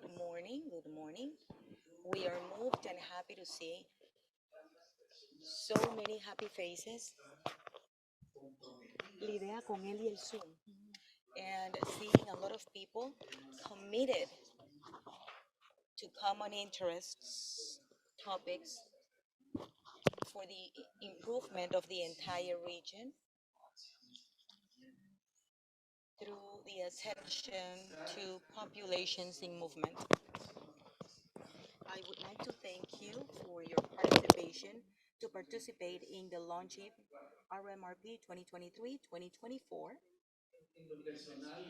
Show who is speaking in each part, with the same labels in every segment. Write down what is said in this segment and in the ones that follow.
Speaker 1: Good morning, good morning. We are moved and happy to see so many happy faces. Lidia con él y el Zoom. And seeing a lot of people committed to common interests, topics for the improvement of the entire region through the attention to populations in movement. I would like to thank you for your participation to participate in the launching RMRP 2023-2024.
Speaker 2: En lo personal,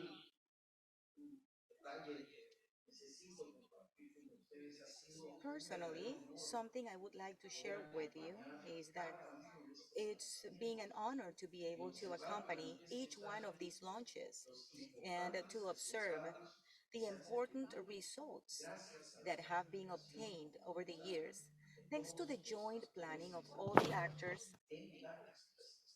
Speaker 2: un detalle que necesito compartir con ustedes ha sido un
Speaker 1: Personally,
Speaker 2: verdadero honor
Speaker 1: something I would like to
Speaker 2: poder
Speaker 1: share with you
Speaker 2: acompañar
Speaker 1: is that
Speaker 2: cada uno de estos
Speaker 1: it's being an
Speaker 2: acontecimientos
Speaker 1: honor to be
Speaker 2: y
Speaker 1: able to
Speaker 2: observar
Speaker 1: accompany
Speaker 2: durante
Speaker 1: each
Speaker 2: estos
Speaker 1: one of
Speaker 2: años
Speaker 1: these launches
Speaker 2: los
Speaker 1: and
Speaker 2: importantes
Speaker 1: to observe
Speaker 2: resultados que
Speaker 1: the
Speaker 2: se han
Speaker 1: important
Speaker 2: generado
Speaker 1: results
Speaker 2: gracias a la
Speaker 1: that have been
Speaker 2: comunicación
Speaker 1: obtained over the
Speaker 2: conjunta
Speaker 1: years
Speaker 2: de
Speaker 1: thanks to the
Speaker 2: todos los
Speaker 1: joint planning
Speaker 2: actores
Speaker 1: of all the
Speaker 2: involucrados
Speaker 1: actors
Speaker 2: en la respuesta.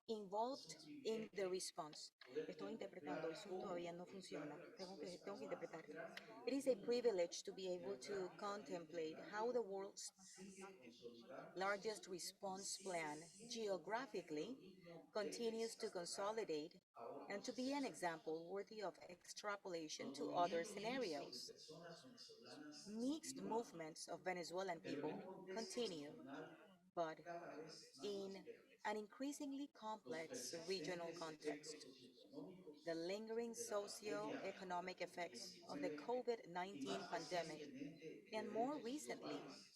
Speaker 2: Es
Speaker 1: involved
Speaker 2: un
Speaker 1: in the
Speaker 2: privilegio
Speaker 1: response.
Speaker 2: poder
Speaker 1: Estoy interpretando, el
Speaker 2: contemplar
Speaker 1: Zoom todavía
Speaker 2: cómo
Speaker 1: no
Speaker 2: el plan
Speaker 1: funciona.
Speaker 2: de
Speaker 1: Tengo
Speaker 2: respuesta
Speaker 1: que
Speaker 2: más
Speaker 1: interpretar.
Speaker 2: grande
Speaker 1: It
Speaker 2: del
Speaker 1: is a
Speaker 2: mundo,
Speaker 1: privilege to be able to
Speaker 2: geográficamente
Speaker 1: contemplate how
Speaker 2: hablando,
Speaker 1: the world's
Speaker 2: sigue consolidándose
Speaker 1: largest
Speaker 2: y
Speaker 1: response
Speaker 2: sigue
Speaker 1: plan
Speaker 2: siendo un
Speaker 1: geographically
Speaker 2: ejemplo digno de
Speaker 1: continues to
Speaker 2: extrapolar
Speaker 1: consolidate
Speaker 2: a
Speaker 1: and to
Speaker 2: otros
Speaker 1: be an
Speaker 2: escenarios.
Speaker 1: example worthy of extrapolation
Speaker 2: Los
Speaker 1: to other
Speaker 2: movimientos mixtos de
Speaker 1: scenarios.
Speaker 2: personas venezolanas
Speaker 1: Mixed
Speaker 2: continúan,
Speaker 1: movements of Venezuelan
Speaker 2: pero en
Speaker 1: people
Speaker 2: un contexto
Speaker 1: continue,
Speaker 2: regional
Speaker 1: but
Speaker 2: cada vez más
Speaker 1: in
Speaker 2: complejo.
Speaker 1: an increasingly
Speaker 2: Los
Speaker 1: complex regional
Speaker 2: persistentes
Speaker 1: context.
Speaker 2: efectos socioeconómicos
Speaker 1: The lingering
Speaker 2: de la pandemia
Speaker 1: socio-economic effects of the
Speaker 2: 19 y
Speaker 1: COVID-19
Speaker 2: más
Speaker 1: pandemic,
Speaker 2: recientemente en
Speaker 1: and more
Speaker 2: eventos
Speaker 1: recently,
Speaker 2: globales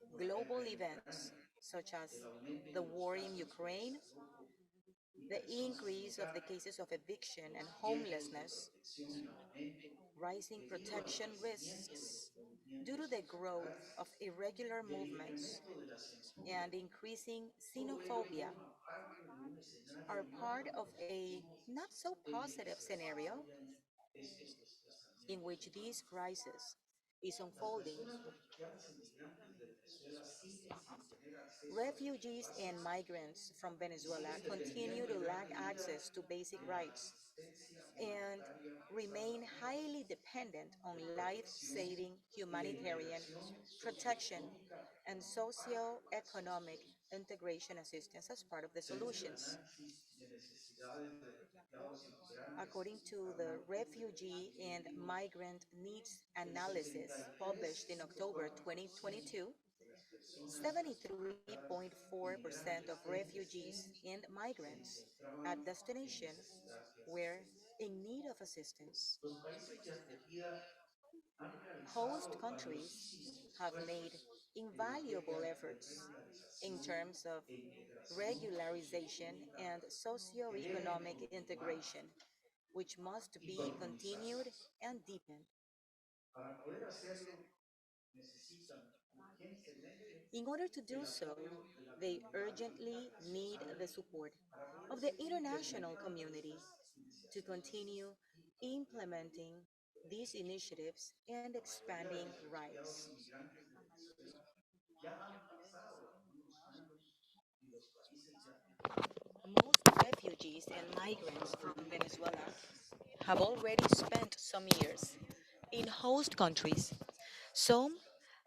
Speaker 2: como la
Speaker 1: global
Speaker 2: guerra en
Speaker 1: events
Speaker 2: Ucrania,
Speaker 1: such as
Speaker 2: el aumento
Speaker 1: the
Speaker 2: de los
Speaker 1: war in
Speaker 2: casos de
Speaker 1: Ukraine,
Speaker 2: desalojo y
Speaker 1: the
Speaker 2: personas sin
Speaker 1: increase of the
Speaker 2: hogar,
Speaker 1: cases of eviction and
Speaker 2: los riesgos de
Speaker 1: homelessness,
Speaker 2: protección en aumento
Speaker 1: rising
Speaker 2: debido al
Speaker 1: protection
Speaker 2: crecimiento de
Speaker 1: risks
Speaker 2: los
Speaker 1: due to
Speaker 2: movimientos
Speaker 1: the growth
Speaker 2: irregulares,
Speaker 1: of irregular
Speaker 2: del
Speaker 1: movements
Speaker 2: incremento de la censura.
Speaker 1: and increasing
Speaker 2: Todo ello
Speaker 1: xenophobia
Speaker 2: forma parte de un escenario
Speaker 1: are
Speaker 2: no
Speaker 1: part
Speaker 2: tan
Speaker 1: of a
Speaker 2: positivo
Speaker 1: not so
Speaker 2: en el que
Speaker 1: positive
Speaker 2: se
Speaker 1: scenario
Speaker 2: desarrollan estos
Speaker 1: in
Speaker 2: desplazamientos
Speaker 1: which this
Speaker 2: humanos.
Speaker 1: crisis is
Speaker 2: Las
Speaker 1: unfolding.
Speaker 2: personas refugiadas y migrantes de Venezuela siguen sin tener acceso a derechos
Speaker 1: Refugees and
Speaker 2: básicos
Speaker 1: migrants from
Speaker 2: y
Speaker 1: Venezuela
Speaker 2: siguen
Speaker 1: continue
Speaker 2: dependiendo
Speaker 1: to
Speaker 2: en gran
Speaker 1: lack
Speaker 2: medida
Speaker 1: access to basic
Speaker 2: de la
Speaker 1: rights
Speaker 2: asistencia
Speaker 1: and
Speaker 2: humanitaria
Speaker 1: remain
Speaker 2: basada en
Speaker 1: highly
Speaker 2: hechos
Speaker 1: dependent on
Speaker 2: de protección
Speaker 1: life-saving
Speaker 2: y de
Speaker 1: humanitarian
Speaker 2: integración
Speaker 1: protection
Speaker 2: socioeconómica
Speaker 1: and
Speaker 2: como parte de la
Speaker 1: socio-economic
Speaker 2: solución.
Speaker 1: integration assistance as part of the
Speaker 2: Según el
Speaker 1: solutions.
Speaker 2: análisis de necesidades de refugiados y migrantes
Speaker 1: According to the
Speaker 2: RMRP de
Speaker 1: Refugee and
Speaker 2: 2022,
Speaker 1: Migrant Needs
Speaker 2: el
Speaker 1: Analysis published in October
Speaker 2: 73.4%
Speaker 1: 2022,
Speaker 2: de las personas refugiadas y
Speaker 1: 73.4% of
Speaker 2: migrantes en
Speaker 1: refugees
Speaker 2: destino
Speaker 1: and
Speaker 2: se
Speaker 1: migrants at
Speaker 2: encontraban en
Speaker 1: destination
Speaker 2: necesidad de
Speaker 1: were
Speaker 2: asistencia.
Speaker 1: in need of assistance.
Speaker 2: Los países de acogida han
Speaker 1: Host
Speaker 2: realizado
Speaker 1: countries
Speaker 2: valiosísimos
Speaker 1: have made
Speaker 2: esfuerzos en
Speaker 1: invaluable
Speaker 2: materia de
Speaker 1: efforts in
Speaker 2: regularización
Speaker 1: terms of
Speaker 2: e integración
Speaker 1: regularization
Speaker 2: socioeconómica
Speaker 1: and
Speaker 2: que deben
Speaker 1: socio-economic
Speaker 2: continuar
Speaker 1: integration, which must
Speaker 2: y
Speaker 1: be continued
Speaker 2: profundizarse.
Speaker 1: and deepened.
Speaker 2: Para poder hacerlo, necesitan urgentemente
Speaker 1: In order to
Speaker 2: el
Speaker 1: do so,
Speaker 2: apoyo de la
Speaker 1: they
Speaker 2: comunidad
Speaker 1: urgently need
Speaker 2: internacional
Speaker 1: the support
Speaker 2: para poder
Speaker 1: of the
Speaker 2: seguir
Speaker 1: international
Speaker 2: implementando
Speaker 1: community
Speaker 2: estas
Speaker 1: to
Speaker 2: iniciativas
Speaker 1: continue
Speaker 2: y ampliando
Speaker 1: implementing these
Speaker 2: derechos.
Speaker 1: initiatives and
Speaker 2: La mayoría de
Speaker 1: expanding
Speaker 2: los refugiados
Speaker 1: rights.
Speaker 2: y migrantes de Venezuela ya han pasado algunos años en los países de acogida
Speaker 1: Most refugees and
Speaker 2: algunos
Speaker 1: migrants
Speaker 2: han
Speaker 1: from
Speaker 2: podido
Speaker 1: Venezuela
Speaker 2: integrarse
Speaker 1: have already spent some years in host countries. Some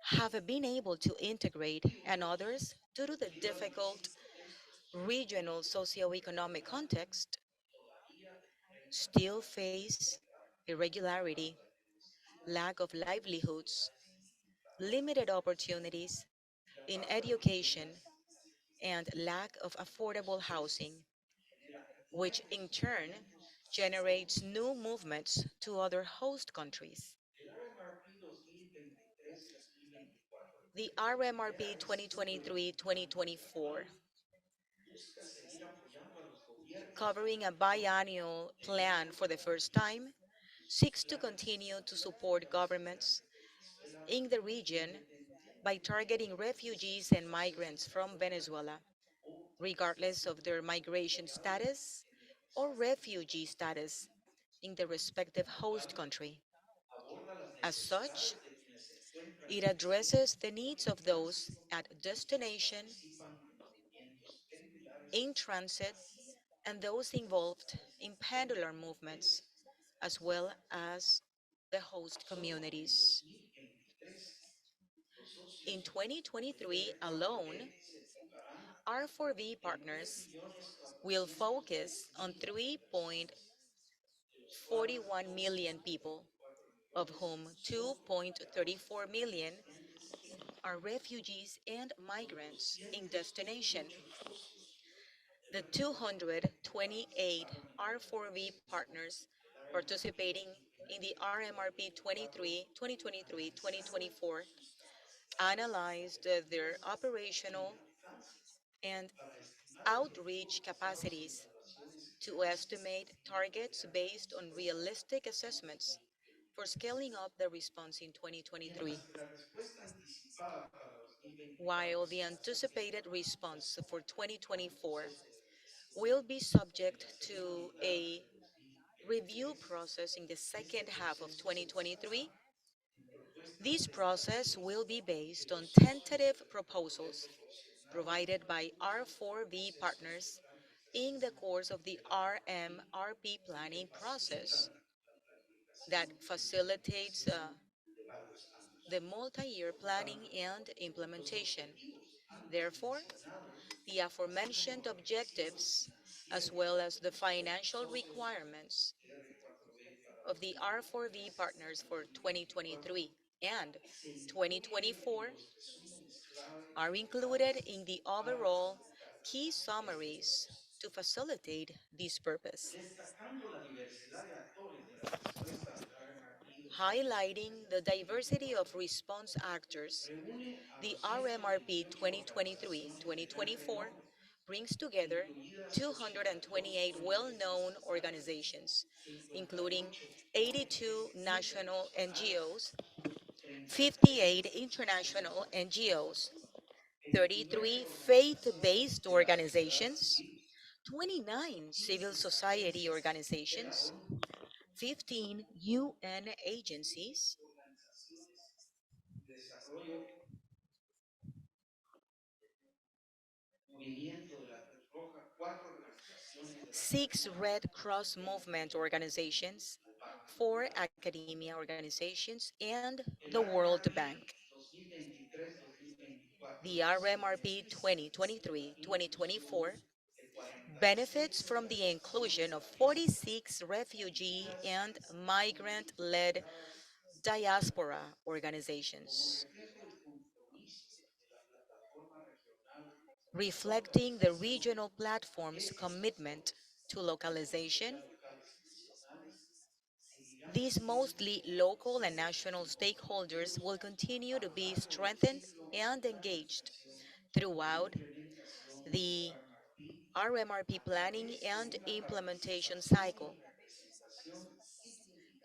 Speaker 1: have been able to integrate,
Speaker 2: y
Speaker 1: and
Speaker 2: otros,
Speaker 1: others, due to the
Speaker 2: debido a
Speaker 1: difficult
Speaker 2: difícil contexto
Speaker 1: regional
Speaker 2: socioeconómico y
Speaker 1: socioeconomic
Speaker 2: geográfico,
Speaker 1: context,
Speaker 2: todavía enfrentan
Speaker 1: still face
Speaker 2: dificultad
Speaker 1: irregularity,
Speaker 2: para reconstruir
Speaker 1: lack of
Speaker 2: sus
Speaker 1: livelihoods,
Speaker 2: necesidades básicas.
Speaker 1: limited opportunities
Speaker 2: La
Speaker 1: in
Speaker 2: falta de
Speaker 1: education,
Speaker 2: viviendas
Speaker 1: and
Speaker 2: accesibles
Speaker 1: lack of
Speaker 2: a
Speaker 1: affordable
Speaker 2: los
Speaker 1: housing,
Speaker 2: precios genera
Speaker 1: which
Speaker 2: nuevos
Speaker 1: in turn
Speaker 2: movimientos
Speaker 1: generates new
Speaker 2: económicos.
Speaker 1: movements to other host countries.
Speaker 2: El RMRP 2023-2024,
Speaker 1: The
Speaker 2: el primer
Speaker 1: RMRP
Speaker 2: ejercicio del plan
Speaker 1: 2023-2024,
Speaker 2: bianual, busca seguir apoyando a los gobiernos
Speaker 1: covering a biannual
Speaker 2: de los
Speaker 1: plan for the
Speaker 2: host
Speaker 1: first
Speaker 2: countries
Speaker 1: time,
Speaker 2: y sus
Speaker 1: seeks to
Speaker 2: planes de
Speaker 1: continue to
Speaker 2: salida
Speaker 1: support
Speaker 2: de los
Speaker 1: governments
Speaker 2: migrantes de Venezuela
Speaker 1: in the region by
Speaker 2: independientemente
Speaker 1: targeting
Speaker 2: de su
Speaker 1: refugees and
Speaker 2: situación
Speaker 1: migrants from
Speaker 2: migratoria
Speaker 1: Venezuela,
Speaker 2: o
Speaker 1: regardless of
Speaker 2: estatus
Speaker 1: their migration
Speaker 2: migratorio
Speaker 1: status
Speaker 2: en el que se
Speaker 1: or
Speaker 2: encuentren.
Speaker 1: refugee status in the respective
Speaker 2: Como
Speaker 1: host
Speaker 2: tal,
Speaker 1: country.
Speaker 2: aborda las
Speaker 1: As such,
Speaker 2: necesidades de quienes se encuentran
Speaker 1: it
Speaker 2: en destino
Speaker 1: addresses the needs
Speaker 2: en
Speaker 1: of those
Speaker 2: tránsito
Speaker 1: at
Speaker 2: y quienes
Speaker 1: destination,
Speaker 2: participan en movimientos pendulares,
Speaker 1: in transit,
Speaker 2: así
Speaker 1: and
Speaker 2: como
Speaker 1: those
Speaker 2: en los
Speaker 1: involved in
Speaker 2: establecimientos
Speaker 1: pendular
Speaker 2: permanentes
Speaker 1: movements,
Speaker 2: de
Speaker 1: as
Speaker 2: respuesta.
Speaker 1: well as the host communities.
Speaker 2: 2023, los
Speaker 1: In
Speaker 2: socios del
Speaker 1: 2023 alone,
Speaker 2: RMRP se enfocarán
Speaker 1: R4V
Speaker 2: en nueve
Speaker 1: partners
Speaker 2: millones
Speaker 1: will
Speaker 2: cuatrocientos
Speaker 1: focus
Speaker 2: veinte
Speaker 1: on
Speaker 2: mil inversiones,
Speaker 1: 3.41
Speaker 2: de los cuales
Speaker 1: million people,
Speaker 2: 2.34
Speaker 1: of
Speaker 2: millones
Speaker 1: whom
Speaker 2: son de
Speaker 1: 2.34 million
Speaker 2: residentes en
Speaker 1: are refugees and
Speaker 2: los
Speaker 1: migrants in destination.
Speaker 2: 228 socios del
Speaker 1: The
Speaker 2: RMRP
Speaker 1: 228
Speaker 2: participaron en la
Speaker 1: R4V
Speaker 2: reorganización
Speaker 1: partners
Speaker 2: del RMRP
Speaker 1: participating in the
Speaker 2: 2023
Speaker 1: RMRP
Speaker 2: 2024 analizaron
Speaker 1: 2023-2024
Speaker 2: sus capacidades
Speaker 1: analyzed their
Speaker 2: operativas y
Speaker 1: operational
Speaker 2: de alcance
Speaker 1: and
Speaker 2: para estimar
Speaker 1: outreach
Speaker 2: objetivos basados en
Speaker 1: capacities
Speaker 2: evaluaciones
Speaker 1: to
Speaker 2: realistas
Speaker 1: estimate
Speaker 2: y
Speaker 1: targets
Speaker 2: monitorear
Speaker 1: based on
Speaker 2: respuesta
Speaker 1: realistic
Speaker 2: en
Speaker 1: assessments for scaling
Speaker 2: 2023.
Speaker 1: up the response in
Speaker 2: Mientras
Speaker 1: 2023.
Speaker 2: que la respuesta anticipada para
Speaker 1: While
Speaker 2: 2024
Speaker 1: the
Speaker 2: será
Speaker 1: anticipated
Speaker 2: sometida
Speaker 1: response for
Speaker 2: a un
Speaker 1: 2024
Speaker 2: proceso de revisión
Speaker 1: will be
Speaker 2: en
Speaker 1: subject
Speaker 2: la segunda
Speaker 1: to
Speaker 2: mitad
Speaker 1: a
Speaker 2: de
Speaker 1: review
Speaker 2: 2023.
Speaker 1: process in the
Speaker 2: Este
Speaker 1: second half of
Speaker 2: proceso se
Speaker 1: 2023.
Speaker 2: basará en propuestas
Speaker 1: This process
Speaker 2: tentativas
Speaker 1: will be
Speaker 2: que
Speaker 1: based
Speaker 2: los
Speaker 1: on
Speaker 2: socios
Speaker 1: tentative
Speaker 2: van a poder
Speaker 1: proposals
Speaker 2: proporcionar
Speaker 1: provided
Speaker 2: en el
Speaker 1: by
Speaker 2: curso del
Speaker 1: R4V
Speaker 2: proceso
Speaker 1: partners
Speaker 2: durante el
Speaker 1: in the
Speaker 2: ejercicio
Speaker 1: course of the
Speaker 2: del RMRP
Speaker 1: RMRP
Speaker 2: y que
Speaker 1: planning process
Speaker 2: facilitan la
Speaker 1: that
Speaker 2: planificación e
Speaker 1: facilitates
Speaker 2: implementación de varios
Speaker 1: the
Speaker 2: años.
Speaker 1: multi-year
Speaker 2: Por lo
Speaker 1: planning
Speaker 2: tanto,
Speaker 1: and
Speaker 2: los
Speaker 1: implementation.
Speaker 2: objetivos antes
Speaker 1: Therefore,
Speaker 2: mencionados,
Speaker 1: the
Speaker 2: así como
Speaker 1: aforementioned
Speaker 2: los requisitos
Speaker 1: objectives, as
Speaker 2: financieros
Speaker 1: well as the
Speaker 2: de los
Speaker 1: financial
Speaker 2: socios
Speaker 1: requirements
Speaker 2: del R4B para
Speaker 1: of the R4V
Speaker 2: 2023
Speaker 1: partners
Speaker 2: y
Speaker 1: for
Speaker 2: 2024
Speaker 1: 2023 and
Speaker 2: se incluyen
Speaker 1: 2024
Speaker 2: los resúmenes clave
Speaker 1: are
Speaker 2: de
Speaker 1: included
Speaker 2: planes
Speaker 1: in the
Speaker 2: para
Speaker 1: overall
Speaker 2: facilitar
Speaker 1: key
Speaker 2: este
Speaker 1: summaries
Speaker 2: propósito.
Speaker 1: to facilitate this purpose,
Speaker 2: Destacando la diversidad de actores de la respuesta del RMRP
Speaker 1: highlighting the diversity of
Speaker 2: 2023-2024,
Speaker 1: response actors.
Speaker 2: reúne a
Speaker 1: The
Speaker 2: 228
Speaker 1: RMRP
Speaker 2: organizaciones del
Speaker 1: 2023-2024
Speaker 2: renombre,
Speaker 1: brings together
Speaker 2: incluidas 82
Speaker 1: 228 well-known
Speaker 2: organizaciones estatales,
Speaker 1: organizations, including
Speaker 2: 58
Speaker 1: 82
Speaker 2: ONGs
Speaker 1: national
Speaker 2: internacionales,
Speaker 1: NGOs, 58
Speaker 2: 33
Speaker 1: international
Speaker 2: asociaciones
Speaker 1: NGOs,
Speaker 2: religiosas, 28
Speaker 1: 33
Speaker 2: organizaciones
Speaker 1: faith-based
Speaker 2: de la sociedad
Speaker 1: organizations,
Speaker 2: civil,
Speaker 1: 29 civil
Speaker 2: 15
Speaker 1: society
Speaker 2: agencias de la
Speaker 1: organizations,
Speaker 2: ONU
Speaker 1: 15
Speaker 2: y
Speaker 1: UN agencies,
Speaker 2: organizaciones de desarrollo, movimiento de la Cruz Roja, 4 organizaciones de la
Speaker 1: six
Speaker 2: academia
Speaker 1: Red Cross
Speaker 2: e
Speaker 1: movement
Speaker 2: incluyen
Speaker 1: organizations,
Speaker 2: al Banco
Speaker 1: four
Speaker 2: Mundial.
Speaker 1: academia organizations, and the
Speaker 2: El
Speaker 1: World
Speaker 2: RMRP
Speaker 1: Bank.
Speaker 2: 2023-2024
Speaker 1: The RMRP
Speaker 2: beneficia la
Speaker 1: 2023-2024
Speaker 2: inclusión de
Speaker 1: benefits
Speaker 2: 46
Speaker 1: from the inclusion
Speaker 2: organizaciones
Speaker 1: of
Speaker 2: paristas
Speaker 1: 46 refugee
Speaker 2: unidas
Speaker 1: and
Speaker 2: y
Speaker 1: migrant-led
Speaker 2: integradas
Speaker 1: diaspora
Speaker 2: regionalmente, como
Speaker 1: organizations,
Speaker 2: reflejo del compromiso de la plataforma regional de
Speaker 1: reflecting the
Speaker 2: localización.
Speaker 1: regional platform's
Speaker 2: Estos
Speaker 1: commitment
Speaker 2: actores
Speaker 1: to
Speaker 2: de política
Speaker 1: localization.
Speaker 2: locales y nacionales seguirán
Speaker 1: These
Speaker 2: siendo
Speaker 1: mostly local and
Speaker 2: fortalecidos
Speaker 1: national
Speaker 2: y
Speaker 1: stakeholders
Speaker 2: comprometidos
Speaker 1: will continue
Speaker 2: a
Speaker 1: to
Speaker 2: lo
Speaker 1: be
Speaker 2: largo del
Speaker 1: strengthened
Speaker 2: ciclo de
Speaker 1: and engaged
Speaker 2: planificación e
Speaker 1: throughout
Speaker 2: implementación del
Speaker 1: the
Speaker 2: RMRP
Speaker 1: RMRP
Speaker 2: a
Speaker 1: planning
Speaker 2: través de
Speaker 1: and
Speaker 2: una
Speaker 1: implementation
Speaker 2: participación y
Speaker 1: cycle
Speaker 2: representación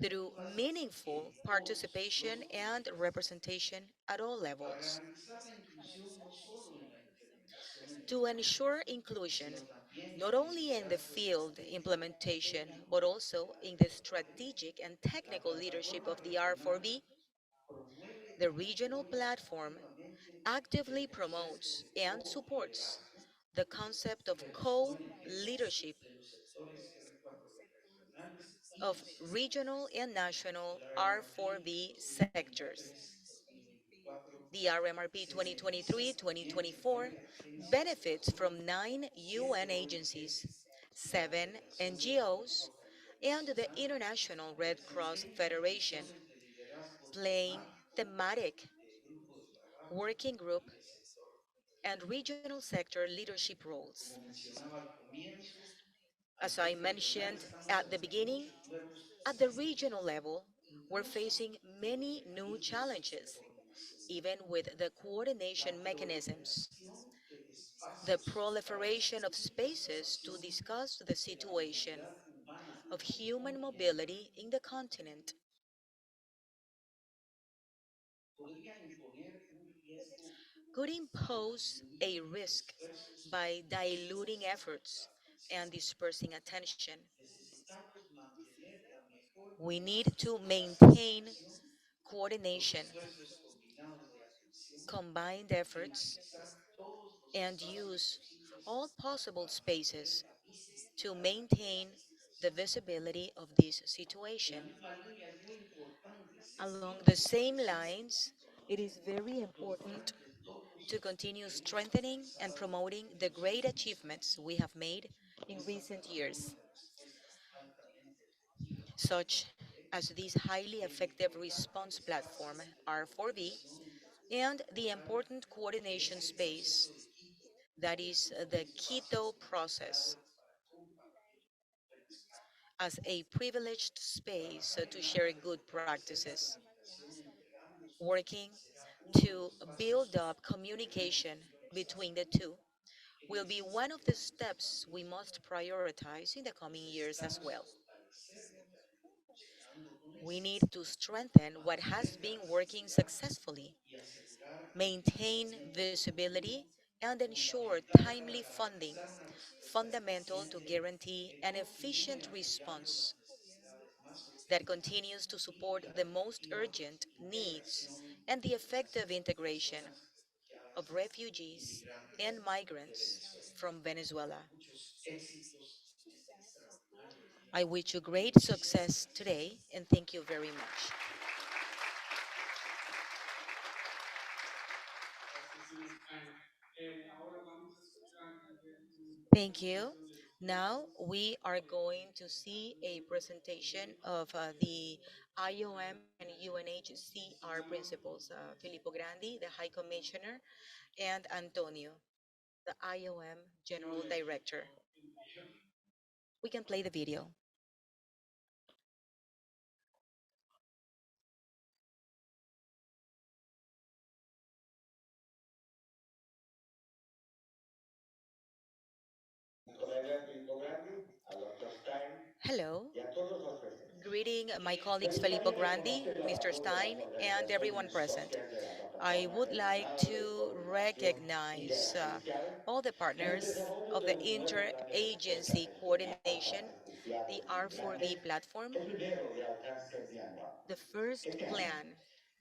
Speaker 1: through
Speaker 2: significativa
Speaker 1: meaningful
Speaker 2: en todos
Speaker 1: participation
Speaker 2: los
Speaker 1: and
Speaker 2: niveles.
Speaker 1: representation at all
Speaker 2: Para
Speaker 1: levels.
Speaker 2: garantizar la inclusión no solo en la implementación en el
Speaker 1: To
Speaker 2: campo,
Speaker 1: ensure inclusion,
Speaker 2: sino también
Speaker 1: not
Speaker 2: en el
Speaker 1: only in the
Speaker 2: liderazgo
Speaker 1: field
Speaker 2: estratégico y
Speaker 1: implementation, but
Speaker 2: técnico
Speaker 1: also
Speaker 2: del
Speaker 1: in the
Speaker 2: R4B,
Speaker 1: strategic and
Speaker 2: la
Speaker 1: technical leadership
Speaker 2: plataforma
Speaker 1: of the
Speaker 2: regional
Speaker 1: R4B,
Speaker 2: promueve
Speaker 1: the
Speaker 2: y
Speaker 1: regional
Speaker 2: apoya
Speaker 1: platform
Speaker 2: activamente
Speaker 1: actively
Speaker 2: el proceso
Speaker 1: promotes
Speaker 2: de
Speaker 1: and supports
Speaker 2: co-liderazgo
Speaker 1: the concept of
Speaker 2: de las ONGs
Speaker 1: co-leadership
Speaker 2: de los sectores R4B regionales y
Speaker 1: of
Speaker 2: nacionales.
Speaker 1: regional and national
Speaker 2: El RMRP
Speaker 1: R4B sectors.
Speaker 2: 2023-2024
Speaker 1: The RMRP
Speaker 2: se beneficia también de
Speaker 1: 2023-2024
Speaker 2: 9 agencias de la
Speaker 1: benefits
Speaker 2: ONU,
Speaker 1: from 9
Speaker 2: 7
Speaker 1: UN agencies,
Speaker 2: ONGs de la
Speaker 1: 7
Speaker 2: Federación de la Cruz
Speaker 1: NGOs,
Speaker 2: Roja
Speaker 1: and the
Speaker 2: Internacional,
Speaker 1: International Red Cross
Speaker 2: 60
Speaker 1: Federation
Speaker 2: sesiones de liderazgo
Speaker 1: playing
Speaker 2: temático,
Speaker 1: thematic
Speaker 2: de grupo de trabajo
Speaker 1: working group
Speaker 2: y de sector.
Speaker 1: and regional sector leadership roles.
Speaker 2: Como mencionaba al comienzo, a
Speaker 1: As I
Speaker 2: nivel regional
Speaker 1: mentioned
Speaker 2: estamos
Speaker 1: at the
Speaker 2: ante
Speaker 1: beginning,
Speaker 2: muchos nuevos
Speaker 1: at the
Speaker 2: desafíos,
Speaker 1: regional level, we're
Speaker 2: incluso
Speaker 1: facing
Speaker 2: con los
Speaker 1: many new
Speaker 2: mecanismos de
Speaker 1: challenges,
Speaker 2: coordinación.
Speaker 1: even with the
Speaker 2: La
Speaker 1: coordination mechanisms,
Speaker 2: proliferación de
Speaker 1: the
Speaker 2: espacios para
Speaker 1: proliferation of
Speaker 2: discutir la
Speaker 1: spaces to
Speaker 2: situación
Speaker 1: discuss the
Speaker 2: de la
Speaker 1: situation
Speaker 2: movilidad humana
Speaker 1: of
Speaker 2: en el
Speaker 1: human
Speaker 2: continente
Speaker 1: mobility in the continent
Speaker 2: podría imponer un riesgo
Speaker 1: could
Speaker 2: al
Speaker 1: impose a
Speaker 2: diluir
Speaker 1: risk
Speaker 2: esfuerzos
Speaker 1: by
Speaker 2: en
Speaker 1: diluting
Speaker 2: esta
Speaker 1: efforts and
Speaker 2: transición.
Speaker 1: dispersing attention.
Speaker 2: Necesitamos mantener la mejor
Speaker 1: We
Speaker 2: de
Speaker 1: need
Speaker 2: las
Speaker 1: to maintain
Speaker 2: coordinación, los
Speaker 1: coordination,
Speaker 2: esfuerzos combinados de atención
Speaker 1: combined
Speaker 2: y
Speaker 1: efforts,
Speaker 2: utilizar todos los
Speaker 1: and
Speaker 2: espacios
Speaker 1: use
Speaker 2: posibles
Speaker 1: all possible
Speaker 2: para
Speaker 1: spaces
Speaker 2: mantener la
Speaker 1: to
Speaker 2: visibilidad de
Speaker 1: maintain
Speaker 2: esta
Speaker 1: the
Speaker 2: situación.
Speaker 1: visibility of this
Speaker 2: En
Speaker 1: situation.
Speaker 2: la misma línea es muy importante
Speaker 1: Along the same lines, it is very important to continue strengthening and promoting the great achievements we have made in recent years, such as this highly effective response platform, R4B, and the important coordination space that is the Quito process as a privileged space to share good practices, working to build up communication between the two will be one of the steps we must prioritize in the coming years as well. We need to strengthen what has been working successfully, maintain visibility, and ensure timely funding, fundamental to guarantee an efficient response that continues to support the most urgent needs and the effective integration of refugees and migrants from Venezuela. I wish you great success today and thank you very much. Thank you. Now we are going to see a presentation of the IOM and UNHCR principals, Filippo Grandi, the High Commissioner, and Antonio, the IOM General Director. We can play the video.
Speaker 3: Collega Filippo Grandi, a lot of time,
Speaker 1: Hello.
Speaker 3: y a todos los presentes.
Speaker 1: Greeting my colleagues Filippo
Speaker 3: Permítanme
Speaker 1: Grandi,
Speaker 3: reconocer el
Speaker 1: Mr.
Speaker 3: apoyo de
Speaker 1: Stein,
Speaker 3: las
Speaker 1: and everyone
Speaker 3: organizaciones
Speaker 1: present.
Speaker 3: socias de la
Speaker 1: I
Speaker 3: Plataforma
Speaker 1: would like
Speaker 3: Regional de
Speaker 1: to
Speaker 3: Coordinación
Speaker 1: recognize
Speaker 3: Interagencial
Speaker 1: all the
Speaker 3: en el
Speaker 1: partners
Speaker 3: desarrollo
Speaker 1: of the
Speaker 3: del nuevo Plan de Respuesta
Speaker 1: interagency
Speaker 3: Sectorial
Speaker 1: coordination,
Speaker 3: para
Speaker 1: the
Speaker 3: Refugiados y
Speaker 1: R4B
Speaker 3: Migrantes,
Speaker 1: platform,
Speaker 3: el primero de alcance bianual.
Speaker 1: the first
Speaker 3: Este año,
Speaker 1: plan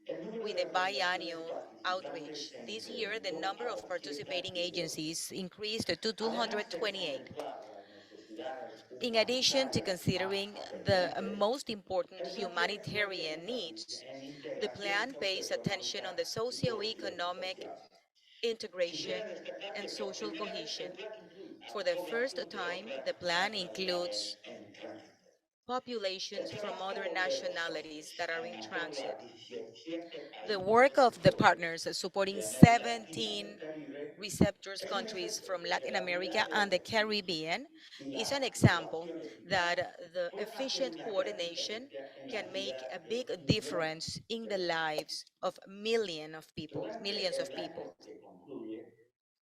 Speaker 3: el número
Speaker 1: with
Speaker 3: de
Speaker 1: a
Speaker 3: organizaciones
Speaker 1: biannual outreach.
Speaker 3: participantes se
Speaker 1: This year, the
Speaker 3: incrementó
Speaker 1: number
Speaker 3: a
Speaker 1: of participating
Speaker 3: 218.
Speaker 1: agencies increased to
Speaker 3: Además de
Speaker 1: 228.
Speaker 3: contemplar las necesidades
Speaker 1: In addition to
Speaker 3: humanitarias más
Speaker 1: considering the
Speaker 3: apremiantes,
Speaker 1: most important
Speaker 3: el plan tiene fuerte
Speaker 1: humanitarian
Speaker 3: énfasis
Speaker 1: needs,
Speaker 3: en
Speaker 1: the
Speaker 3: integración
Speaker 1: plan pays attention on
Speaker 3: socioeconómica
Speaker 1: the
Speaker 3: y cohesión
Speaker 1: socio-economic
Speaker 3: social.
Speaker 1: integration
Speaker 3: Quisiera destacar
Speaker 1: and
Speaker 3: que por
Speaker 1: social
Speaker 3: primera vez
Speaker 1: cohesion.
Speaker 3: el plan incluye a
Speaker 1: For
Speaker 3: la
Speaker 1: the first
Speaker 3: población de
Speaker 1: time,
Speaker 3: otras
Speaker 1: the plan includes
Speaker 3: nacionalidades en tránsito. El
Speaker 1: populations from other
Speaker 3: trabajo de los
Speaker 1: nationalities
Speaker 3: socios
Speaker 1: that are
Speaker 3: en
Speaker 1: in
Speaker 3: apoyo a
Speaker 1: transit.
Speaker 3: 17
Speaker 1: The
Speaker 3: países
Speaker 1: work of the
Speaker 3: receptores
Speaker 1: partners supporting
Speaker 3: de América Latina y
Speaker 1: 17
Speaker 3: el Caribe
Speaker 1: receptors
Speaker 3: es un
Speaker 1: countries
Speaker 3: ejemplo
Speaker 1: from
Speaker 3: de que
Speaker 1: Latin
Speaker 3: la
Speaker 1: America
Speaker 3: unidad de
Speaker 1: and the
Speaker 3: objetivos
Speaker 1: Caribbean
Speaker 3: y
Speaker 1: is an
Speaker 3: la
Speaker 1: example
Speaker 3: innovación eficaz
Speaker 1: that the
Speaker 3: pueden hacer
Speaker 1: efficient
Speaker 3: una gran
Speaker 1: coordination
Speaker 3: diferencia en la
Speaker 1: can make
Speaker 3: vida
Speaker 1: a
Speaker 3: de
Speaker 1: big
Speaker 3: millones
Speaker 1: difference in
Speaker 3: de
Speaker 1: the
Speaker 3: personas.
Speaker 1: lives of millions
Speaker 3: Durante
Speaker 1: of
Speaker 3: el
Speaker 1: people.
Speaker 3: año que concluye,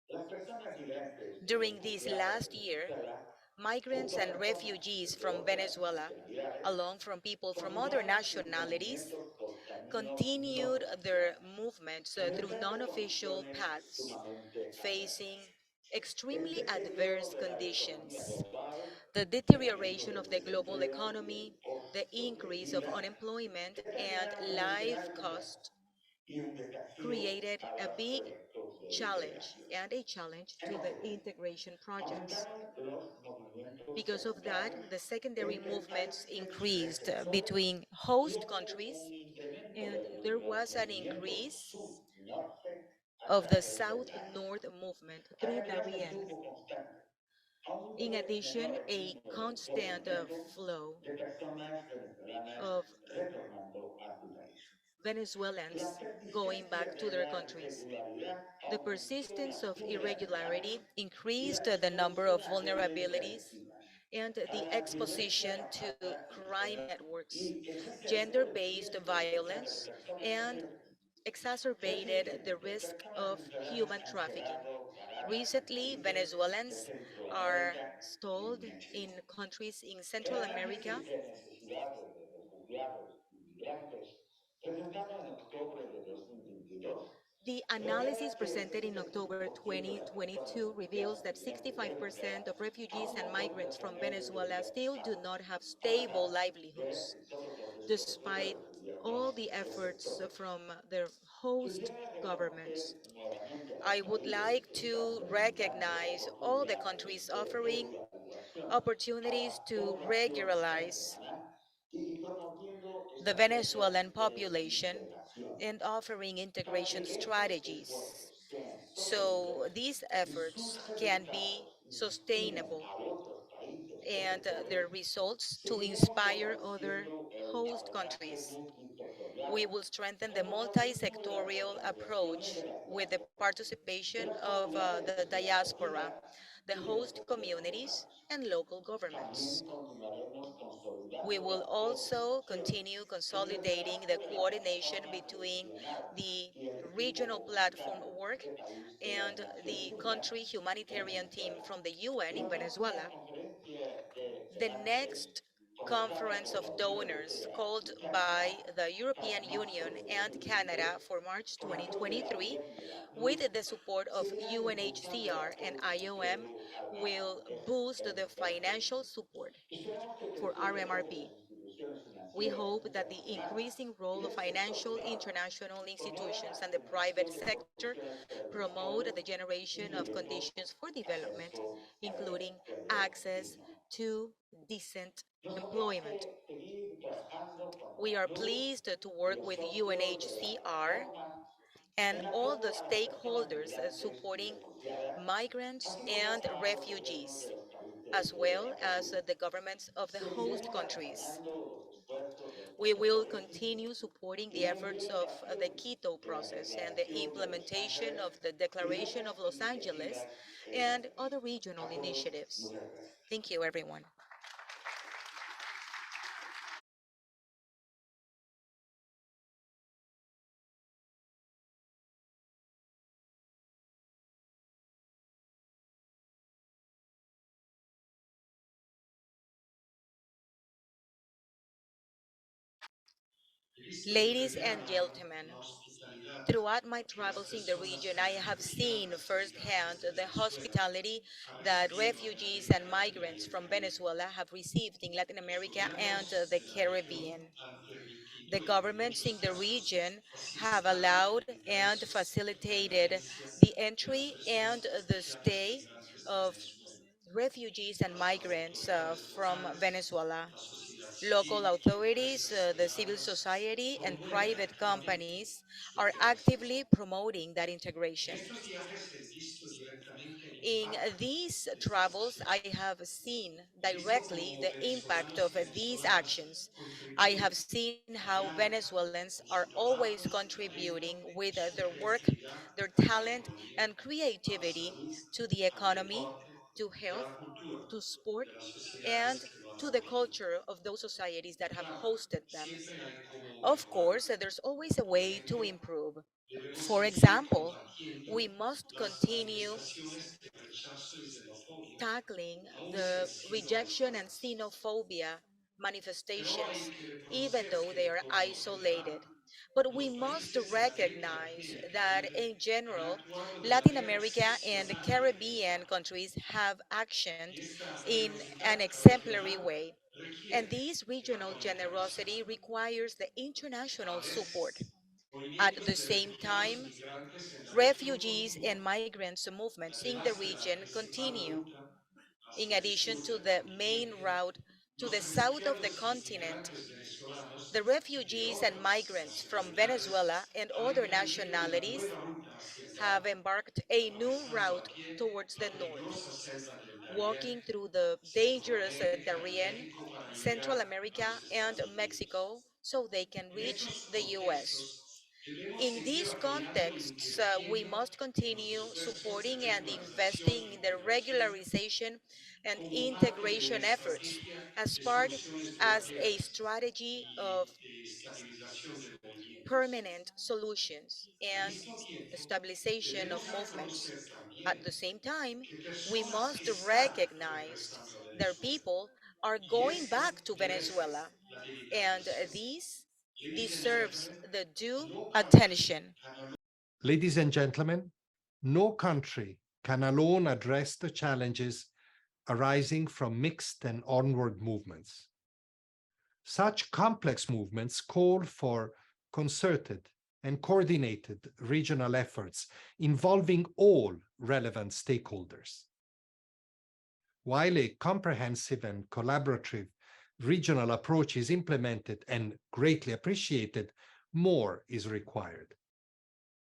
Speaker 3: las personas migrantes y
Speaker 1: During this
Speaker 3: refugiados
Speaker 1: last
Speaker 3: de
Speaker 1: year,
Speaker 3: Venezuela,
Speaker 1: migrants
Speaker 3: junto a
Speaker 1: and
Speaker 3: personas
Speaker 1: refugees
Speaker 3: de
Speaker 1: from
Speaker 3: otras
Speaker 1: Venezuela,
Speaker 3: nacionalidades,
Speaker 1: along from people from other
Speaker 3: continuaron sus
Speaker 1: nationalities,
Speaker 3: movimientos por caminos no
Speaker 1: continued their
Speaker 3: oficiales,
Speaker 1: movements through
Speaker 3: enfrentando
Speaker 1: non-official
Speaker 3: condiciones
Speaker 1: paths,
Speaker 3: sumamente
Speaker 1: facing
Speaker 3: adversas. El
Speaker 1: extremely
Speaker 3: deterioro
Speaker 1: adverse
Speaker 3: de la economía
Speaker 1: conditions,
Speaker 3: global,
Speaker 1: the
Speaker 3: el aumento
Speaker 1: deterioration of
Speaker 3: del
Speaker 1: the global
Speaker 3: desempleo y
Speaker 1: economy,
Speaker 3: el
Speaker 1: the
Speaker 3: costo de
Speaker 1: increase of
Speaker 3: vida
Speaker 1: unemployment, and
Speaker 3: determinaron un
Speaker 1: life
Speaker 3: gran
Speaker 1: cost
Speaker 3: desafío y un desafío
Speaker 1: created
Speaker 3: a
Speaker 1: a
Speaker 3: los
Speaker 1: big
Speaker 3: proyectos de
Speaker 1: challenge
Speaker 3: integración.
Speaker 1: and a challenge
Speaker 3: En
Speaker 1: to the
Speaker 3: consecuencia,
Speaker 1: integration projects.
Speaker 3: aumentaron los movimientos
Speaker 1: Because of that,
Speaker 3: secundarios
Speaker 1: the secondary
Speaker 3: entre
Speaker 1: movements
Speaker 3: países
Speaker 1: increased
Speaker 3: receptores
Speaker 1: between
Speaker 3: y
Speaker 1: host
Speaker 3: hubo
Speaker 1: countries,
Speaker 3: un incremento
Speaker 1: and
Speaker 3: de
Speaker 1: there
Speaker 3: los
Speaker 1: was an
Speaker 3: movimientos
Speaker 1: increase
Speaker 3: sur-norte a
Speaker 1: of the
Speaker 3: través del Sahara.
Speaker 1: south-north movement through
Speaker 3: Además,
Speaker 1: the
Speaker 3: el
Speaker 1: RIAN.
Speaker 3: flujo constante a un
Speaker 1: In
Speaker 3: cada vez
Speaker 1: addition,
Speaker 3: menor
Speaker 1: a
Speaker 3: número por
Speaker 1: constant
Speaker 3: momento
Speaker 1: flow
Speaker 3: de personas venezolanas
Speaker 1: of
Speaker 3: retornando a su país. La
Speaker 1: Venezuelans going
Speaker 3: persistencia
Speaker 1: back to
Speaker 3: de
Speaker 1: their
Speaker 3: la
Speaker 1: countries.
Speaker 3: irregularidad
Speaker 1: The
Speaker 3: aumentó
Speaker 1: persistence
Speaker 3: las
Speaker 1: of irregularity
Speaker 3: vulnerabilidades y
Speaker 1: increased
Speaker 3: la
Speaker 1: the number of
Speaker 3: exposición a redes
Speaker 1: vulnerabilities
Speaker 3: delictivas,
Speaker 1: and
Speaker 3: a
Speaker 1: the
Speaker 3: la violencia
Speaker 1: exposition to
Speaker 3: basada en
Speaker 1: crime
Speaker 3: género
Speaker 1: networks,
Speaker 3: y exacerbó el
Speaker 1: gender-based
Speaker 3: riesgo de trata de
Speaker 1: violence,
Speaker 3: personas
Speaker 1: and
Speaker 3: entre
Speaker 1: exacerbated the
Speaker 3: Recientemente,
Speaker 1: risk
Speaker 3: personas
Speaker 1: of
Speaker 3: venezolanas
Speaker 1: human
Speaker 3: han
Speaker 1: trafficking.
Speaker 3: cerrado paradas en
Speaker 1: Recently,
Speaker 3: países de
Speaker 1: Venezuelans are
Speaker 3: Centroamérica y
Speaker 1: stalled in
Speaker 3: México.
Speaker 1: countries in
Speaker 3: El
Speaker 1: Central
Speaker 3: análisis
Speaker 1: America.
Speaker 3: de necesidades de refugiados y migrantes presentado en octubre de 2022
Speaker 1: The
Speaker 3: revela
Speaker 1: analysis
Speaker 3: que el
Speaker 1: presented in October
Speaker 3: 65% de las personas
Speaker 1: 2022 reveals
Speaker 3: refugiadas
Speaker 1: that
Speaker 3: y migrantes de Venezuela
Speaker 1: 65% of refugees
Speaker 3: aún
Speaker 1: and
Speaker 3: no pueden
Speaker 1: migrants from
Speaker 3: obtener
Speaker 1: Venezuela
Speaker 3: vivienda
Speaker 1: still do
Speaker 3: estable,
Speaker 1: not have
Speaker 3: a
Speaker 1: stable
Speaker 3: pesar
Speaker 1: livelihoods,
Speaker 3: del sobrepoblación de
Speaker 1: despite
Speaker 3: refugiados
Speaker 1: all the efforts
Speaker 3: receptores.
Speaker 1: from their host
Speaker 3: Quisiera
Speaker 1: governments.
Speaker 3: reconocer nuevamente a los
Speaker 1: I would
Speaker 3: países
Speaker 1: like
Speaker 3: que están
Speaker 1: to
Speaker 3: brindando
Speaker 1: recognize all the
Speaker 3: oportunidades
Speaker 1: countries
Speaker 3: de
Speaker 1: offering
Speaker 3: reevaluación a
Speaker 1: opportunities
Speaker 3: la
Speaker 1: to
Speaker 3: población
Speaker 1: regularize
Speaker 3: venezolana y promoviendo
Speaker 1: the Venezuelan population
Speaker 3: integración
Speaker 1: and offering integration
Speaker 3: para que estos esfuerzos
Speaker 1: strategies
Speaker 3: sean
Speaker 1: so
Speaker 3: sostenibles,
Speaker 1: these efforts
Speaker 3: sus
Speaker 1: can be
Speaker 3: resultados inspiren
Speaker 1: sustainable
Speaker 3: a otros países
Speaker 1: and their
Speaker 3: promotoras,
Speaker 1: results to
Speaker 3: seguiremos
Speaker 1: inspire other
Speaker 3: fortaleciendo el
Speaker 1: host
Speaker 3: abordaje
Speaker 1: countries. We
Speaker 3: multisectorial
Speaker 1: will strengthen the
Speaker 3: con el objetivo de las
Speaker 1: multi-sectorial
Speaker 3: organizaciones
Speaker 1: approach
Speaker 3: de la
Speaker 1: with the
Speaker 3: diáspora,
Speaker 1: participation
Speaker 3: de las
Speaker 1: of the
Speaker 3: comunidades de
Speaker 1: diaspora,
Speaker 3: acogida
Speaker 1: the
Speaker 3: y de
Speaker 1: host
Speaker 3: los gobiernos
Speaker 1: communities,
Speaker 3: locales.
Speaker 1: and local governments.
Speaker 3: También continuaremos
Speaker 1: We
Speaker 3: consolidando
Speaker 1: will
Speaker 3: la
Speaker 1: also
Speaker 3: coordinación
Speaker 1: continue
Speaker 3: entre el
Speaker 1: consolidating the
Speaker 3: trabajo de la
Speaker 1: coordination
Speaker 3: plataforma
Speaker 1: between
Speaker 3: regional
Speaker 1: the
Speaker 3: y el equipo
Speaker 1: regional platform
Speaker 3: comunitario
Speaker 1: work
Speaker 3: de países de las
Speaker 1: and
Speaker 3: Naciones
Speaker 1: the
Speaker 3: Unidas
Speaker 1: country
Speaker 3: en
Speaker 1: humanitarian team
Speaker 3: Venezuela.
Speaker 1: from the UN in
Speaker 3: La próxima
Speaker 1: Venezuela.
Speaker 3: conferencia de
Speaker 1: The
Speaker 3: donantes
Speaker 1: next
Speaker 3: convocada
Speaker 1: conference
Speaker 3: por
Speaker 1: of
Speaker 3: la Unión
Speaker 1: donors
Speaker 3: Europea
Speaker 1: called
Speaker 3: y
Speaker 1: by
Speaker 3: Canadá
Speaker 1: the
Speaker 3: para
Speaker 1: European
Speaker 3: marzo
Speaker 1: Union
Speaker 3: de
Speaker 1: and Canada
Speaker 3: 2023
Speaker 1: for March
Speaker 3: con apoyo de la
Speaker 1: 2023
Speaker 3: OIM y la
Speaker 1: with
Speaker 3: PNUD
Speaker 1: the support of
Speaker 3: seguirá impulsando el
Speaker 1: UNHCR and
Speaker 3: apoyo
Speaker 1: IOM
Speaker 3: financiero al
Speaker 1: will
Speaker 3: RMRP
Speaker 1: boost
Speaker 3: en
Speaker 1: the
Speaker 3: Venezuela.
Speaker 1: financial support
Speaker 3: Esperamos que el
Speaker 1: for
Speaker 3: creciente rol de las
Speaker 1: RMRP.
Speaker 3: instituciones
Speaker 1: We
Speaker 3: financieras
Speaker 1: hope that the
Speaker 3: internacionales
Speaker 1: increasing
Speaker 3: y
Speaker 1: role of
Speaker 3: del sector
Speaker 1: financial
Speaker 3: privado
Speaker 1: international
Speaker 3: promueva
Speaker 1: institutions
Speaker 3: la
Speaker 1: and the private
Speaker 3: generación de
Speaker 1: sector
Speaker 3: condiciones para el
Speaker 1: promote the
Speaker 3: desarrollo,
Speaker 1: generation of
Speaker 3: incluyendo
Speaker 1: conditions for development,
Speaker 3: acceso a un
Speaker 1: including
Speaker 3: empleo
Speaker 1: access
Speaker 3: digno.
Speaker 1: to decent
Speaker 3: Nos
Speaker 1: employment.
Speaker 3: complace seguir trabajando con
Speaker 1: We
Speaker 3: la
Speaker 1: are
Speaker 3: PNUD
Speaker 1: pleased to
Speaker 3: y
Speaker 1: work
Speaker 3: los
Speaker 1: with
Speaker 3: socios de la
Speaker 1: UNHCR
Speaker 3: plataforma
Speaker 1: and
Speaker 3: en
Speaker 1: all
Speaker 3: apoyo
Speaker 1: the
Speaker 3: a las personas
Speaker 1: stakeholders
Speaker 3: migrantes y
Speaker 1: supporting
Speaker 3: refugiadas,
Speaker 1: migrants
Speaker 3: así como
Speaker 1: and
Speaker 3: a los gobiernos de
Speaker 1: refugees,
Speaker 3: los países
Speaker 1: as
Speaker 3: de
Speaker 1: well as
Speaker 3: acogida.
Speaker 1: the governments of the host
Speaker 3: Seguiremos
Speaker 1: countries.
Speaker 3: acompañando los esfuerzos del
Speaker 1: We will
Speaker 3: protocolo de Quito
Speaker 1: continue supporting
Speaker 3: y
Speaker 1: the
Speaker 3: la
Speaker 1: efforts of the
Speaker 3: implementación
Speaker 1: Quito
Speaker 3: de la
Speaker 1: process and the
Speaker 3: Declaración de Los
Speaker 1: implementation of
Speaker 3: Ángeles
Speaker 1: the
Speaker 3: y
Speaker 1: Declaration of
Speaker 3: otras
Speaker 1: Los Angeles
Speaker 3: iniciativas
Speaker 1: and
Speaker 3: regionales.
Speaker 1: other regional
Speaker 3: A todos,
Speaker 1: initiatives.
Speaker 3: muchas gracias.
Speaker 1: Thank you, everyone.
Speaker 2: Listo,
Speaker 1: Ladies
Speaker 2: desde
Speaker 1: and
Speaker 2: ya
Speaker 1: gentlemen,
Speaker 2: la hospitalidad
Speaker 1: throughout my
Speaker 2: que las
Speaker 1: travels in the
Speaker 2: personas
Speaker 1: region, I have seen
Speaker 2: refugiadas y
Speaker 1: firsthand
Speaker 2: migrantes de
Speaker 1: the
Speaker 2: Venezuela
Speaker 1: hospitality
Speaker 2: han
Speaker 1: that
Speaker 2: recibido en
Speaker 1: refugees and
Speaker 2: América Latina y
Speaker 1: migrants
Speaker 2: el
Speaker 1: from
Speaker 2: Caribe.
Speaker 1: Venezuela have received in Latin
Speaker 2: Los
Speaker 1: America and
Speaker 2: gobiernos
Speaker 1: the
Speaker 2: de la región
Speaker 1: Caribbean.
Speaker 2: han
Speaker 1: The
Speaker 2: permitido y en
Speaker 1: governments
Speaker 2: muchos
Speaker 1: in the
Speaker 2: casos
Speaker 1: region have
Speaker 2: facilitado
Speaker 1: allowed and
Speaker 2: ingresos y
Speaker 1: facilitated
Speaker 2: permanencia
Speaker 1: the
Speaker 2: de las
Speaker 1: entry and
Speaker 2: personas
Speaker 1: the
Speaker 2: refugiadas y
Speaker 1: stay
Speaker 2: migrantes de
Speaker 1: of
Speaker 2: Venezuela.
Speaker 1: refugees and
Speaker 2: Las
Speaker 1: migrants
Speaker 2: autoridades
Speaker 1: from
Speaker 2: locales,
Speaker 1: Venezuela.
Speaker 2: la sociedad
Speaker 1: Local
Speaker 2: civil y
Speaker 1: authorities,
Speaker 2: empresas
Speaker 1: the civil
Speaker 2: privadas
Speaker 1: society, and
Speaker 2: promueven
Speaker 1: private
Speaker 2: activamente
Speaker 1: companies
Speaker 2: su
Speaker 1: are
Speaker 2: integración.
Speaker 1: actively promoting that
Speaker 2: En
Speaker 1: integration.
Speaker 2: estos viajes he visto directamente el
Speaker 1: In
Speaker 2: impacto
Speaker 1: these
Speaker 2: de estas
Speaker 1: travels, I
Speaker 2: acciones.
Speaker 1: have seen
Speaker 2: He visto
Speaker 1: directly
Speaker 2: cómo
Speaker 1: the impact
Speaker 2: venezolanos
Speaker 1: of
Speaker 2: y
Speaker 1: these
Speaker 2: venezolanas
Speaker 1: actions. I have
Speaker 2: contribuyen
Speaker 1: seen
Speaker 2: con
Speaker 1: how
Speaker 2: diálogo,
Speaker 1: Venezuelans
Speaker 2: con
Speaker 1: are
Speaker 2: su
Speaker 1: always
Speaker 2: trabajo, su
Speaker 1: contributing
Speaker 2: talento,
Speaker 1: with
Speaker 2: su
Speaker 1: their work,
Speaker 2: creatividad
Speaker 1: their
Speaker 2: a la
Speaker 1: talent,
Speaker 2: economía,
Speaker 1: and
Speaker 2: a la
Speaker 1: creativity
Speaker 2: salud,
Speaker 1: to the
Speaker 2: al
Speaker 1: economy,
Speaker 2: deporte
Speaker 1: to
Speaker 2: y a
Speaker 1: health,
Speaker 2: la cultura
Speaker 1: to sport,
Speaker 2: de las
Speaker 1: and
Speaker 2: sociedades que lo han
Speaker 1: to the
Speaker 2: acogido.
Speaker 1: culture of those societies that have
Speaker 2: Claro,
Speaker 1: hosted them.
Speaker 2: siempre hay cómo
Speaker 1: Of
Speaker 2: mejorar.
Speaker 1: course, there's always a
Speaker 2: Por
Speaker 1: way to
Speaker 2: ejemplo,
Speaker 1: improve.
Speaker 2: debemos
Speaker 1: For
Speaker 2: seguir
Speaker 1: example,
Speaker 2: combatiendo
Speaker 1: we must
Speaker 2: las
Speaker 1: continue
Speaker 2: manifestaciones de rechazo y xenofobia,
Speaker 1: tackling
Speaker 2: aun si
Speaker 1: the
Speaker 2: han sido
Speaker 1: rejection and
Speaker 2: aisladas.
Speaker 1: xenophobia
Speaker 2: Pero hay
Speaker 1: manifestations,
Speaker 2: que
Speaker 1: even
Speaker 2: reconocer
Speaker 1: though
Speaker 2: que
Speaker 1: they
Speaker 2: en
Speaker 1: are
Speaker 2: forma en general,
Speaker 1: isolated. But we
Speaker 2: los
Speaker 1: must
Speaker 2: países en América Latina
Speaker 1: recognize
Speaker 2: y el
Speaker 1: that
Speaker 2: Caribe
Speaker 1: in
Speaker 2: han
Speaker 1: general,
Speaker 2: actuado de
Speaker 1: Latin
Speaker 2: manera
Speaker 1: America and the
Speaker 2: excepcional y
Speaker 1: Caribbean
Speaker 2: ejemplar.
Speaker 1: countries have actioned
Speaker 2: Esta
Speaker 1: in an
Speaker 2: generosidad
Speaker 1: exemplary
Speaker 2: regional
Speaker 1: way. And
Speaker 2: requiere
Speaker 1: this
Speaker 2: de la
Speaker 1: regional
Speaker 2: coordinación.
Speaker 1: generosity requires the
Speaker 2: A
Speaker 1: international support.
Speaker 2: veces,
Speaker 1: At the
Speaker 2: movimientos de
Speaker 1: same
Speaker 2: refugiados y
Speaker 1: time,
Speaker 2: migrantes en la región
Speaker 1: refugees and
Speaker 2: continúan,
Speaker 1: migrants movements in the
Speaker 2: además de la
Speaker 1: region
Speaker 2: principal
Speaker 1: continue.
Speaker 2: ruta
Speaker 1: In
Speaker 2: hacia el
Speaker 1: addition
Speaker 2: sur
Speaker 1: to
Speaker 2: del
Speaker 1: the main
Speaker 2: continente.
Speaker 1: route to
Speaker 2: Los
Speaker 1: the south of the
Speaker 2: refugiados y
Speaker 1: continent,
Speaker 2: migrantes venezolanos
Speaker 1: the
Speaker 2: y de
Speaker 1: refugees and
Speaker 2: otras
Speaker 1: migrants from
Speaker 2: nacionalidades
Speaker 1: Venezuela and
Speaker 2: han
Speaker 1: other
Speaker 2: emprendido una
Speaker 1: nationalities
Speaker 2: nueva ruta hacia el
Speaker 1: have
Speaker 2: norte,
Speaker 1: embarked a new
Speaker 2: atravesando a
Speaker 1: route
Speaker 2: pie
Speaker 1: towards
Speaker 2: la
Speaker 1: the north,
Speaker 2: peligrosa selva del Darién,
Speaker 1: walking through the dangerous
Speaker 2: Centroamérica y
Speaker 1: Darien,
Speaker 2: México para
Speaker 1: Central
Speaker 2: llegar a
Speaker 1: America,
Speaker 2: los
Speaker 1: and
Speaker 2: Estados Unidos.
Speaker 1: Mexico so they can
Speaker 2: En
Speaker 1: reach
Speaker 2: estos
Speaker 1: the US.
Speaker 2: contextos, debemos
Speaker 1: In
Speaker 2: seguir
Speaker 1: these
Speaker 2: apoyando e
Speaker 1: contexts, we
Speaker 2: invirtiendo
Speaker 1: must
Speaker 2: en los
Speaker 1: continue
Speaker 2: esfuerzos de
Speaker 1: supporting and
Speaker 2: regularización
Speaker 1: investing
Speaker 2: e
Speaker 1: in the
Speaker 2: integración
Speaker 1: regularization and
Speaker 2: como parte de la
Speaker 1: integration efforts
Speaker 2: estrategia
Speaker 1: as
Speaker 2: de
Speaker 1: part
Speaker 2: soluciones
Speaker 1: as a
Speaker 2: duraderas
Speaker 1: strategy
Speaker 2: y
Speaker 1: of
Speaker 2: estabilización de movimientos.
Speaker 1: permanent solutions
Speaker 2: Al
Speaker 1: and
Speaker 2: mismo tiempo,
Speaker 1: stabilization of
Speaker 2: debemos
Speaker 1: movements.
Speaker 2: reconocer
Speaker 1: At
Speaker 2: también
Speaker 1: the same time,
Speaker 2: que
Speaker 1: we
Speaker 2: personas
Speaker 1: must
Speaker 2: están
Speaker 1: recognize
Speaker 2: regresando a
Speaker 1: their
Speaker 2: Venezuela
Speaker 1: people are
Speaker 2: y
Speaker 1: going
Speaker 2: esto
Speaker 1: back to
Speaker 2: merece
Speaker 1: Venezuela,
Speaker 2: la debida
Speaker 1: and
Speaker 2: atención.
Speaker 1: this
Speaker 2: Ladies and
Speaker 1: deserves
Speaker 2: gentlemen,
Speaker 1: the due
Speaker 2: no country
Speaker 1: attention.
Speaker 2: can alone. Ladies and gentlemen, no country can alone address the challenges arising from mixed and onward movements. Such complex movements call for concerted and coordinated regional efforts involving all relevant stakeholders. While a comprehensive and collaborative regional approach is implemented and greatly appreciated, more is required.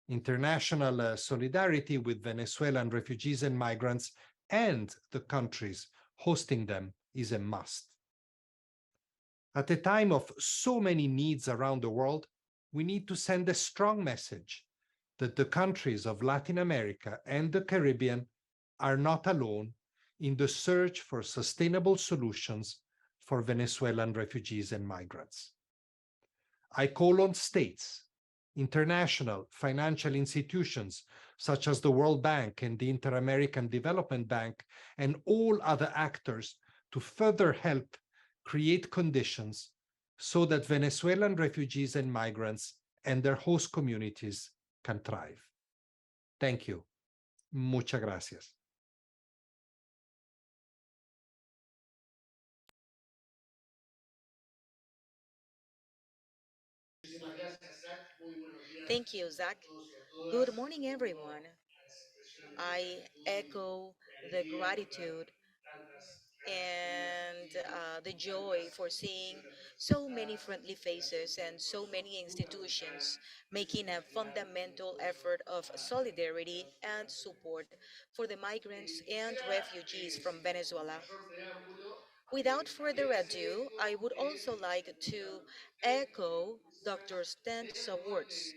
Speaker 2: International solidarity with Venezuelan refugees and migrants and the countries hosting them is a must. At a time of so many needs around the world, we need to send a strong message that the countries of Latin America and the Caribbean are not alone in the search for sustainable solutions for Venezuelan refugees and migrants. I call on states, international financial institutions such as the World Bank and the Inter-American Development Bank, and all other actors to further help create conditions so that Venezuelan refugees and migrants and their host communities can thrive. Thank you. Muchas gracias.
Speaker 1: Thank you, Zach. Good morning, everyone. I echo the gratitude and the joy for seeing so many friendly faces and so many institutions making a fundamental effort of solidarity and support for the migrants and refugees from Venezuela. Without further ado, I would also like to echo Dr. Stent's words.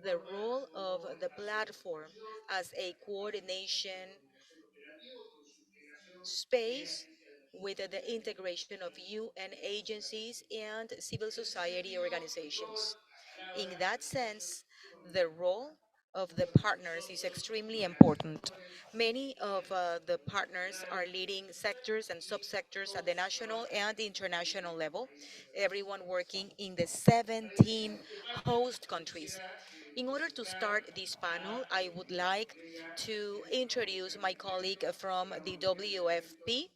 Speaker 1: The role of the platform as a coordination space with the integration of UN agencies and civil society organizations. In that sense, the role of the partners is extremely important. Many of the partners are leading sectors and subsectors at the national and international level, everyone working in the 17 host countries. In order to start this panel, I would like to introduce my colleague from the WFP,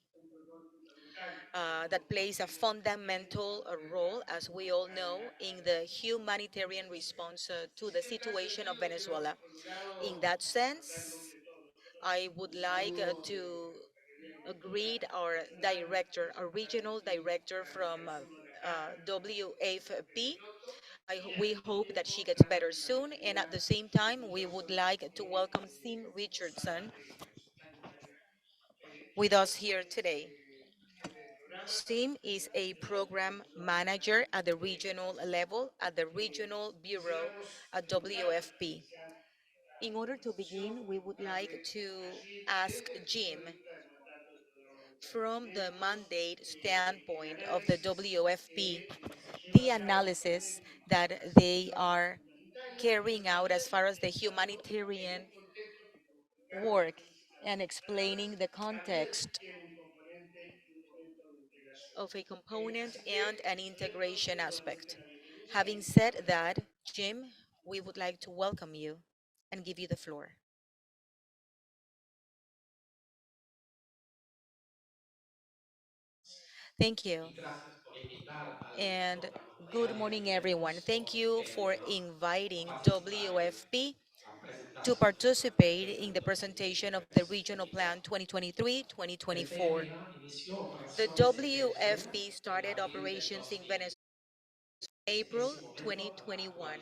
Speaker 1: that plays a fundamental role, as we all know, in the humanitarian response to the situation of Venezuela. In that sense, I would like greet our director, our regional director from WFP. We hope that she gets better soon, and at the same time, we would like to welcome Sim Richardson with us here today. Sim is a program manager at the regional level at the Regional Bureau at WFP. In order to begin, we would like to ask Jim, from the mandate standpoint of the WFP, the analysis that they are carrying out as far as the humanitarian work and explaining the context of a component and an integration aspect. Having said that, Jim, we would like to welcome you and give you the floor. Thank you. And good morning, everyone. Thank you for inviting WFP to participate in the presentation of the Regional Plan 2023-2024. The WFP started operations in Venezuela April 2021.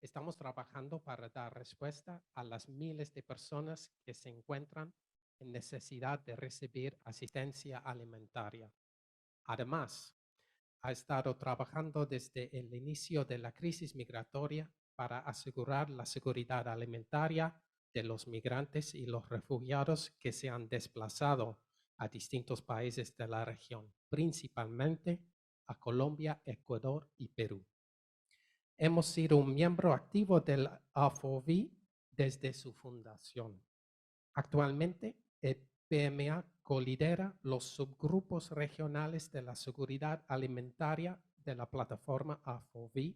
Speaker 4: Estamos trabajando para dar respuesta a las miles de personas que se encuentran en necesidad de recibir asistencia alimentaria. Además, ha estado trabajando desde el inicio de la crisis migratoria para asegurar la seguridad alimentaria de los migrantes y los refugiados que se han desplazado a distintos países de la región, principalmente a Colombia, Ecuador y Perú. Hemos sido un miembro activo del AFOV desde su fundación. Actualmente, el PMA colidera los subgrupos regionales de la seguridad alimentaria de la plataforma AFOV.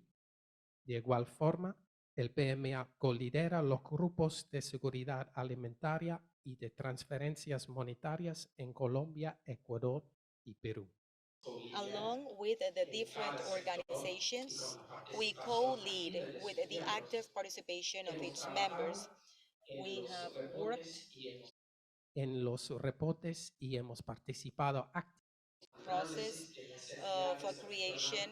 Speaker 4: De igual forma, el PMA colidera los grupos de seguridad alimentaria y de transferencias monetarias en Colombia, Ecuador y Perú.
Speaker 1: Along with the different organizations, we co-lead with the active participation of its members. We have worked
Speaker 4: en los reportes y hemos participado activamente
Speaker 1: process of creation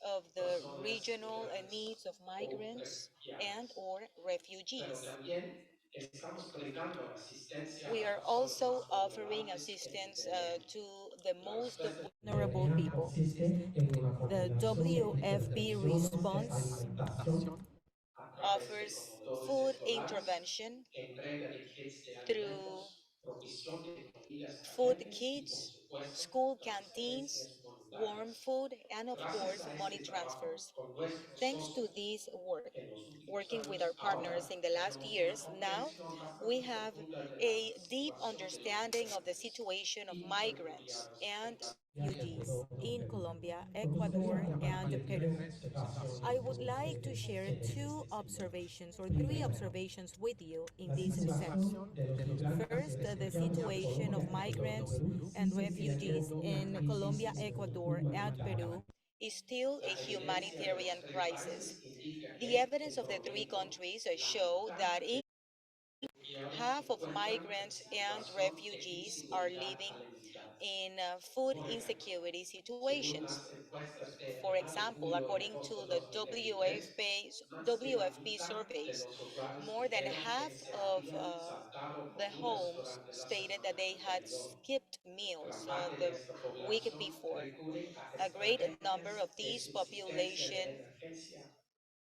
Speaker 1: of the regional needs of migrants and or
Speaker 4: pero
Speaker 1: refugees.
Speaker 4: también estamos brindando la asistencia
Speaker 1: We
Speaker 4: a
Speaker 1: are
Speaker 4: personas
Speaker 1: also
Speaker 4: más
Speaker 1: offering
Speaker 4: vulnerables en
Speaker 1: assistance
Speaker 4: Guinea.
Speaker 1: to the
Speaker 4: La
Speaker 1: most
Speaker 4: respuesta
Speaker 1: vulnerable
Speaker 5: Guinea
Speaker 1: people.
Speaker 5: consiste en una
Speaker 1: The
Speaker 5: combinación de
Speaker 1: WFP
Speaker 5: intervenciones de
Speaker 1: response
Speaker 5: alimentación
Speaker 4: alimentación a través de
Speaker 1: offers
Speaker 4: comedores
Speaker 1: food
Speaker 4: escolares,
Speaker 1: intervention
Speaker 4: entrega de kits de
Speaker 1: through
Speaker 4: alimentos, provisión de comillas
Speaker 1: food
Speaker 4: calientes y, por
Speaker 1: kits,
Speaker 4: supuesto,
Speaker 1: school canteens,
Speaker 4: transferencias
Speaker 1: warm
Speaker 4: monetarias.
Speaker 1: food, and of
Speaker 4: Gracias
Speaker 1: course,
Speaker 4: a
Speaker 1: money
Speaker 4: este trabajo
Speaker 1: transfers.
Speaker 4: con nuestros
Speaker 1: Thanks to
Speaker 4: socios
Speaker 1: this work,
Speaker 4: en los últimos
Speaker 1: working with our
Speaker 4: años,
Speaker 1: partners
Speaker 4: ahora
Speaker 1: in the last
Speaker 4: tenemos una
Speaker 1: years, now
Speaker 4: comprensión
Speaker 1: we
Speaker 4: bastante
Speaker 1: have
Speaker 4: profunda de la
Speaker 1: a deep
Speaker 4: situación de los
Speaker 1: understanding of the
Speaker 4: migrantes
Speaker 1: situation of
Speaker 4: y
Speaker 1: migrants
Speaker 4: refugiados
Speaker 1: and
Speaker 4: en la
Speaker 5: de
Speaker 1: refugees
Speaker 5: acuerdo con
Speaker 1: in
Speaker 5: Perú.
Speaker 1: Colombia,
Speaker 5: Me gustaría
Speaker 1: Ecuador,
Speaker 5: a
Speaker 1: and
Speaker 5: partir de
Speaker 1: Peru.
Speaker 5: tres observaciones
Speaker 1: I would
Speaker 5: con
Speaker 1: like to
Speaker 5: ustedes
Speaker 1: share
Speaker 5: en
Speaker 1: two
Speaker 5: este sector.
Speaker 1: observations or three
Speaker 5: Primero,
Speaker 1: observations with you in
Speaker 5: la
Speaker 1: this
Speaker 4: la
Speaker 1: section.
Speaker 5: situación
Speaker 4: situación
Speaker 5: de los
Speaker 4: de los
Speaker 5: migrantes y
Speaker 1: First,
Speaker 4: migrantes y
Speaker 1: the
Speaker 5: refugiados en
Speaker 4: refugiados
Speaker 1: situation of
Speaker 5: Colombia,
Speaker 4: en
Speaker 5: Ecuador y
Speaker 4: Colombia
Speaker 1: migrants
Speaker 4: y
Speaker 5: Perú
Speaker 4: Perú
Speaker 1: and
Speaker 5: sigue
Speaker 1: refugees
Speaker 5: siendo una
Speaker 1: in
Speaker 5: crisis
Speaker 1: Colombia, Ecuador, and
Speaker 5: humanitaria.
Speaker 1: Peru is still a
Speaker 4: La evidencia de los
Speaker 1: humanitarian
Speaker 4: tres
Speaker 1: crisis.
Speaker 4: países indica
Speaker 1: The
Speaker 4: que
Speaker 1: evidence
Speaker 4: en
Speaker 1: of the three
Speaker 4: promedio
Speaker 1: countries
Speaker 4: la
Speaker 1: show
Speaker 4: mitad
Speaker 1: that
Speaker 4: de refugiados se
Speaker 1: half of
Speaker 4: encuentran en
Speaker 1: migrants and
Speaker 4: situación de
Speaker 1: refugees are
Speaker 4: inseguridad
Speaker 1: living
Speaker 4: alimentariana.
Speaker 1: in food
Speaker 4: Por ejemplo,
Speaker 1: insecurity
Speaker 4: según
Speaker 1: situations.
Speaker 4: las encuestas de
Speaker 1: For example,
Speaker 4: mayo-julio y
Speaker 1: according to
Speaker 4: agosto de
Speaker 1: the
Speaker 4: 2023, más de la
Speaker 1: WFP
Speaker 4: mitad de
Speaker 1: surveys,
Speaker 4: los hogares
Speaker 1: more than
Speaker 4: dijeron que
Speaker 1: half
Speaker 4: se
Speaker 1: of
Speaker 4: habían saltado
Speaker 1: the
Speaker 4: comidas
Speaker 1: homes
Speaker 4: durante la
Speaker 1: stated that
Speaker 4: semana
Speaker 1: they had
Speaker 4: anterior.
Speaker 1: skipped
Speaker 4: Gran
Speaker 1: meals
Speaker 4: parte de
Speaker 1: the
Speaker 4: esta
Speaker 1: week
Speaker 4: población
Speaker 1: before.
Speaker 4: recurre a
Speaker 1: A great number of
Speaker 4: estrategias de
Speaker 1: these
Speaker 4: subsistencia de
Speaker 1: population
Speaker 4: emergencia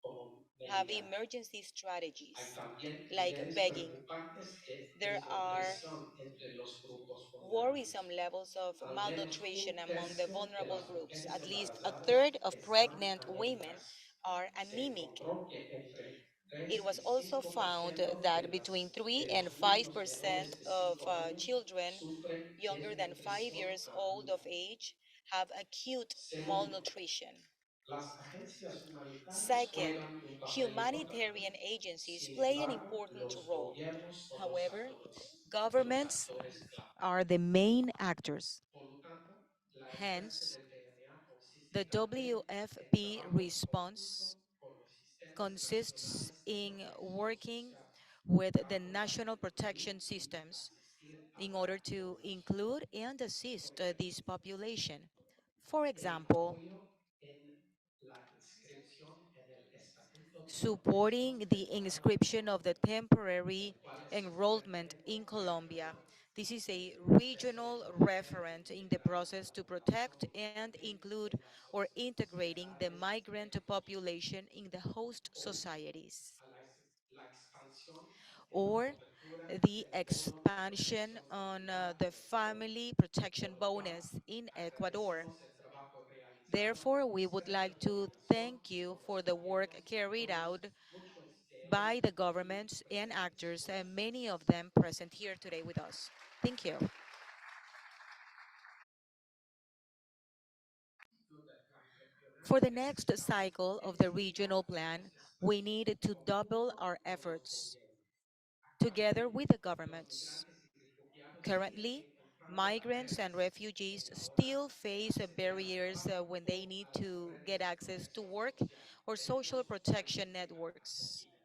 Speaker 4: como
Speaker 1: have
Speaker 4: mendigar.
Speaker 1: emergency
Speaker 4: Hay
Speaker 1: strategies
Speaker 4: también
Speaker 1: like
Speaker 4: niveles
Speaker 1: begging.
Speaker 4: preocupantes de
Speaker 1: There are
Speaker 4: desnutrición entre los grupos
Speaker 1: worrisome
Speaker 4: vulnerables.
Speaker 1: levels of
Speaker 4: Al menos
Speaker 1: malnutrition
Speaker 4: un
Speaker 1: among the
Speaker 4: tercio de
Speaker 1: vulnerable
Speaker 4: las
Speaker 1: groups.
Speaker 4: mujeres
Speaker 1: At least a
Speaker 4: embarazadas
Speaker 1: third of
Speaker 4: están
Speaker 1: pregnant women
Speaker 4: anérmicas.
Speaker 1: are
Speaker 4: Se
Speaker 1: anemic.
Speaker 4: encontró que entre
Speaker 1: It
Speaker 4: 3
Speaker 1: was
Speaker 4: y
Speaker 1: also
Speaker 4: cinco por
Speaker 1: found
Speaker 4: ciento
Speaker 1: that between 3
Speaker 4: de
Speaker 1: and
Speaker 4: los niños
Speaker 1: 5%
Speaker 4: menores de
Speaker 1: of
Speaker 4: 5 años
Speaker 1: children
Speaker 4: sufren
Speaker 1: younger than 5
Speaker 4: desnutrición
Speaker 1: years old of
Speaker 4: aguda.
Speaker 1: age have acute
Speaker 4: Segundo,
Speaker 1: malnutrition.
Speaker 4: las agencias humanitarias
Speaker 1: Second,
Speaker 4: juegan un papel importante.
Speaker 1: humanitarian agencies
Speaker 4: Sin
Speaker 1: play an
Speaker 4: embargo,
Speaker 1: important
Speaker 4: los
Speaker 1: role.
Speaker 4: gobiernos son
Speaker 1: However,
Speaker 4: los
Speaker 1: governments
Speaker 4: actores clave.
Speaker 1: are the main actors.
Speaker 4: Por lo tanto, la evidencia
Speaker 1: Hence,
Speaker 4: del DNA consiste
Speaker 1: the
Speaker 4: también en
Speaker 1: WFP
Speaker 4: trabajo
Speaker 1: response
Speaker 4: conjunto con los sistemas
Speaker 1: consists
Speaker 4: nacionales de
Speaker 1: in
Speaker 4: protección
Speaker 1: working
Speaker 4: social
Speaker 1: with
Speaker 4: para
Speaker 1: the
Speaker 4: apoyar
Speaker 1: national
Speaker 4: el
Speaker 1: protection
Speaker 4: incluir y
Speaker 1: systems
Speaker 4: asistir a
Speaker 1: in
Speaker 4: la
Speaker 1: order to
Speaker 4: población.
Speaker 1: include and assist
Speaker 4: Por ejemplo,
Speaker 1: this population. For
Speaker 4: el
Speaker 1: example,
Speaker 4: apoyo en la inscripción en el Estatuto de
Speaker 1: supporting
Speaker 4: Protección
Speaker 1: the
Speaker 4: Temporal de
Speaker 1: inscription of the
Speaker 4: Colombia,
Speaker 1: temporary
Speaker 4: el cual es un
Speaker 1: enrollment in
Speaker 4: referendo
Speaker 1: Colombia.
Speaker 4: regional
Speaker 1: This is
Speaker 4: en
Speaker 1: a
Speaker 4: el proceso de
Speaker 1: regional
Speaker 4: protección e
Speaker 1: referent in the
Speaker 4: integrar a
Speaker 1: process
Speaker 4: la
Speaker 1: to protect
Speaker 4: población
Speaker 1: and
Speaker 4: migrante
Speaker 1: include
Speaker 4: en las
Speaker 1: or integrating the
Speaker 4: sociedades de
Speaker 1: migrant
Speaker 4: origen.
Speaker 1: population in the host
Speaker 4: O
Speaker 1: societies,
Speaker 4: a la expansión en la
Speaker 1: or
Speaker 4: cobertura
Speaker 1: the
Speaker 4: del bono de
Speaker 1: expansion
Speaker 4: protección
Speaker 1: on
Speaker 4: familiar
Speaker 1: the
Speaker 4: en Ecuador,
Speaker 1: family
Speaker 4: por
Speaker 1: protection
Speaker 4: lo cual
Speaker 1: bonus in Ecuador.
Speaker 4: agradecemos el trabajo realizado
Speaker 1: Therefore, we would
Speaker 4: desde
Speaker 1: like
Speaker 4: la
Speaker 1: to
Speaker 4: coordinación
Speaker 1: thank you
Speaker 4: con
Speaker 1: for
Speaker 4: los
Speaker 1: the work
Speaker 4: gobiernos
Speaker 1: carried
Speaker 4: actores,
Speaker 1: out
Speaker 4: muchos de
Speaker 1: by
Speaker 4: ellos
Speaker 1: the
Speaker 4: aquí
Speaker 1: governments and
Speaker 4: presentes
Speaker 1: actors,
Speaker 4: con
Speaker 1: and many
Speaker 4: nosotros.
Speaker 1: of them present here today with us. Thank you. For the next cycle of the regional plan, we need to double our efforts together with the governments.
Speaker 4: Migrantes y refugiados siguen
Speaker 1: Currently,
Speaker 4: encontrando
Speaker 1: migrants and
Speaker 4: barreras
Speaker 1: refugees
Speaker 4: en la hora
Speaker 1: still
Speaker 4: de
Speaker 1: face
Speaker 4: acceder al
Speaker 1: barriers
Speaker 4: trabajo
Speaker 1: when they
Speaker 4: o
Speaker 1: need
Speaker 4: a las
Speaker 1: to get
Speaker 4: redes de
Speaker 1: access to
Speaker 4: protección
Speaker 1: work
Speaker 4: social
Speaker 1: or
Speaker 4: dentro de
Speaker 1: social
Speaker 4: sus
Speaker 1: protection
Speaker 4: países de
Speaker 1: networks
Speaker 4: acogida.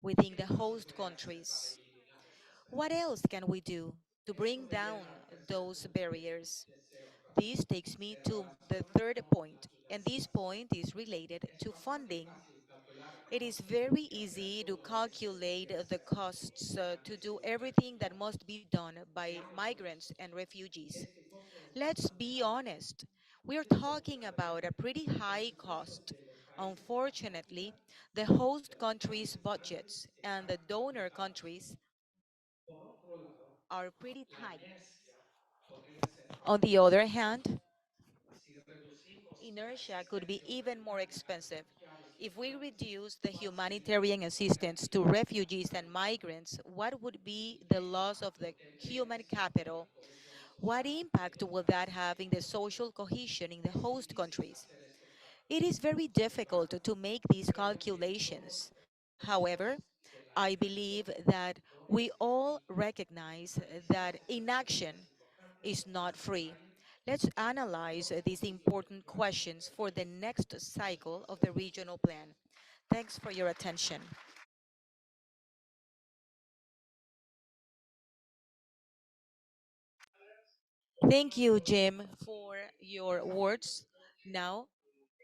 Speaker 1: within the
Speaker 4: ¿Qué más se
Speaker 1: host
Speaker 4: puede hacer para
Speaker 1: countries.
Speaker 4: eliminar estas
Speaker 1: What
Speaker 4: barreras?
Speaker 1: else can we do to
Speaker 4: Esto
Speaker 1: bring
Speaker 4: me
Speaker 1: down
Speaker 4: lleva al tercer
Speaker 1: those
Speaker 4: punto que
Speaker 1: barriers?
Speaker 4: deseo
Speaker 1: This
Speaker 4: tratar.
Speaker 1: takes me
Speaker 4: Se
Speaker 1: to the
Speaker 4: relaciona
Speaker 1: third
Speaker 4: con la
Speaker 1: point, and this
Speaker 4: financiación.
Speaker 1: point is related
Speaker 4: Es
Speaker 1: to
Speaker 4: bastante
Speaker 1: funding.
Speaker 4: fácil calcular el
Speaker 1: It is
Speaker 4: costo
Speaker 1: very
Speaker 4: y hacer
Speaker 1: easy to
Speaker 4: todo lo que se
Speaker 1: calculate
Speaker 4: debería
Speaker 1: the
Speaker 4: hacer por
Speaker 1: costs to
Speaker 4: migrantes
Speaker 1: do
Speaker 4: y
Speaker 1: everything that
Speaker 4: refugiados.
Speaker 1: must be done by
Speaker 4: Seamos
Speaker 1: migrants
Speaker 4: honestos.
Speaker 1: and refugees.
Speaker 4: Este costo es
Speaker 1: Let's
Speaker 4: bastante
Speaker 1: be
Speaker 4: alto.
Speaker 1: honest. We are
Speaker 4: Esto
Speaker 1: talking about a
Speaker 4: claramente
Speaker 1: pretty
Speaker 4: el
Speaker 1: high
Speaker 4: presupuesto
Speaker 1: cost.
Speaker 4: de los países de
Speaker 1: Unfortunately,
Speaker 4: acogida
Speaker 1: the
Speaker 4: y
Speaker 1: host
Speaker 4: de los
Speaker 1: countries'
Speaker 4: países
Speaker 1: budgets
Speaker 4: madres
Speaker 1: and the
Speaker 4: están
Speaker 1: donor
Speaker 4: apretados.
Speaker 1: countries
Speaker 4: Por otro lado,
Speaker 1: are pretty
Speaker 4: la
Speaker 1: tight.
Speaker 4: inercia podría ser
Speaker 1: On
Speaker 4: aún
Speaker 1: the
Speaker 4: más
Speaker 1: other
Speaker 4: costosa.
Speaker 1: hand,
Speaker 4: Si reducimos la
Speaker 1: inertia could be
Speaker 4: asistencia
Speaker 1: even more
Speaker 4: humanitaria a
Speaker 1: expensive.
Speaker 4: refugiados y
Speaker 1: If we
Speaker 4: migrantes,
Speaker 1: reduce the
Speaker 4: ¿cuál sería
Speaker 1: humanitarian
Speaker 4: la
Speaker 1: assistance to
Speaker 4: eficiencia
Speaker 1: refugees and
Speaker 4: monetaria?
Speaker 1: migrants, what would be
Speaker 4: ¿Y
Speaker 1: the
Speaker 4: qué
Speaker 1: loss of
Speaker 4: impacto
Speaker 1: the
Speaker 4: tendría
Speaker 1: human
Speaker 4: esto en la
Speaker 1: capital?
Speaker 4: cohesión
Speaker 1: What
Speaker 4: social en
Speaker 1: impact
Speaker 4: los
Speaker 1: will that
Speaker 4: países
Speaker 1: have
Speaker 4: de
Speaker 1: in the
Speaker 4: origen?
Speaker 1: social cohesion in the
Speaker 4: Es
Speaker 1: host
Speaker 4: difícil
Speaker 1: countries?
Speaker 4: hacer estos
Speaker 1: It is
Speaker 4: cálculos.
Speaker 1: very
Speaker 4: Sin
Speaker 1: difficult
Speaker 4: embargo,
Speaker 1: to make these
Speaker 4: creo que
Speaker 1: calculations.
Speaker 4: todos
Speaker 1: However,
Speaker 4: percibimos que la
Speaker 1: I believe
Speaker 4: inacción
Speaker 1: that
Speaker 4: no
Speaker 1: we
Speaker 4: es
Speaker 1: all
Speaker 4: gratuita.
Speaker 1: recognize that
Speaker 4: Analicemos estas
Speaker 1: inaction
Speaker 4: preguntas importantes
Speaker 1: is
Speaker 4: en un
Speaker 1: not free.
Speaker 4: escenario
Speaker 1: Let's
Speaker 4: del
Speaker 1: analyze these
Speaker 4: próximo siguiente
Speaker 1: important
Speaker 4: plan de
Speaker 1: questions for the
Speaker 4: emergencia.
Speaker 1: next
Speaker 4: Muchas
Speaker 1: cycle of the
Speaker 4: gracias por su
Speaker 1: regional
Speaker 4: atención.
Speaker 1: plan. Thanks for your attention. Thank you, Jim, for your words. Now,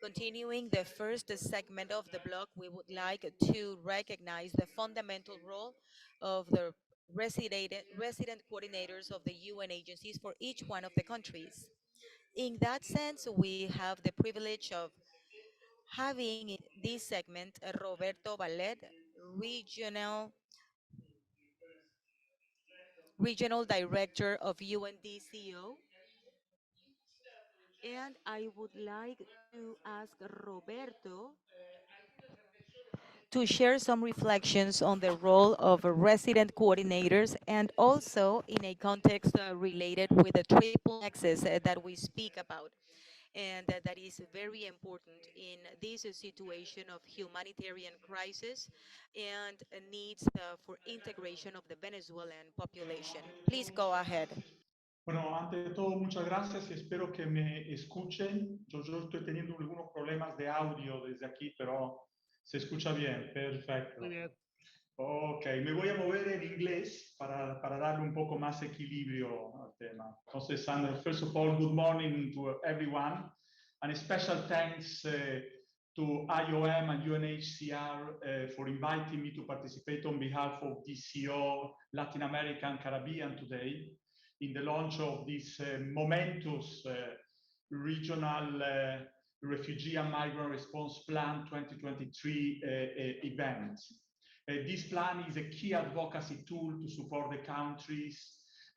Speaker 1: continuing the first segment of the blog, we would like to recognize the fundamental role of the resident coordinators of the UN agencies for each one of the countries. In that sense, we have the privilege of having in this segment Roberto Valet, regional regional director of UNDCO, and I would like to ask Roberto to share some reflections on the role of resident coordinators and also in a context related with the triple nexus that we speak about and that is very important in this situation of humanitarian crisis and needs for integration of the Venezuelan population. Please go ahead.
Speaker 5: Bueno, ante todo, muchas gracias y espero que me escuchen. Yo estoy teniendo algunos problemas de audio desde aquí, pero se escucha bien. Perfecto.
Speaker 1: Muy bien.
Speaker 5: Ok, me voy a mover en inglés para darle un poco más equilibrio al tema. Entonces, first of all, good morning to everyone, and a special thanks to IOM and UNHCR for inviting me to participate on behalf of DCO Latin America and Caribbean today in the launch of this momentous regional refugee and migrant response plan 2023 event. This plan is a key advocacy tool to support the countries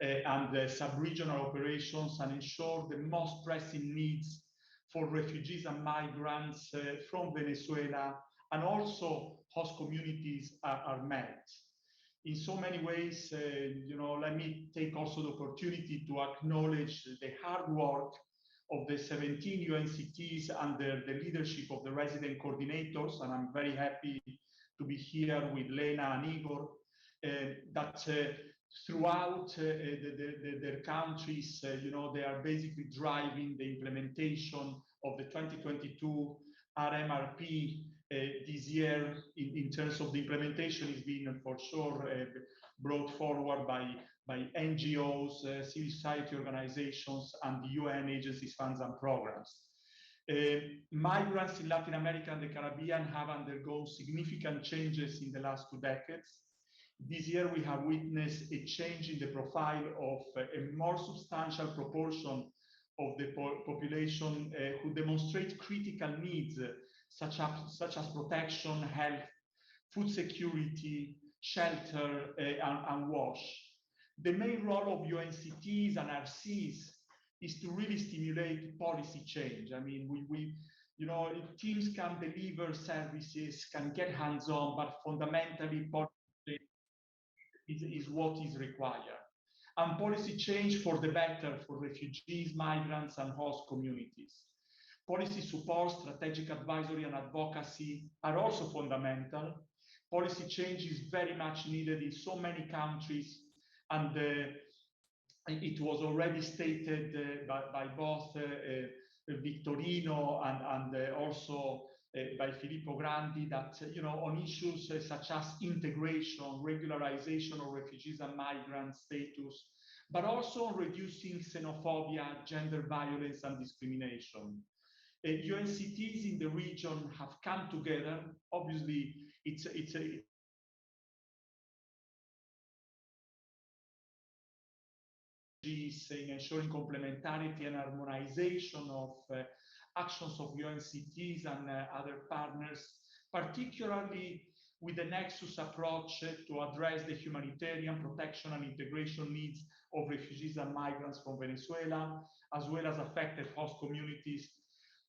Speaker 5: and the sub-regional operations and ensure the most pressing needs for refugees and migrants from Venezuela and also host communities are met. In so many ways, let me take also the opportunity to acknowledge the hard work of the 17 UNCTs under the leadership of the resident coordinators, and I'm very happy to be here with Lena and Igor, that throughout their countries, they are basically driving the implementation of the 2022 RMRP this year in terms of the implementation is being for sure brought forward by NGOs, civil society organizations, and the UN agencies, funds, and programs. Migrants in Latin America and the Caribbean have undergone significant changes in the last 2 decades. This year, we have witnessed a change in the profile of a more substantial proportion of the population who demonstrate critical needs such as protection, health, food security, shelter, and wash. The main role of UNCTs and RCs is to really stimulate policy change. I mean, teams can deliver services, can get hands-on, but fundamentally policy is what is required. And policy change for the better for refugees, migrants, and host communities. Policy support, strategic advisory, and advocacy are also fundamental. Policy change is very much needed in so many countries, and it was already stated by both Victorino and also by Filippo Grandi that on issues such as integration, regularization of refugees and migrant status, but also reducing xenophobia, gender violence, and discrimination. UNCTs in the region have come together. Obviously, it's in ensuring complementarity and harmonization of actions of UNCTs and other partners, particularly with the Nexus approach to address the humanitarian protection and integration needs of refugees and migrants from Venezuela, as well as affected host communities.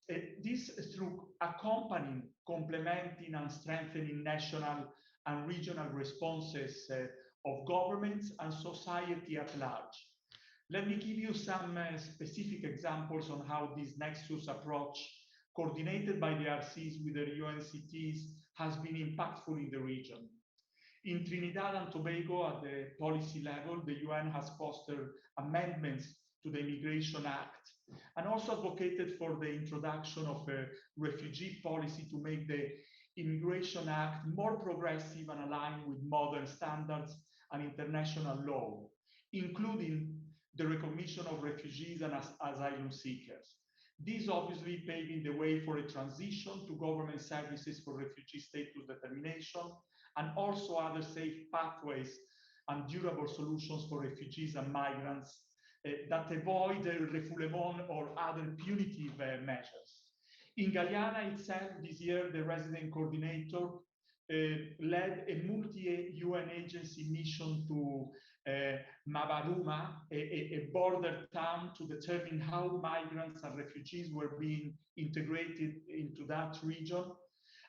Speaker 5: This through accompanying, complementing, and strengthening national and regional responses of governments and society at large. Let me give you some specific examples on how this Nexus approach, coordinated by the RCs with the UNCTs, has been impactful in the region. In Trinidad and Tobago, at the policy level, the UN has fostered amendments to the Immigration Act and also advocated for the introduction of a refugee policy to make the Immigration Act more progressive and aligned with modern standards and international law, including the recognition of refugees and asylum seekers. This obviously paving the way for a transition to government services for refugee status determination and also other safe pathways and durable solutions for refugees and migrants that avoid refoulement or other punitive measures. In Guyana itself, this year, the resident coordinator led a multi-UN agency mission to Mabaruma, a border town, to determine how migrants and refugees were being integrated into that region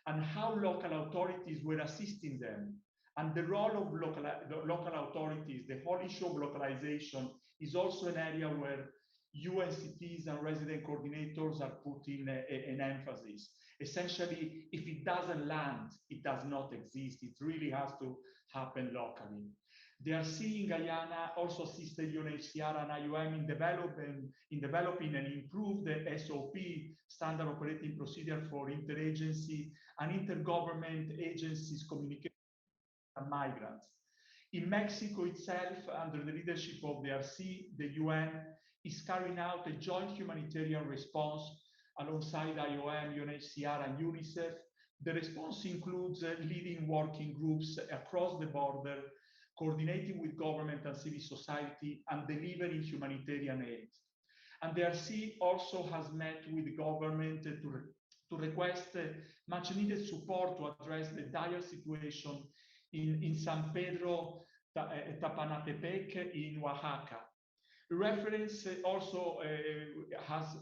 Speaker 5: and how local authorities were assisting them. And the role of local authorities, the whole issue of localization, is also an area where UNCTs and resident coordinators are putting an emphasis. Essentially, if it doesn't land, it does not exist. It really has to happen locally. The RC in Guyana also assisted UNHCR and IOM in developing and improved the SOP, Standard Operating Procedure for Interagency and Intergovernment Agencies Communication and Migrants. In Mexico itself, under the leadership of the RC, the UN is carrying out a joint humanitarian response alongside IOM, UNHCR, and UNICEF. The response includes leading working groups across the border, coordinating with government and civil society, and delivering humanitarian aid. And the RC also has met with the government to request much needed support to address the dire situation in San Pedro Tapanatepec in Oaxaca. Reference also has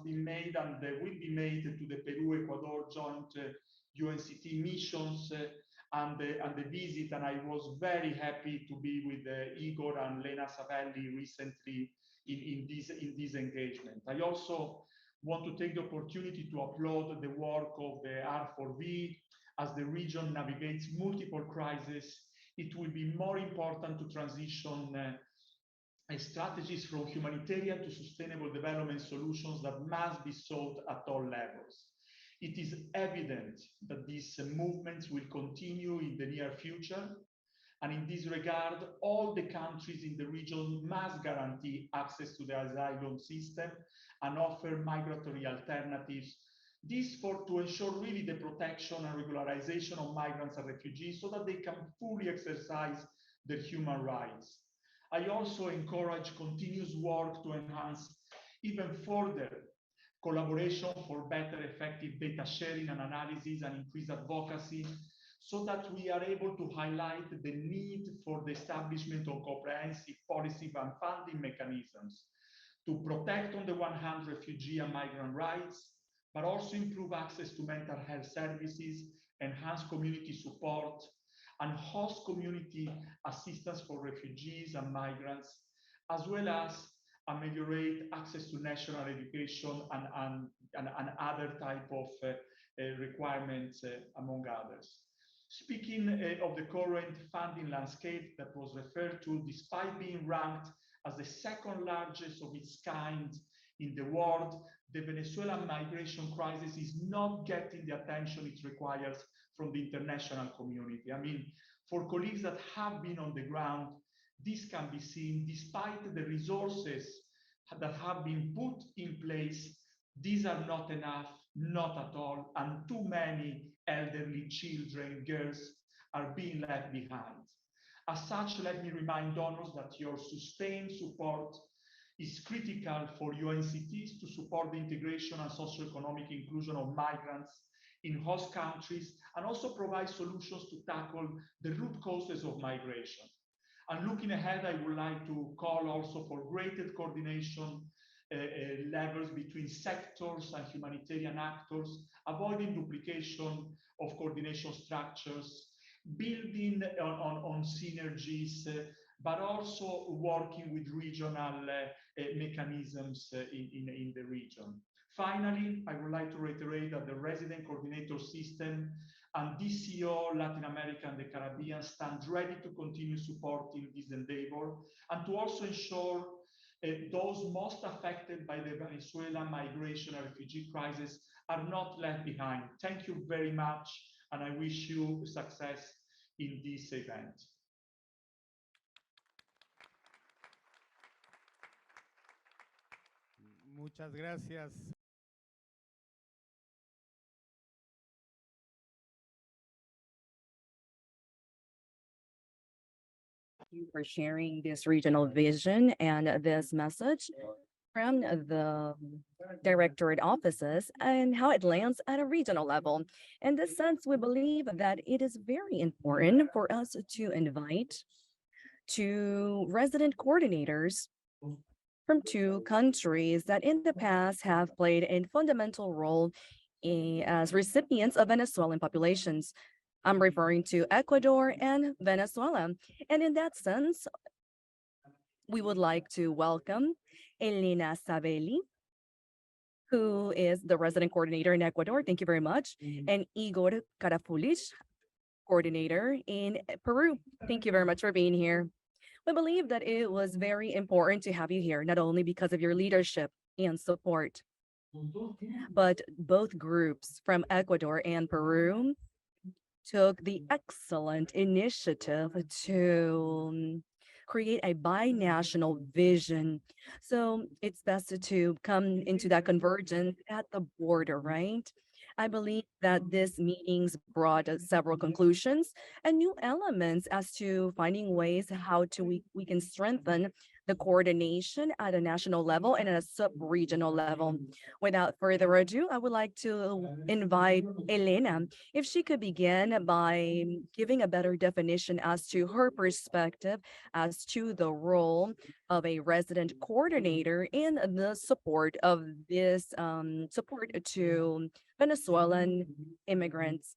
Speaker 5: been made and will be made to the Peru-Ecuador joint UNCT missions and the visit, and I was very happy to be with Igor and Lena Savelli recently in this engagement. I also want to take the opportunity to applaud the work of the R4V. As the region navigates multiple crises, it will be more important to transition strategies from humanitarian to sustainable development solutions that must be sought at all levels. It is evident that these movements will continue in the near future, and in this regard, all the countries in the region must guarantee access to the asylum system and offer migratory alternatives. This to ensure really the protection and regularization of migrants and refugees so that they can fully exercise their human rights. I also encourage continuous work to enhance even further collaboration for better effective data sharing and analysis and increased advocacy so that we are able to highlight the need for the establishment of comprehensive policy and funding mechanisms to protect on the one hand refugee and migrant rights, but also improve access to mental health services, enhance community support, and host community assistance for refugees and migrants, as well as ameliorate access to national education and other type of requirements, among others. Speaking of the current funding landscape that was referred to, despite being ranked as the second largest of its kind in the world, the Venezuelan migration crisis is not getting the attention it requires from the international community. I mean, for colleagues that have been on the ground, this can be seen despite the resources that have been put in place. These are not enough, not at all, and too many elderly children, girls are being left behind. As such, let me remind donors that your sustained support is critical for UNCTs to support the integration and socioeconomic inclusion of migrants in host countries and also provide solutions to tackle the root causes of migration. And looking ahead, I would like to call also for greater coordination levels between sectors and humanitarian actors, avoiding duplication of coordination structures, building on synergies, but also working with regional mechanisms in the region. Finally, I would like to reiterate that the resident coordinator system and DCO Latin America and the Caribbean stand ready to continue supporting this endeavor and to also ensure those most affected by the Venezuelan migration and refugee crisis are not left behind. Thank you very much, and I wish you success in this event.
Speaker 6: Muchas gracias.
Speaker 7: You for sharing this regional vision and this message from the directorate offices and how it lands at a regional level. In this sense, we believe that it is very important for us to invite two resident coordinators from two countries that in the past have played a fundamental role as recipients of Venezuelan populations. I'm referring to Ecuador and Venezuela. And in that sense, we would like to welcome Elena Sabelli, who is the resident coordinator in Ecuador. Thank you very much. And Igor Karafulich, coordinator in Peru. Thank you very much for being here. We believe that it was very important to have you here, not only because of your leadership and support, but both groups from Ecuador and Peru took the excellent initiative to create a binational vision. So it's best to come into that convergence at the border, right? I believe that this meetings brought several conclusions and new elements as to finding ways how to we can strengthen the coordination at a national level and at a sub-regional level. Without further ado, I would like to invite Elena if she could begin by giving a better definition as to her perspective as to the role of a resident coordinator in the support of this support to Venezuelan immigrants.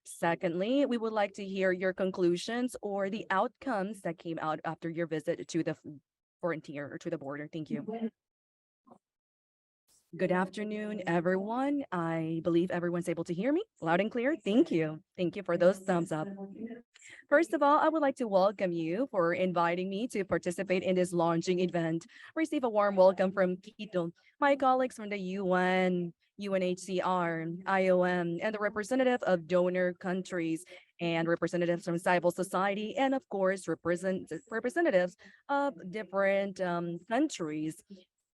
Speaker 7: Secondly, we would like to hear your conclusions or the outcomes that came out after your visit to the frontier or to the border. Thank you. Good afternoon, everyone. I believe everyone's able to hear me loud and clear. Thank you. Thank you for those thumbs up. First of all, I would like to welcome you for inviting me to participate in this launching event. Receive a warm welcome from Quito, my colleagues from the UN, UNHCR, IOM, and the representative of donor countries and representatives from civil society, and of course, representatives of different countries.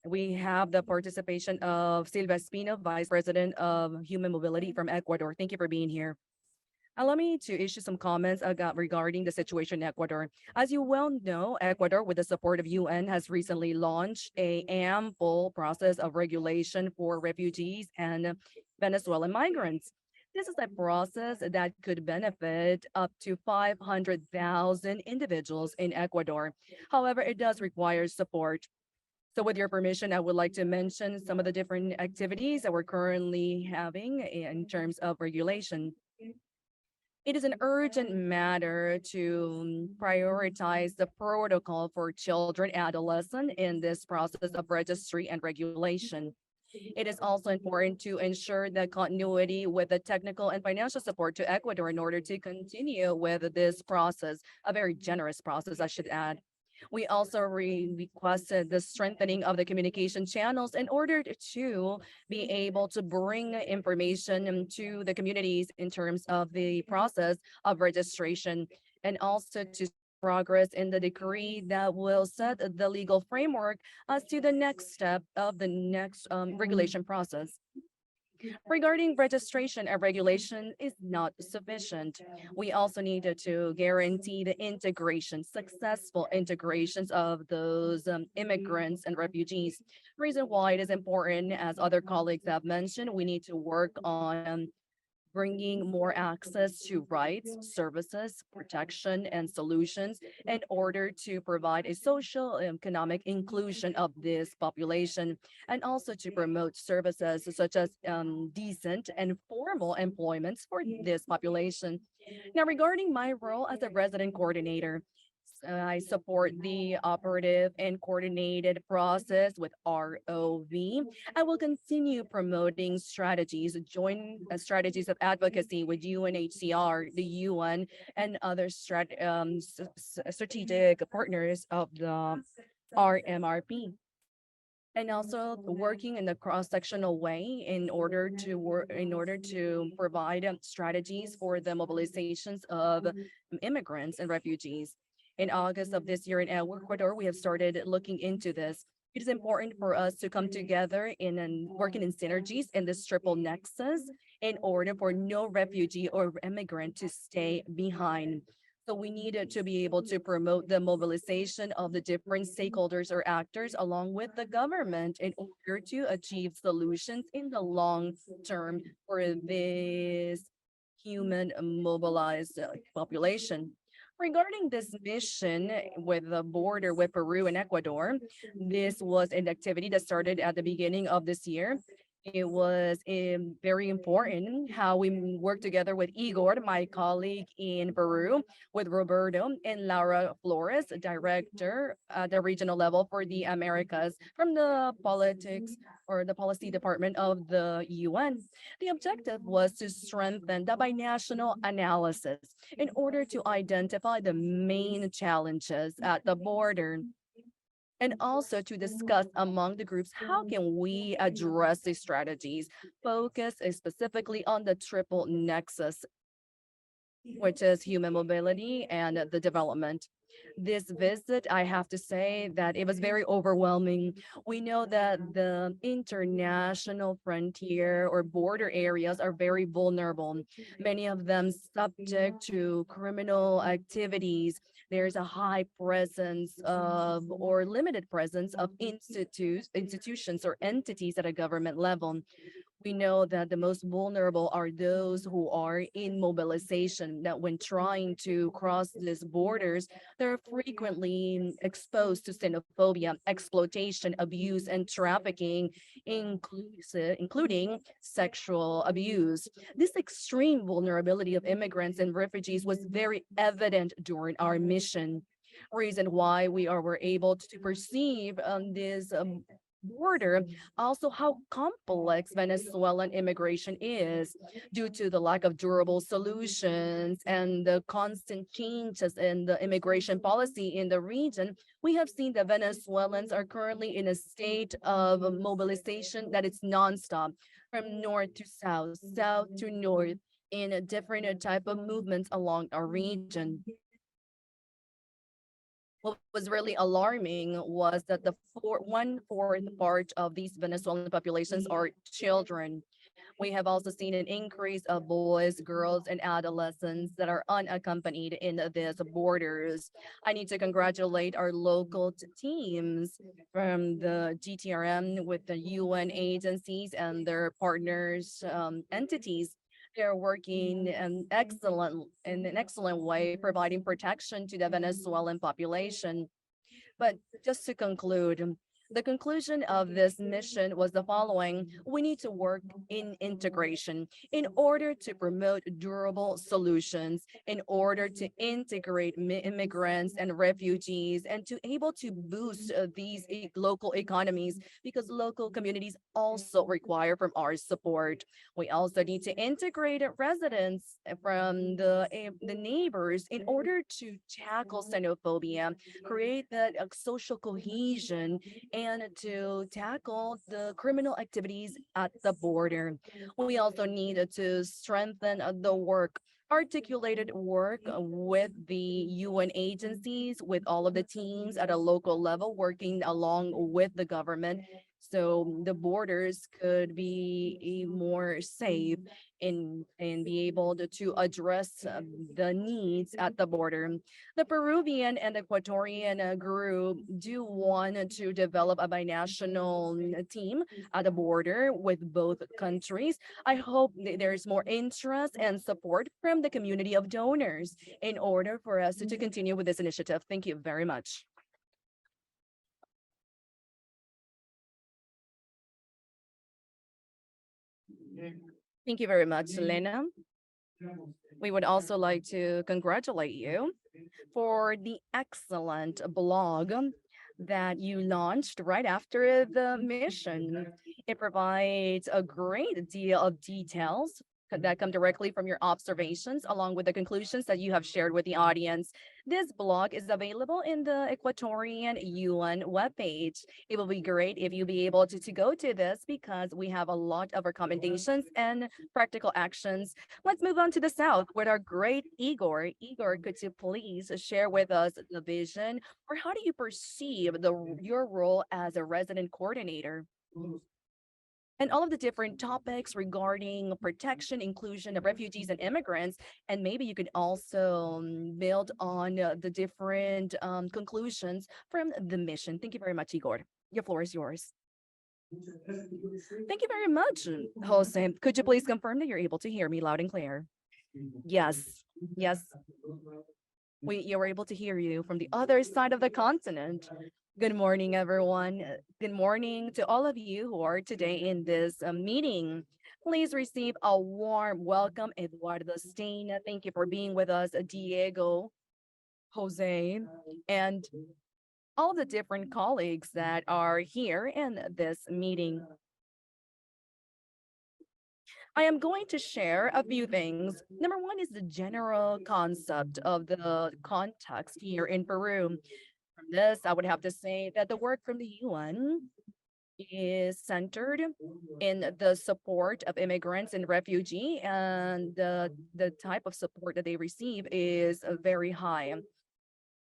Speaker 7: We have the participation of Silva Espino, Vice President of Human Mobility from Ecuador. Thank you for being here. Allow me to issue some comments regarding the situation in Ecuador. As you well know, Ecuador, with the support of UN, has recently launched a ample process of regulation for refugees and Venezuelan migrants. This is a process that could benefit up to 500,000 individuals in Ecuador. However, it does require support. So with your permission, I would like to mention some of the different activities that we're currently having in terms of regulation. It is an urgent matter to prioritize the protocol for children, adolescents in this process of registry and regulation. It is also important to ensure the continuity with the technical and financial support to Ecuador in order to continue with this process, a very generous process, I should add. We also requested the strengthening of the communication channels in order to be able to bring information to the communities in terms of the process of registration, and also to progress in the decree that will set the legal framework as to the next step of the next regulation process. Regarding registration and regulation is not sufficient. We also needed to guarantee the integration, successful integrations of those immigrants and refugees. Reason why it is important, as other colleagues have mentioned, we need to work on bringing more access to rights, services, protection, and solutions in order to provide a social and economic inclusion of this population, and also to promote services such as decent and formal employments for this population. Now, regarding my role as a resident coordinator, I support the operative and coordinated process with ROV. I will continue promoting strategies, joint strategies of advocacy with UNHCR, the UN, and other strategic partners of the RMRP. And also working in a cross-sectional way in order to provide strategies for the mobilizations of immigrants and refugees. In August of this year in Ecuador, we have started looking into this. It is important for us to come together in and working in synergies in this triple nexus in order for no refugee or immigrant to stay behind. So we needed to be able to promote the mobilization of the different stakeholders or actors along with the government in order to achieve solutions in the long term for this human mobilized population. Regarding this mission with the border with Peru and Ecuador, this was an activity that started at the beginning of this year. It was very important how we worked together with Igor, my colleague in Peru, with Roberto and Laura Flores, director at the regional level for the Americas from the politics or the policy department of the UN. The objective was to strengthen the binational analysis in order to identify the main challenges at the border and also to discuss among the groups how can we address these strategies, focus specifically on the triple nexus, which is human mobility and the development. This visit, I have to say that it was very overwhelming. We know that the international frontier or border areas are very vulnerable, many of them subject to criminal activities. There's a high presence of or limited presence of institutions or entities at a government level. We know that the most vulnerable are those who are in mobilization, that when trying to cross these borders, they're frequently exposed to xenophobia, exploitation, abuse, and trafficking, including sexual abuse. This extreme vulnerability of immigrants and refugees was very evident during our mission. Reason why were able to perceive this border, also how complex Venezuelan immigration is due to the lack of durable solutions and the constant changes in the immigration policy in the region. We have seen that Venezuelans are currently in a state of mobilization that is nonstop from north to south, south to north in a different type of movements along our region. What was really alarming was that the 1/4 part of these Venezuelan populations are children. We have also seen an increase of boys, girls, and adolescents that are unaccompanied in these borders. I need to congratulate our local teams from the GTRM with the UN agencies and their partners entities. They're working in an excellent way, providing protection to the Venezuelan population. But just to conclude, the conclusion of this mission was the following. We need to work in integration in order to promote durable solutions, in order to integrate immigrants and refugees, and to able to boost these local economies because local communities also require from our support. We also need to integrate residents from the neighbors in order to tackle xenophobia, create that social cohesion, and to tackle the criminal activities at the border. We also need to strengthen the articulated work with the UN agencies, with all of the teams at a local level, working along with the government so the borders could be more safe and be able to address the needs at the border. The Peruvian and Ecuadorian group do want to develop a binational team at the border with both countries. I hope there's more interest and support from the community of donors in order for us to continue with this initiative. Thank you very much. Thank you very much, Lena. We would also like to congratulate you for the excellent blog that you launched right after the mission. It provides a great deal of details that come directly from your observations, along with the conclusions that you have shared with the audience. This blog is available in the Ecuadorian UN webpage. It will be great if you'll be able to go to this because we have a lot of recommendations and practical actions. Let's move on to the South with our great Igor. Igor, could you please share with us the vision, or how do you perceive your role as a resident coordinator? And all of the different topics regarding protection, inclusion of refugees and immigrants. And maybe you could also build on the different conclusions from the mission. Thank you very much, Igor. Your floor is yours. Thank you very much, Jose. Could you please confirm that you're able to hear me loud and clear? Yes, yes, you were able to hear you from the other side of the continent. Good morning, everyone. Good morning to all of you who are today in this meeting. Please receive a warm welcome, Eduardo Stein. Thank you for being with us, Diego, Jose, and all of the different colleagues that are here in this meeting. I am going to share a few things. Number one is the general concept of the context here in Peru. From this, I would have to say that the work from the UN is centered in the support of immigrants and refugee, and the type of support that they receive is very high.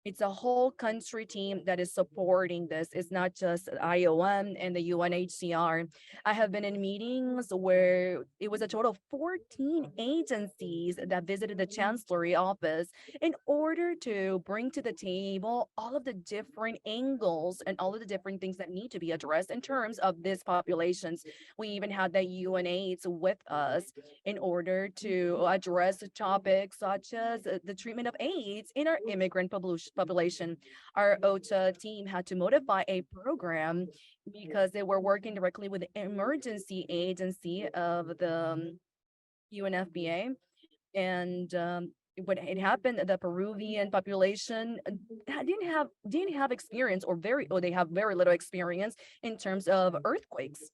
Speaker 7: It's a whole country team that is supporting this. It's not just IOM and the UNHCR. I have been in meetings where it was a total of 14 agencies that visited the Chancellery office in order to bring to the table all of the different angles and all of the different things that need to be addressed in terms of these populations. We even had the UNAIDS with us in order to address topics such as the treatment of AIDS in our immigrant population. Our OCHA team had to modify a program because they were working directly with the emergency agency of the UNFPA. And when it happened, the Peruvian population didn't have experience or they have very little experience in terms of earthquakes.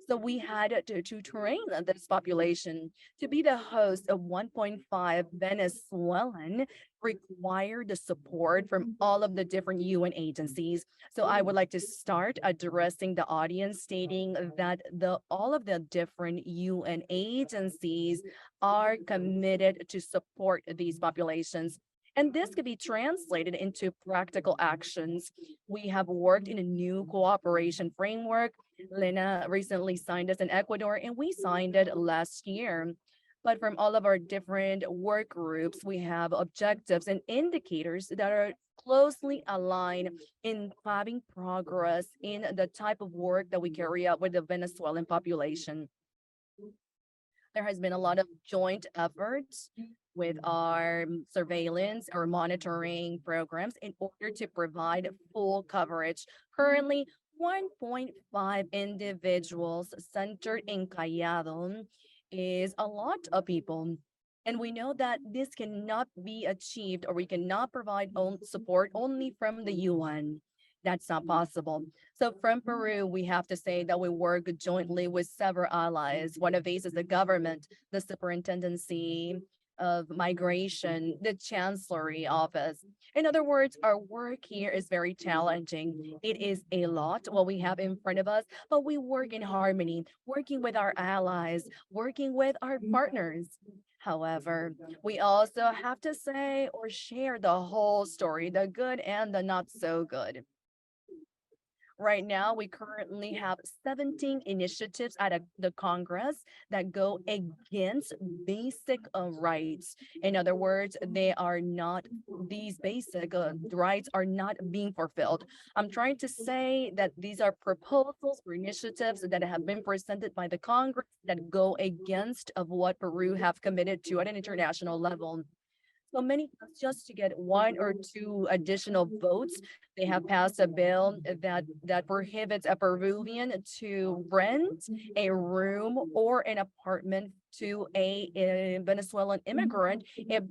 Speaker 7: So we had to train this population to be the host of 1.5 Venezuelan required the support from all of the different UN agencies. So I would like to start addressing the audience stating that all of the different UN agencies are committed to support these populations. And this could be translated into practical actions. We have worked in a new cooperation framework. Lena recently signed us in Ecuador, and we signed it last year. But from all of our different work groups, we have objectives and indicators that are closely aligned in having progress in the type of work that we carry out with the Venezuelan population. There has been a lot of joint efforts with our surveillance or monitoring programs in order to provide full coverage. Currently, 1.5 individuals centered in Callao is a lot of people. And we know that this cannot be achieved, or we cannot provide support only from the UN. That's not possible. So from Peru, we have to say that we work jointly with several allies. One of these is the government, the superintendency of migration, the chancellery office. In other words, our work here is very challenging. It is a lot what we have in front of us, but we work in harmony, working with our allies, working with our partners. However, we also have to say or share the whole story, the good and the not so good. Right now, we currently have 17 initiatives at the Congress that go against basic rights. In other words, these basic rights are not being fulfilled. I'm trying to say that these are proposals or initiatives that have been presented by the Congress that go against of what Peru have committed to at an international level. So many, just to get one or two additional votes, they have passed a bill that prohibits a Peruvian to rent a room or an apartment to a Venezuelan immigrant if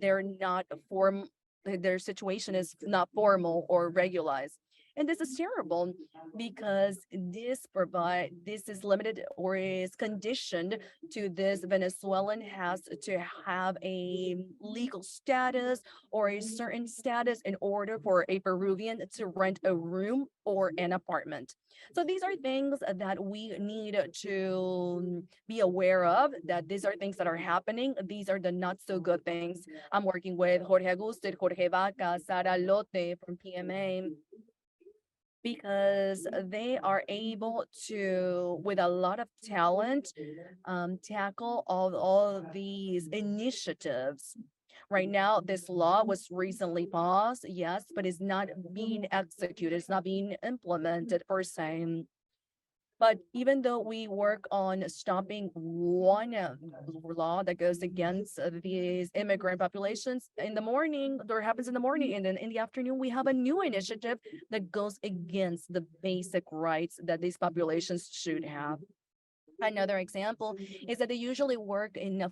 Speaker 7: their situation is not formal or regularized. And this is terrible because this is limited or is conditioned to this Venezuelan has to have a legal status or a certain status in order for a Peruvian to rent a room or an apartment. So these are things that we need to be aware of, that these are things that are happening. These are the not so good things. I'm working with Jorge Agustin, Jorge Vaca, Sara Lote from PMA, because they are able to, with a lot of talent, tackle all of these initiatives. Right now, this law was recently passed, yes, but it's not being executed, it's not being implemented per se. But even though we work on stopping one law that goes against these immigrant populations, in the morning, there happens in the morning, and then in the afternoon, we have a new initiative that goes against the basic rights that these populations should have. Another example is that they usually work in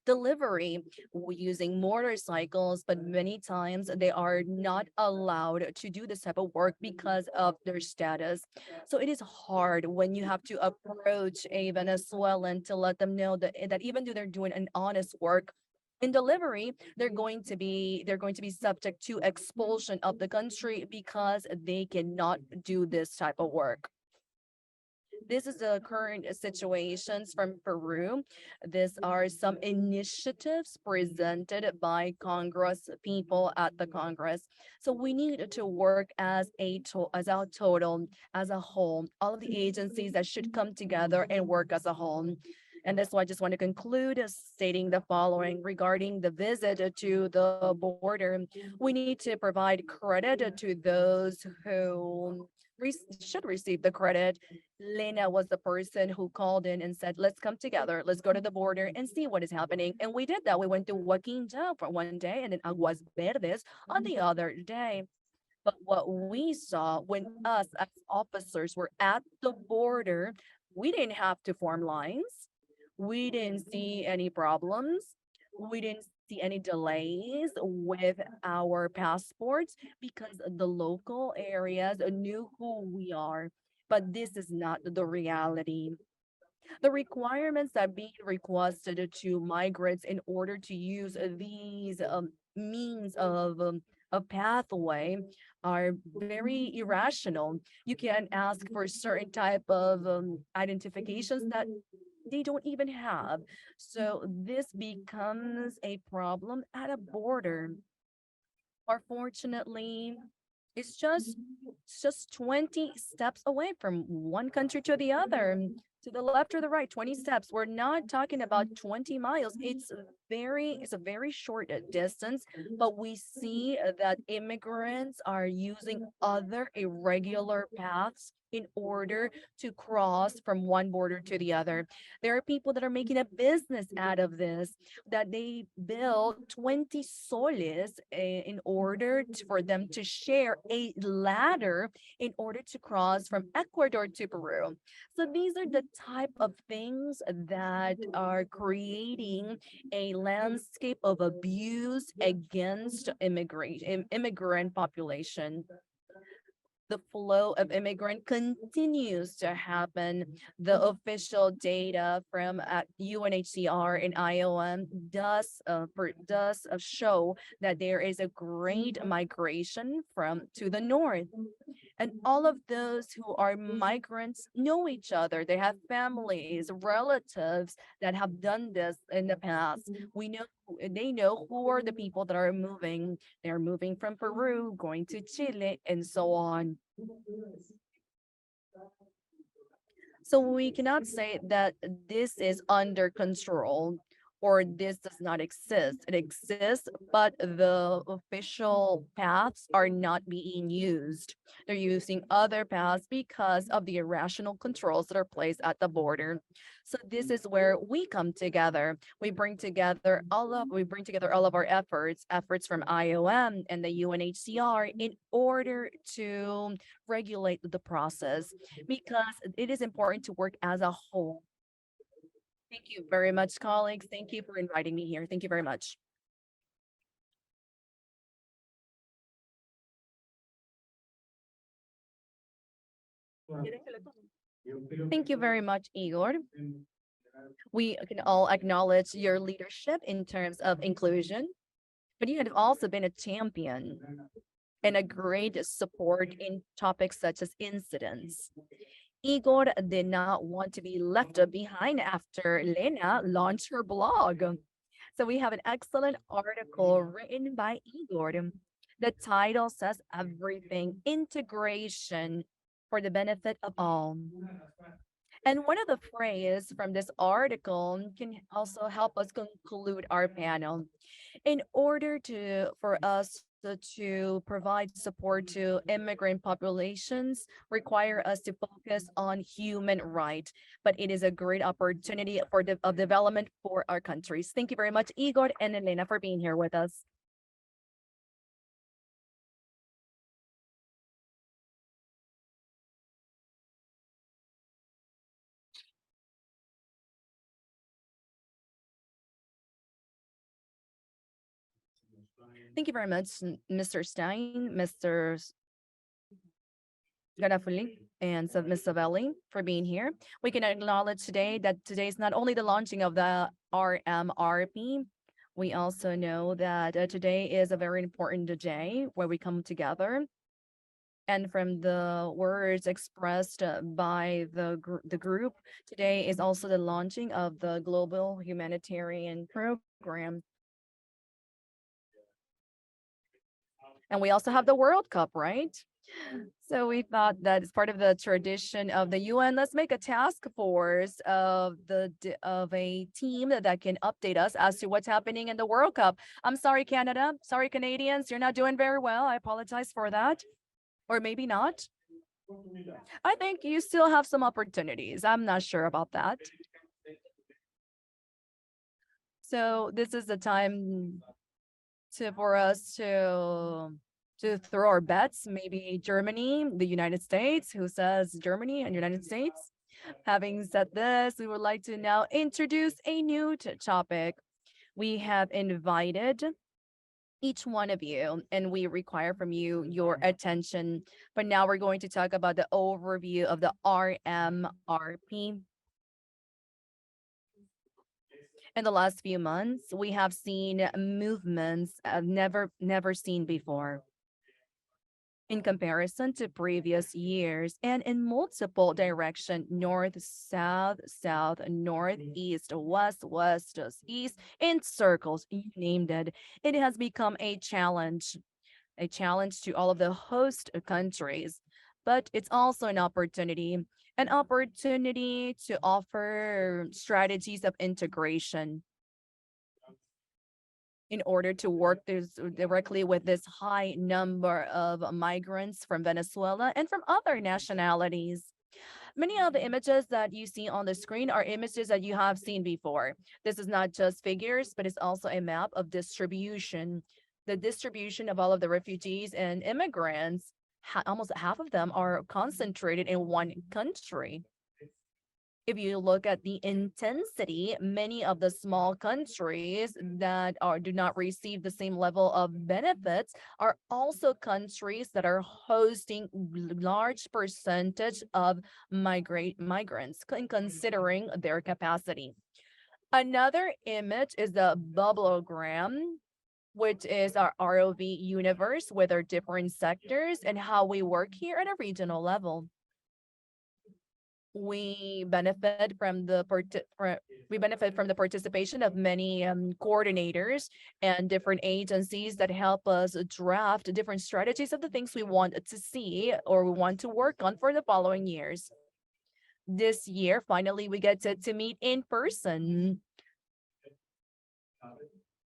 Speaker 7: delivery using motorcycles, but many times they are not allowed to do this type of work because of their status. So it is hard when you have to approach a Venezuelan to let them know that even though they're doing an honest work in delivery, they're going to be subject to expulsion of the country because they cannot do this type of work. This is the current situations from Peru. These are some initiatives presented by Congress people at the Congress. So we need to work as a total, as a whole, all of the agencies that should come together and work as a whole. And that's why I just want to conclude stating the following regarding the visit to the border. We need to provide credit to those who should receive the credit. Lena was the person who called in and said, let's come together, let's go to the border and see what is happening. And we did that. We went to Joaquinta for one day and then Aguas Verdes on the other day. But what we saw when us as officers were at the border, we didn't have to form lines. We didn't see any problems. We didn't see any delays with our passports because the local areas knew who we are. But this is not the reality. The requirements that being requested to migrants in order to use these means of a pathway are very irrational. You can ask for certain type of identifications that they don't even have. So this becomes a problem at a border. Unfortunately, it's just 20 steps away from one country to the other, to the left or the right, 20 steps. We're not talking about 20 miles. It's a very short distance, but we see that immigrants are using other irregular paths in order to cross from one border to the other. There are people that are making a business out of this, that they bill 20 soles in order for them to share a ladder in order to cross from Ecuador to Peru. So these are the type of things that are creating a landscape of abuse against immigrant population. The flow of immigrant continues to happen. The official data from UNHCR and IOM does show that there is a great migration from to the north. And all of those who are migrants know each other. They have families, relatives that have done this in the past. They know who are the people that are moving. They're moving from Peru, going to Chile, and so on. So we cannot say that this is under control or this does not exist. It exists, but the official paths are not being used. They're using other paths because of the irrational controls that are placed at the border. So this is where we come together. We bring together all of our efforts from IOM and the UNHCR in order to regulate the process, because it is important to work as a whole. Thank you very much, colleagues. Thank you for inviting me here. Thank you very much. Thank you very much, Igor. We can all acknowledge your leadership in terms of inclusion, but you have also been a champion and a great support in topics such as incidents. Igor did not want to be left behind after Lena launched her blog. So we have an excellent article written by Igor. The title says everything integration for the benefit of all. And one of the phrases from this article can also help us conclude our panel. In order for us to provide support to immigrant populations require us to focus on human rights, but it is a great opportunity for of development for our countries. Thank you very much, Igor and Elena, for being here with us. Thank you very much, Mr. Stein, Mr. Garafuli, and Ms. Savelli for being here. We can acknowledge today that today is not only the launching of the RMRP, we also know that today is a very important day where we come together. And from the words expressed by the group, today is also the launching of the Global Humanitarian Program. And we also have the World Cup, right? So we thought that as part of the tradition of the UN, let's make a task force of a team that can update us as to what's happening in the World Cup. I'm sorry, Canada. Sorry, Canadians. You're not doing very well. I apologize for that. Or maybe not. I think you still have some opportunities. I'm not sure about that. So this is the time for us to throw our bets, maybe Germany, the United States. Who says Germany and United States? Having said this, we would like to now introduce a new topic. We have invited each one of you, and we require from you your attention. But now we're going to talk about the overview of the RMRP. In the last few months, we have seen movements never seen before in comparison to previous years and in multiple direction: north, south, south, north, east, west, west, east, in circles, you named it. It has become a challenge to all of the host countries, but it's also an opportunity to offer strategies of integration in order to work directly with this high number of migrants from Venezuela and from other nationalities. Many of the images that you see on the screen are images that you have seen before. This is not just figures, but it's also a map of distribution. The distribution of all of the refugees and immigrants, almost half of them are concentrated in one country. If you look at the intensity, many of the small countries that do not receive the same level of benefits are also countries that are hosting large percentage of migrants, considering their capacity. Another image is the bubblegram, which is our ROV universe with our different sectors and how we work here at a regional level. We benefit from the participation of many coordinators and different agencies that help us draft different strategies of the things we want to see or we want to work on for the following years. This year, finally, we get to meet in person.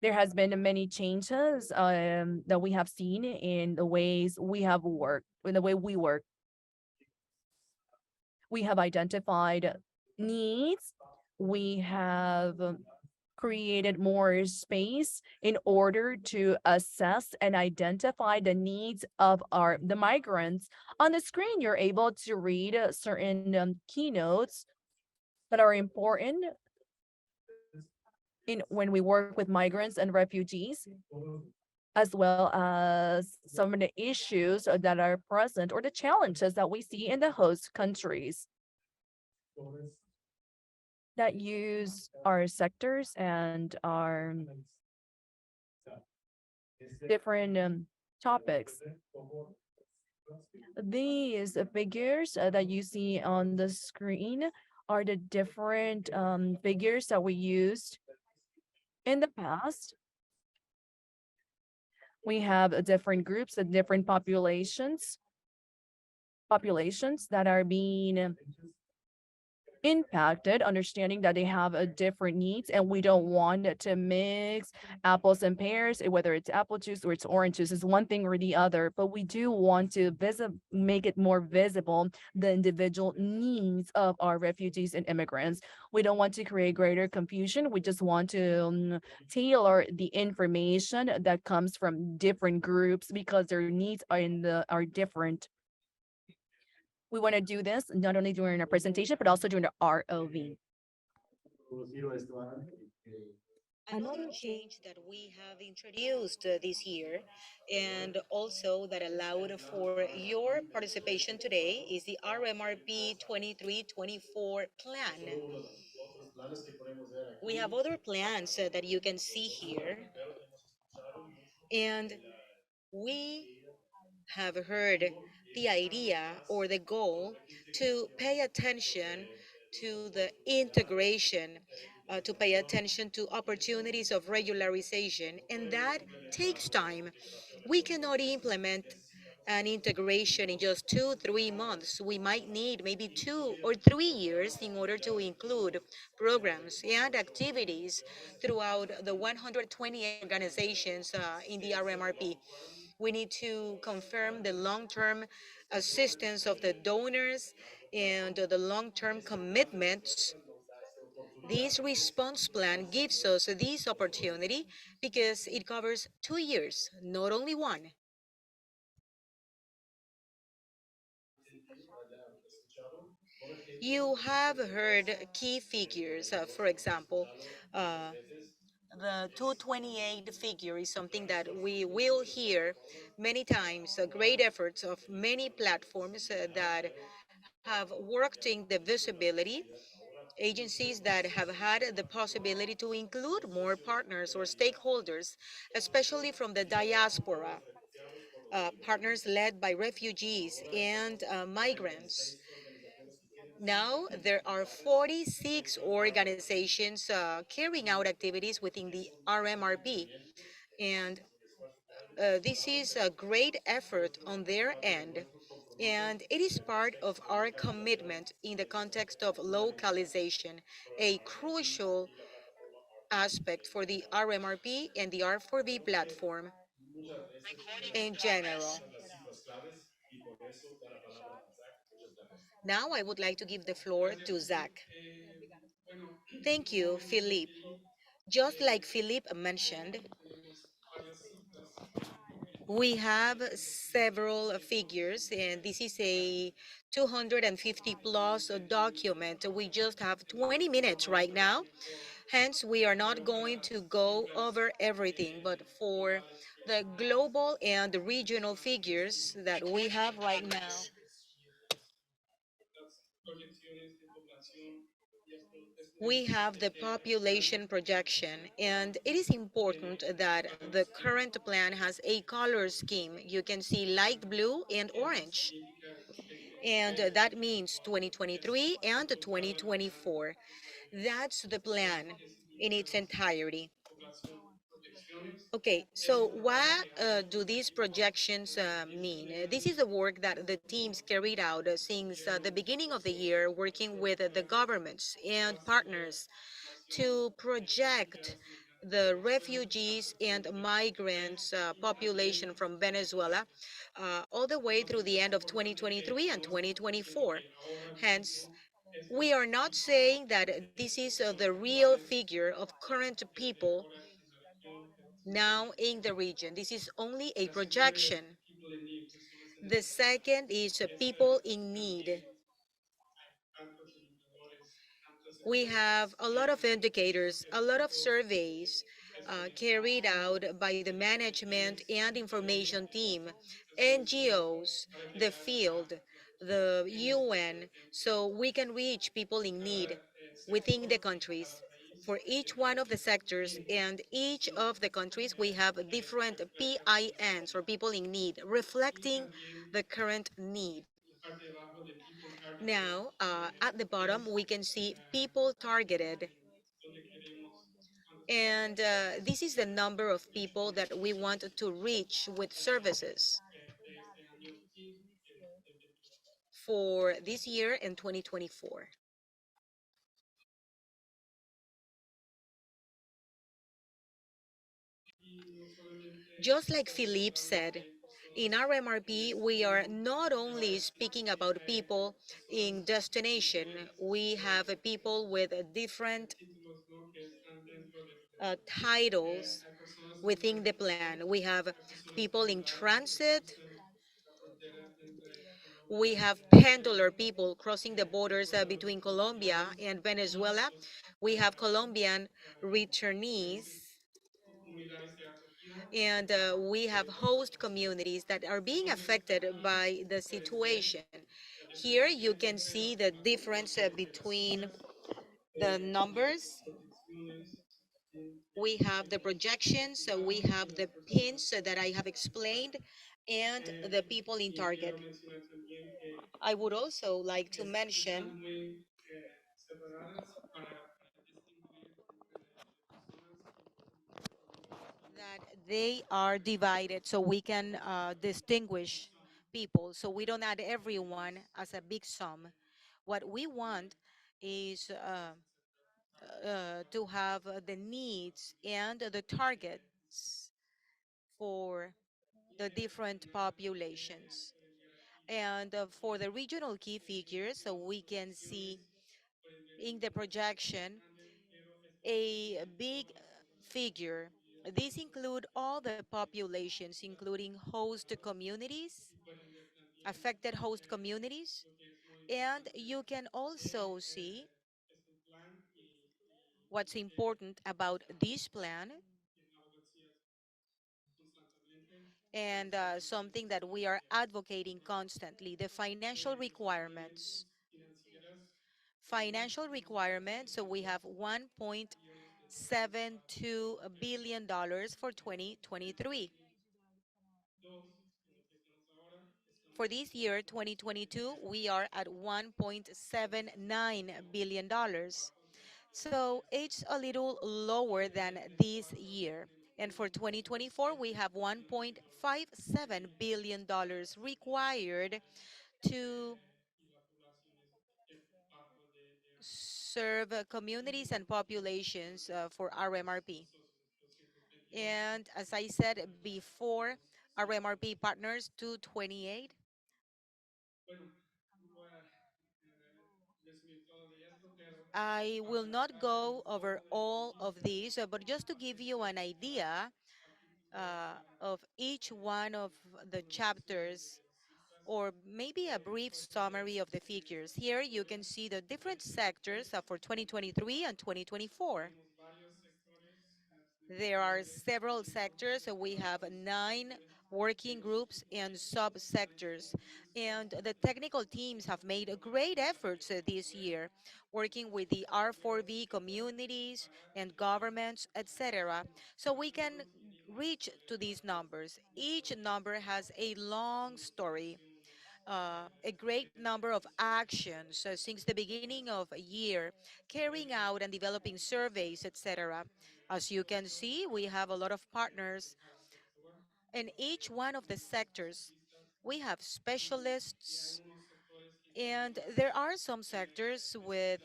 Speaker 7: There has been many changes that we have seen in the ways we have worked, in the way we work. We have identified needs. We have created more space in order to assess and identify the needs of the migrants. On the screen, you're able to read certain keynotes that are important when we work with migrants and refugees. as well as some of the issues that are present or the challenges that we see in the host countries that use our sectors and our different topics. These figures that you see on the screen are the different figures that we used in the past. We have different groups and different populations that are being impacted, understanding that they have a different needs, and we don't want to mix apples and pears, whether it's apple juice or it's orange juice, is one thing or the other. But we do want to make it more visible the individual needs of our refugees and immigrants. We don't want to create greater confusion. We just want to tailor the information that comes from different groups because their needs are different. We want to do this not only during our presentation, but also during the ROV.
Speaker 1: Another change that we have introduced this year and also that allowed for your participation today is the RMRP 23-24 plan. We have other plans that you can see here, and we have heard the idea or the goal to pay attention to the integration, to pay attention to opportunities of regularization, and that takes time. We cannot implement an integration in just 2, 3 months. We might need maybe 2 or 3 years in order to include programs and activities throughout the 128 organizations in the RMRP. We need to confirm the long-term assistance of the donors and the long-term commitments. This response plan gives us this opportunity because it covers 2 years, not only one. You have heard key figures, for example, uh, the 228 figure is something that we will hear many times, great efforts of many platforms that have worked in the visibility, agencies that have had the possibility to include more partners or stakeholders, especially from the diaspora, partners led by refugees and migrants. Now, there are 46 organizations carrying out activities within the RMRP, and this is a great effort on their end, and it is part of our commitment in the context of localization, a crucial aspect for the RMRP and the R4B platform in general. Now I would like to give the floor to Zach. Thank you, Philippe. Just like Philippe mentioned, we have several figures, and this is a 250 plus document. We just have 20 minutes right now. Hence, we are not going to go over everything, but for the global and regional figures that we have right now, we have the population projection, and it is important that the current plan has a color scheme. You can see light blue and orange, and that means 2023 and 2024. That's the plan in its entirety. Okay, so what do these projections mean? This is the work that the teams carried out since the beginning of the year, working with the governments and partners to project the refugees and migrants population from Venezuela all the way through the end of 2023 and 2024. Hence, we are not saying that this is the real figure of current people now in the region. This is only a projection. The second is people in need. We have a lot of indicators, a lot of surveys carried out by the management and information team, NGOs, the field, the UN, so we can reach people in need within the countries. For each one of the sectors and each of the countries, we have different PINs, or people in need, reflecting the current need. Now, at the bottom, we can see people targeted, and this is the number of people that we want to reach with services for this year in 2024. Just like Philippe said, in RMRP, we are not only speaking about people in destination, we have people with different titles within the plan. We have people in transit, we have pendular people crossing the borders between Colombia and Venezuela. We have Colombian returnees, and we have host communities that are being affected by the situation. Here you can see the difference between the numbers. We have the projections, so we have the pins that I have explained, and the people in target. I would also like to mention that they are divided so we can distinguish people, so we don't add everyone as a big sum. What we want is to have the needs and the targets for the different populations. And for the regional key figures, so we can see in the projection a big figure. These include all the populations, including host communities, affected host communities, and you can also see what's important about this plan, and something that we are advocating constantly, the financial requirements. Financial requirements, so we have $1.72 billion for 2023. For this year, 2022, we are at $1.79 billion. So it's a little lower than this year. And for 2024, we have $1.57 billion required to serve communities and populations for RMRP. And as I said before, RMRP partners 228. I will not go over all of these, but just to give you an idea of each one of the chapters, or maybe a brief summary of the figures. Here you can see the different sectors for 2023 and 2024. There are several sectors, so we have 9 working groups and subsectors. And the technical teams have made great efforts this year, working with the R4V communities and governments, etc. So we can reach to these numbers. Each number has a long story, a great number of actions since the beginning of a year, carrying out and developing surveys, etc. As you can see, we have a lot of partners in each one of the sectors. We have specialists, and there are some sectors with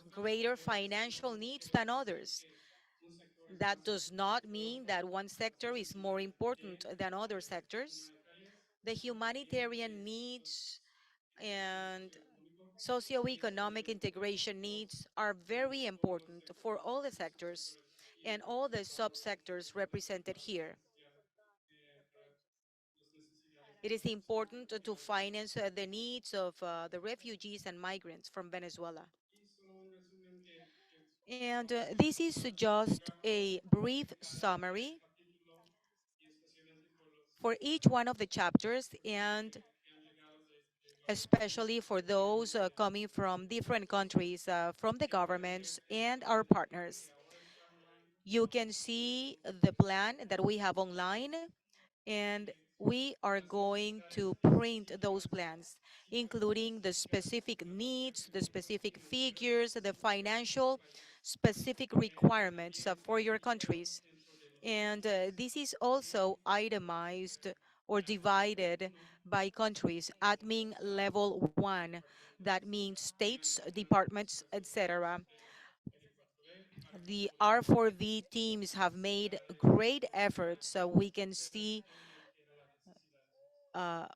Speaker 1: greater financial needs than others. That does not mean that one sector is more important than other sectors. The humanitarian needs and socioeconomic integration needs are very important for all the sectors and all the subsectors represented here. It is important to finance the needs of the refugees and migrants from Venezuela. And this is just a brief summary for each one of the chapters, and especially for those coming from different countries, from the governments and our partners. You can see the plan that we have online, and we are going to print those plans, including the specific needs, the specific figures, the financial specific requirements for your countries. And this is also itemized or divided by countries. Admin level one, that means states, departments, etc. The R4V teams have made great efforts, so we can see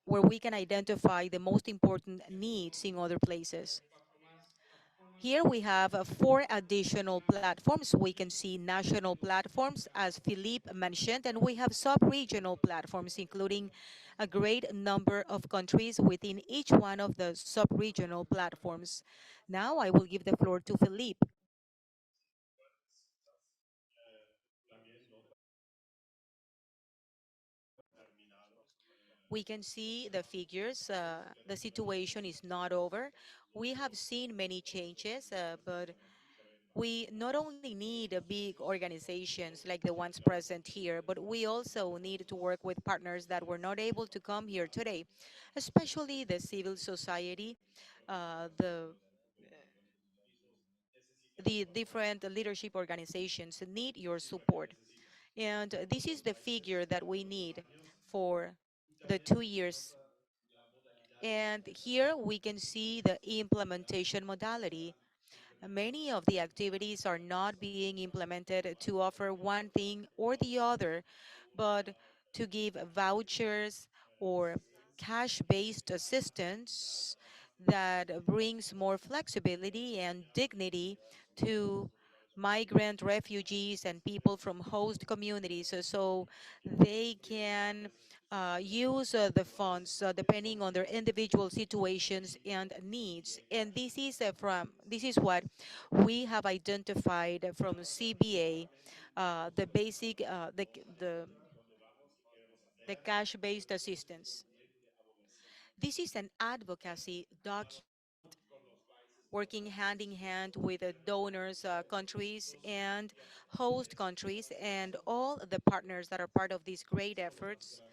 Speaker 1: where we can identify the most important needs in other places. Here we have four additional platforms. We can see national platforms, as Philippe mentioned, and we have sub-regional platforms, including a great number of countries within each one of the sub-regional platforms. Now I will give the floor to Philippe. We can see the figures. The situation is not over. We have seen many changes, but we not only need big organizations like the ones present here, but we also need to work with partners that were not able to come here today, especially the civil society, uh, the the different leadership organizations need your support. And this is the figure that we need for the 2 years. And here we can see the implementation modality. Many of the activities are not being implemented to offer one thing or the other, but to give vouchers or cash-based assistance that brings more flexibility and dignity to migrant refugees and people from host communities, so they can use the funds depending on their individual situations and needs. And this is what we have identified from CBA, the basic the cash-based assistance. This is an advocacy document working hand in hand with the donors countries and host countries and all the partners that are part of these great efforts,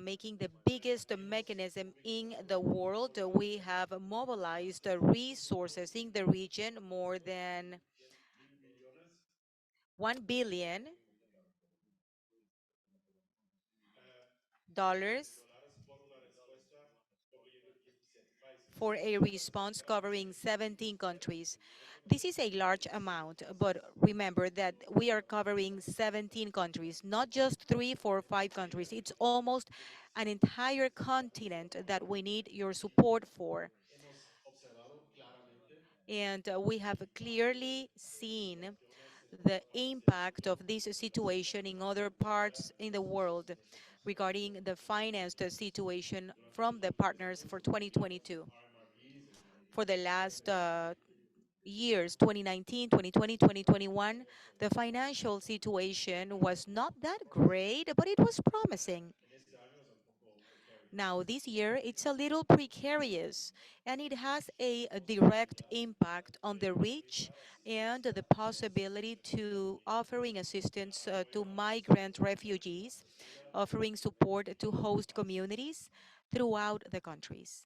Speaker 1: making the biggest mechanism in the world. We have mobilized resources in the region, more than 1 billion dollars for a response covering 17 countries. This is a large amount, but remember that we are covering 17 countries, not just 3, 4, 5 countries. It's almost an entire continent that we need your support for. And we have clearly seen the impact of this situation in other parts in the world regarding the financed situation from the partners for 2022. For the last years, 2019, 2020, 2021, the financial situation was not that great, but it was promising. Now, this year, it's a little precarious, and it has a direct impact on the reach and the possibility to offering assistance to migrant refugees, offering support to host communities throughout the countries.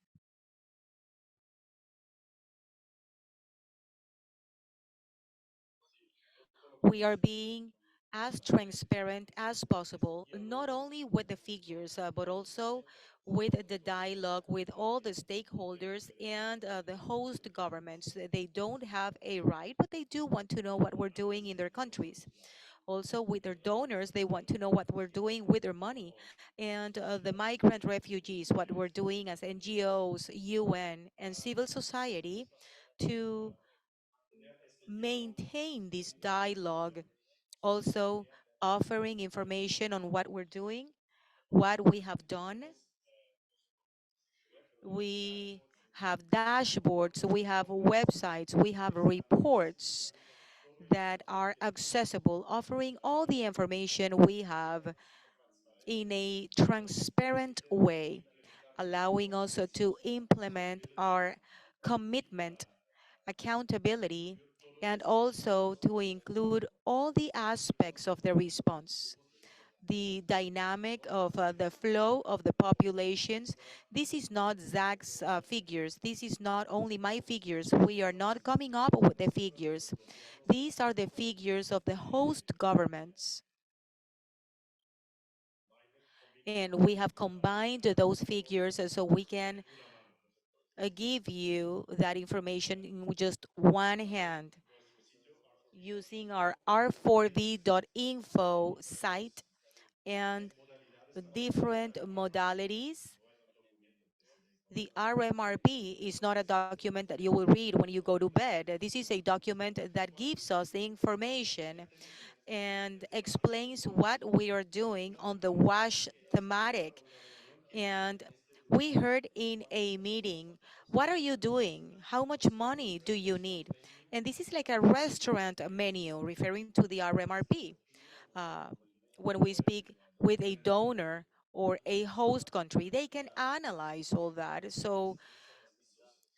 Speaker 1: We are being as transparent as possible, not only with the figures, but also with the dialogue with all the stakeholders and the host governments. They don't have a right, but they do want to know what we're doing in their countries. Also, with their donors, they want to know what we're doing with their money. And the migrant refugees, what we're doing as NGOs, UN, and civil society to maintain this dialogue, also offering information on what we're doing, what we have done. We have dashboards, we have websites, we have reports that are accessible, offering all the information we have in a transparent way, allowing us to implement our commitment, accountability, and also to include all the aspects of the response. The dynamic of the flow of the populations. This is not Zach's figures. This is not only my figures. We are not coming up with the figures. These are the figures of the host governments. And we have combined those figures so we can give you that information in just one hand using our r4v.info site and different modalities. The RMRP is not a document that you will read when you go to bed. This is a document that gives us the information and explains what we are doing on the WASH thematic. And we heard in a meeting, what are you doing? How much money do you need? And this is like a restaurant menu referring to the RMRP. Uh, when we speak with a donor or a host country, they can analyze all that. So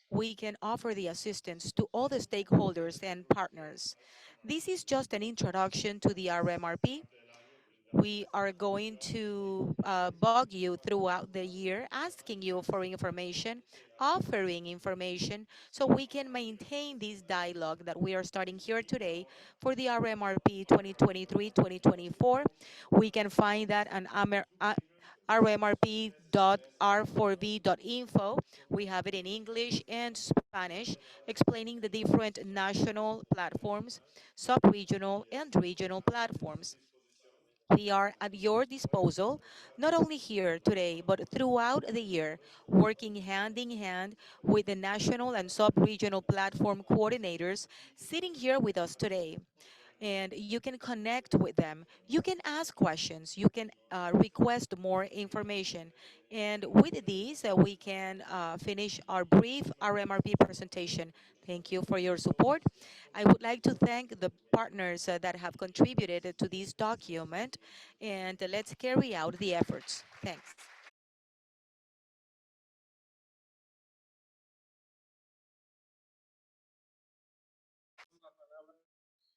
Speaker 1: we can offer the assistance to all the stakeholders and partners. This is just an introduction to the RMRP. We are going to bug you throughout the year, asking you for information, offering information, so we can maintain this dialogue that we are starting here today for the RMRP 2023-2024. We can find that on rmrp.r4v.info. We have it in English and Spanish, explaining the different national platforms, sub-regional and regional platforms. We are at your disposal, not only here today, but throughout the year, working hand in hand with the national and sub-regional platform coordinators sitting here with us today. And you can connect with them. You can ask questions. You can request more information. And with this, we can finish our brief RMRP presentation. Thank you for your support. I would like to thank the partners that have contributed to this document, and let's carry out the efforts. Thanks.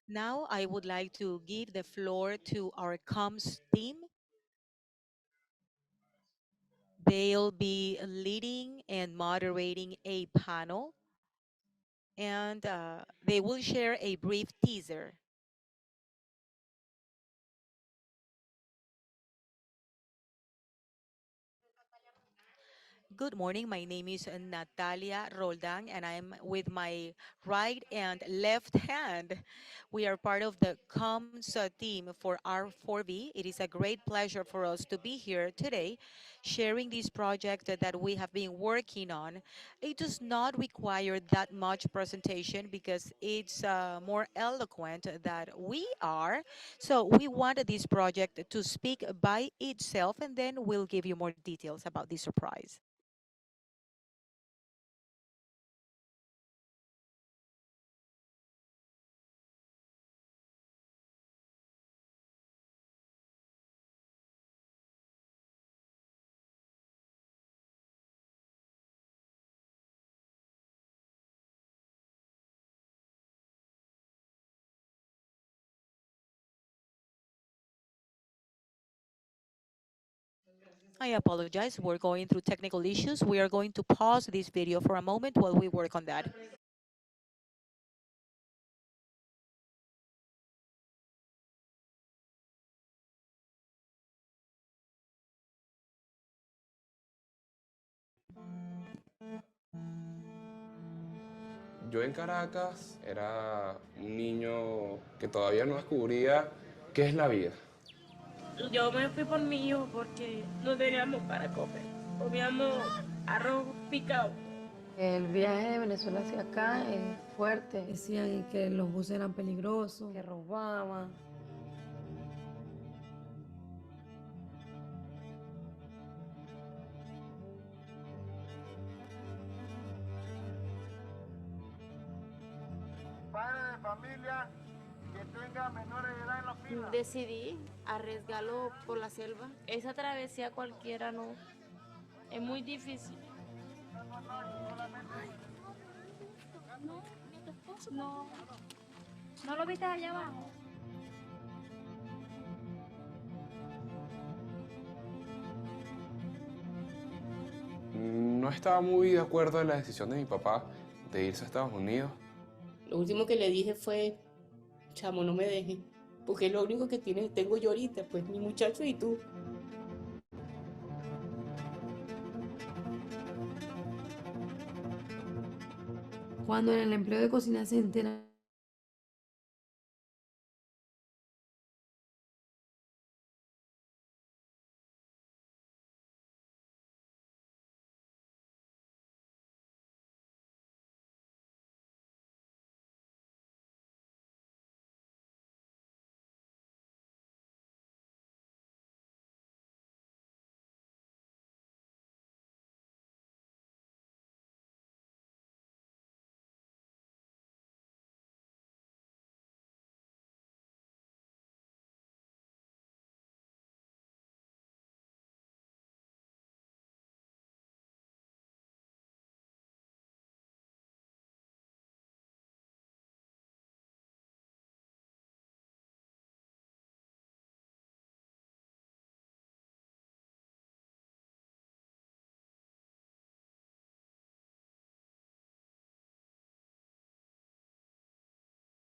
Speaker 1: Now I would like to give the floor to our comms team. They'll be leading and moderating a panel, and they will share a brief teaser. Good morning. My name is Natalia Roldan, and I'm with my right and left hand. We are part of the comms team for R4V. It is a great pleasure for us to be here today sharing this project that we have been working on. It does not require that much presentation because it's more eloquent that we are. So we wanted this project to speak by itself, and then we'll give you more details about the surprise. I apologize. We're going through technical issues. We are going to pause this video for a moment while we work on that.
Speaker 6: Yo en Caracas era un niño que todavía no descubría qué es la vida.
Speaker 8: Yo me fui por mi hijo porque no teníamos para comer. Comíamos arroz picado.
Speaker 9: El viaje de Venezuela hacia acá es fuerte.
Speaker 10: Decían que los buses eran peligrosos,
Speaker 9: Que robaban.
Speaker 3: Padre de familia
Speaker 8: Decidí arriesgarlo por la selva. Esa travesía cualquiera no, es muy difícil.
Speaker 11: No, ¿no lo viste allá abajo?
Speaker 6: No estaba muy de acuerdo en la decisión de mi papá de irse a Estados Unidos.
Speaker 8: Lo último que le dije fue, chamo, no me dejes, porque es lo único que tengo yo ahorita, pues mi muchacho y tú.
Speaker 10: Cuando en el empleo de cocina se entera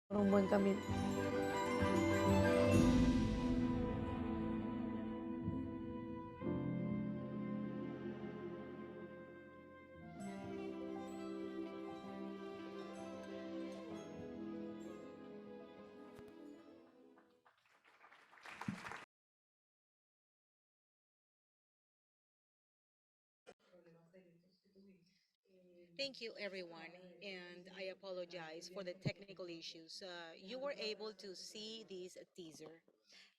Speaker 10: por un buen camino.
Speaker 1: Thank you, everyone, and I apologize for the technical issues. You were able to see this teaser,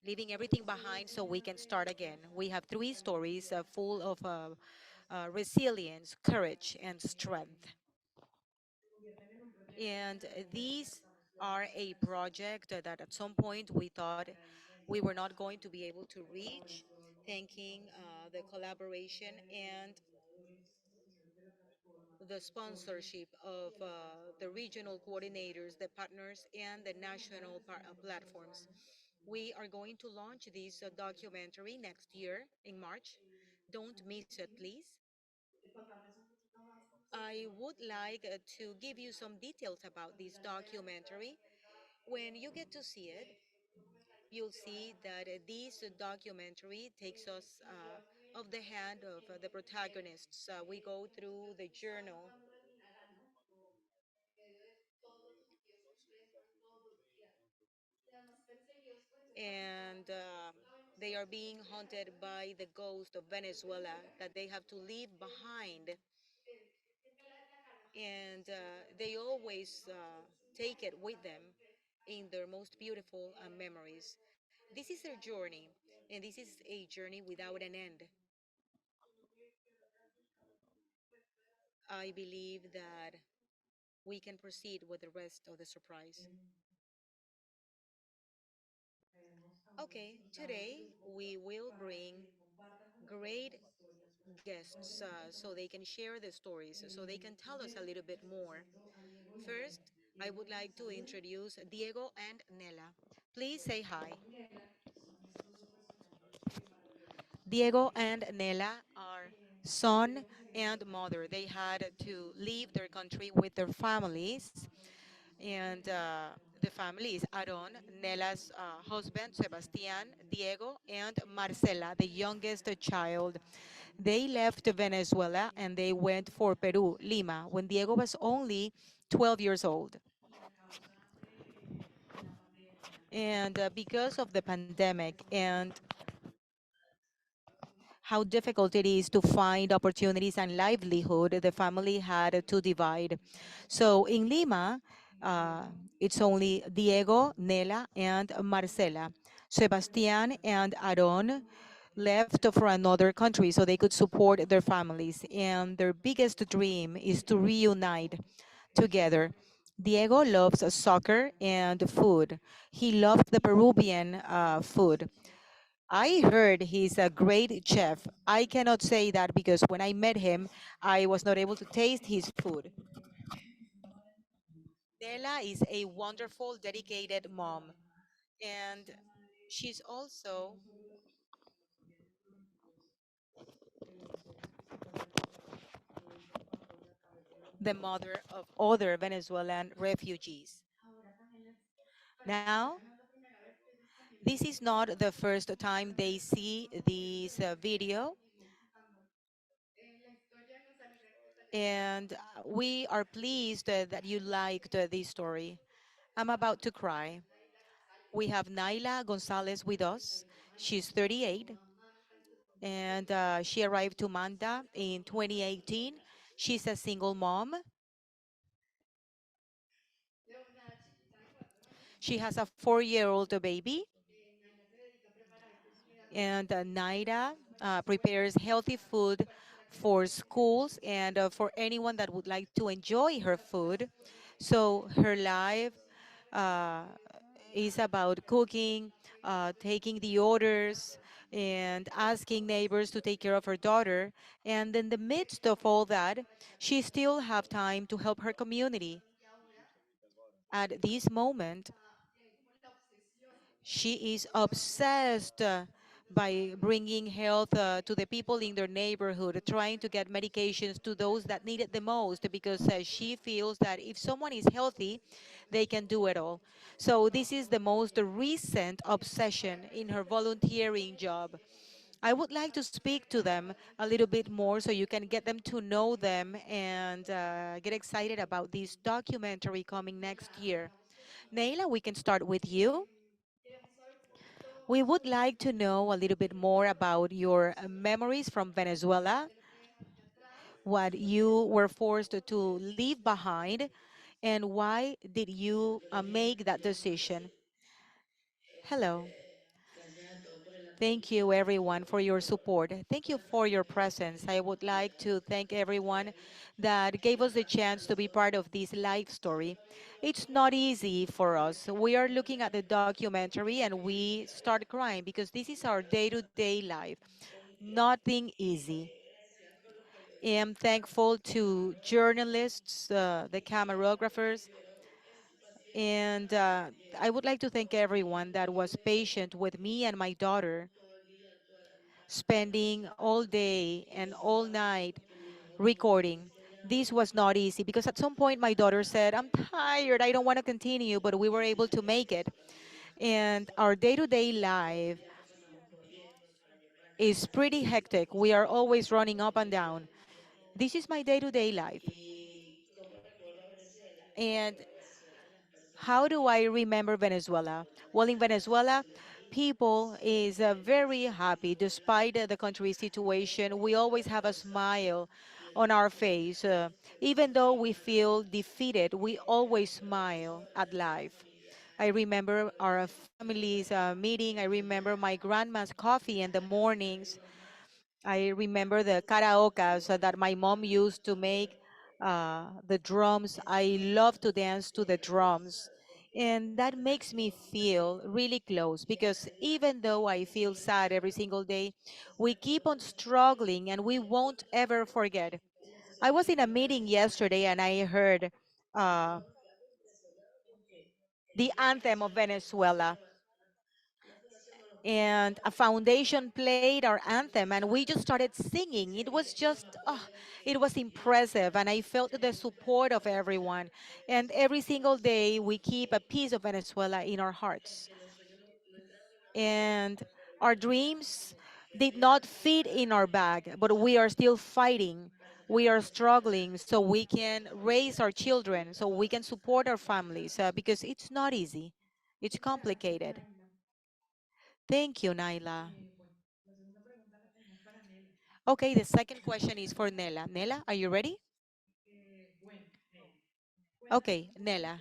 Speaker 1: leaving everything behind so we can start again. We have three stories full of resilience, courage, and strength. And these are a project that at some point we thought we were not going to be able to reach, thanking the collaboration and the sponsorship of the regional coordinators, the partners, and the national platforms. We are going to launch this documentary next year in March. Don't miss it, please. I would like to give you some details about this documentary. When you get to see it, you'll see that this documentary takes us of the hand of the protagonists. We go through the journal and they are being haunted by the ghost of Venezuela that they have to leave behind. And they always take it with them in their most beautiful memories. This is their journey, and this is a journey without an end. I believe that we can proceed with the rest of the surprise. Okay, today we will bring great guests so they can share the stories, so they can tell us a little bit more. First, I would like to introduce Diego and Nela. Please say hi. Diego and Nela are son and mother. They had to leave their country with their families, and the family is Aaron, Nela's husband, Sebastian, Diego, and Marcela, the youngest child. They left Venezuela and they went for Peru, Lima, when Diego was only 12 years old. And because of the pandemic and how difficult it is to find opportunities and livelihood, the family had to divide. So in Lima, uh, it's only Diego, Nela, and Marcela. Sebastian and Aaron left for another country so they could support their families. And their biggest dream is to reunite together. Diego loves soccer and food. He loved the Peruvian food. I heard he's a great chef. I cannot say that because when I met him, I was not able to taste his food. Dela is a wonderful, dedicated mom, and she's also the mother of other Venezuelan refugees. Now, this is not the first time they see this video, and we are pleased that you liked this story. I'm about to cry. We have Naila Gonzalez with us. She's 38, and she arrived to Manda in 2018. She's a single mom. She has a 4-year-old baby, and Naida prepares healthy food for schools and for anyone that would like to enjoy her food. So her life uh, is about cooking, taking the orders, and asking neighbors to take care of her daughter. And in the midst of all that, she still have time to help her community. At this moment, she is obsessed by bringing health to the people in their neighborhood, trying to get medications to those that need it the most, because she feels that if someone is healthy, they can do it all. So this is the most recent obsession in her volunteering job. I would like to speak to them a little bit more so you can get them to know them and get excited about this documentary coming next year. Neila, we can start with you. We would like to know a little bit more about your memories from Venezuela, what you were forced to leave behind, and why did you make that decision? Hello. Thank you, everyone, for your support. Thank you for your presence. I would like to thank everyone that gave us the chance to be part of this life story. It's not easy for us. We are looking at the documentary and we start crying because this is our day to day life. Nothing easy. I'm thankful to journalists, the cameragraphers, and I would like to thank everyone that was patient with me and my daughter, spending all day and all night recording. This was not easy because at some point my daughter said, I'm tired, I don't want to continue, but we were able to make it. And our day to day life is pretty hectic. We are always running up and down. This is my day to day life. And how do I remember Venezuela? Well, in Venezuela, people is very happy despite the country's situation. We always have a smile on our face. Even though we feel defeated, we always smile at life. I remember our family's meeting. I remember my grandma's coffee in the mornings. I remember the karaoke that my mom used to make, the drums. I love to dance to the drums. And that makes me feel really close because even though I feel sad every single day, we keep on struggling and we won't ever forget. I was in a meeting yesterday and I heard uh, the anthem of Venezuela, and a foundation played our anthem and we just started singing. It was just it was impressive and I felt the support of everyone, and every single day we keep a piece of Venezuela in our hearts, and our dreams did not fit in our bag, but we are still fighting. We are struggling so we can raise our children, so we can support our families, because it's not easy, it's complicated. Thank you, Naila. Okay, the second question is for Nela. Nela, are you ready? Okay, Nela,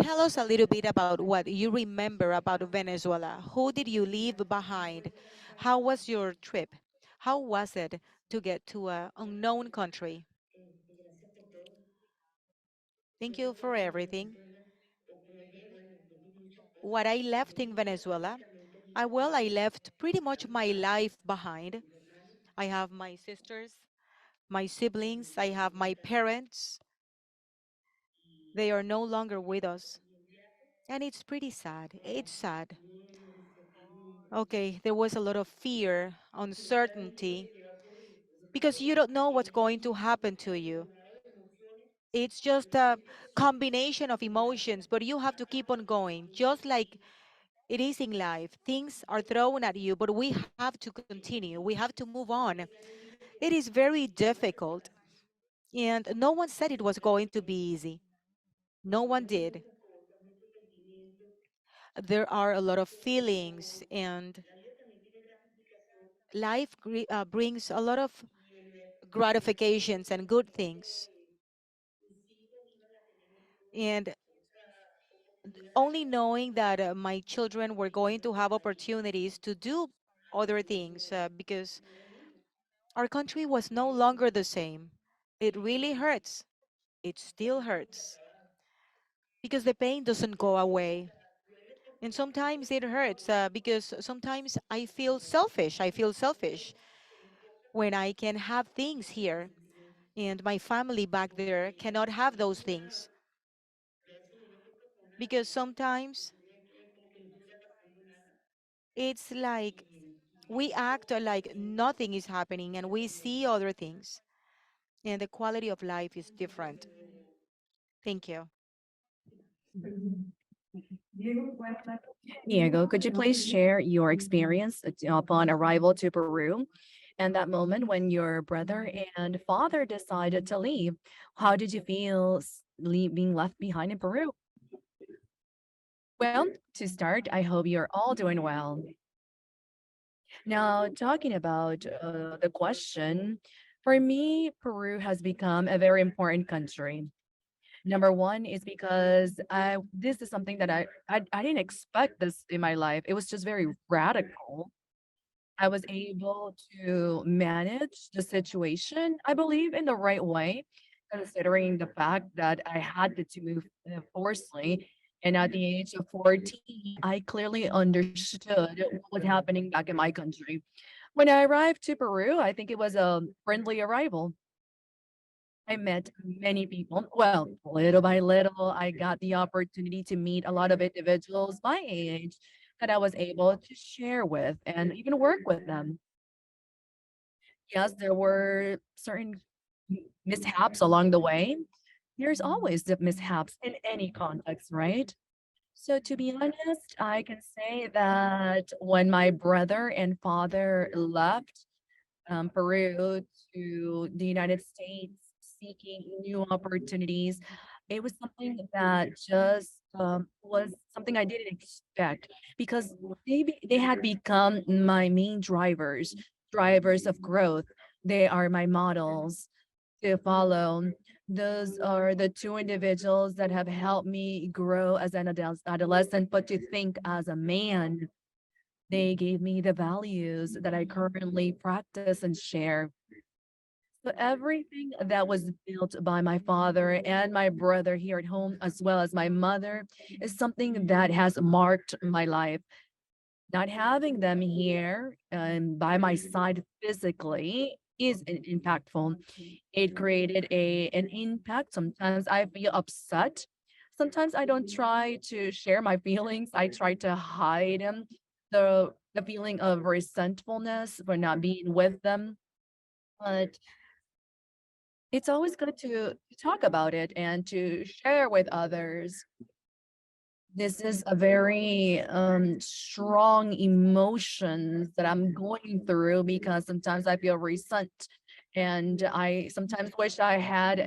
Speaker 1: tell us a little bit about what you remember about Venezuela. Who did you leave behind? How was your trip? How was it to get to an unknown country? Thank you for everything. What I left in Venezuela, I left pretty much my life behind. I have my sisters, my siblings, I have my parents. They are no longer with us. And it's pretty sad. It's sad. Okay, there was a lot of fear, uncertainty, because you don't know what's going to happen to you. It's just a combination of emotions, but you have to keep on going. Just like it is in life, things are thrown at you, but we have to continue. We have to move on. It is very difficult, and no one said it was going to be easy. No one did. There are a lot of feelings, and life brings a lot of gratifications and good things. And only knowing that my children were going to have opportunities to do other things because our country was no longer the same. It really hurts. It still hurts because the pain doesn't go away. And sometimes it hurts because sometimes I feel selfish. I feel selfish when I can have things here and my family back there cannot have those things. Because sometimes it's like we act like nothing is happening and we see other things, and the quality of life is different. Thank you.
Speaker 7: Diego, could you please share your experience upon arrival to Peru and that moment when your brother and father decided to leave? How did you feel being left behind in Peru? Well, to start, I hope you're all doing well. Now, talking about the question, for me, Peru has become a very important country. Number one is because this is something that I didn't expect this in my life. It was just very radical. I was able to manage the situation, I believe, in the right way, considering the fact that I had to move forcefully. And at the age of 14, I clearly understood what was happening back in my country. When I arrived to Peru, I think it was a friendly arrival. I met many people. Well, little by little, I got the opportunity to meet a lot of individuals my age that I was able to share with and even work with them. Yes, there were certain mishaps along the way. There's always the mishaps in any context, right? So to be honest, I can say that when my brother and father left Peru to the United States seeking new opportunities. It was something that just was something I didn't expect because they had become my main drivers of growth. They are my models to follow. Those are the two individuals that have helped me grow as an adolescent, but to think as a man. They gave me the values that I currently practice and share. So everything that was built by my father and my brother here at home, as well as my mother, is something that has marked my life. Not having them here by my side physically is impactful. It created an impact. Sometimes I feel upset. Sometimes I don't try to share my feelings. I try to hide them. The feeling of resentfulness for not being with them. But it's always good to talk about it and to share with others. This is a very strong emotions that I'm going through because sometimes I feel resent and I sometimes wish I had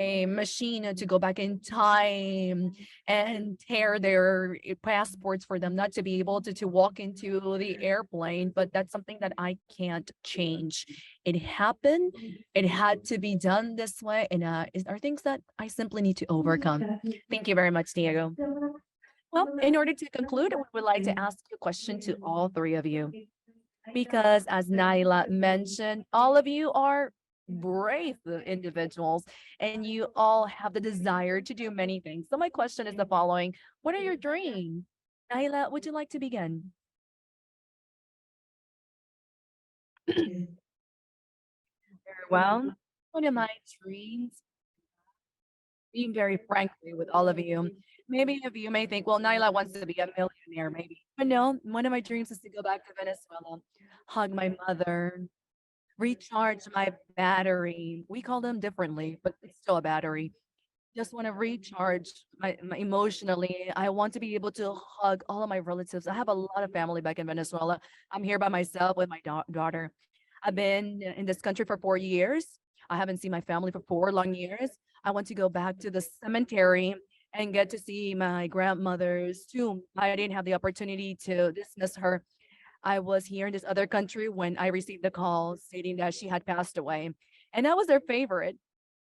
Speaker 7: a machine to go back in time and tear their passports for them not to be able to walk into the airplane, but that's something that I can't change. It happened, it had to be done this way, and are things that I simply need to overcome. Thank you very much, Diego. Well, in order to conclude, we would like to ask a question to all three of you. Because as Naila mentioned, all of you are brave individuals, and you all have the desire to do many things. So my question is the following: what are your dreams? Naila, would you like to begin? Very well. One of my dreams, being very frankly with all of you, maybe of you may think, well, Naila wants to be a millionaire, maybe. But no, one of my dreams is to go back to Venezuela, hug my mother, recharge my battery. We call them differently, but it's still a battery. Just want to recharge my emotionally. I want to be able to hug all of my relatives. I have a lot of family back in Venezuela. I'm here by myself with my daughter. I've been in this country for 4 years. I haven't seen my family for 4 long years. I want to go back to the cemetery and get to see my grandmother's tomb. I didn't have the opportunity to dismiss her. I was here in this other country when I received the call stating that she had passed away. And I was their favorite.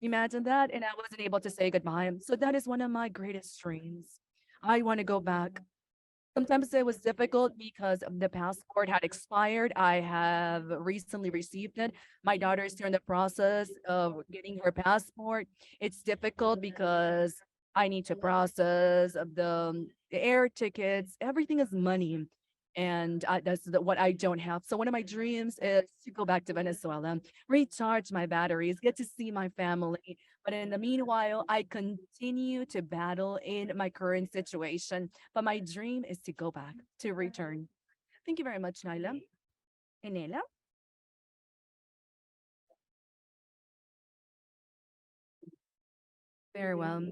Speaker 7: Imagine that. And I wasn't able to say goodbye. So that is one of my greatest dreams. I want to go back. Sometimes it was difficult because the passport had expired. I have recently received it. My daughter is still in the process of getting her passport. It's difficult because I need to process of the air tickets. Everything is money. And that's what I don't have. So one of my dreams is to go back to Venezuela, recharge my batteries, get to see my family. But in the meanwhile, I continue to battle in my current situation. But my dream is to go back, to return. Thank you very much, Naila. Enela? Very well.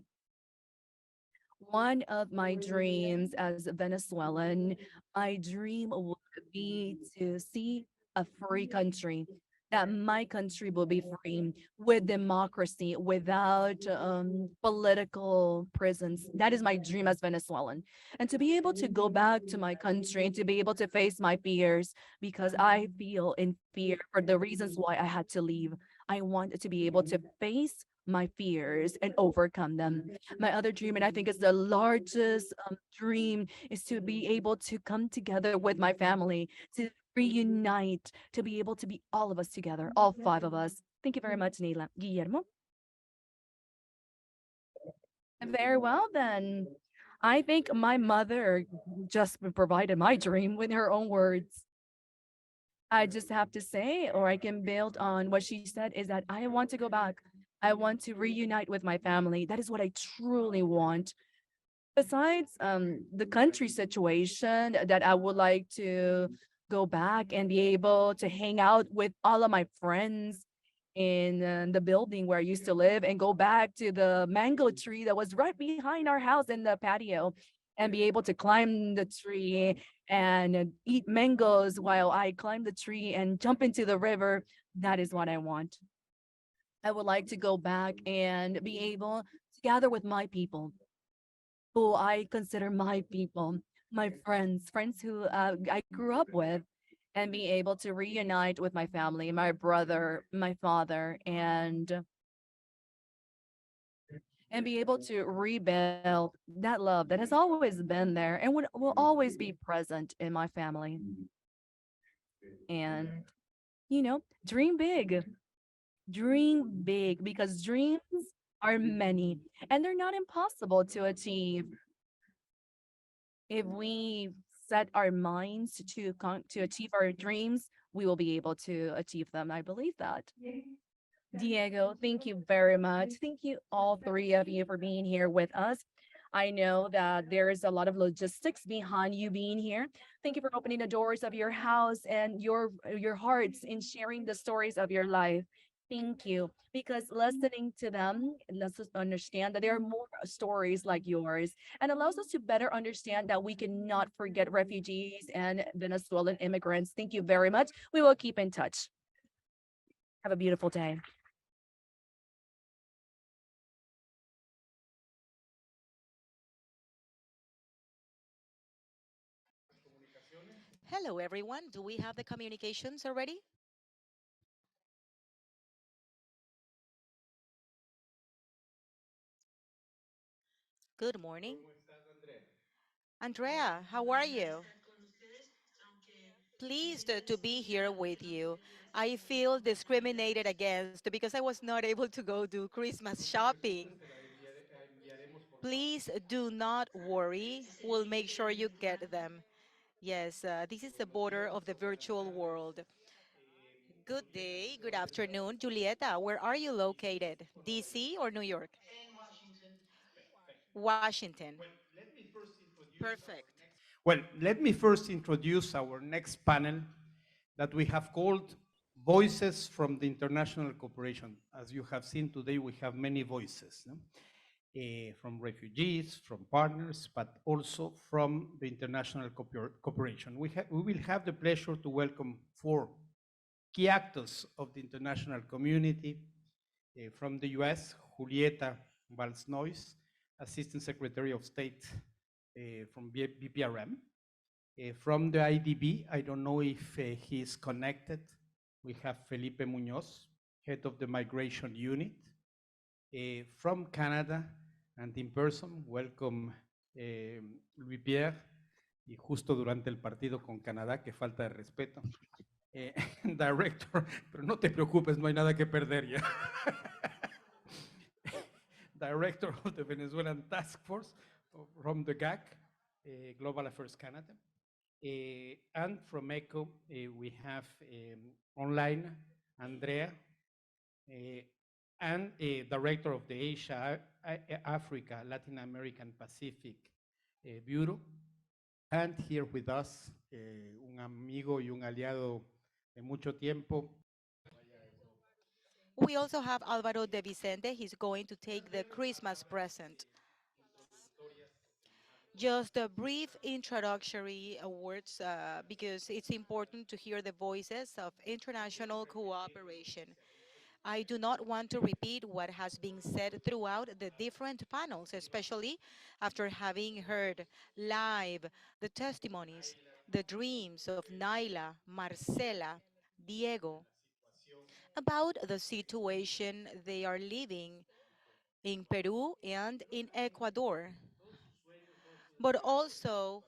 Speaker 7: One of my dreams as a Venezuelan, my dream would be to see a free country, that my country will be free with democracy, without political prisons. That is my dream as Venezuelan. And to be able to go back to my country and to be able to face my fears, because I feel in fear for the reasons why I had to leave. I want to be able to face my fears and overcome them. My other dream, and I think is the largest dream, is to be able to come together with my family, to reunite, to be able to be all of us together, all five of us. Thank you very much, Neila. Guillermo? Very well, then. I think my mother just provided my dream with her own words. I just have to say, or I can build on what she said, is that I want to go back. I want to reunite with my family. That is what I truly want. Besides the country situation, that I would like to go back and be able to hang out with all of my friends in the building where I used to live, and go back to the mango tree that was right behind our house in the patio, and be able to climb the tree and eat mangoes while I climb the tree and jump into the river. That is what I want. I would like to go back and be able to gather with my people, who I consider my people, my friends, friends who I grew up with, and be able to reunite with my family, my brother, my father, and be able to rebuild that love that has always been there and will always be present in my family. And, dream big, because dreams are many and they're not impossible to achieve. If we set our minds to achieve our dreams, we will be able to achieve them. I believe that. Diego, thank you very much. Thank you, all three of you, for being here with us. I know that there is a lot of logistics behind you being here. Thank you for opening the doors of your house and your hearts in sharing the stories of your life. Thank you. Because listening to them lets us understand that there are more stories like yours, and allows us to better understand that we cannot forget refugees and Venezuelan immigrants. Thank you very much. We will keep in touch. Have a beautiful day.
Speaker 1: Hello, everyone. Do we have the communications already? Good morning. Andrea, how are you? pleased to be here with you. I feel discriminated against because I was not able to go do Christmas shopping. Please do not worry. We'll make sure you get them. Yes, this is the border of the virtual world. Good day, good afternoon. Julieta, where are you located? DC or New York? Washington. Perfect.
Speaker 12: Well, let me first introduce our next panel that we have called Voices from the International Cooperation. As you have seen today, we have many voices, no? From refugees, from partners, but also from the international cooperation. We will have the pleasure to welcome four key actors of the international community. From the US, Julieta Valls-Noyes, Assistant Secretary of State from BPRM. From the IDB, I don't know if he is connected. We have Felipe Muñoz, Head of the Migration Unit. From Canada, and in person, welcome Louis Pierre, y justo durante el partido con Canadá, que falta de respeto. Director, pero no te preocupes, no hay nada que perder ya. Director of the Venezuelan Task Force from the GAC, Global Affairs Canada. And from ECHO, we have online Andrea, and Director of the Asia, Africa, Latin American Pacific Bureau. And here with us, un amigo y un aliado de mucho tiempo.
Speaker 1: We also have Alvaro de Vicente. He's going to take the Christmas present. Just a brief introductory words because it's important to hear the voices of international cooperation. I do not want to repeat what has been said throughout the different panels, especially after having heard live the testimonies, the dreams of Naila, Marcela, Diego, about the situation they are living in Peru and in Ecuador, but also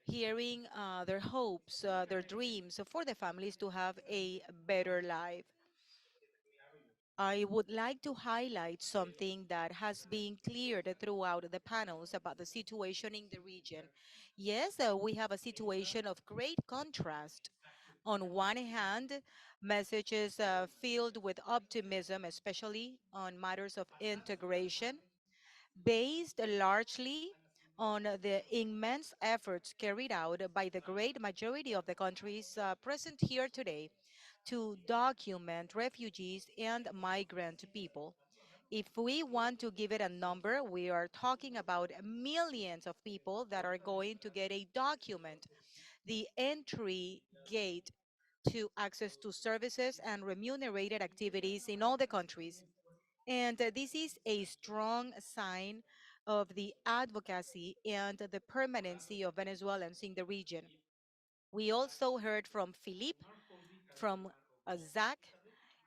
Speaker 1: hearing their hopes, their dreams for the families to have a better life. I would like to highlight something that has been cleared throughout the panels about the situation in the region. Yes, we have a situation of great contrast. On one hand, messages filled with optimism, especially on matters of integration, based largely on the immense efforts carried out by the great majority of the countries present here today to document refugees and migrant people. If we want to give it a number, we are talking about millions of people that are going to get a document, the entry gate to access to services and remunerated activities in all the countries. And this is a strong sign of the advocacy and the permanency of Venezuelans in the region. We also heard from Philippe, from Zach,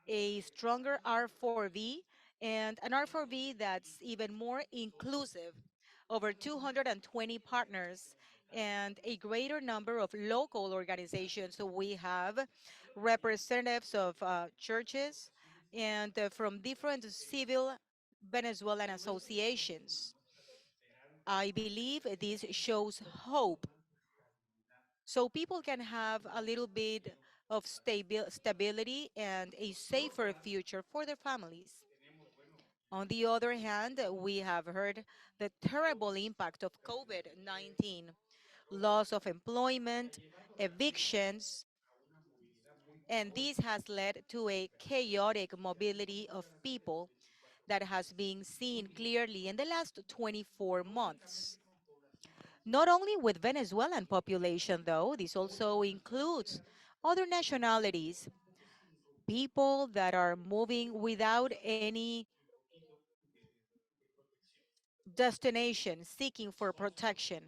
Speaker 1: a stronger R4V, and an R4V that's even more inclusive, over 220 partners, and a greater number of local organizations. So we have representatives of churches and from different civil Venezuelan associations. I believe this shows hope so people can have a little bit of stability and a safer future for their families. On the other hand, we have heard the terrible impact of COVID-19, loss of employment, evictions, and this has led to a chaotic mobility of people that has been seen clearly in the last 24 months. Not only with Venezuelan population, though, this also includes other nationalities, people that are moving without any destination, seeking for protection.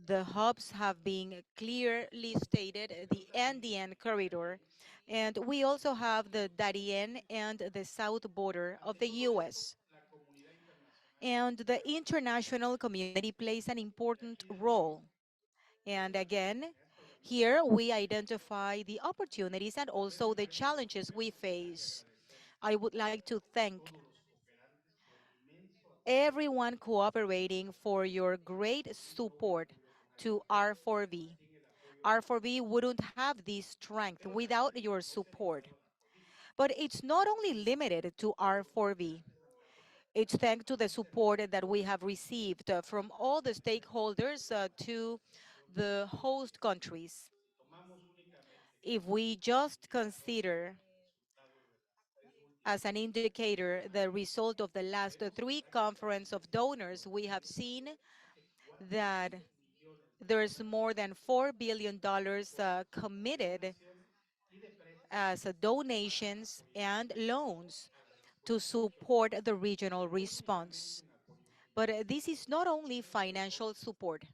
Speaker 1: The hubs have been clearly stated, the Andean corridor, and we also have the Darien and the south border of the US. And the international community plays an important role. And again, Here, we identify the opportunities and also the challenges we face. I would like to thank everyone cooperating for your great support to R4V. R4V wouldn't have this strength without your support. But it's not only limited to R4V. It's thanks to the support that we have received from all the stakeholders to the host countries. If we just consider as an indicator the result of the last three conference of donors, we have seen that there's more than $4 billion committed as donations and loans to support the regional response. But this is not only financial support.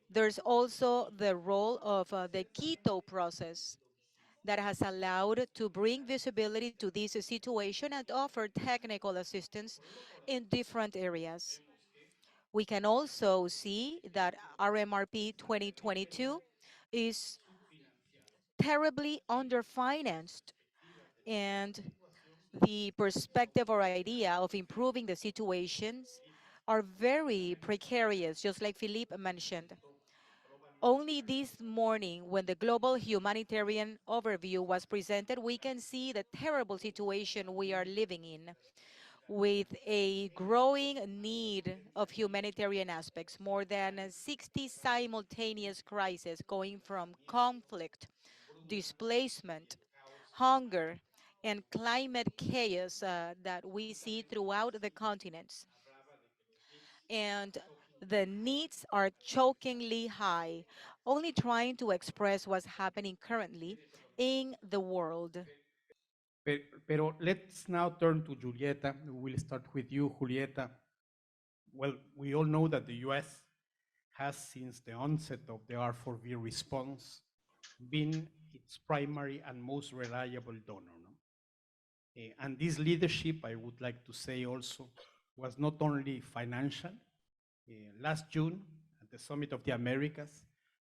Speaker 1: There's also the role of the Quito process that has allowed to bring visibility to this situation and offer technical assistance in different areas. We can also see that RMRP 2022 is terribly underfinanced, and the perspective or idea of improving the situations are very precarious, just like Philippe mentioned. Only this morning, when the global humanitarian overview was presented, we can see the terrible situation we are living in, with a growing need of humanitarian aspects, more than 60 simultaneous crises going from conflict, displacement, hunger, and climate chaos that we see throughout the continents. And the needs are chokingly high, only trying to express what's happening currently in the world.
Speaker 12: Pero let's now turn to Julieta. We'll start with you, Julieta. Well, we all know that the US has, since the onset of the R4V response, been its primary and most reliable donor. No? And this leadership, I would like to say also, was not only financial. Last June, at the Summit of the Americas,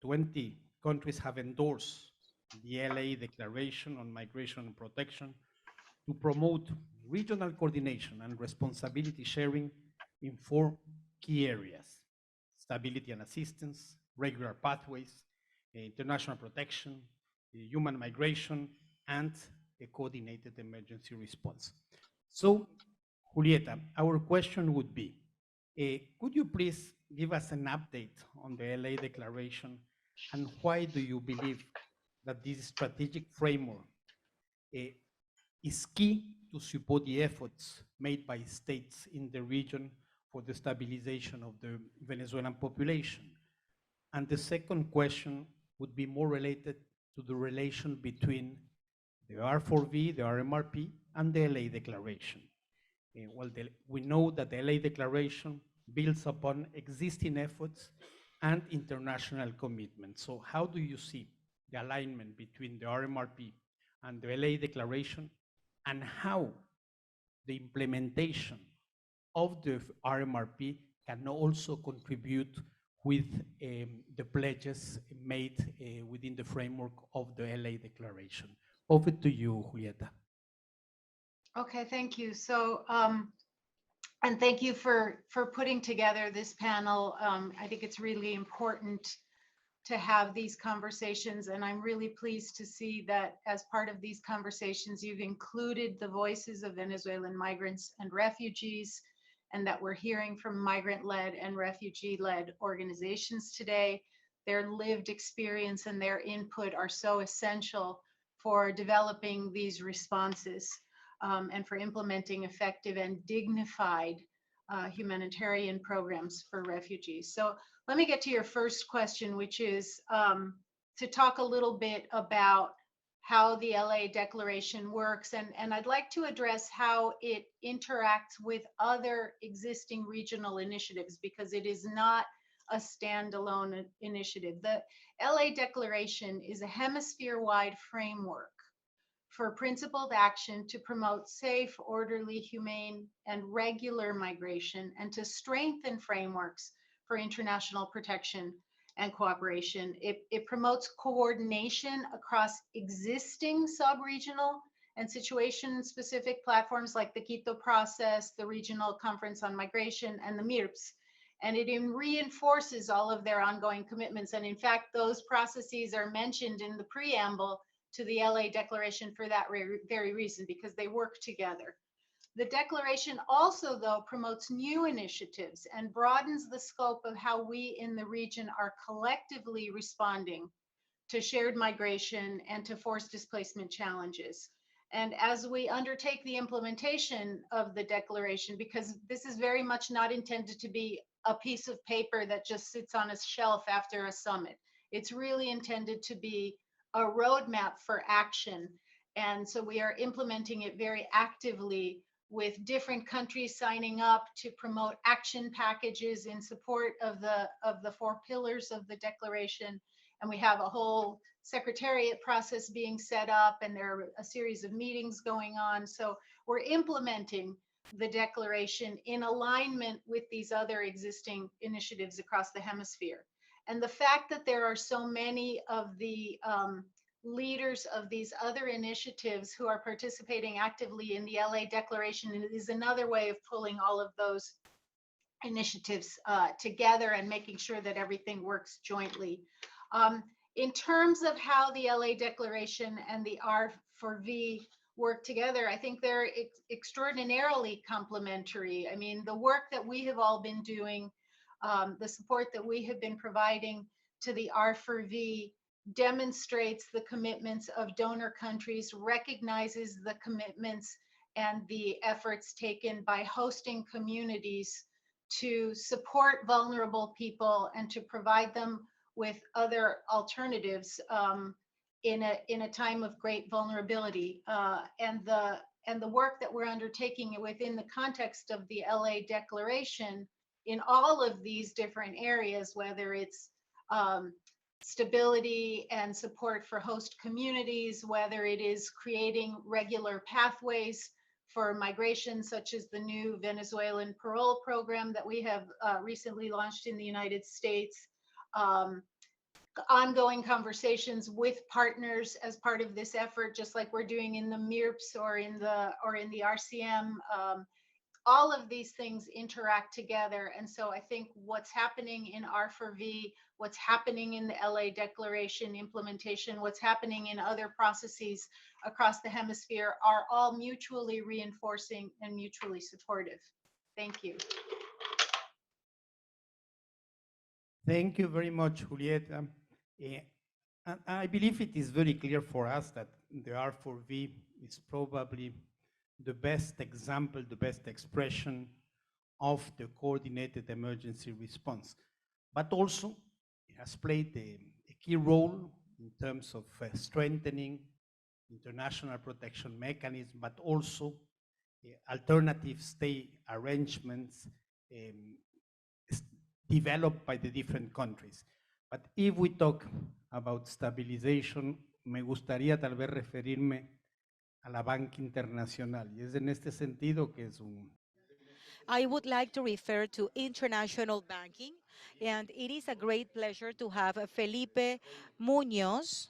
Speaker 12: 20 countries have endorsed the LA Declaration on Migration and Protection to promote regional coordination and responsibility sharing in four key areas: stability and assistance, regular pathways, international protection, human migration, and a coordinated emergency response. So, Julieta, our question would be, could you please give us an update on the LA Declaration, and why do you believe that this strategic framework is key to support the efforts made by states in the region for the stabilization of the Venezuelan population? And the second question would be more related to the relation between the R4V, the RMRP, and the LA Declaration. Well, we know that the LA Declaration builds upon existing efforts and international commitments. So how do you see the alignment between the RMRP and the LA Declaration, and how the implementation of the RMRP can also contribute with the pledges made within the framework of the LA Declaration? Over to you, Julieta.
Speaker 13: Okay, thank you. So, and thank you for putting together this panel. I think it's really important to have these conversations, and I'm really pleased to see that as part of these conversations, you've included the voices of Venezuelan migrants and refugees, and that we're hearing from migrant-led and refugee-led organizations today. Their lived experience and their input are so essential for developing these responses and for implementing effective and dignified humanitarian programs for refugees. So let me get to your first question, which is to talk a little bit about how the LA Declaration works. And I'd like to address how it interacts with other existing regional initiatives, because it is not a standalone initiative. The LA Declaration is a hemisphere-wide framework for principled action to promote safe, orderly, humane, and regular migration, and to strengthen frameworks for international protection and cooperation. It promotes coordination across existing sub-regional and situation-specific platforms like the Quito Process, the Regional Conference on Migration, and the MIRPS. And it reinforces all of their ongoing commitments. And in fact, those processes are mentioned in the preamble to the LA Declaration for that very reason, because they work together. The declaration also, though, promotes new initiatives and broadens the scope of how we in the region are collectively responding to shared migration and to forced displacement challenges. And as we undertake the implementation of the declaration, because this is very much not intended to be a piece of paper that just sits on a shelf after a summit. It's really intended to be a roadmap for action. And so we are implementing it very actively with different countries signing up to promote action packages in support of the 4 pillars of the declaration. And we have a whole secretariat process being set up, and there are a series of meetings going on. So we're implementing the declaration in alignment with these other existing initiatives across the hemisphere. And the fact that there are so many of the leaders of these other initiatives who are participating actively in the LA Declaration is another way of pulling all of those initiatives together and making sure that everything works jointly. In terms of how the LA Declaration and the R4V work together, I think they're extraordinarily complementary. I mean, the work that we have all been doing, the support that we have been providing to the R4V demonstrates the commitments of donor countries, recognizes the commitments and the efforts taken by hosting communities to support vulnerable people and to provide them with other alternatives in a time of great vulnerability. And the work that we're undertaking within the context of the LA Declaration in all of these different areas, whether it's stability and support for host communities, whether it is creating regular pathways for migration, such as the new Venezuelan parole program that we have recently launched in the United States, ongoing conversations with partners as part of this effort, just like we're doing in the MIRPS or in the RCM. All of these things interact together. And so I think what's happening in R4V, what's happening in the LA Declaration implementation, what's happening in other processes across the hemisphere are all mutually reinforcing and mutually supportive. Thank you.
Speaker 12: Thank you very much, Julieta. And I believe it is very clear for us that the R4V is probably the best example, the best expression of the coordinated emergency response. But also, it has played a key role in terms of strengthening international protection mechanisms, but also alternative state arrangements developed by the different countries. But if we talk about stabilization, me gustaría tal vez referirme a la banca internacional. Y es en este sentido que es un...
Speaker 1: I would like to refer to international banking, and it is a great pleasure to have Felipe Munoz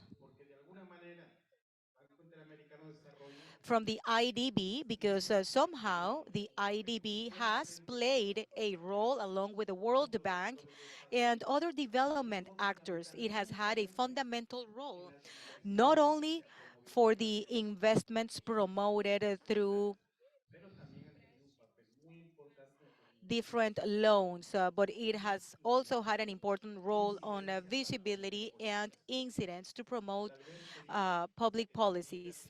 Speaker 1: from the IDB, because somehow the IDB has played a role along with the World Bank and other development actors. It has had a fundamental role, not only for the investments promoted through different loans, but it has also had an important role on visibility and incidents to promote public policies.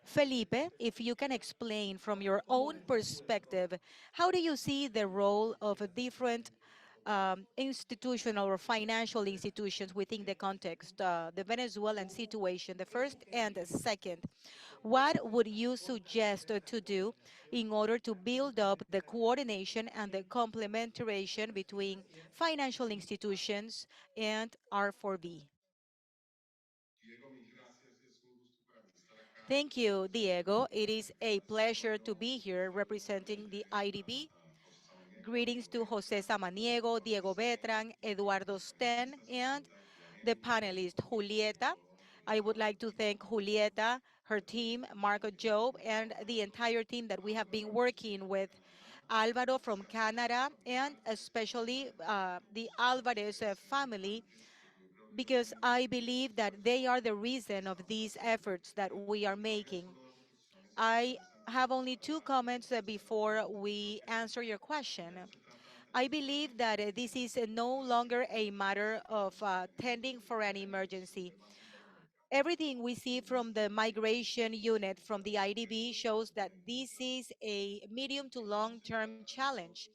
Speaker 1: Felipe, if you can explain from your own perspective, how do you see the role of different institutional or financial institutions within the context, the Venezuelan situation, the first and the second? What would you suggest to do in order to build up the coordination and the complementation between financial institutions and R4B? Thank you, Diego. It is a pleasure to be here representing the IDB. greetings to Jose Samaniego, Diego Betran, Eduardo Sten, and the panelist, Julieta. I would like to thank Julieta, her team, Marco Job, and the entire team that we have been working with. Alvaro from Canada, and especially the Alvarez family, because I believe that they are the reason of these efforts that we are making. I have only two comments before we answer your question. I believe that this is no longer a matter of tending for an emergency. Everything we see from the migration unit from the IDB shows that this is a medium to long term challenge.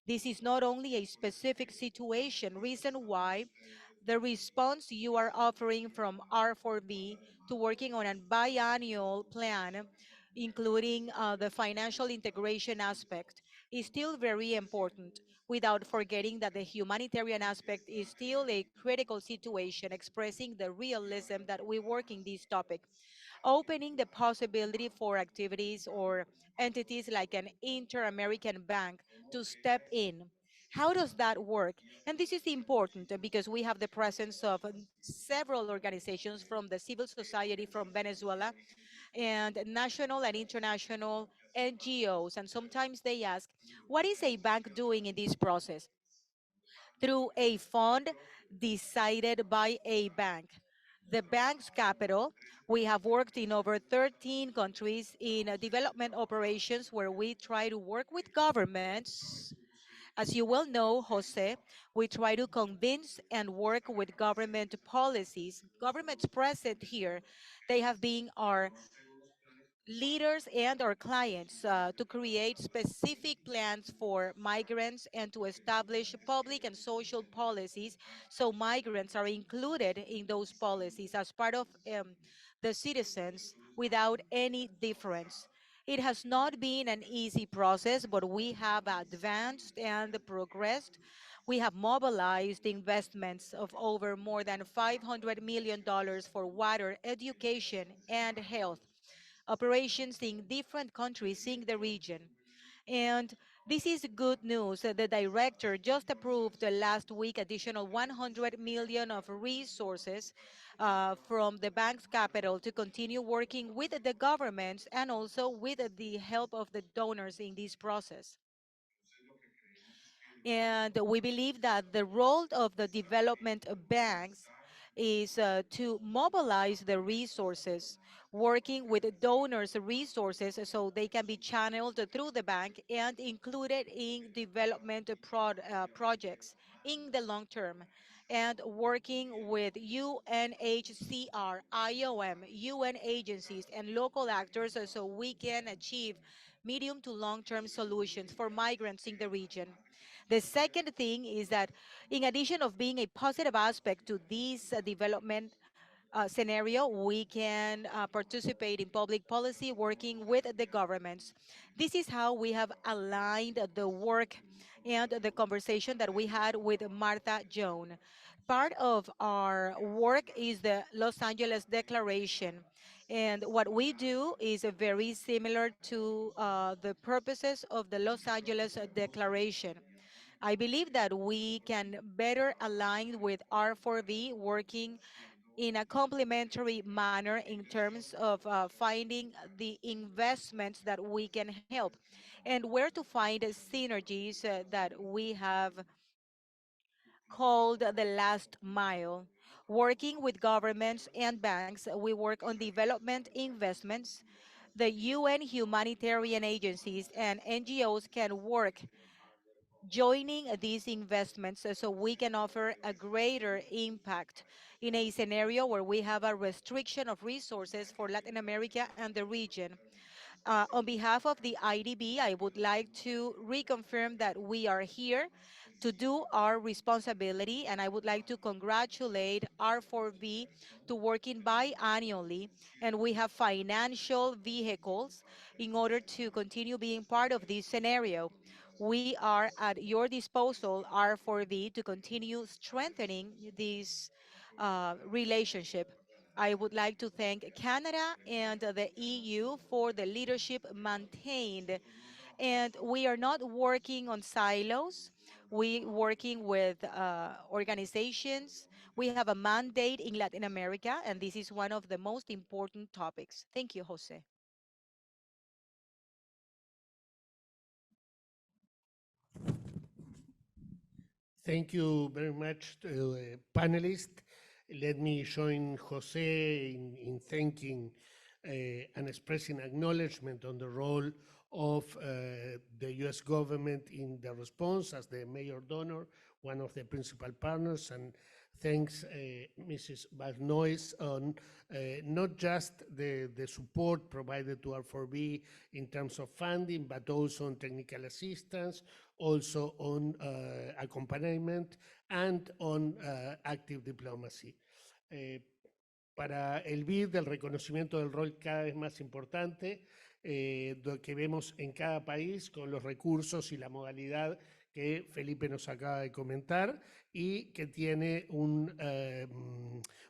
Speaker 1: This is not only a specific situation, reason why the response you are offering from R4B to working on a biannual plan, including the financial integration aspect, is still very important, without forgetting that the humanitarian aspect is still a critical situation, expressing the realism that we work in this topic, opening the possibility for activities or entities like an inter-American bank to step in. How does that work? And this is important because we have the presence of several organizations from the civil society from Venezuela and national and international NGOs. And sometimes they ask, what is a bank doing in this process? Through a fund decided by a bank. The bank's capital, we have worked in over 13 countries in development operations where we try to work with governments. As you well know, Jose, we try to convince and work with government policies. Governments present here, they have been our leaders and our clients to create specific plans for migrants and to establish public and social policies so migrants are included in those policies as part of the citizens without any difference. It has not been an easy process, but we have advanced and progressed. We have mobilized investments of over more than $500 million for water, education, and health operations in different countries in the region. And this is good news. The director just approved last week additional 100 million of resources from the bank's capital to continue working with the governments and also with the help of the donors in this process. And we believe that the role of the development banks is to mobilize the resources, working with donors' resources so they can be channeled through the bank and included in development projects in the long term. And working with UNHCR, IOM, UN agencies, and local actors so we can achieve medium to long term solutions for migrants in the region. The second thing is that in addition of being a positive aspect to this development scenario, we can participate in public policy working with the governments. This is how we have aligned the work and the conversation that we had with Martha Joan. Part of our work is the Los Angeles Declaration. And what we do is very similar to the purposes of the Los Angeles Declaration. I believe that we can better align with R4V working in a complementary manner in terms of finding the investments that we can help and where to find synergies that we have called the last mile. Working with governments and banks, we work on development investments. The UN humanitarian agencies and NGOs can work joining these investments so we can offer a greater impact in a scenario where we have a restriction of resources for Latin America and the region. On behalf of the IDB, I would like to reconfirm that we are here to do our responsibility, and I would like to congratulate R4B to working biannually, and we have financial vehicles in order to continue being part of this scenario. We are at your disposal, R4B, to continue strengthening this relationship. I would like to thank Canada and the EU for the leadership maintained And we are not working on silos. We working with organizations. We have a mandate in Latin America, and this is one of the most important topics. Thank you, Jose.
Speaker 14: Thank you very much to the panelists. Let me join Jose in thanking and expressing acknowledgement on the role of the US government in the response as the major donor, one of the principal partners, and thanks Mrs. Barnois on not just the support provided to R4B in terms of funding, but also on technical assistance, also on accompaniment and on active diplomacy. Para el BID, el reconocimiento del rol cada vez más importante que vemos en cada país con los recursos y la modalidad que Felipe nos acaba de comentar y que tiene un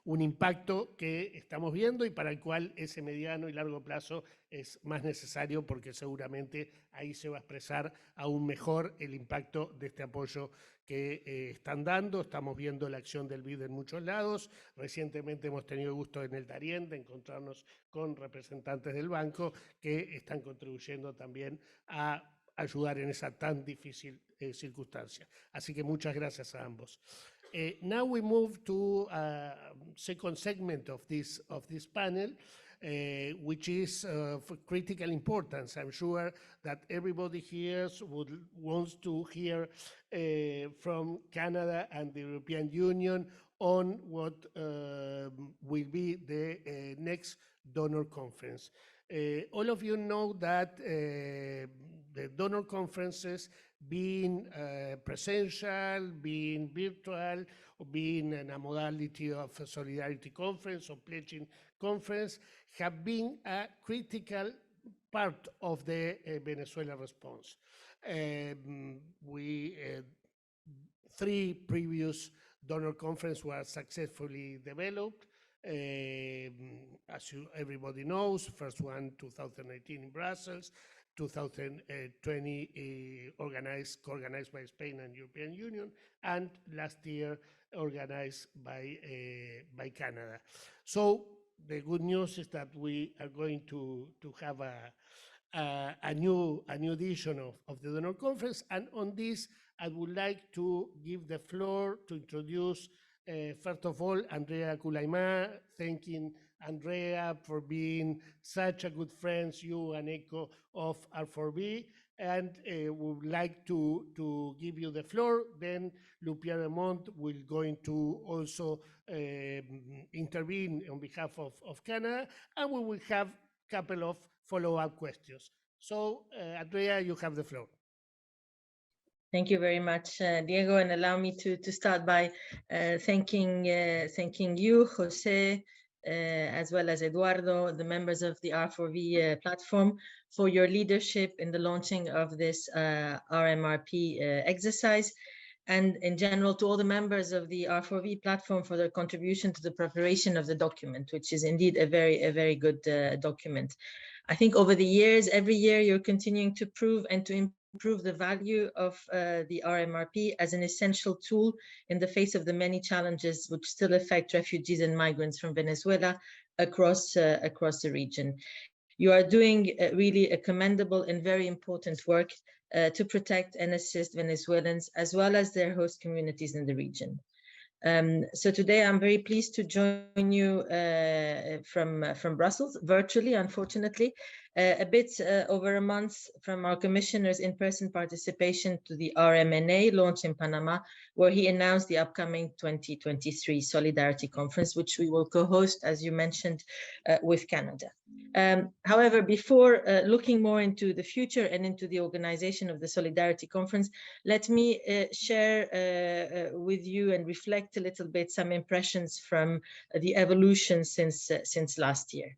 Speaker 14: impacto que estamos viendo y para el cual ese mediano y largo plazo es más necesario porque seguramente ahí se va a expresar aún mejor el impacto de este apoyo que están dando. Estamos viendo la acción del BID en muchos lados. Recientemente hemos tenido gusto en el Darién de encontrarnos con representantes del banco que están contribuyendo también a ayudar en esa tan difícil circunstancia. Así que muchas gracias a ambos. Now we move to second segment of this panel, which is of critical importance. I'm sure that everybody here wants to hear from Canada and the European Union on what will be the next donor conference. All of you know that the donor conferences, being presential, being virtual, or being in a modality of a solidarity conference or pledging conference, have been a critical part of the Venezuela response. Three previous donor conferences were successfully developed. As everybody knows, first one 2018 in Brussels, 2020 co-organized by Spain and European Union, and last year organized by Canada. So the good news is that we are going to have a new edition of the donor conference, and on this I would like to give the floor to introduce first of all, Andrea Kulaima, thanking Andrea for being such a good friend, you and ECHO of R4B, and we would like to give you the floor. Then Lupia Remont will going to also intervene on behalf of Canada, and we will have a couple of follow-up questions. So, Andrea, you have the floor.
Speaker 15: Thank you very much, Diego, and allow me to start by thanking you, Jose, as well as Eduardo, the members of the R4V platform, for your leadership in the launching of this RMRP exercise, and in general to all the members of the R4V platform for their contribution to the preparation of the document, which is indeed a very good document. I think over the years, every year, you're continuing to prove and to improve the value of the RMRP as an essential tool in the face of the many challenges which still affect refugees and migrants from Venezuela across the region. You are doing really a commendable and very important work to protect and assist Venezuelans as well as their host communities in the region. So today I'm very pleased to join you from Brussels, virtually, unfortunately, a bit over a month from our commissioner's in-person participation to the RMNA launch in Panama, where he announced the upcoming 2023 Solidarity Conference, which we will co-host, as you mentioned, with Canada. However, before looking more into the future and into the organization of the Solidarity Conference, let me share with you and reflect a little bit some impressions from the evolution since last year.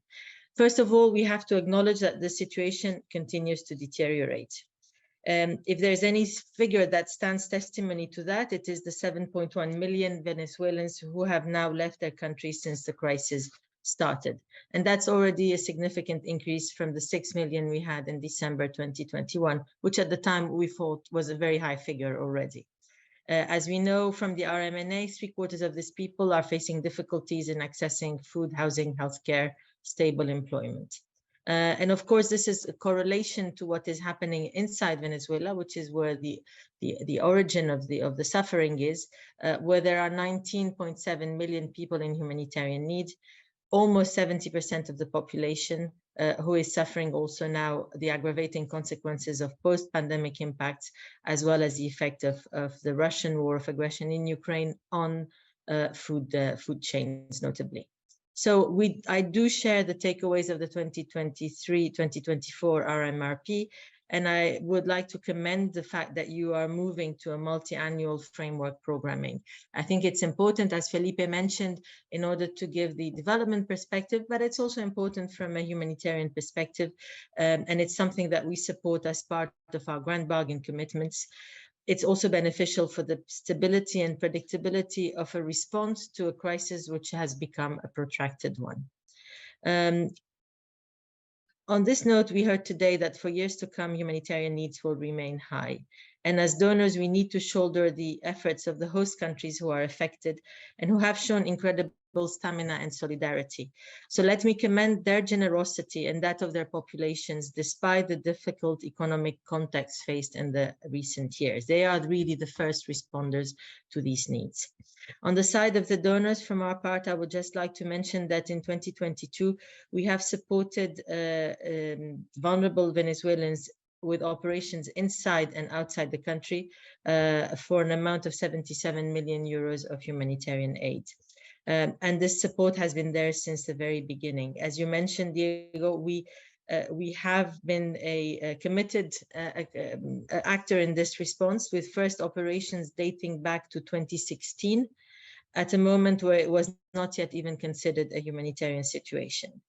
Speaker 15: First of all, we have to acknowledge that the situation continues to deteriorate. If there's any figure that stands testimony to that, it is the 7.1 million Venezuelans who have now left their country since the crisis started. And that's already a significant increase from the 6 million we had in December 2021, which at the time we thought was a very high figure already. As we know from the RMNA, 3/4 of these people are facing difficulties in accessing food, housing, healthcare, stable employment. And of course, this is a correlation to what is happening inside Venezuela, which is where the origin of the suffering is, where there are 19.7 million people in humanitarian need, almost 70% of the population who is suffering also now the aggravating consequences of post-pandemic impacts, as well as the effect of the Russian war of aggression in Ukraine on food chains, notably. So I do share the takeaways of the 2023-2024 RMRP, and I would like to commend the fact that you are moving to a multi-annual framework programming. I think it's important, as Felipe mentioned, in order to give the development perspective, but it's also important from a humanitarian perspective, and it's something that we support as part of our grand bargain commitments. It's also beneficial for the stability and predictability of a response to a crisis which has become a protracted one. On this note, we heard today that for years to come, humanitarian needs will remain high. And as donors, we need to shoulder the efforts of the host countries who are affected and who have shown incredible stamina and solidarity. So let me commend their generosity and that of their populations, despite the difficult economic context faced in the recent years. They are really the first responders to these needs. On the side of the donors, from our part, I would just like to mention that in 2022, we have supported vulnerable Venezuelans with operations inside and outside the country for an amount of 77 million euros of humanitarian aid. And this support has been there since the very beginning. As you mentioned, Diego, we have been a committed actor in this response, with first operations dating back to 2016, at a moment where it was not yet even considered a humanitarian situation.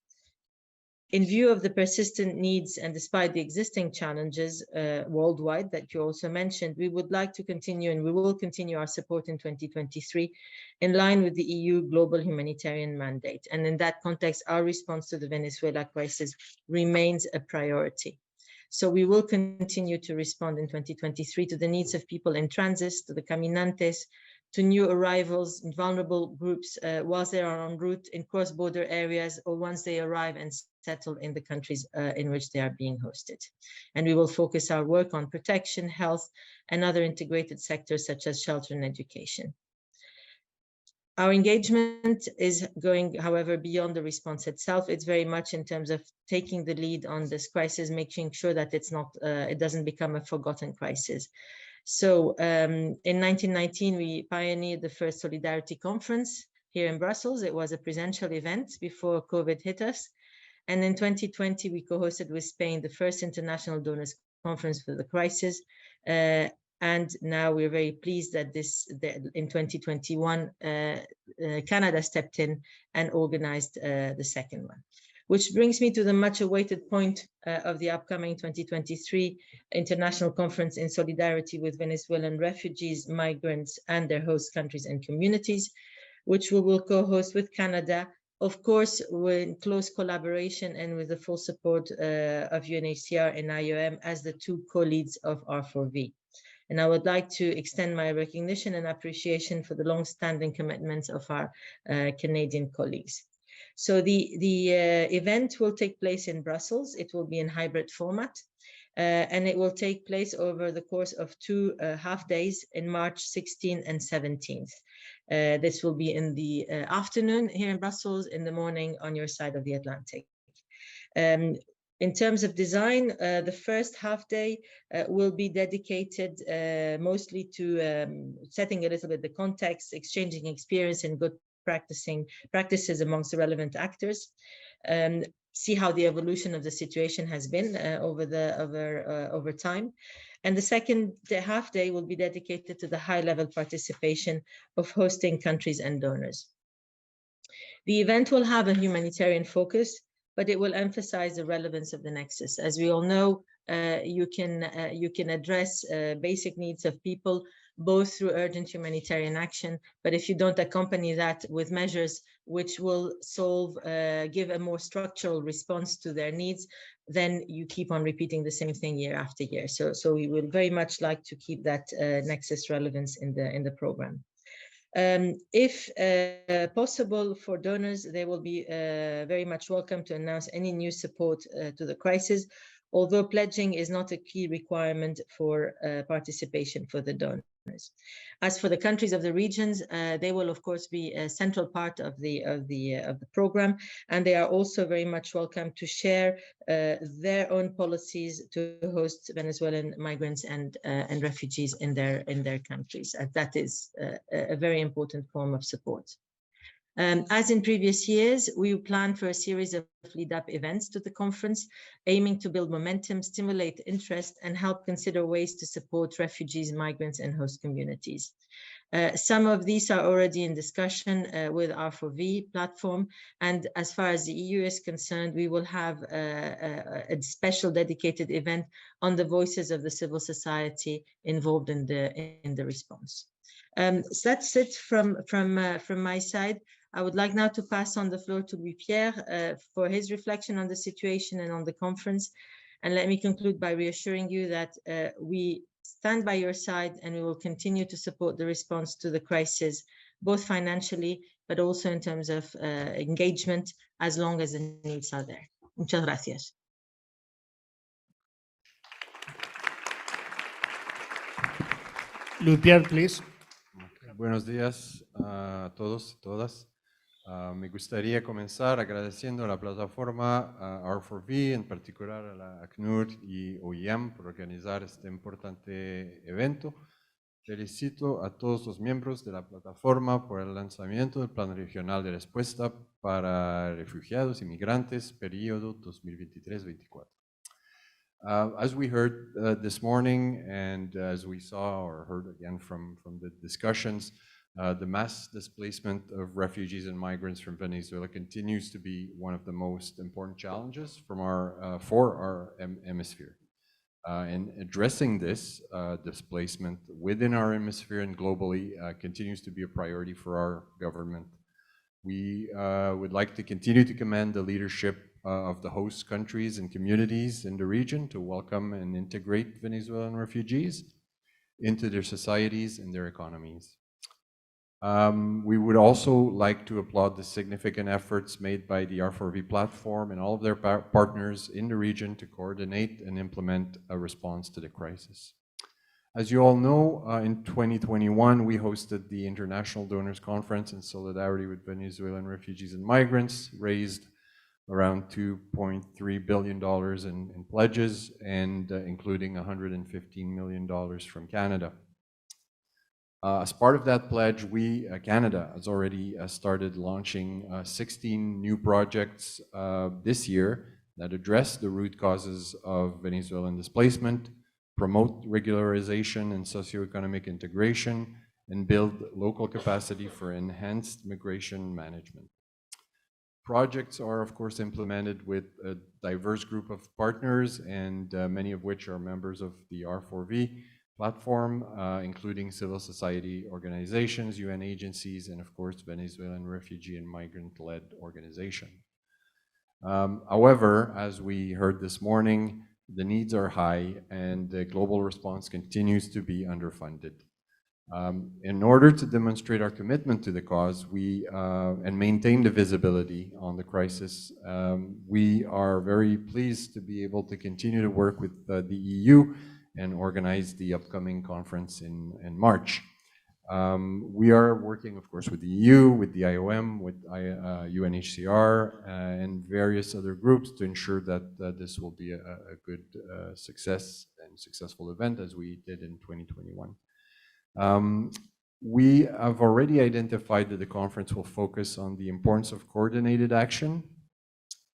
Speaker 15: In view of the persistent needs and despite the existing challenges worldwide that you also mentioned, we would like to continue, and we will continue our support in 2023 in line with the EU global humanitarian mandate. And in that context, our response to the Venezuela crisis remains a priority. So we will continue to respond in 2023 to the needs of people in transit, to the caminantes, to new arrivals, vulnerable groups, whilst they are en route in cross-border areas, or once they arrive and settle in the countries in which they are being hosted. And we will focus our work on protection, health, and other integrated sectors such as shelter and education. Our engagement is going, however, beyond the response itself. It's very much in terms of taking the lead on this crisis, making sure that it doesn't become a forgotten crisis. So in 1919, we pioneered the first Solidarity Conference here in Brussels. It was a presential event before COVID hit us. And in 2020, we co-hosted with Spain the first International Donors Conference for the crisis. And now we're very pleased that in 2021, Canada stepped in and organized the second one. Which brings me to the much awaited point of the upcoming 2023 International Conference in solidarity with Venezuelan refugees, migrants, and their host countries and communities, which we will co-host with Canada, of course, in close collaboration and with the full support of UNHCR and IOM as the two co-leads of R4V. And I would like to extend my recognition and appreciation for the long-standing commitments of our Canadian colleagues. So the event will take place in Brussels. It will be in hybrid format, and it will take place over the course of 2 half days in March 16th and 17th. This will be in the afternoon here in Brussels, in the morning on your side of the Atlantic. In terms of design, the first half day will be dedicated mostly to setting a little bit the context, exchanging experience and good practices amongst the relevant actors, see how the evolution of the situation has been over time. And the second half day will be dedicated to the high-level participation of hosting countries and donors. The event will have a humanitarian focus, but it will emphasize the relevance of the nexus. As we all know, you can address basic needs of people both through urgent humanitarian action, but if you don't accompany that with measures which will give a more structural response to their needs, then you keep on repeating the same thing year after year. So we would very much like to keep that nexus relevance in the program. If possible for donors, they will be very much welcome to announce any new support to the crisis, although pledging is not a key requirement for participation for the donors. As for the countries of the regions, they will of course be a central part of the program, and they are also very much welcome to share their own policies to host Venezuelan migrants and refugees in their countries, and that is a very important form of support. As in previous years, we plan for a series of lead-up events to the conference, aiming to build momentum, stimulate interest, and help consider ways to support refugees, migrants, and host communities. Some of these are already in discussion with R4V platform, and as far as the EU is concerned, we will have a special dedicated event on the voices of the civil society involved in the response. So that's it from my side. I would like now to pass on the floor to Louis-Pierre for his reflection on the situation and on the conference. And let me conclude by reassuring you that we stand by your side and we will continue to support the response to the crisis, both financially, but also in terms of engagement, as long as the needs are there. Muchas gracias.
Speaker 14: Louis-Pierre, please.
Speaker 16: Buenos días a todos y todas. Me gustaría comenzar agradeciendo a la plataforma R4V, en particular a la ACNUR y OIM por organizar este importante evento. Felicito a todos los miembros de la plataforma por el lanzamiento del Plan Regional de Respuesta para Refugiados y Migrantes, periodo 2023-24. As we heard this morning, and as we saw or heard again from the discussions, the mass displacement of refugees and migrants from Venezuela continues to be one of the most important challenges for our hemisphere. And addressing this displacement within our hemisphere and globally continues to be a priority for our government. We would like to continue to commend the leadership of the host countries and communities in the region to welcome and integrate Venezuelan refugees into their societies and their economies. We would also like to applaud the significant efforts made by the R4V platform and all of their partners in the region to coordinate and implement a response to the crisis. As you all know, in 2021, we hosted the International Donors Conference in solidarity with Venezuelan refugees and migrants, raised around $2.3 billion in pledges, and including $115 million from Canada. As part of that pledge, Canada has already started launching 16 new projects this year that address the root causes of Venezuelan displacement, promote regularization and socioeconomic integration, and build local capacity for enhanced migration management. Projects are, of course, implemented with a diverse group of partners, and many of which are members of the R4V platform, including civil society organizations, UN agencies, and of course, Venezuelan refugee and migrant-led organization. However, as we heard this morning, the needs are high and the global response continues to be underfunded. In order to demonstrate our commitment to the cause and maintain the visibility on the crisis, we are very pleased to be able to continue to work with the EU and organize the upcoming conference in March. We are working, of course, with the EU, with the IOM, with UNHCR, and various other groups to ensure that this will be a good success and successful event, as we did in 2021. We have already identified that the conference will focus on the importance of coordinated action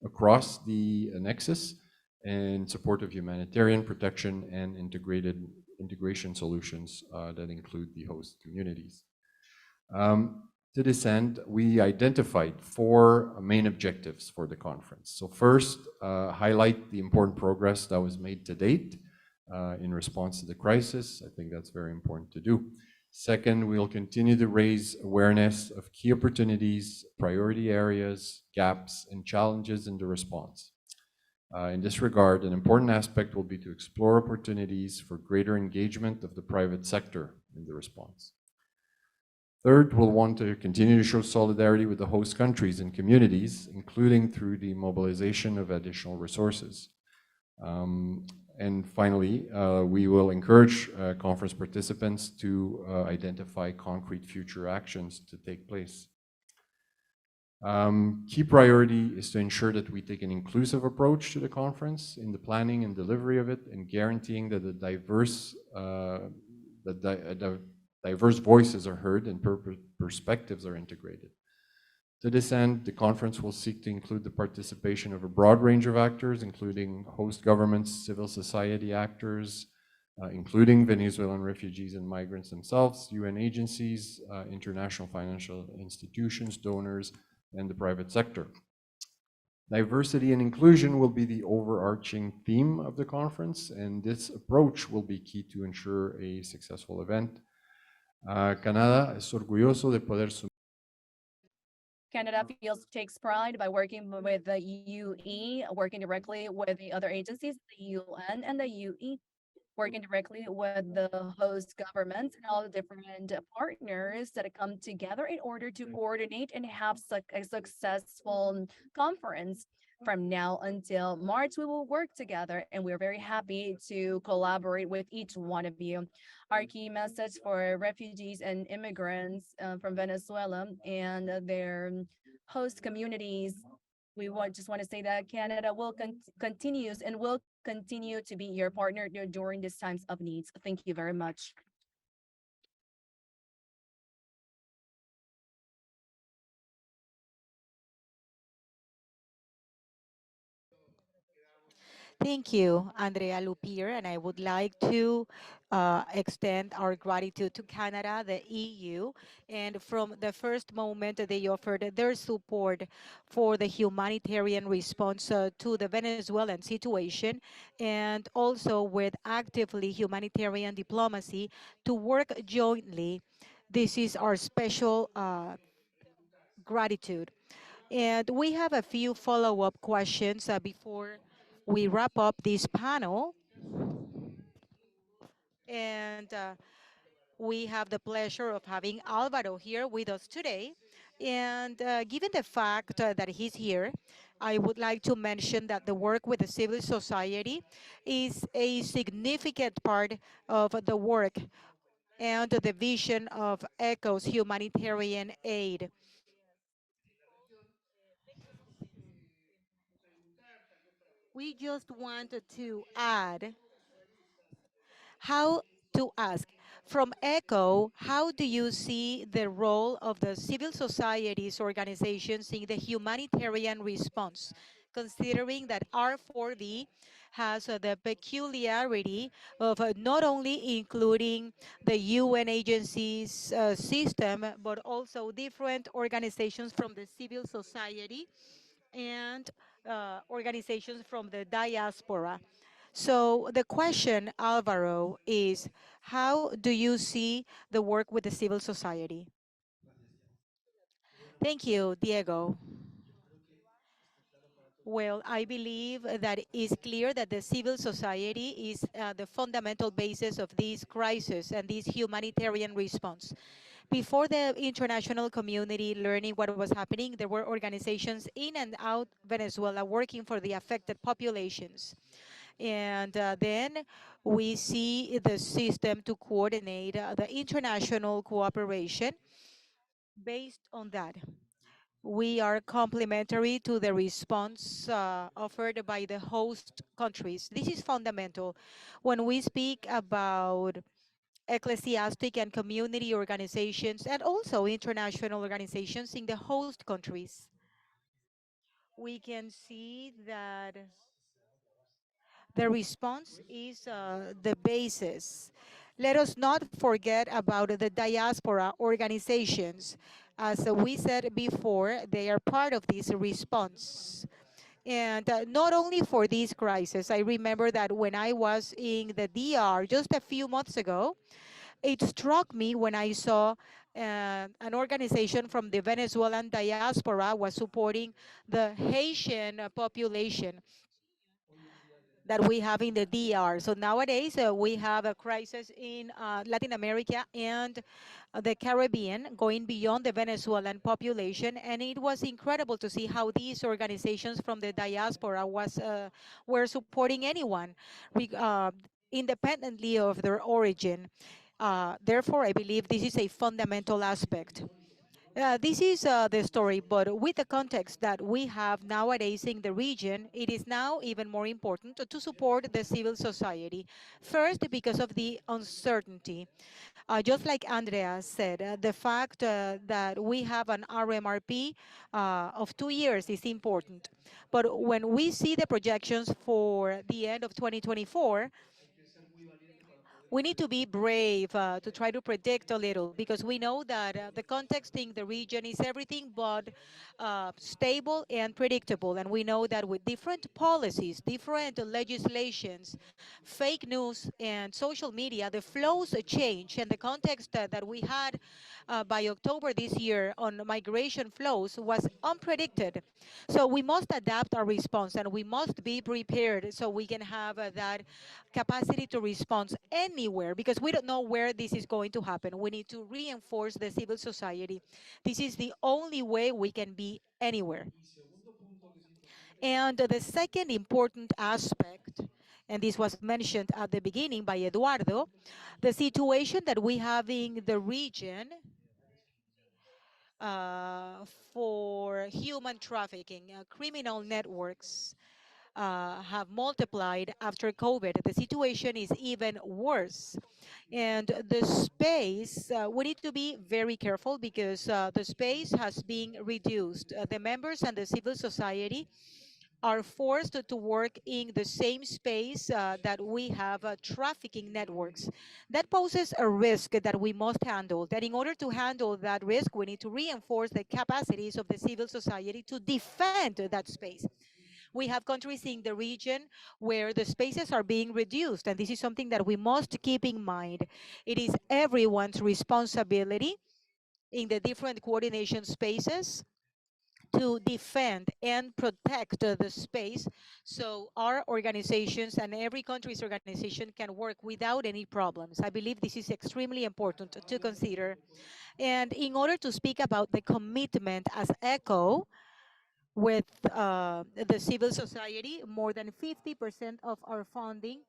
Speaker 16: across the nexus in support of humanitarian protection and integration solutions that include the host communities. To this end, we identified 4 main objectives for the conference. So first, highlight the important progress that was made to date in response to the crisis. I think that's very important to do. Second, we will continue to raise awareness of key opportunities, priority areas, gaps, and challenges in the response. In this regard, an important aspect will be to explore opportunities for greater engagement of the private sector in the response. Third, we'll want to continue to show solidarity with the host countries and communities, including through the mobilization of additional resources. And finally, we will encourage conference participants to identify concrete future actions to take place. Key priority is to ensure that we take an inclusive approach to the conference in the planning and delivery of it, and guaranteeing that the diverse voices are heard and perspectives are integrated. To this end, the conference will seek to include the participation of a broad range of actors, including host governments, civil society actors, including Venezuelan refugees and migrants themselves, UN agencies, international financial institutions, donors, and the private sector. Diversity and inclusion will be the overarching theme of the conference, and this approach will be key to ensure a successful event. Canadá es orgulloso de poder
Speaker 7: Canada takes pride by working with the UE, working directly with the other agencies, the UN and the UE, working directly with the host governments and all the different partners that come together in order to coordinate and have a successful conference. From now until March, we will work together, and we're very happy to collaborate with each one of you. Our key message for refugees and immigrants from Venezuela and their host communities, we just want to say that Canada will continues and will continue to be your partner during these times of needs. Thank you very much.
Speaker 1: Thank you, Andrea Lupier, and I would like to extend our gratitude to Canada, the EU, and from the first moment they offered their support for the humanitarian response to the Venezuelan situation, and also with actively humanitarian diplomacy to work jointly. This is our special gratitude. And we have a few follow-up questions before we wrap up this panel. And we have the pleasure of having Alvaro here with us today. And given the fact that he's here, I would like to mention that the work with the civil society is a significant part of the work and the vision of ECHO's humanitarian aid. We just wanted to add how to ask from ECHO, how do you see the role of the civil societies organizations in the humanitarian response, considering that R4V has the peculiarity of not only including the UN agencies system, but also different organizations from the civil society and organizations from the diaspora. So the question, Alvaro, is how do you see the work with the civil society? Thank you, Diego. Well, I believe that it's clear that the civil society is the fundamental basis of this crisis and this humanitarian response. Before the international community learning what was happening, there were organizations in and out Venezuela working for the affected populations. And then we see the system to coordinate the international cooperation based on that. We are complementary to the response offered by the host countries. This is fundamental. When we speak about ecclesiastic and community organizations and also international organizations in the host countries, we can see that the response is the basis. Let us not forget about the diaspora organizations. As we said before, they are part of this response. And not only for this crisis, I remember that when I was in the DR just a few months ago,
Speaker 17: It struck me when I saw an organization from the Venezuelan diaspora was supporting the Haitian population that we have in the DR. So nowadays we have a crisis in Latin America and the Caribbean going beyond the Venezuelan population. And it was incredible to see how these organizations from the diaspora were supporting anyone independently of their origin. Therefore, I believe this is a fundamental aspect. This is the story, but with the context that we have nowadays in the region, it is now even more important to support the civil society. First, because of the uncertainty. Just like Andrea said, the fact that we have an RMRP of 2 years is important. But when we see the projections for the end of 2024, we need to be brave to try to predict a little because we know that the context in the region is everything but stable and predictable. And we know that with different policies, different legislations, fake news, and social media, the flows change. And the context that we had by October this year on migration flows was unpredicted. So we must adapt our response and we must be prepared so we can have that capacity to respond anywhere because we don't know where this is going to happen. We need to reinforce the civil society. This is the only way we can be anywhere. And the second important aspect, and this was mentioned at the beginning by Eduardo, the situation that we have in the region uh, for human trafficking, criminal networks have multiplied after COVID. The situation is even worse. And the space, we need to be very careful because the space has been reduced. The members and the civil society are forced to work in the same space that we have trafficking networks. That poses a risk that we must handle. That in order to handle that risk, we need to reinforce the capacities of the civil society to defend that space. We have countries in the region where the spaces are being reduced, and this is something that we must keep in mind. It is everyone's responsibility in the different coordination spaces to defend and protect the space so our organizations and every country's organization can work without any problems. I believe this is extremely important to consider. And in order to speak about the commitment as ECHO with the civil society, more than 50% of our funding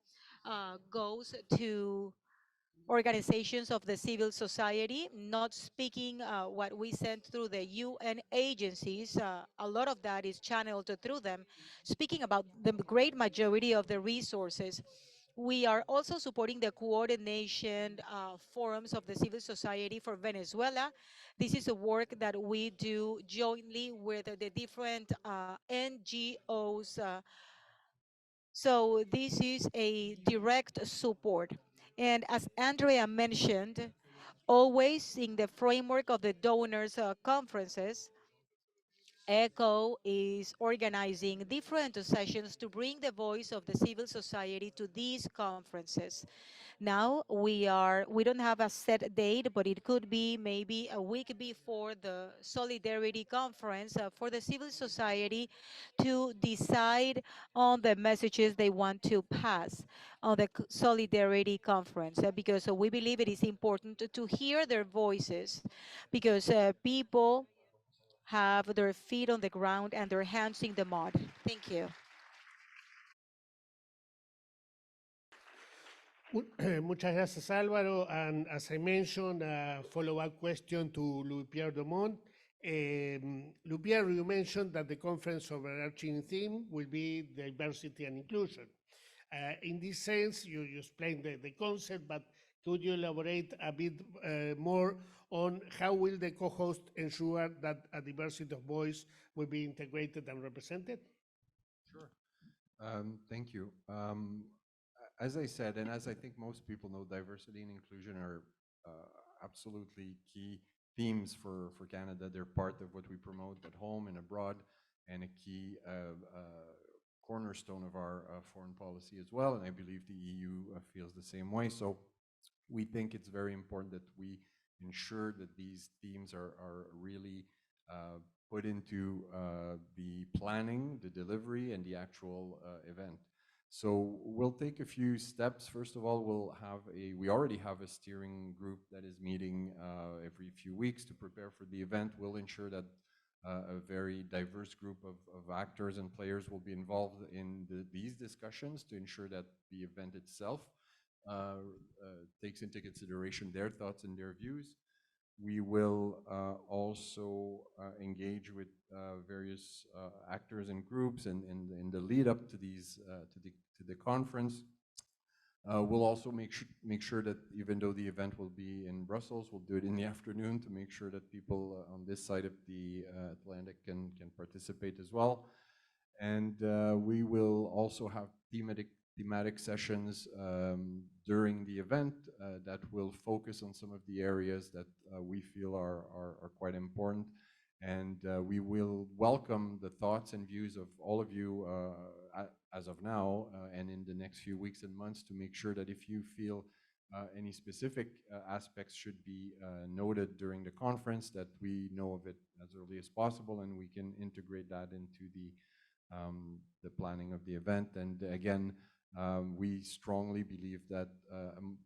Speaker 17: goes to organizations of the civil society, not speaking what we send through the UN agencies. A lot of that is channeled through them. Speaking about the great majority of the resources, we are also supporting the coordination forums of the civil society for Venezuela. This is a work that we do jointly with the different NGOs. So this is a direct support. And as Andrea mentioned, always in the framework of the donors conferences, ECHO is organizing different sessions to bring the voice of the civil society to these conferences. Now we don't have a set date, but it could be maybe a week before the Solidarity Conference for the civil society to decide on the messages they want to pass on the Solidarity Conference because we believe it is important to hear their voices because people have their feet on the ground and their hands in the mud. Thank you.
Speaker 14: Muchas gracias, Álvaro. And as I mentioned, a follow-up question to Louis-Pierre Domont. Louis-Pierre, you mentioned that the conference overarching theme will be diversity and inclusion. In this sense, you explained the concept, but could you elaborate a bit more on how will the co-host ensure that a diversity of voice will be integrated and represented?
Speaker 16: Sure. Thank you. As I said, and as I think most people know, diversity and inclusion are absolutely key themes for Canada. They're part of what we promote at home and abroad, and a key cornerstone of our foreign policy as well. And I believe the EU feels the same way. So we think it's very important that we ensure that these themes are really put into the planning, the delivery, and the actual event. So we'll take a few steps. First of all, we already have a steering group that is meeting every few weeks to prepare for the event. We'll ensure that a very diverse group of actors and players will be involved in these discussions to ensure that the event itself takes into consideration their thoughts and their views. We will also engage with various actors and groups in the lead up to these to the conference. We'll also make sure that even though the event will be in Brussels, we'll do it in the afternoon to make sure that people on this side of the Atlantic can participate as well. And we will also have thematic sessions during the event that will focus on some of the areas that we feel are quite important. And we will welcome the thoughts and views of all of you as of now and in the next few weeks and months to make sure that if you feel any specific aspects should be noted during the conference, that we know of it as early as possible and we can integrate that into the planning of the event. And again, we strongly believe that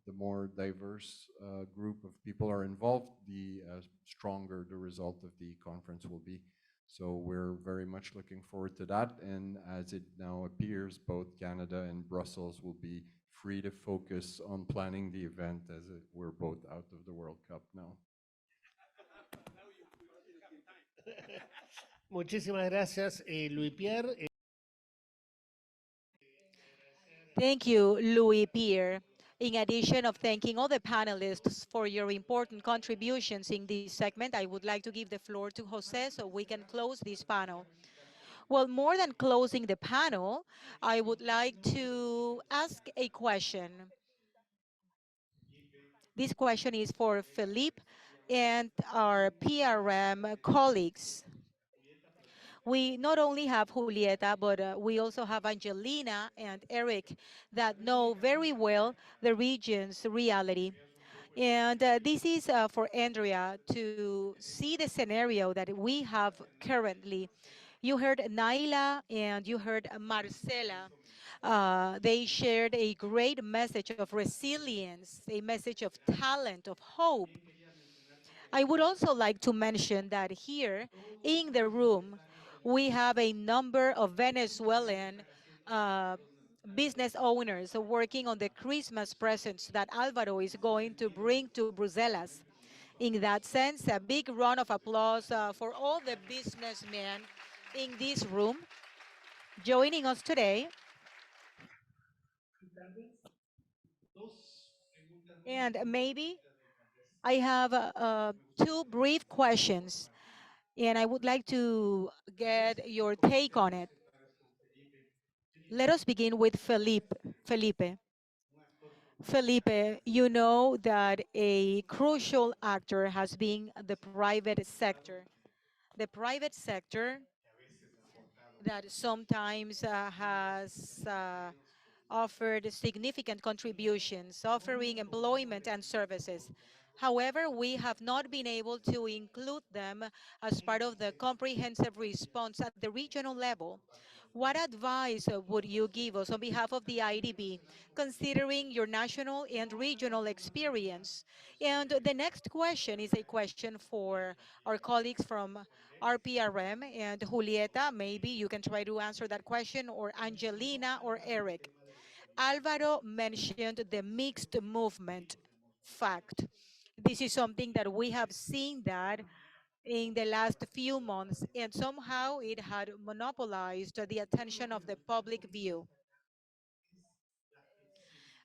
Speaker 16: the more diverse group of people are involved, the stronger the result of the conference will be. So we're very much looking forward to that. And as it now appears, both Canada and Brussels will be free to focus on planning the event as we're both out of the World Cup now.
Speaker 14: Muchísimas gracias, Louis Pierre.
Speaker 17: Thank you, Louis Pierre. In addition of thanking all the panelists for your important contributions in this segment, I would like to give the floor to Jose so we can close this panel. Well, more than closing the panel, I would like to ask a question. This question is for Philippe and our PRM colleagues. We not only have Julieta, but we also have Angelina and Eric that know very well the region's reality. And this is for Andrea to see the scenario that we have currently. You heard Naila and you heard Marcela. They shared a great message of resilience, a message of talent, of hope. I would also like to mention that here in the room, we have a number of Venezuelan uh, business owners working on the Christmas presents that Alvaro is going to bring to Brussels. In that sense, a big round of applause for all the businessmen in this room joining us today. And maybe I have two brief questions, and I would like to get your take on it. Let us begin with Felipe. Felipe, you know that a crucial actor has been the private sector. The private sector that sometimes has offered significant contributions, offering employment and services. However, we have not been able to include them as part of the comprehensive response at the regional level. What advice would you give us on behalf of the IDB, considering your national and regional experience? And the next question is a question for our colleagues from RPRM, and Julieta, maybe you can try to answer that question, or Angelina or Eric. Alvaro mentioned the mixed movement fact. This is something that we have seen that in the last few months, and somehow it had monopolized the attention of the public view.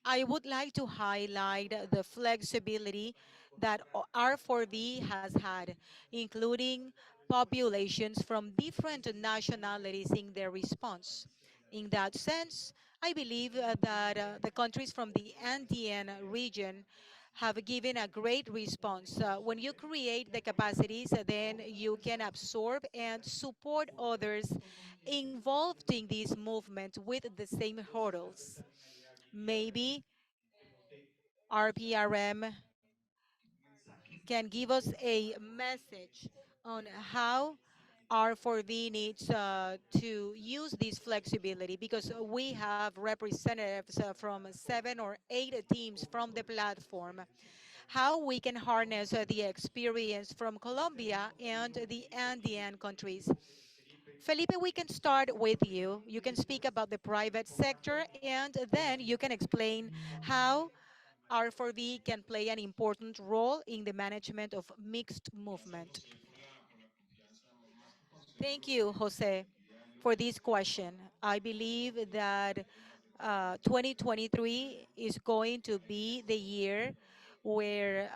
Speaker 17: I would like to highlight the flexibility that R4V has had, including populations from different nationalities in their response. In that sense, I believe that the countries from the Andean region have given a great response. When you create the capacities, then you can absorb and support others involved in this movement with the same hurdles. Maybe RPRM can give us a message on how R4V needs to use this flexibility, because we have representatives from 7 or 8 teams from the platform. How we can harness the experience from Colombia and the Andean countries. Felipe, we can start with you. You can speak about the private sector, and then you can explain how R4V can play an important role in the management of mixed movement. Thank you, Jose, for this question. I believe that 2023 is going to be the year where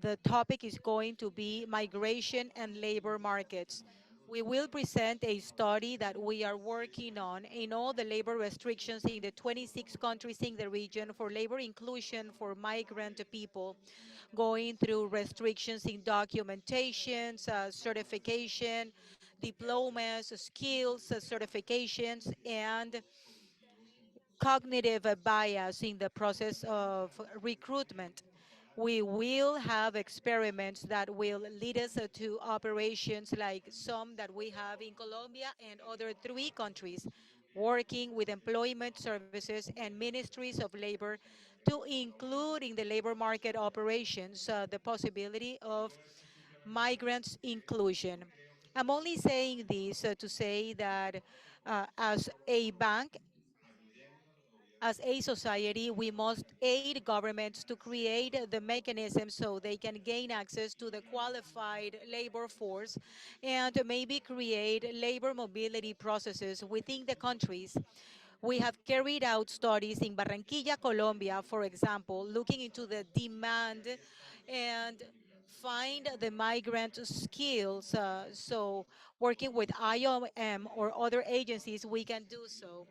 Speaker 17: the topic is going to be migration and labor markets. We will present a study that we are working on in all the labor restrictions in the 26 countries in the region for labor inclusion for migrant people, going through restrictions in documentations, certification, diplomas, skills, certifications, and cognitive bias in the process of recruitment. We will have experiments that will lead us to operations like some that we have in Colombia and other 3 countries, working with employment services and ministries of labor to include in the labor market operations the possibility of migrants inclusion. I'm only saying this to say that as a bank, as a society, we must aid governments to create the mechanisms so they can gain access to the qualified labor force and maybe create labor mobility processes within the countries. We have carried out studies in Barranquilla, Colombia, for example, looking into the demand and find the migrant skills. So working with IOM or other agencies, we can do so.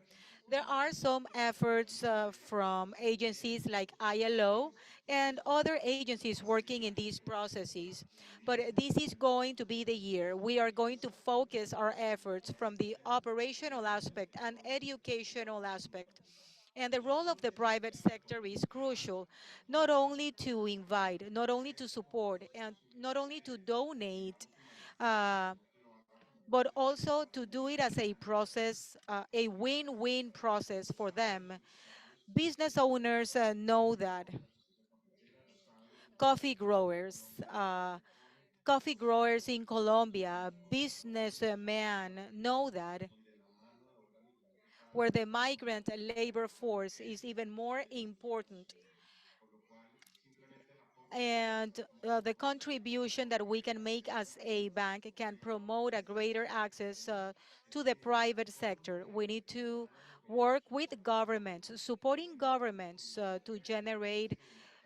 Speaker 17: There are some efforts from agencies like ILO and other agencies working in these processes. But this is going to be the year. We are going to focus our efforts from the operational aspect and educational aspect. And the role of the private sector is crucial, not only to invite, not only to support, and not only to donate, uh, but also to do it as a process, a win-win process for them. Business owners know that. Coffee growers, uh, coffee growers in Colombia, businessmen know that, where the migrant labor force is even more important, and the contribution that we can make as a bank can promote a greater access to the private sector. We need to work with governments, supporting governments to generate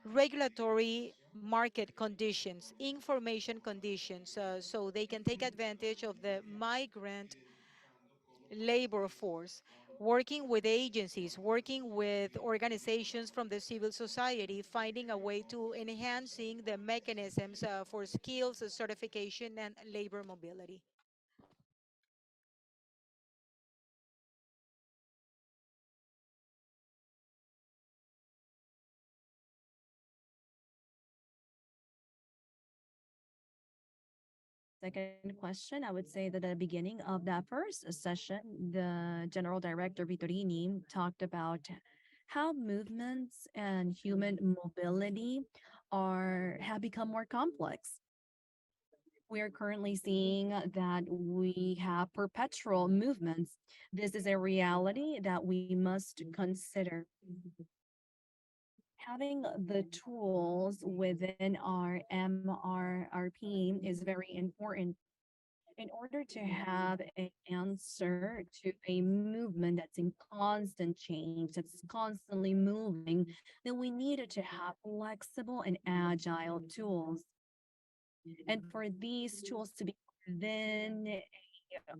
Speaker 17: regulatory market conditions, information conditions, so they can take advantage of the migrant labor force, working with agencies, working with organizations from the civil society, finding a way to enhancing the mechanisms for skills certification and labor mobility.
Speaker 7: Second question, I would say that at the beginning of that first session, the General Director Vitorini talked about how movements and human mobility have become more complex. We are currently seeing that we have perpetual movements. This is a reality that we must consider. Having the tools within our MRRP is very important in order to have an answer to a movement that's in constant change, that's constantly moving, then we needed to have flexible and agile tools. And for these tools to be within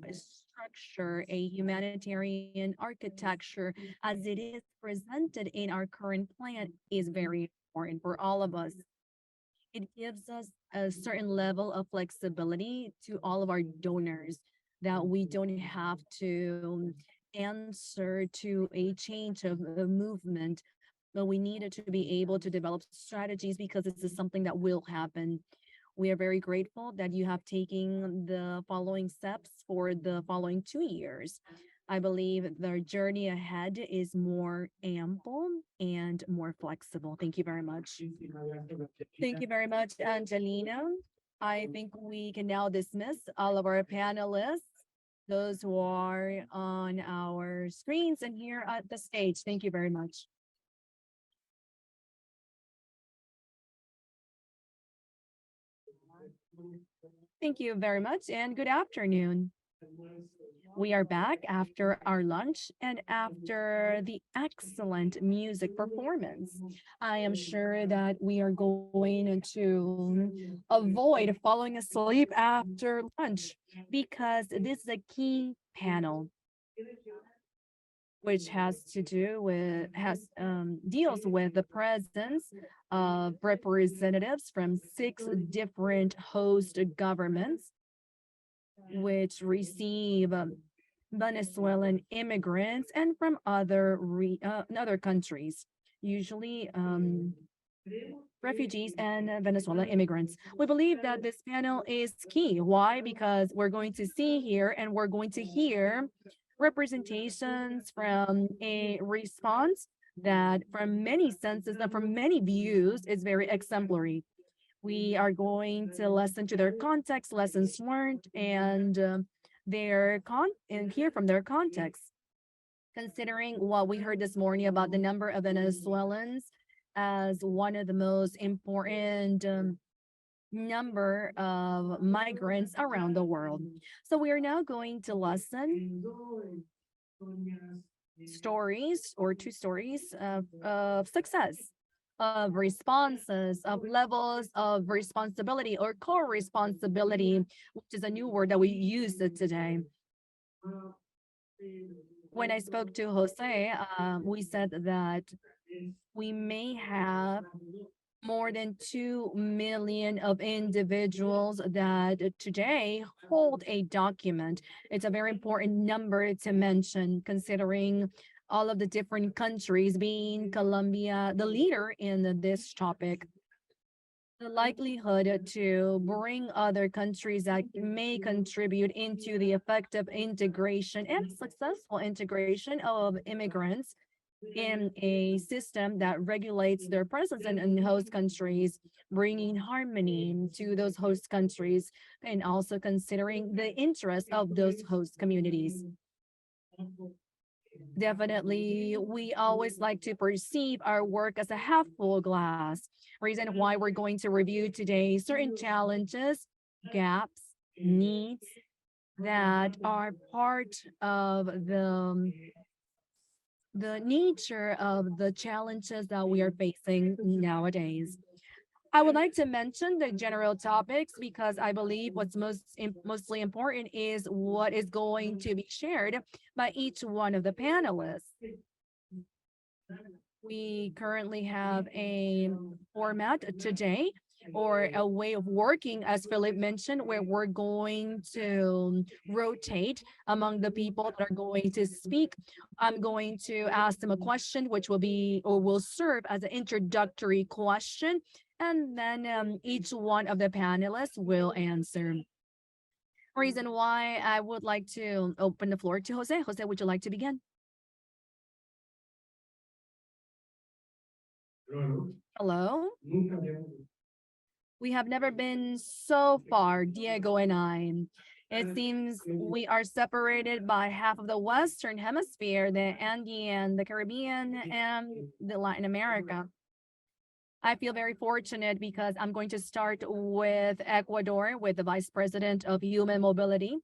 Speaker 7: a structure, a humanitarian architecture, as it is presented in our current plan, is very important for all of us. It gives us a certain level of flexibility to all of our donors that we don't have to answer to a change of a movement but we needed to be able to develop strategies because this is something that will happen. We are very grateful that you have taken the following steps for the following 2 years. I believe the journey ahead is more ample and more flexible. Thank you very much. Thank you very much, Angelina. I think we can now dismiss all of our panelists, those who are on our screens and here at the stage. Thank you very much. Thank you very much and good afternoon. We are back after our lunch and after the excellent music performance. I am sure that we are going to avoid falling asleep after lunch because this is a key panel which has to do with deals with the presence of representatives from 6 different host governments which receive Venezuelan immigrants and from other countries, usually refugees and Venezuelan immigrants. We believe that this panel is key. Why? Because we're going to see here and we're going to hear representations from a response that from many senses and from many views is very exemplary. We are going to listen to their context, lessons learned, and hear from their context. Considering what we heard this morning about the number of Venezuelans as one of the most important number of migrants around the world. So we are now going to listen stories or 2 stories of success, of responses, of levels of responsibility or co-responsibility, which is a new word that we use today. When I spoke to Jose, we said that we may have more than 2 million of individuals that today hold a document. It's a very important number to mention, considering all of the different countries, being Colombia the leader in this topic. The likelihood to bring other countries that may contribute into the effective integration and successful integration of immigrants in a system that regulates their presence in host countries, bringing harmony to those host countries, and also considering the interests of those host communities. Definitely, we always like to perceive our work as a half full glass. Reason why we're going to review today certain challenges, gaps, needs that are part of the nature of the challenges that we are facing nowadays. I would like to mention the general topics because I believe what's mostly important is what is going to be shared by each one of the panelists. We currently have a format today or a way of working, as Philip mentioned, where we're going to rotate among the people that are going to speak. I'm going to ask them a question, which will be or will serve as an introductory question, and then each one of the panelists will answer. Reason why I would like to open the floor to Jose. Jose, would you like to begin? Hello? We have never been so far, Diego and I. It seems we are separated by half of the Western Hemisphere, the Andean, the Caribbean, and the Latin America. I feel very fortunate because I'm going to start with Ecuador with the Vice President of Human Mobility,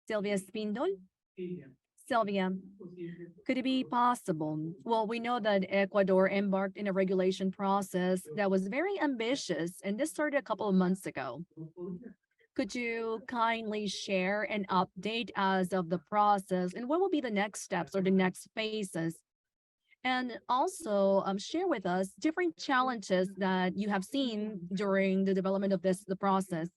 Speaker 7: Sylvia Spindle. Sylvia, could it be possible? Well, we know that Ecuador embarked in a regulation process that was very ambitious, and this started a couple of months ago. Could you kindly share an update as of the process and what will be the next steps or the next phases? And also share with us different challenges that you have seen during the development of the process.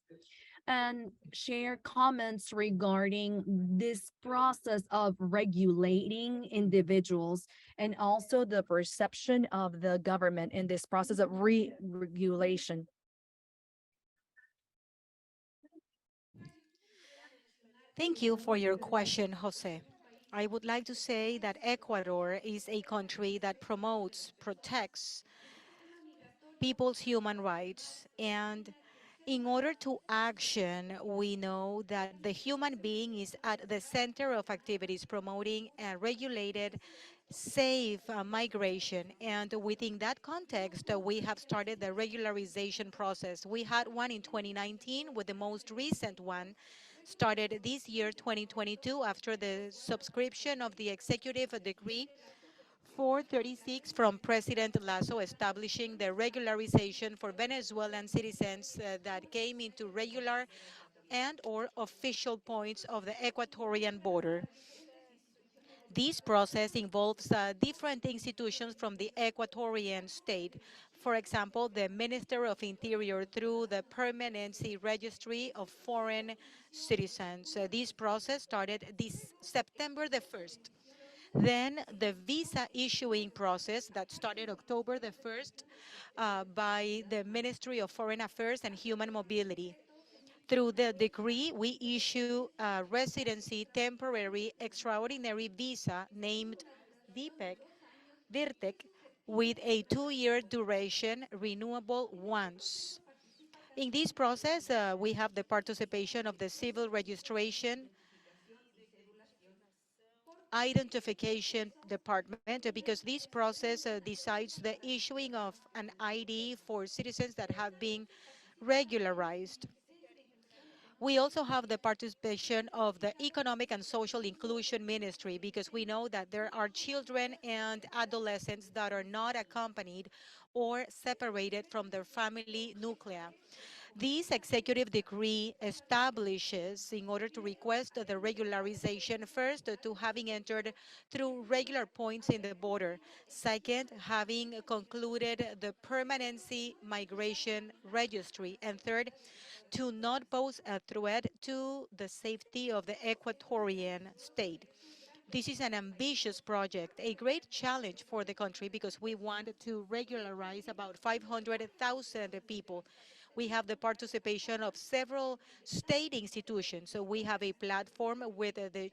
Speaker 7: and share comments regarding this process of regulating individuals and also the perception of the government in this process of re-regulation.
Speaker 17: Thank you for your question, Jose. I would like to say that Ecuador is a country that promotes, protects people's human rights. And in order to action, we know that the human being is at the center of activities promoting a regulated, safe migration. And within that context, we have started the regularization process. We had one in 2019, with the most recent one started this year, 2022, after the subscription of the executive decree 436 from President Lasso, establishing the regularization for Venezuelan citizens that came into regular and or official points of the Ecuadorian border. This process involves different institutions from the Ecuadorian state. For example, the Minister of Interior through the Permanency Registry of Foreign Citizens. This process started this September the 1st. Then the visa issuing process that started October the 1st by the Ministry of Foreign Affairs and Human Mobility. Through the decree, we issue a residency temporary extraordinary visa named DPEC, DIRTEC, with a 2-year duration renewable once. In this process, we have the participation of the civil registration identification department because this process decides the issuing of an ID for citizens that have been regularized. We also have the participation of the Economic and Social Inclusion Ministry because we know that there are children and adolescents that are not accompanied or separated from their family nuclei. This executive decree establishes, in order to request the regularization, first, to having entered through regular points in the border. Second, having concluded the permanency migration registry. And third, to not pose a threat to the safety of the Ecuadorian state. This is an ambitious project, a great challenge for the country because we want to regularize about 500,000 people. We have the participation of several state institutions. So we have a platform with the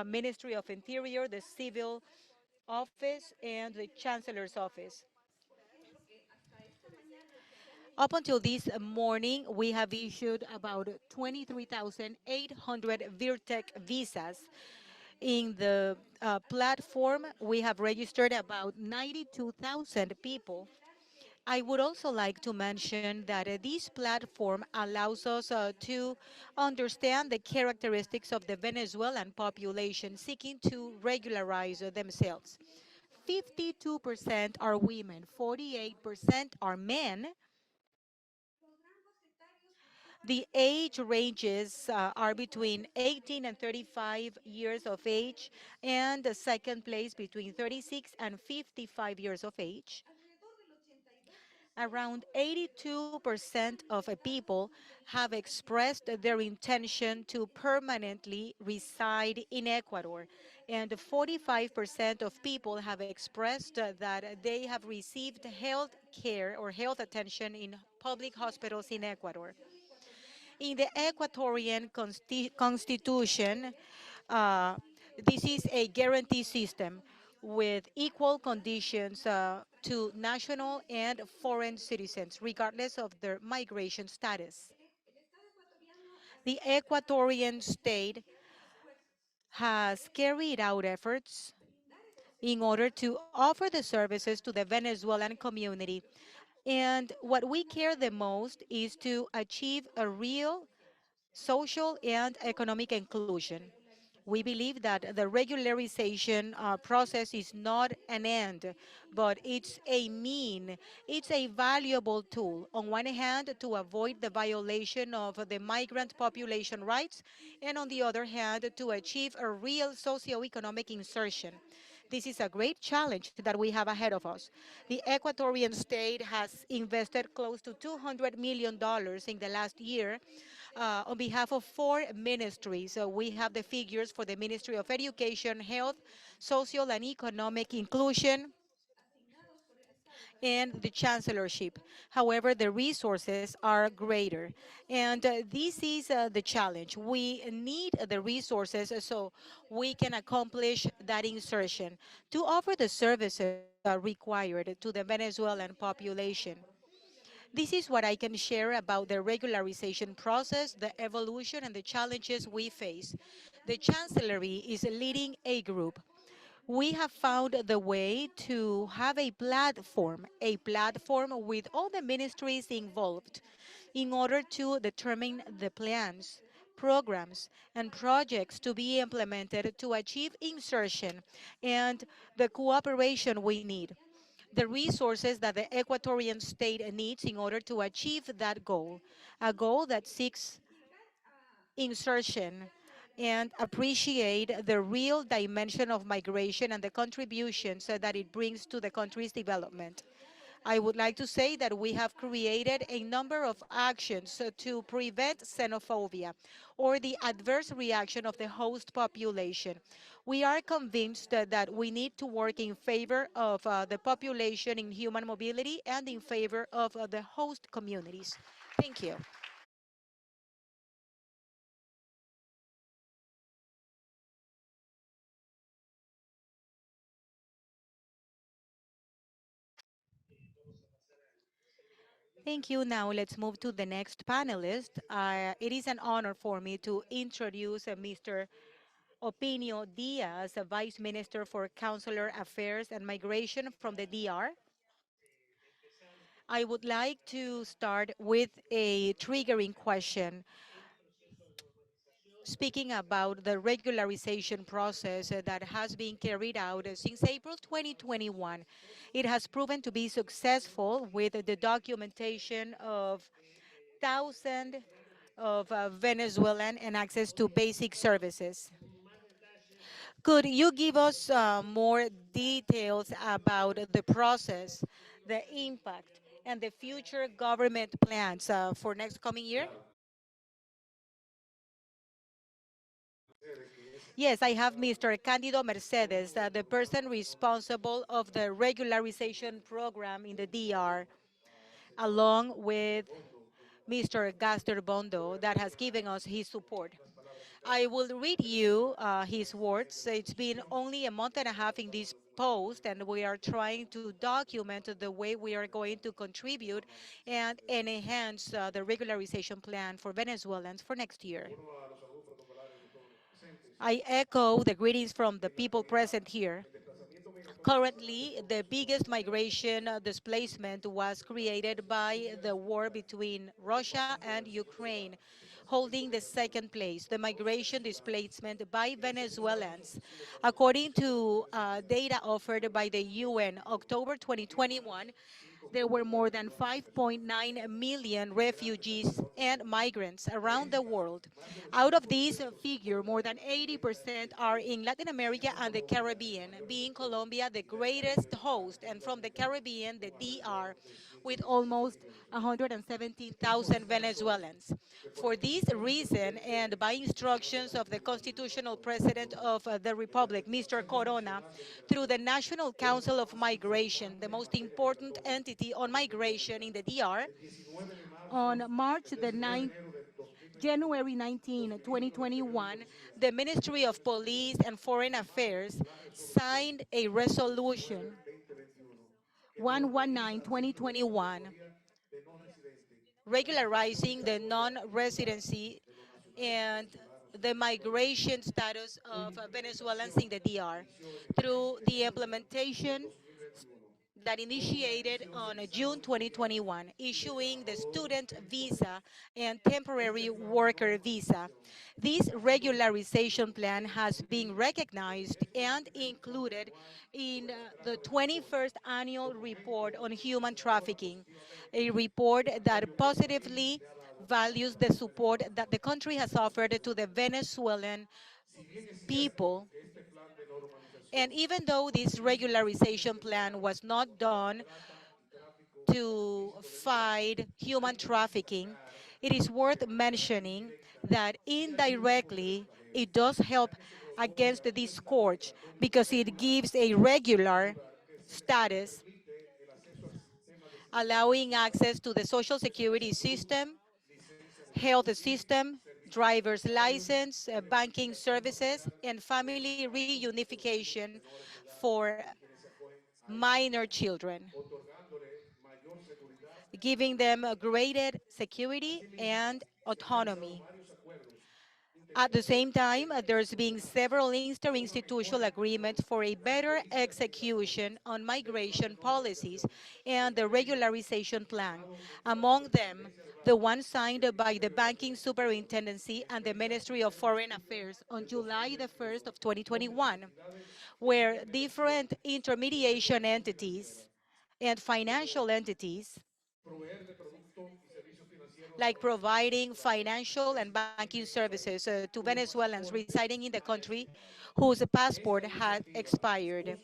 Speaker 17: Ministry of Interior, the Civil Office, and the Chancellor's Office. Up until this morning, we have issued about 23,800 VIRTEC visas. In the platform, we have registered about 92,000 people. I would also like to mention that this platform allows us to understand the characteristics of the Venezuelan population seeking to regularize themselves. 52% are women, 48% are men. The age ranges are between 18 and 35 years of age, and the second place between 36 and 55 years of age. Around 82% of people have expressed their intention to permanently reside in Ecuador, and 45% of people have expressed that they have received health care or health attention in public hospitals in Ecuador. In the Ecuadorian constitution, uh, this is a guarantee system with equal conditions to national and foreign citizens, regardless of their migration status. The Ecuadorian state has carried out efforts in order to offer the services to the Venezuelan community. And what we care the most is to achieve a real social and economic inclusion. We believe that the regularization process is not an end, but it's a mean. It's a valuable tool, on one hand, to avoid the violation of the migrant population rights, and on the other hand, to achieve a real socioeconomic insertion. This is a great challenge that we have ahead of us. The Ecuadorian state has invested close to $200 million in the last year on behalf of four ministries. So we have the figures for the Ministry of Education, Health, Social and Economic Inclusion, and the chancellorship. However, the resources are greater. And this is the challenge. We need the resources so we can accomplish that insertion to offer the services required to the Venezuelan population. This is what I can share about the regularization process, the evolution, and the challenges we face. The Chancellery is leading a group. We have found the way to have a platform with all the ministries involved in order to determine the plans, programs, and projects to be implemented to achieve insertion and the cooperation we need, the resources that the Ecuadorian state needs in order to achieve that goal, a goal that seeks insertion and appreciate the real dimension of migration and the contributions that it brings to the country's development. I would like to say that we have created a number of actions to prevent xenophobia or the adverse reaction of the host population. We are convinced that we need to work in favor of the population in human mobility and in favor of the host communities. Thank you. Thank you. Now let's move to the next panelist. It is an honor for me to introduce Mr. Opinio Diaz, Vice Minister for Consular Affairs and Migration from the DR. I would like to start with a triggering question. Speaking about the regularization process that has been carried out since April 2021, it has proven to be successful with the documentation of thousands of Venezuelan and access to basic services. Could you give us more details about the process, the impact, and the future government plans for next coming year? Yes, I have Mr. Candido Mercedes, the person responsible of the regularization program in the DR, along with Mr. Gaster Bondo, that has given us his support. I will read you his words. It's been only a month and a half in this post, and we are trying to document the way we are going to contribute and enhance the regularization plan for Venezuelans for next year. I echo the greetings from the people present here. Currently, the biggest migration displacement was created by the war between Russia and Ukraine, holding the second place, the migration displacement by Venezuelans. According to data offered by the UN, October 2021, there were more than 5.9 million refugees and migrants around the world. Out of this figure, more than 80% are in Latin America and the Caribbean, being Colombia the greatest host, and from the Caribbean, the DR, with almost 117,000 Venezuelans. For this reason, and by instructions of the constitutional president of the Republic, Mr. Corona, through the National Council of Migration, the most important entity on migration in the DR, on March the 9th, January 19, 2021, the Ministry of Police and Foreign Affairs signed a resolution 119/2021 regularizing the non-residency and the migration status of Venezuelans in the DR through the implementation that initiated on June 2021, issuing the student visa and temporary worker visa. This regularization plan has been recognized and included in the 21st annual report on human trafficking, a report that positively values the support that the country has offered to the Venezuelan people And even though this regularization plan was not done to fight human trafficking, it is worth mentioning that indirectly it does help against this scourge because it gives a regular status, allowing access to the social security system, health system, driver's license, banking services, and family reunification for minor children, giving them a greater security and autonomy. At the same time, there's been several interinstitutional agreements for a better execution on migration policies and the regularization plan. Among them, the one signed by the Banking Superintendency and the Ministry of Foreign Affairs on July the 1st of 2021, where different intermediation entities and financial entities like providing financial and banking services to Venezuelans residing in the country whose passport had expired.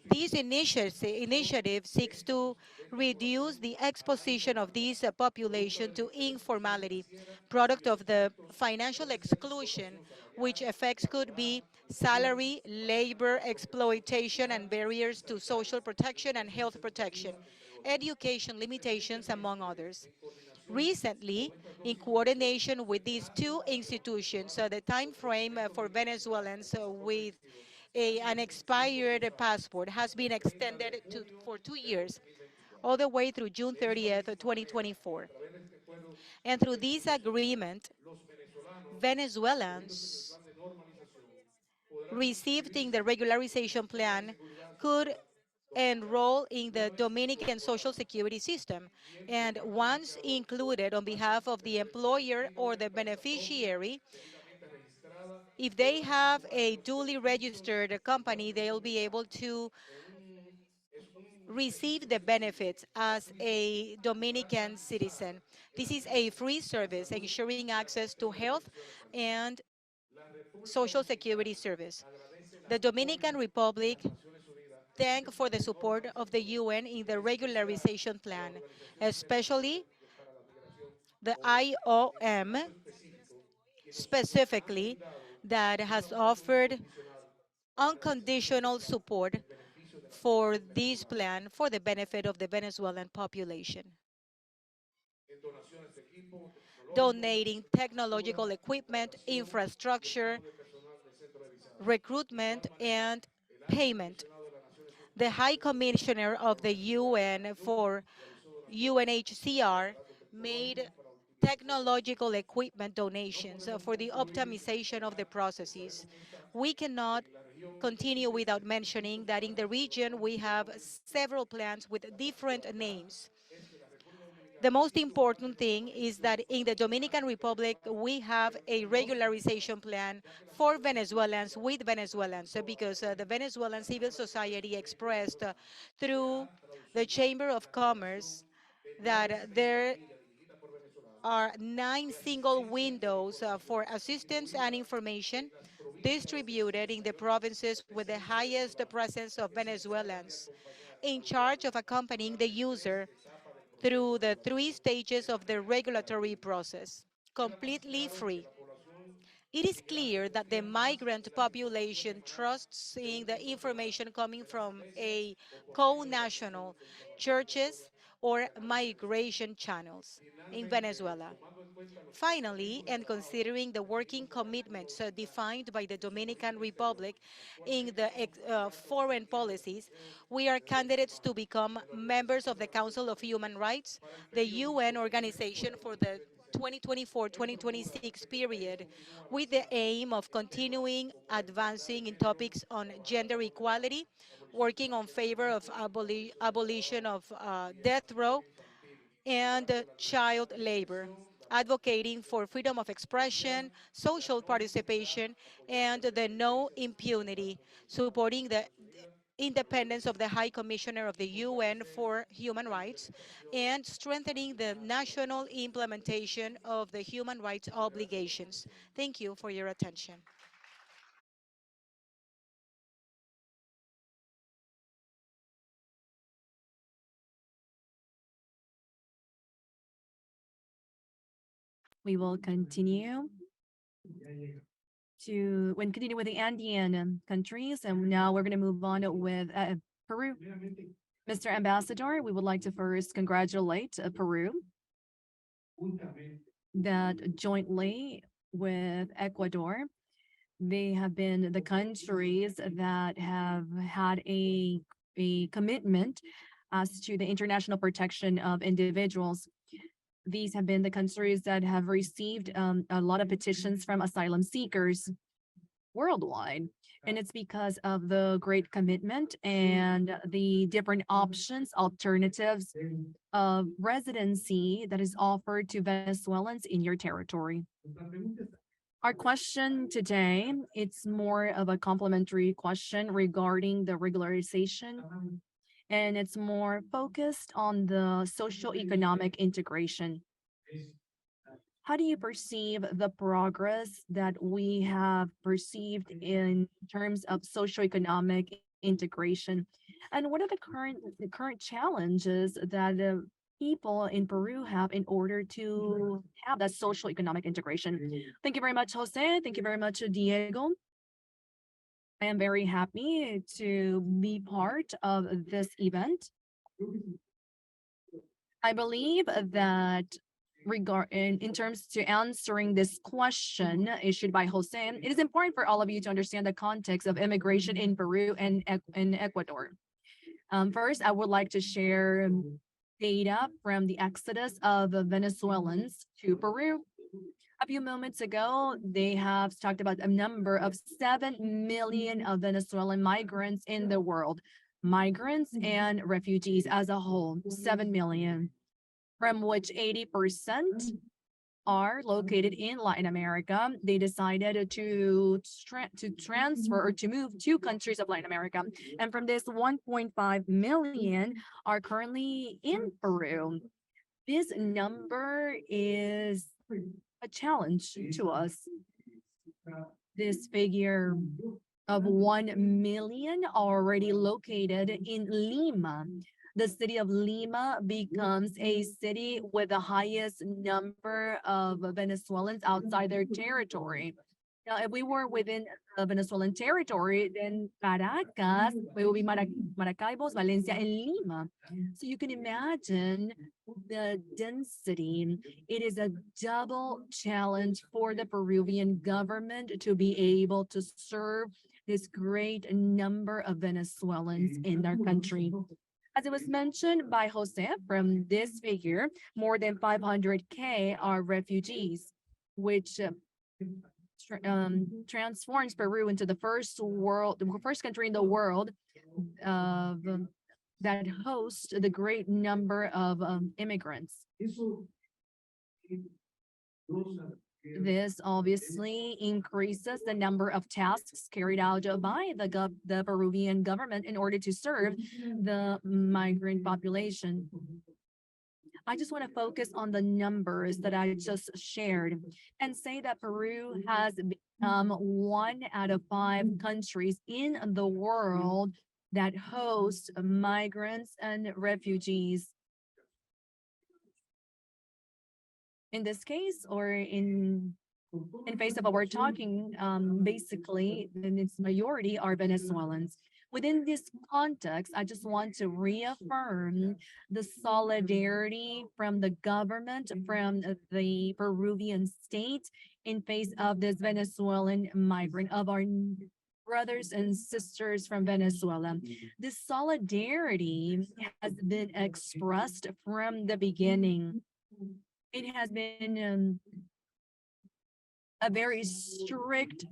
Speaker 17: This initiative seeks to reduce the exposition of this population to informality, product of the financial exclusion, which effects could be salary, labor exploitation, and barriers to social protection and health protection, education limitations, among others. Recently, in coordination with these two institutions, the time frame for Venezuelans with an expired passport has been extended for 2 years, all the way through June 30th, 2024. And through this agreement, Venezuelans received in the regularization plan could enroll in the Dominican social security system, and once included on behalf of the employer or the beneficiary, if they have a duly registered company, they'll be able to receive the benefits as a Dominican citizen. This is a free service ensuring access to health and social security service. The Dominican Republic thank for the support of the UN in the regularization plan, especially the IOM specifically that has offered unconditional support for this plan for the benefit of the Venezuelan population, donating technological equipment, infrastructure, recruitment, and payment. The High Commissioner of the UN for UNHCR made technological equipment donations for the optimization of the processes. We cannot continue without mentioning that in the region we have several plants with different names. The most important thing is that in the Dominican Republic, we have a regularization plan for Venezuelans with Venezuelans, because the Venezuelan civil society expressed through the Chamber of Commerce that there are 9 single windows for assistance and information distributed in the provinces with the highest presence of Venezuelans, in charge of accompanying the user through the 3 stages of the regulatory process, completely free. It is clear that the migrant population trusts in the information coming from a co-national churches or migration channels in Venezuela. Finally, and considering the working commitments defined by the Dominican Republic in the foreign policies, we are candidates to become members of the Council of Human Rights, the UN organization for the 2024-2026 period, with the aim of continuing advancing in topics on gender equality, working on favor of abolition of death row, and child labor, advocating for freedom of expression, social participation, and the no impunity, supporting the independence of the High Commissioner of the UN for Human Rights, and strengthening the national implementation of the human rights obligations. Thank you for your attention.
Speaker 7: We will continue continue with the Andean countries, and now we're going to move on with Peru. Mr. Ambassador, we would like to first congratulate Peru that jointly with Ecuador, they have been the countries that have had a commitment as to the international protection of individuals. These have been the countries that have received a lot of petitions from asylum seekers worldwide. And it's because of the great commitment and the different options, alternatives of residency that is offered to Venezuelans in your territory. Our question today, it's more of a complementary question regarding the regularization, and it's more focused on the socio-economic integration. How do you perceive the progress that we have perceived in terms of socioeconomic integration? And what are the current challenges that people in Peru have in order to have that social economic integration? Thank you very much, Jose. Thank you very much, Diego. I am very happy to be part of this event. I believe that in terms to answering this question issued by Jose, it is important for all of you to understand the context of immigration in Peru and in Ecuador. First, I would like to share data from the exodus of Venezuelans to Peru. A few moments ago, they have talked about a number of 7 million of Venezuelan migrants in the world, migrants and refugees as a whole, 7 million, from which 80% are located in Latin America. They decided to transfer or to move to countries of Latin America. And from this, 1.5 million are currently in Peru. This number is a challenge to us. This figure of 1 million already located in Lima. The city of Lima becomes a city with the highest number of Venezuelans outside their territory. Now, if we were within the Venezuelan territory, then Caracas, it will be Maracaibo, Valencia, and Lima. So you can imagine the density. It is a double challenge for the Peruvian government to be able to serve this great number of Venezuelans in their country. As it was mentioned by Jose, from this figure, more than 500K are refugees, which transforms Peru into the first country in the world that hosts the great number of immigrants. This obviously increases the number of tasks carried out by the Peruvian government in order to serve the migrant population. I just want to focus on the numbers that I just shared and say that Peru has become 1 out of 5 countries in the world that host migrants and refugees. In this case, or in face of what we're talking, basically, then its majority are Venezuelans. Within this context, I just want to reaffirm the solidarity from the government, from the Peruvian state in face of this Venezuelan migrant, of our brothers and sisters from Venezuela. This solidarity has been expressed from the beginning. It has been a very strict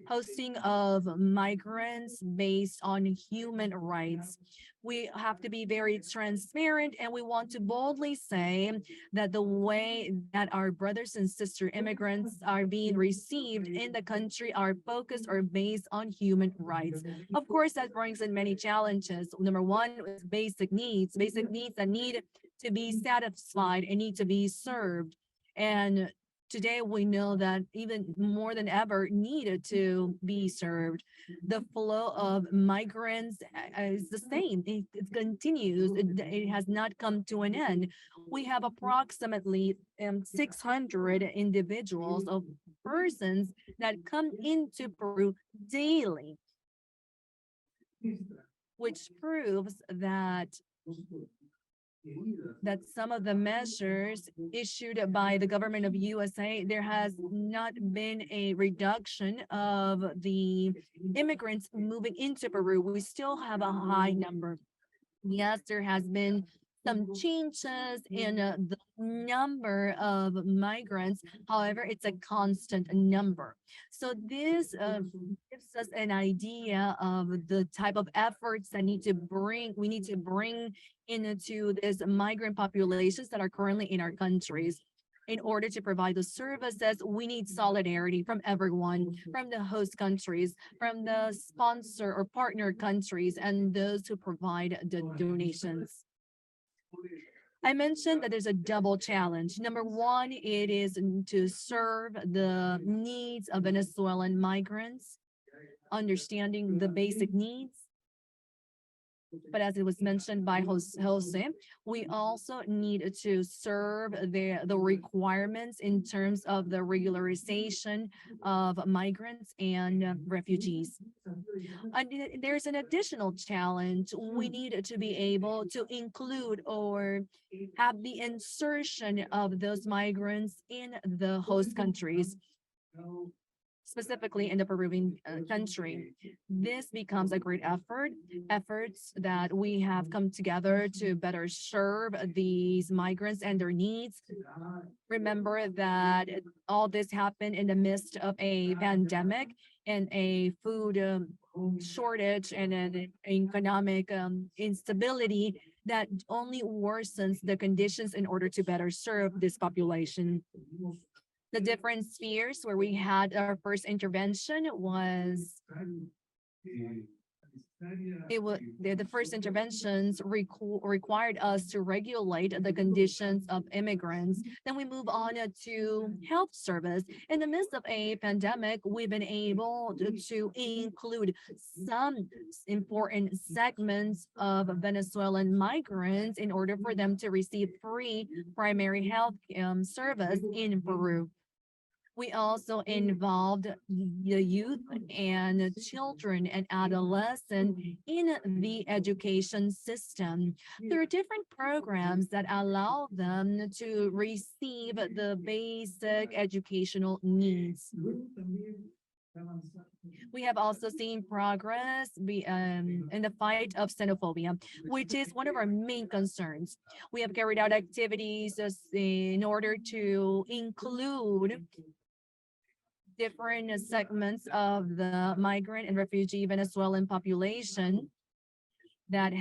Speaker 7: hosting of migrants based on human rights. We have to be very transparent, and we want to boldly say that the way that our brothers and sister immigrants are being received in the country are focused or based on human rights. Of course, that brings in many challenges. Number one is basic needs that need to be satisfied and need to be served. And today we know that even more than ever needed to be served. The flow of migrants is the same. It continues. It has not come to an end. We have approximately 600 individuals of persons that come into Peru daily, which proves that some of the measures issued by the government of USA, there has not been a reduction of the immigrants moving into Peru. We still have a high number. Yes, there has been some changes in the number of migrants. However, it's a constant number. So this gives us an idea of the type of efforts that we need to bring into these migrant populations that are currently in our countries. In order to provide the services, we need solidarity from everyone, from the host countries, from the sponsor or partner countries, and those who provide the donations. I mentioned that there's a double challenge. Number one, it is to serve the needs of Venezuelan migrants, understanding the basic needs. But as it was mentioned by Jose, we also need to serve the requirements in terms of the regularization of migrants and refugees. There's an additional challenge. We need to be able to include or have the insertion of those migrants in the host countries, specifically in the Peruvian country. This becomes a great efforts that we have come together to better serve these migrants and their needs. Remember that all this happened in the midst of a pandemic and a food shortage and an economic instability that only worsens the conditions in order to better serve this population. The different spheres where we had our first intervention was the first interventions required us to regulate the conditions of immigrants. Then we move on to health service. In the midst of a pandemic, we've been able to include some important segments of Venezuelan migrants in order for them to receive free primary health service in Peru. We also involved the youth and children and adolescents in the education system. There are different programs that allow them to receive the basic educational needs. We have also seen progress in the fight of xenophobia, which is one of our main concerns. We have carried out activities in order to include different segments of the migrant and refugee Venezuelan population that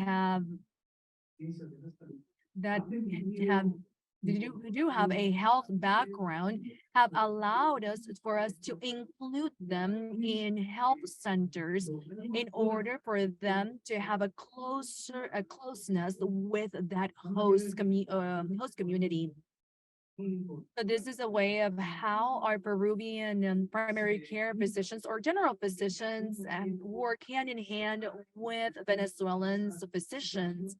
Speaker 7: do have a health background, have allowed us to include them in health centers in order for them to have a closeness with that host community. So this is a way of how our Peruvian primary care physicians or general physicians work hand in hand with Venezuelan physicians.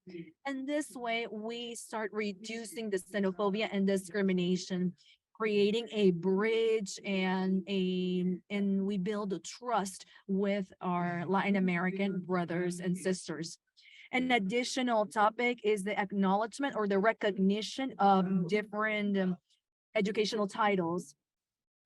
Speaker 7: And this way we start reducing the xenophobia and discrimination, creating a bridge and we build a trust with our Latin American brothers and sisters. An additional topic is the acknowledgement or the recognition of different educational titles.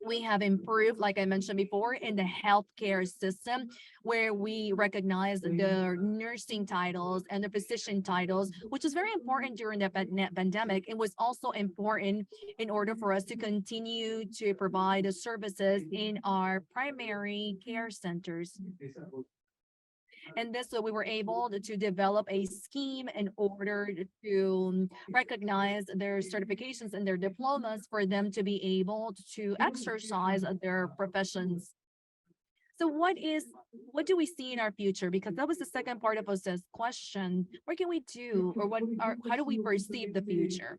Speaker 7: We have improved, like I mentioned before, in the healthcare system, where we recognize the nursing titles and the physician titles, which is very important during the pandemic. It was also important in order for us to continue to provide the services in our primary care centers. And this way we were able to develop a scheme in order to recognize their certifications and their diplomas for them to be able to exercise their professions. So what do we see in our future? Because that was the second part of Jose's question. What can we do, or how do we perceive the future?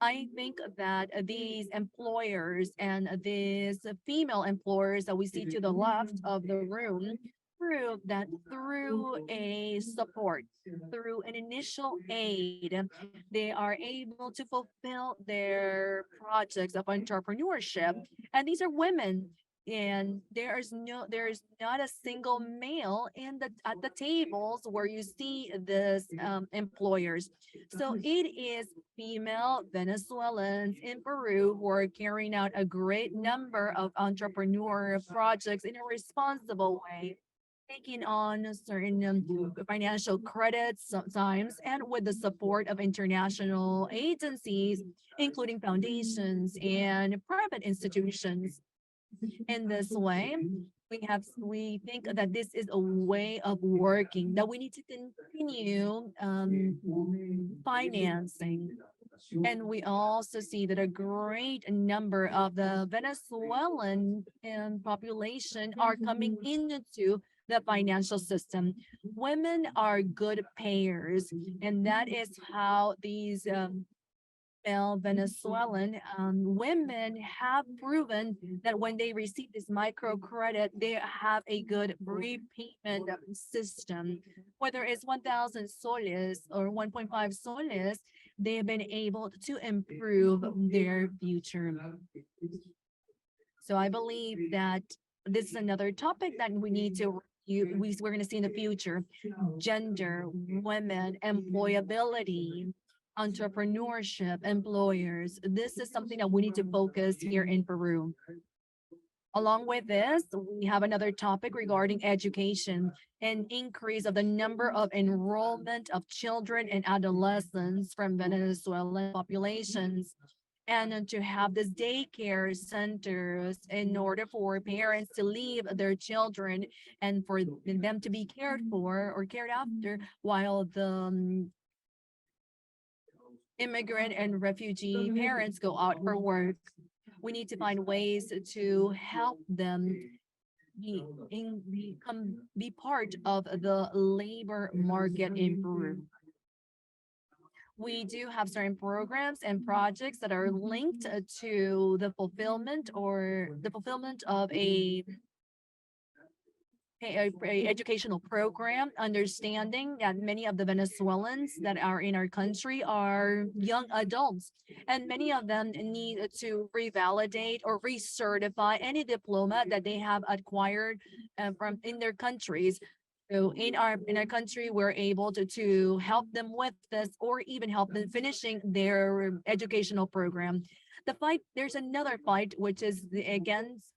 Speaker 7: I think that these employers and these female employers that we see to the left of the room prove that through a support, through an initial aid, they are able to fulfill their projects of entrepreneurship. And these are women, and there is not a single male in the at the tables where you see this employers. So it is female Venezuelans in Peru who are carrying out a great number of entrepreneur projects in a responsible way, taking on certain financial credits sometimes, and with the support of international agencies, including foundations and private institutions. In this way, we think that this is a way of working that we need to continue financing. And we also see that a great number of the Venezuelan population are coming into the financial system. Women are good payers, and that is how these Venezuelan women have proven that when they receive this microcredit, they have a good repayment system. Whether it's 1,000 soles or 1.5 soles, they have been able to improve their future. So I believe that this is another topic that we need to we're going to see in the future: gender, women, employability, entrepreneurship, employers. This is something that we need to focus here in Peru. Along with this, we have another topic regarding education, an increase of the number of enrollment of children and adolescents from Venezuelan populations, and to have this daycare centers in order for parents to leave their children and for them to be cared for or cared after while the immigrant and refugee parents go out for work. We need to find ways to help them be part of the labor market in Peru. We do have certain programs and projects that are linked to the fulfillment of a educational program, understanding that many of the Venezuelans that are in our country are young adults, and many of them need to revalidate or recertify any diploma that they have acquired from in their countries. So in our country, we're able to help them with this, or even help them finishing their educational program. There's another fight, which is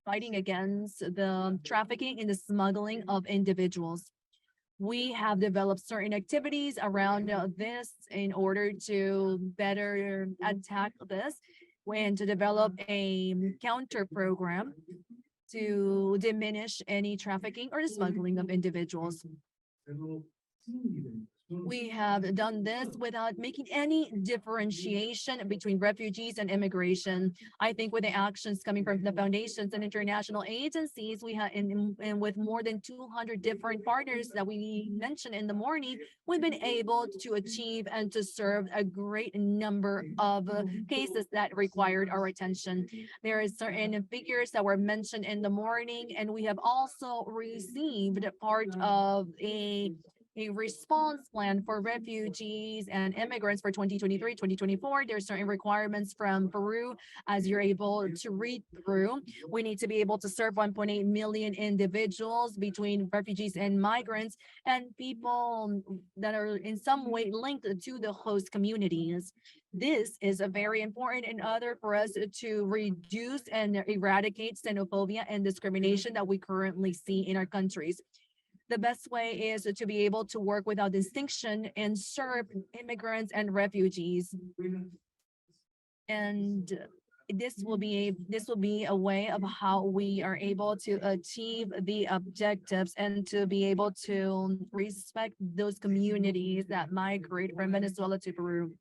Speaker 7: fighting against the trafficking and the smuggling of individuals. We have developed certain activities around this in order to better attack this and to develop a counter program to diminish any trafficking or the smuggling of individuals. We have done this without making any differentiation between refugees and immigration. I think with the actions coming from the foundations and international agencies, we have, and with more than 200 different partners that we mentioned in the morning, we've been able to achieve and to serve a great number of cases that required our attention. There are certain figures that were mentioned in the morning, and we have also received part of a response plan for refugees and immigrants for 2023, 2024. There's certain requirements from Peru, as you're able to read through. We need to be able to serve 1.8 million individuals between refugees and migrants and people that are in some way linked to the host communities. This is a very important in order for us to reduce and eradicate xenophobia and discrimination that we currently see in our countries. The best way is to be able to work without distinction and serve immigrants and refugees. And this will be a way of how we are able to achieve the objectives and to be able to respect those communities that migrate from Venezuela to Peru.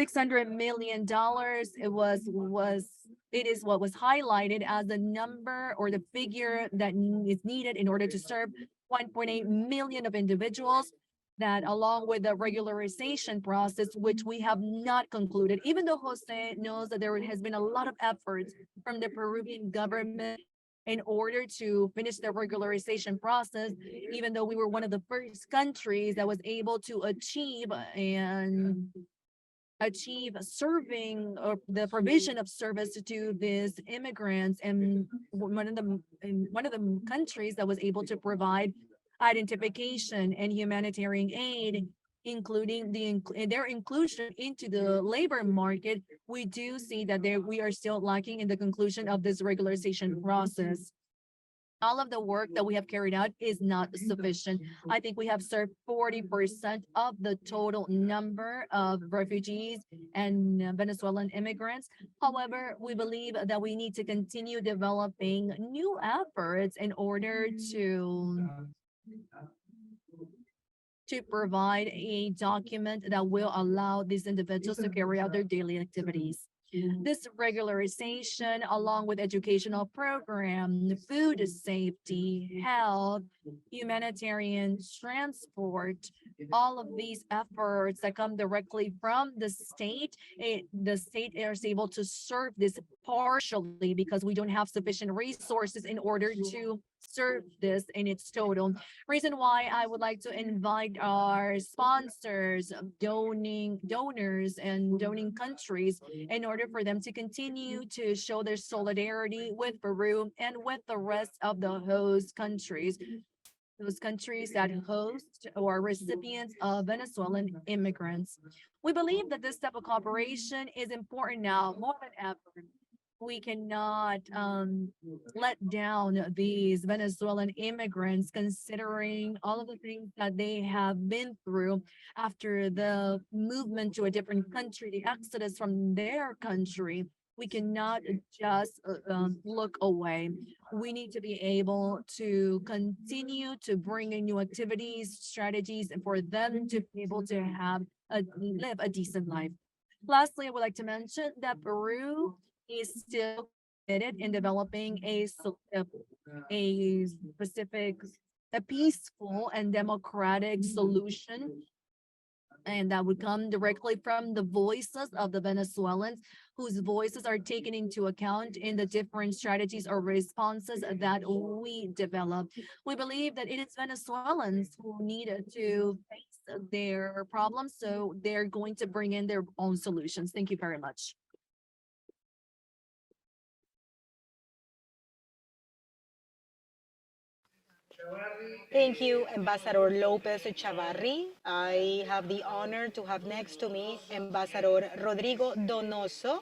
Speaker 7: $600 million it was It is what was highlighted as the number or the figure that is needed in order to serve 1.8 million of individuals, that along with the regularization process, which we have not concluded, even though Jose knows that there has been a lot of efforts from the Peruvian government in order to finish the regularization process, even though we were one of the first countries that was able to achieve serving or the provision of service to these immigrants, and one of the countries that was able to provide identification and humanitarian aid, including their inclusion into the labor market. We do see that we are still lacking in the conclusion of this regularization process. All of the work that we have carried out is not sufficient. I think we have served 40% of the total number of refugees and Venezuelan immigrants. However, we believe that we need to continue developing new efforts in order to provide a document that will allow these individuals to carry out their daily activities. This regularization, along with educational program, food safety, health, humanitarian transport, all of these efforts that come directly from the state is able to serve this partially because we don't have sufficient resources in order to serve this in its total. Reason why I would like to invite our sponsors, donors and donating countries in order for them to continue to show their solidarity with Peru and with the rest of the host countries, those countries that host or recipients of Venezuelan immigrants. We believe that this type of cooperation is important now more than ever. We cannot let down these Venezuelan immigrants, considering all of the things that they have been through after the movement to a different country, the exodus from their country. We cannot just look away. We need to be able to continue to bring in new activities, strategies, and for them to be able to live a decent life. Lastly, I would like to mention that Peru is still committed in developing a specific, a peaceful and democratic solution, and that would come directly from the voices of the Venezuelans, whose voices are taken into account in the different strategies or responses that we develop. We believe that it is Venezuelans who need to face their problems, so they're going to bring in their own solutions. Thank you very much.
Speaker 17: Thank you, Ambassador Lopez Chavarri. I have the honor to have next to me Ambassador Rodrigo Donoso,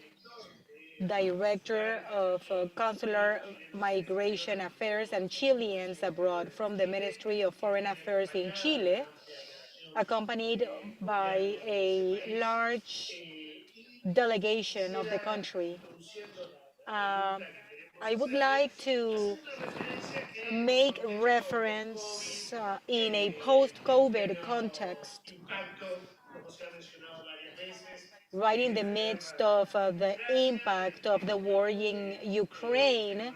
Speaker 17: Director of Consular Migration Affairs and Chileans Abroad from the Ministry of Foreign Affairs in Chile, accompanied by a large delegation of the country. I would like to make reference in a post-COVID context, right in the midst of the impact of the war in Ukraine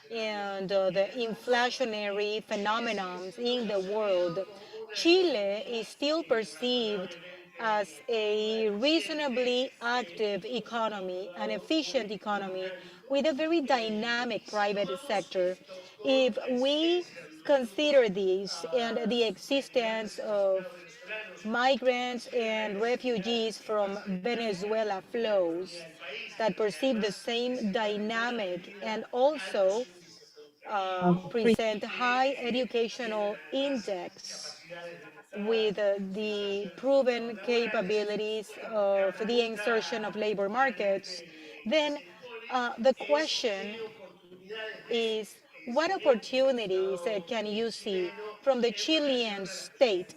Speaker 17: and the inflationary phenomenon in the world. Chile is still perceived as a reasonably active economy, an efficient economy with a very dynamic private sector. If we consider this and the existence of migrants and refugees from Venezuela flows that perceive the same dynamic and also present high educational index with the proven capabilities of the insertion of labor markets, then the question is, what opportunities can you see from the Chilean state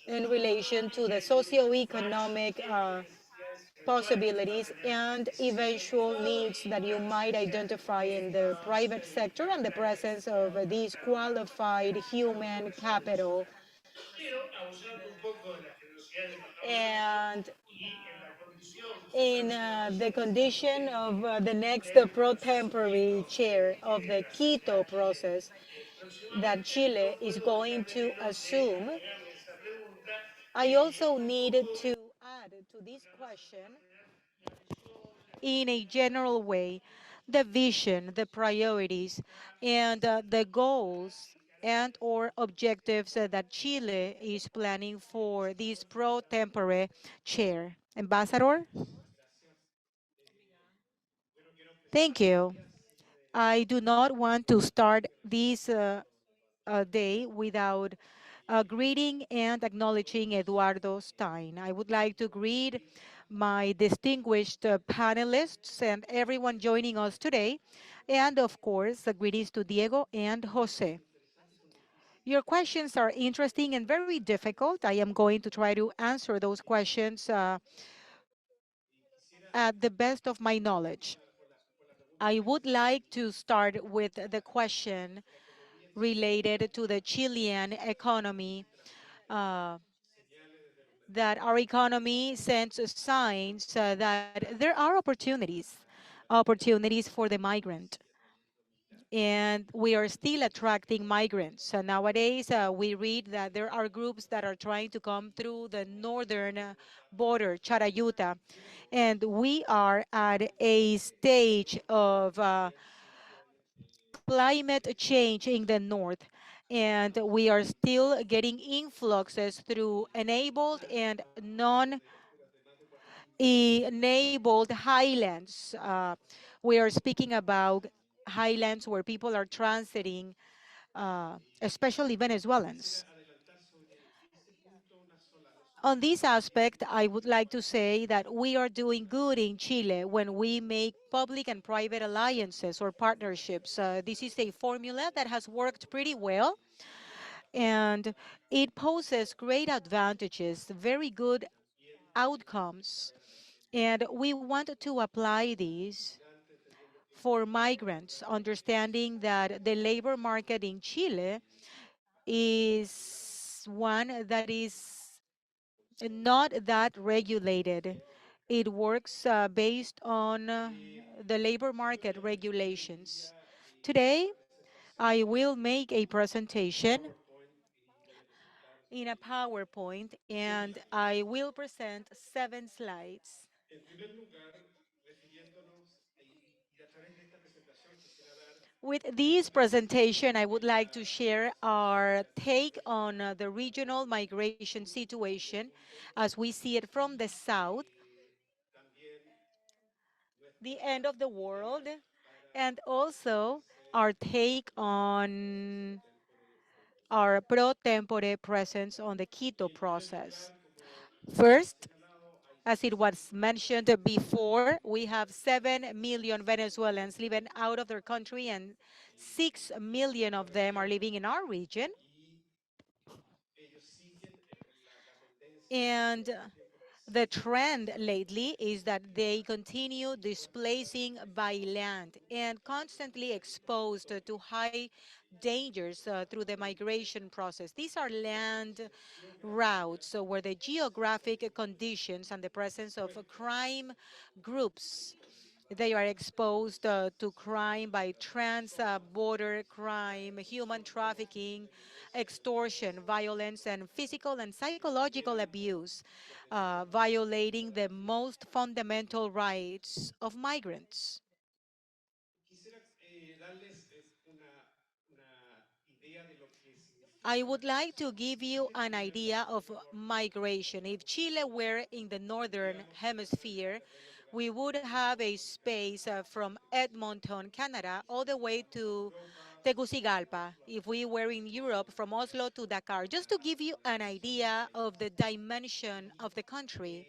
Speaker 17: in relation to the socioeconomic possibilities and eventual needs that you might identify in the private sector and the presence of this qualified human capital? And in the condition of the next pro tempore chair of the Quito process that Chile is going to assume, I also need to add to this question in a general way the vision, the priorities, and the goals and or objectives that Chile is planning for this pro tempore chair. Ambassador, thank you. I do not want to start this day without greeting and acknowledging Eduardo Stein. I would like to greet my distinguished panelists and everyone joining us today, and of course, greetings to Diego and Jose. Your questions are interesting and very difficult. I am going to try to answer those questions at the best of my knowledge. I would like to start with the question related to the Chilean economy, uh, that our economy sends signs that there are opportunities for the migrant. And we are still attracting migrants. Nowadays, we read that there are groups that are trying to come through the northern border, Charayuta, and we are at a stage of climate change in the north, and we are still getting influxes through enabled and non-enabled highlands. We are speaking about highlands where people are transiting, especially Venezuelans. On this aspect, I would like to say that we are doing good in Chile when we make public and private alliances or partnerships. This is a formula that has worked pretty well, and it poses great advantages, very good outcomes. And we want to apply these for migrants, understanding that the labor market in Chile is one that is not that regulated. It works based on the labor market regulations. Today, I will make a presentation in a PowerPoint, and I will present 7 slides. With this presentation, I would like to share our take on the regional migration situation as we see it from the south, the end of the world, and also our take on our pro tempore presence on the Quito process. First, as it was mentioned before, we have 7 million Venezuelans living out of their country, and 6 million of them are living in our region. And the trend lately is that they continue displacing by land and constantly exposed to high dangers through the migration process. These are land routes where the geographic conditions and the presence of crime groups, they are exposed to crime by trans-border crime, human trafficking, extortion, violence, and physical and psychological abuse, violating the most fundamental rights of migrants. I would like to give you an idea of migration. If Chile were in the northern hemisphere, we would have a space from Edmonton, Canada, all the way to Tegucigalpa, if we were in Europe, from Oslo to Dakar, just to give you an idea of the dimension of the country.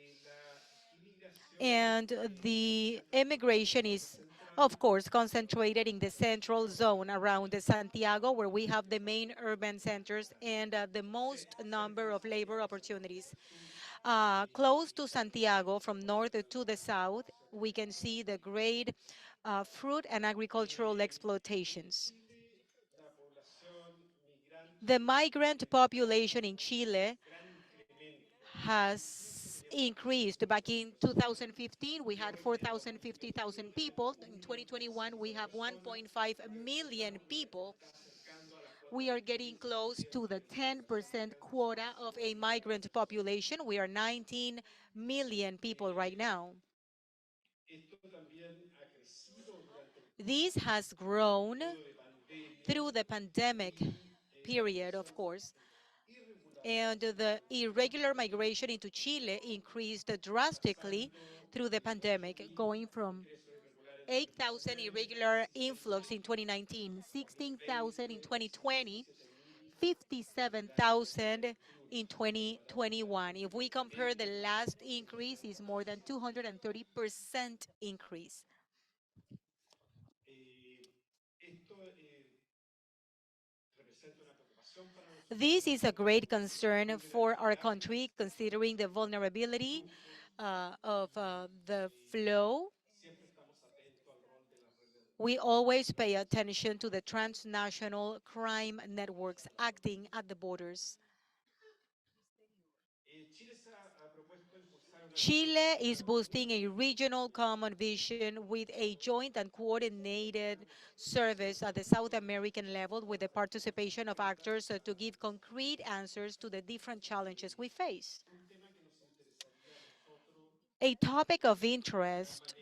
Speaker 17: And the immigration is, of course, concentrated in the central zone around the Santiago, where we have the main urban centers and the most number of labor opportunities. Close to Santiago, from north to the south, we can see the great fruit and agricultural exploitations. The migrant population in Chile has increased. Back in 2015, we had 4,050,000 people. In 2021, we have 1.5 million people. We are getting close to the 10% quota of a migrant population. We are 19 million people right now. This has grown through the pandemic period, of course, and the irregular migration into Chile increased drastically through the pandemic, going from 8,000 irregular influx in 2019, 16,000 in 2020, 57,000 in 2021. If we compare, the last increase is more than 230% increase. This is a great concern for our country, considering the vulnerability of the flow. We always pay attention to the transnational crime networks acting at the borders. Chile is boosting a regional common vision with a joint and coordinated service at the South American level, with the participation of actors to give concrete answers to the different challenges we face. A topic of interest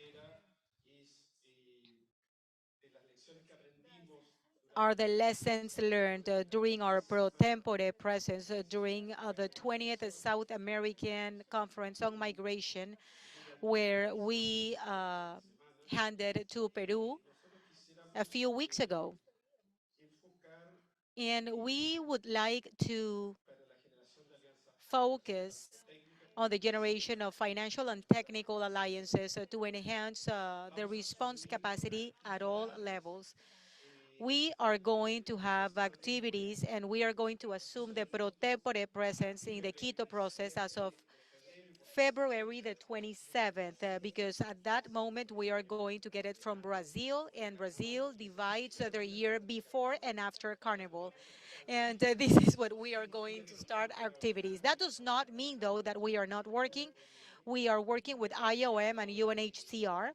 Speaker 17: are the lessons learned during our pro tempore presence during the 20th South American Conference on Migration, where we handed to Peru a few weeks ago. And we would like to focus on the generation of financial and technical alliances to enhance the response capacity at all levels. We are going to have activities, and we are going to assume the pro tempore presence in the Quito process as of February the 27th, because at that moment we are going to get it from Brazil, and Brazil divides their year before and after Carnival. And this is what we are going to start activities. That does not mean, though, that we are not working. We are working with IOM and UNHCR.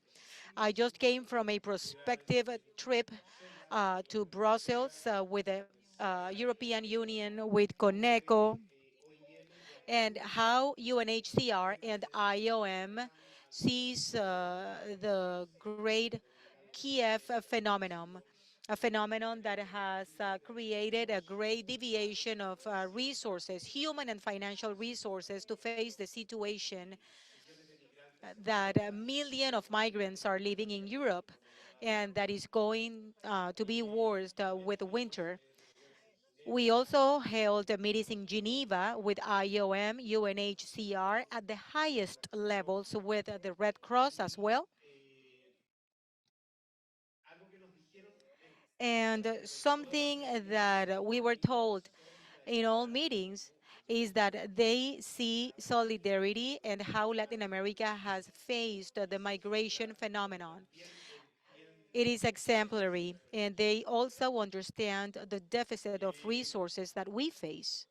Speaker 17: I just came from a prospective trip to Brussels with the European Union, with CONECO, and how UNHCR and IOM sees the great Kiev phenomenon, a phenomenon that has created a great deviation of resources, human and financial resources, to face the situation that a million of migrants are living in Europe, and that is going to be worse with winter. We also held meetings in Geneva with IOM, UNHCR at the highest levels, with the Red Cross as well. And something that we were told in all meetings is that they see solidarity and how Latin America has faced the migration phenomenon. It is exemplary, and they also understand the deficit of resources that we face.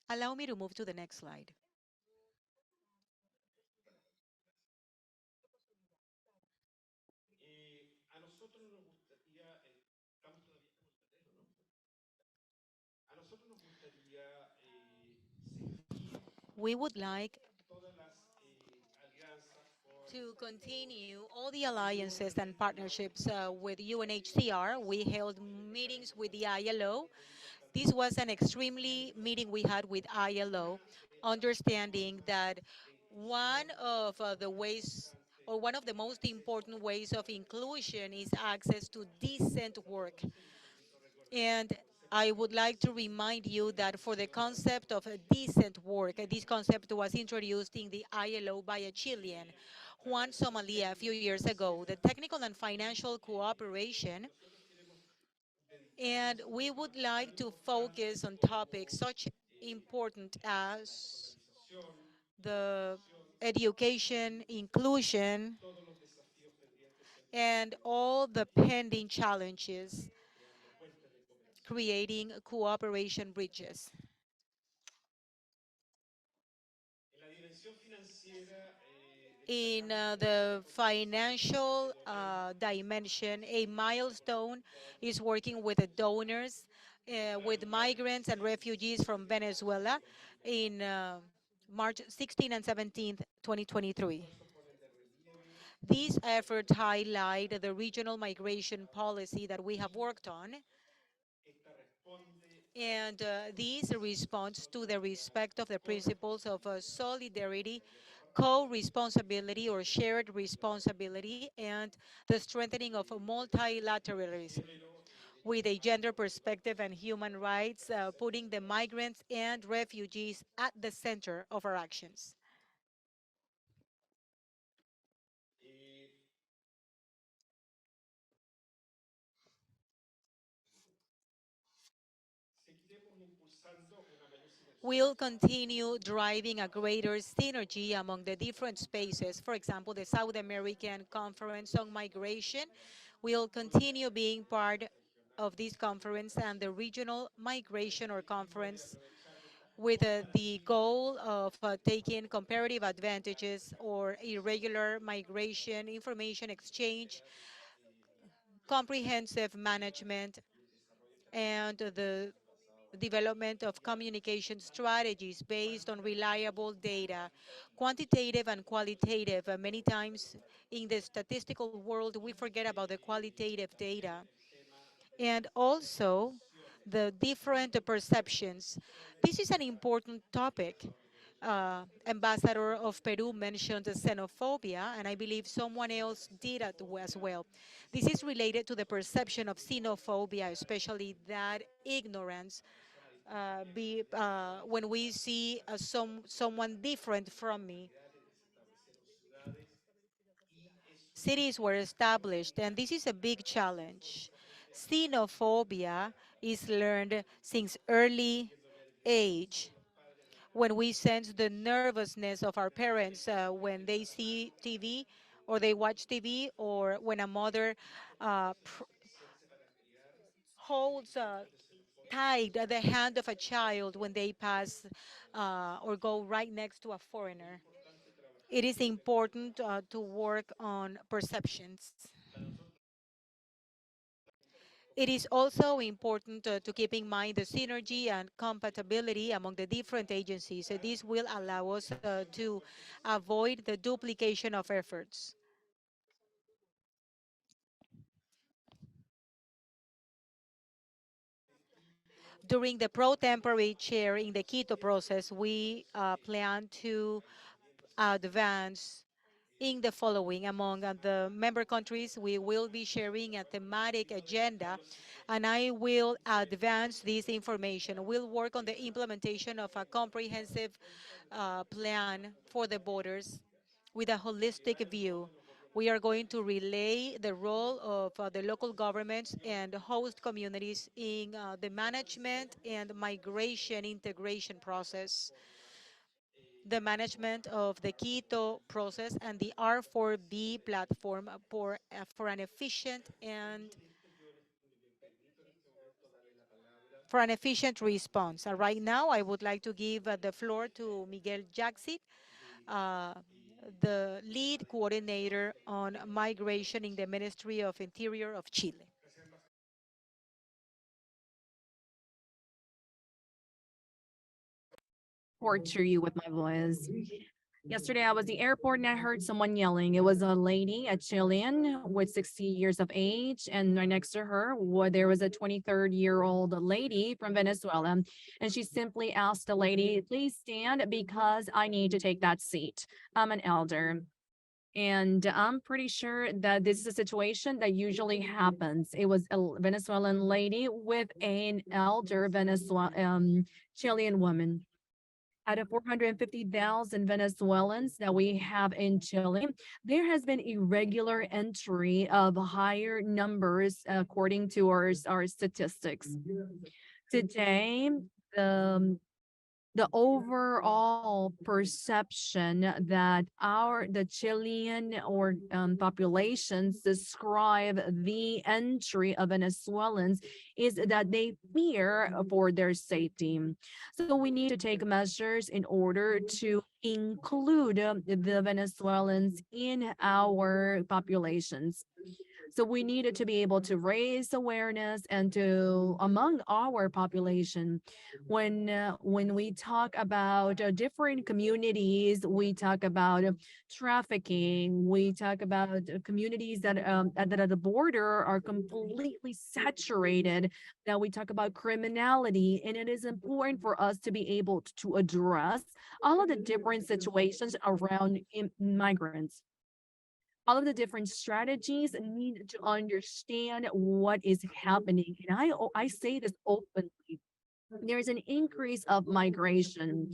Speaker 17: Allow me to move to the next slide. We would like to continue all the alliances and partnerships with UNHCR. We held meetings with the ILO. This was an extremely meeting we had with ILO, understanding that one of the ways, or one of the most important ways of inclusion, is access to decent work. And I would like to remind you that for the concept of decent work, this concept was introduced in the ILO by a Chilean, Juan Somalia, a few years ago. The technical and financial cooperation, and we would like to focus on topics such important as the education, inclusion, and all the pending challenges creating cooperation bridges. In the financial dimension, a milestone is working with the donors, with migrants and refugees from Venezuela in March 16 and 17th, 2023. These efforts highlight the regional migration policy that we have worked on, and this responds to the respect of the principles of solidarity, co-responsibility or shared responsibility, and the strengthening of multilateralism with a gender perspective and human rights, putting the migrants and refugees at the center of our actions. We'll continue driving a greater synergy among the different spaces. For example, the South American Conference on Migration will continue being part of this conference, and the Regional Migration or Conference with the goal of taking comparative advantages or irregular migration, information exchange, comprehensive management, and the development of communication strategies based on reliable data, quantitative and qualitative. Many times in the statistical world, we forget about the qualitative data. And also the different perceptions. This is an important topic. Ambassador of Peru mentioned xenophobia, and I believe someone else did it as well. This is related to the perception of xenophobia, especially that ignorance when we see someone different from me. Cities were established, and this is a big challenge. Xenophobia is learned since early age when we sense the nervousness of our parents when they see TV or they watch TV, or when a mother holds tight the hand of a child when they pass or go right next to a foreigner. It is important to work on perceptions. It is also important to keep in mind the synergy and compatibility among the different agencies. This will allow us to avoid the duplication of efforts. During the pro-tempore chair in the Quito process, we plan to advance in the following. Among the member countries, we will be sharing a thematic agenda, and I will advance this information. We'll work on the implementation of a comprehensive plan for the borders with a holistic view. We are going to relay the role of the local governments and host communities in the management and migration integration process, the management of the Quito process, and the R4B platform for an efficient response. Right now, I would like to give the floor to Miguel Jackson, uh, the lead coordinator on migration in the Ministry of Interior of Chile.
Speaker 7: Torture you with my voice. Yesterday, I was at the airport and I heard someone yelling. It was a lady, a Chilean with 60 years of age. And right next to her, there was a 23-year-old lady from Venezuela. And she simply asked the lady, please stand because I need to take that seat. I'm an elder. And I'm pretty sure that this is a situation that usually happens. It was a Venezuelan lady with an elder Chilean woman. Out of 450,000 Venezuelans that we have in Chile, there has been irregular entry of higher numbers according to our statistics. Today, the overall perception that the Chilean or populations describe the entry of Venezuelans is that they fear for their safety. So we need to take measures in order to include the Venezuelans in our populations. So we needed to be able to raise awareness and to among our population. When we talk about different communities, we talk about trafficking. We talk about communities that at the border are completely saturated. That we talk about criminality, and it is important for us to be able to address all of the different situations around migrants. All of the different strategies need to understand what is happening. And I say this openly. There is an increase of migration,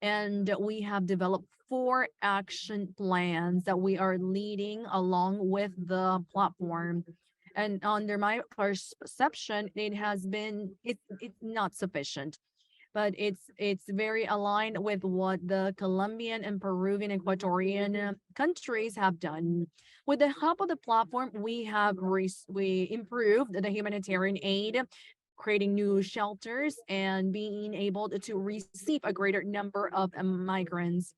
Speaker 7: and we have developed 4 action plans that we are leading along with the platform. And under my perception, it's not sufficient, but it's very aligned with what the Colombian and Peruvian and Ecuadorian countries have done. With the help of the platform, we improved the humanitarian aid, creating new shelters and being able to receive a greater number of migrants.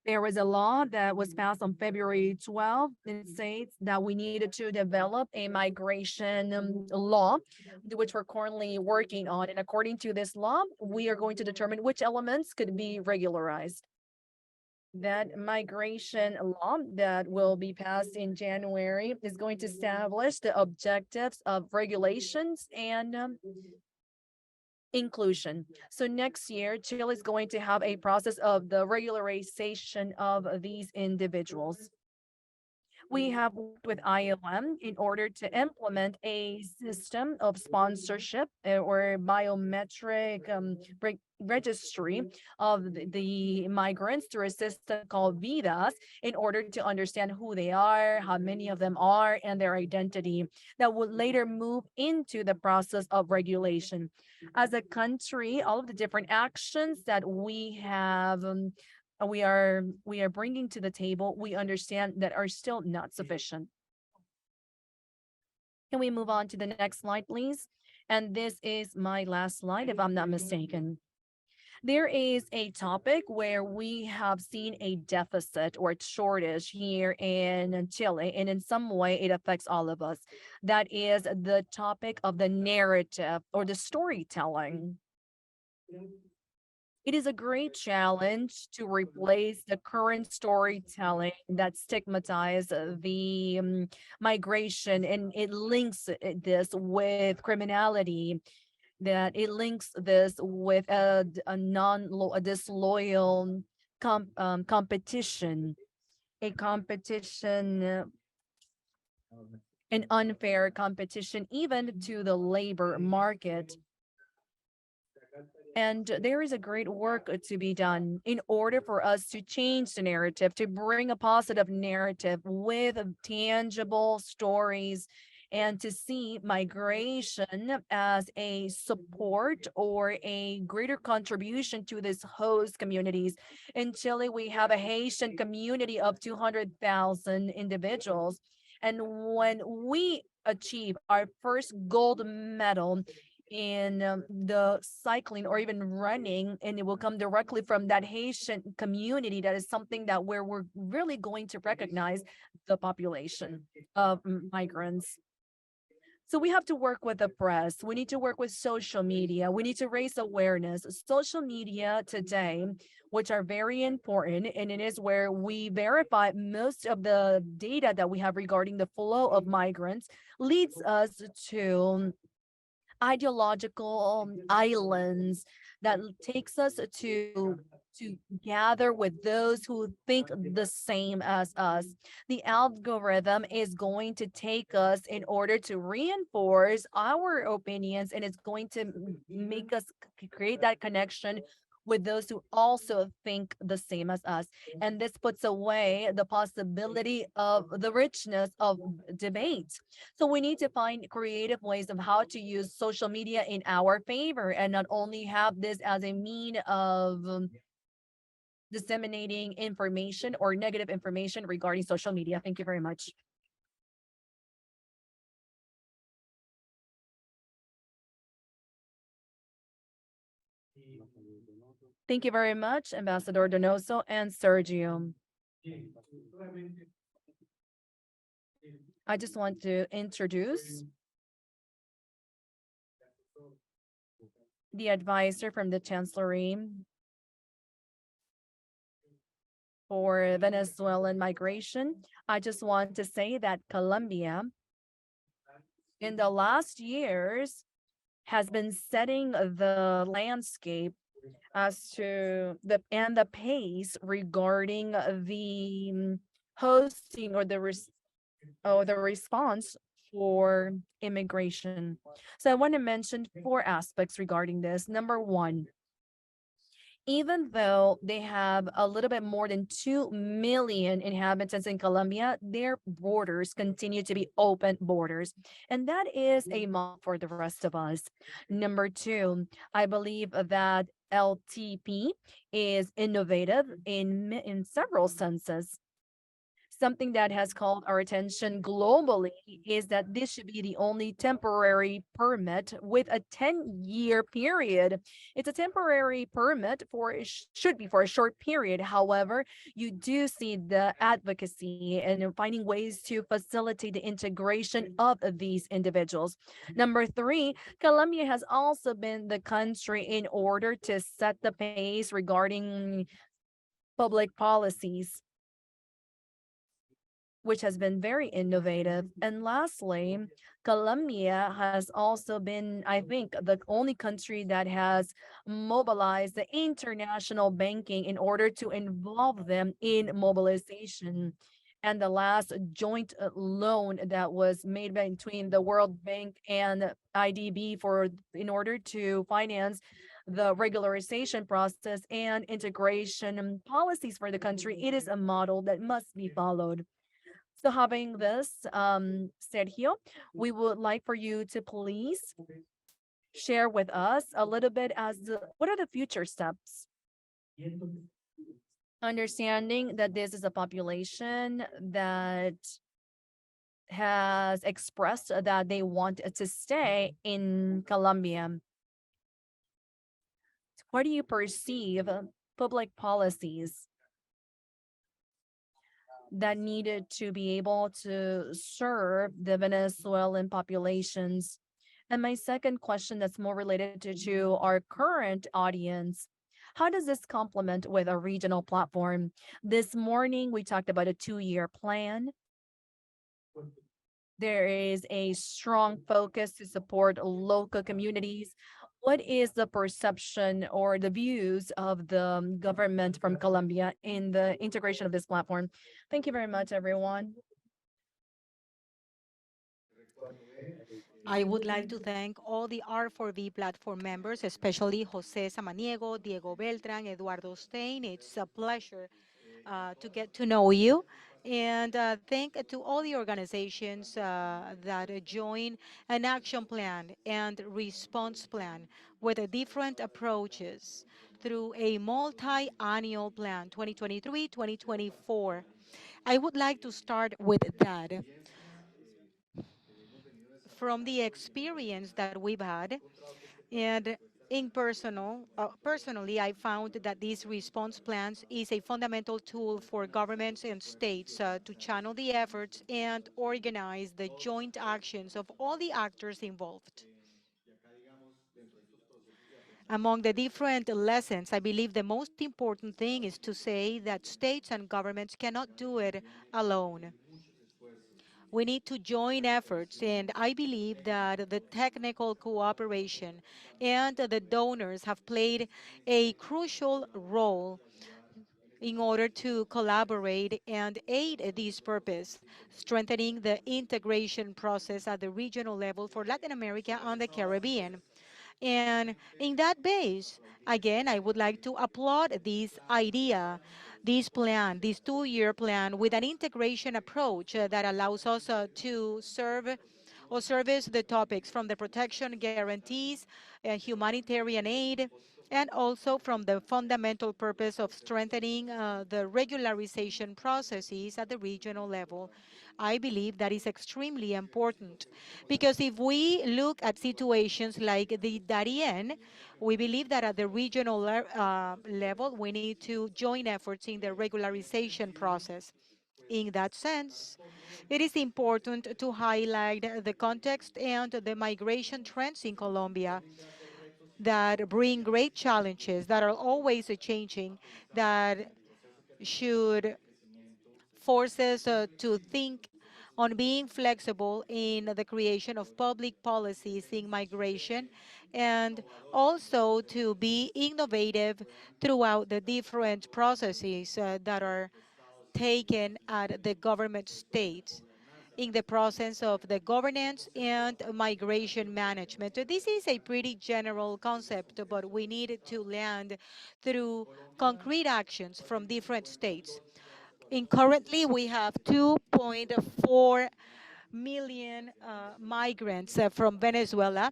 Speaker 7: There was a law that was passed on February 12th. It states that we needed to develop a migration law, which we're currently working on. And according to this law, we are going to determine which elements could be regularized. That migration law that will be passed in January is going to establish the objectives of regulations and inclusion. So next year, Chile is going to have a process of the regularization of these individuals. We have worked with IOM in order to implement a system of sponsorship or biometric registry of the migrants through a system called Vidas in order to understand who they are, how many of them are, and their identity that will later move into the process of regulation. As a country, all of the different actions that we have we are bringing to the table, we understand that are still not sufficient. Can we move on to the next slide, please? And this is my last slide, if I'm not mistaken. There is a topic where we have seen a deficit or a shortage here in Chile, and in some way it affects all of us. That is the topic of the narrative or the storytelling. It is a great challenge to replace the current storytelling that stigmatizes the migration, and it links this with criminality, that it links this with a disloyal competition, a competition, an unfair competition, even to the labor market. And there is a great work to be done in order for us to change the narrative, to bring a positive narrative with tangible stories, and to see migration as a support or a greater contribution to these host communities. In Chile, we have a Haitian community of 200,000 individuals. And when we achieve our first gold medal in the cycling or even running, and it will come directly from that Haitian community, that is something that we're really going to recognize the population of migrants. So we have to work with the press. We need to work with social media. We need to raise awareness. Social media today, which are very important, and it is where we verify most of the data that we have regarding the flow of migrants, leads us to ideological islands that takes us to gather with those who think the same as us. The algorithm is going to take us in order to reinforce our opinions, and it's going to make us create that connection with those who also think the same as us. And this puts away the possibility of the richness of debate. So we need to find creative ways of how to use social media in our favor and not only have this as a mean of disseminating information or negative information regarding social media. Thank you very much. Thank you very much, Ambassador Donoso and Sergio. I just want to introduce the advisor from the Chancellery for Venezuelan migration. I just want to say that Colombia, in the last years, has been setting the landscape as to the pace regarding the hosting or the response for immigration. So I want to mention four aspects regarding this. Number one, even though they have a little bit more than 2 million inhabitants in Colombia, their borders continue to be open borders. And that is a model for the rest of us. Number two, I believe that LTP is innovative in several senses. Something that has called our attention globally is that this should be the only temporary permit with a 10-year period. It's a temporary permit should be for a short period. However, you do see the advocacy and finding ways to facilitate the integration of these individuals. Number three, Colombia has also been the country in order to set the pace regarding public policies, which has been very innovative. And lastly, Colombia has also been, I think, the only country that has mobilized the international banking in order to involve them in mobilization. And the last joint loan that was made between the World Bank and IDB in order to finance the regularization process and integration policies for the country, it is a model that must be followed. So having this said here, we would like for you to please share with us a little bit what are the future steps? Understanding that this is a population that has expressed that they want to stay in Colombia. What do you perceive public policies that needed to be able to serve the Venezuelan populations? And my second question that's more related to our current audience, how does this complement with a regional platform? This morning, we talked about a 2-year plan. There is a strong focus to support local communities. What is the perception or the views of the government from Colombia in the integration of this platform? Thank you very much, everyone.
Speaker 17: I would like to thank all the R4V platform members, especially Jose Samaniego, Diego Beltran, Eduardo Stein. It's a pleasure to get to know you. And thank to all the organizations that join an action plan and response plan with different approaches through a multi-annual plan, 2023-2024. I would like to start with that. From the experience that we've had, and personally, I found that these response plans is a fundamental tool for governments and states to channel the efforts and organize the joint actions of all the actors involved. Among the different lessons, I believe the most important thing is to say that states and governments cannot do it alone. We need to join efforts, and I believe that the technical cooperation and the donors have played a crucial role in order to collaborate and aid this purpose, strengthening the integration process at the regional level for Latin America and the Caribbean. And in that base, again, I would like to applaud this idea, this plan, this 2-year plan with an integration approach that allows us to serve or service the topics from the protection guarantees, humanitarian aid, and also from the fundamental purpose of strengthening the regularization processes at the regional level. I believe that is extremely important because if we look at situations like the Darien, we believe that at the regional level, we need to join efforts in the regularization process. In that sense, it is important to highlight the context and the migration trends in Colombia that bring great challenges, that are always changing, that should force us to think on being flexible in the creation of public policies in migration and also to be innovative throughout the different processes that are taken at the government states in the process of the governance and migration management. So this is a pretty general concept, but we need to land through concrete actions from different states. Currently, we have 2.4 million migrants from Venezuela,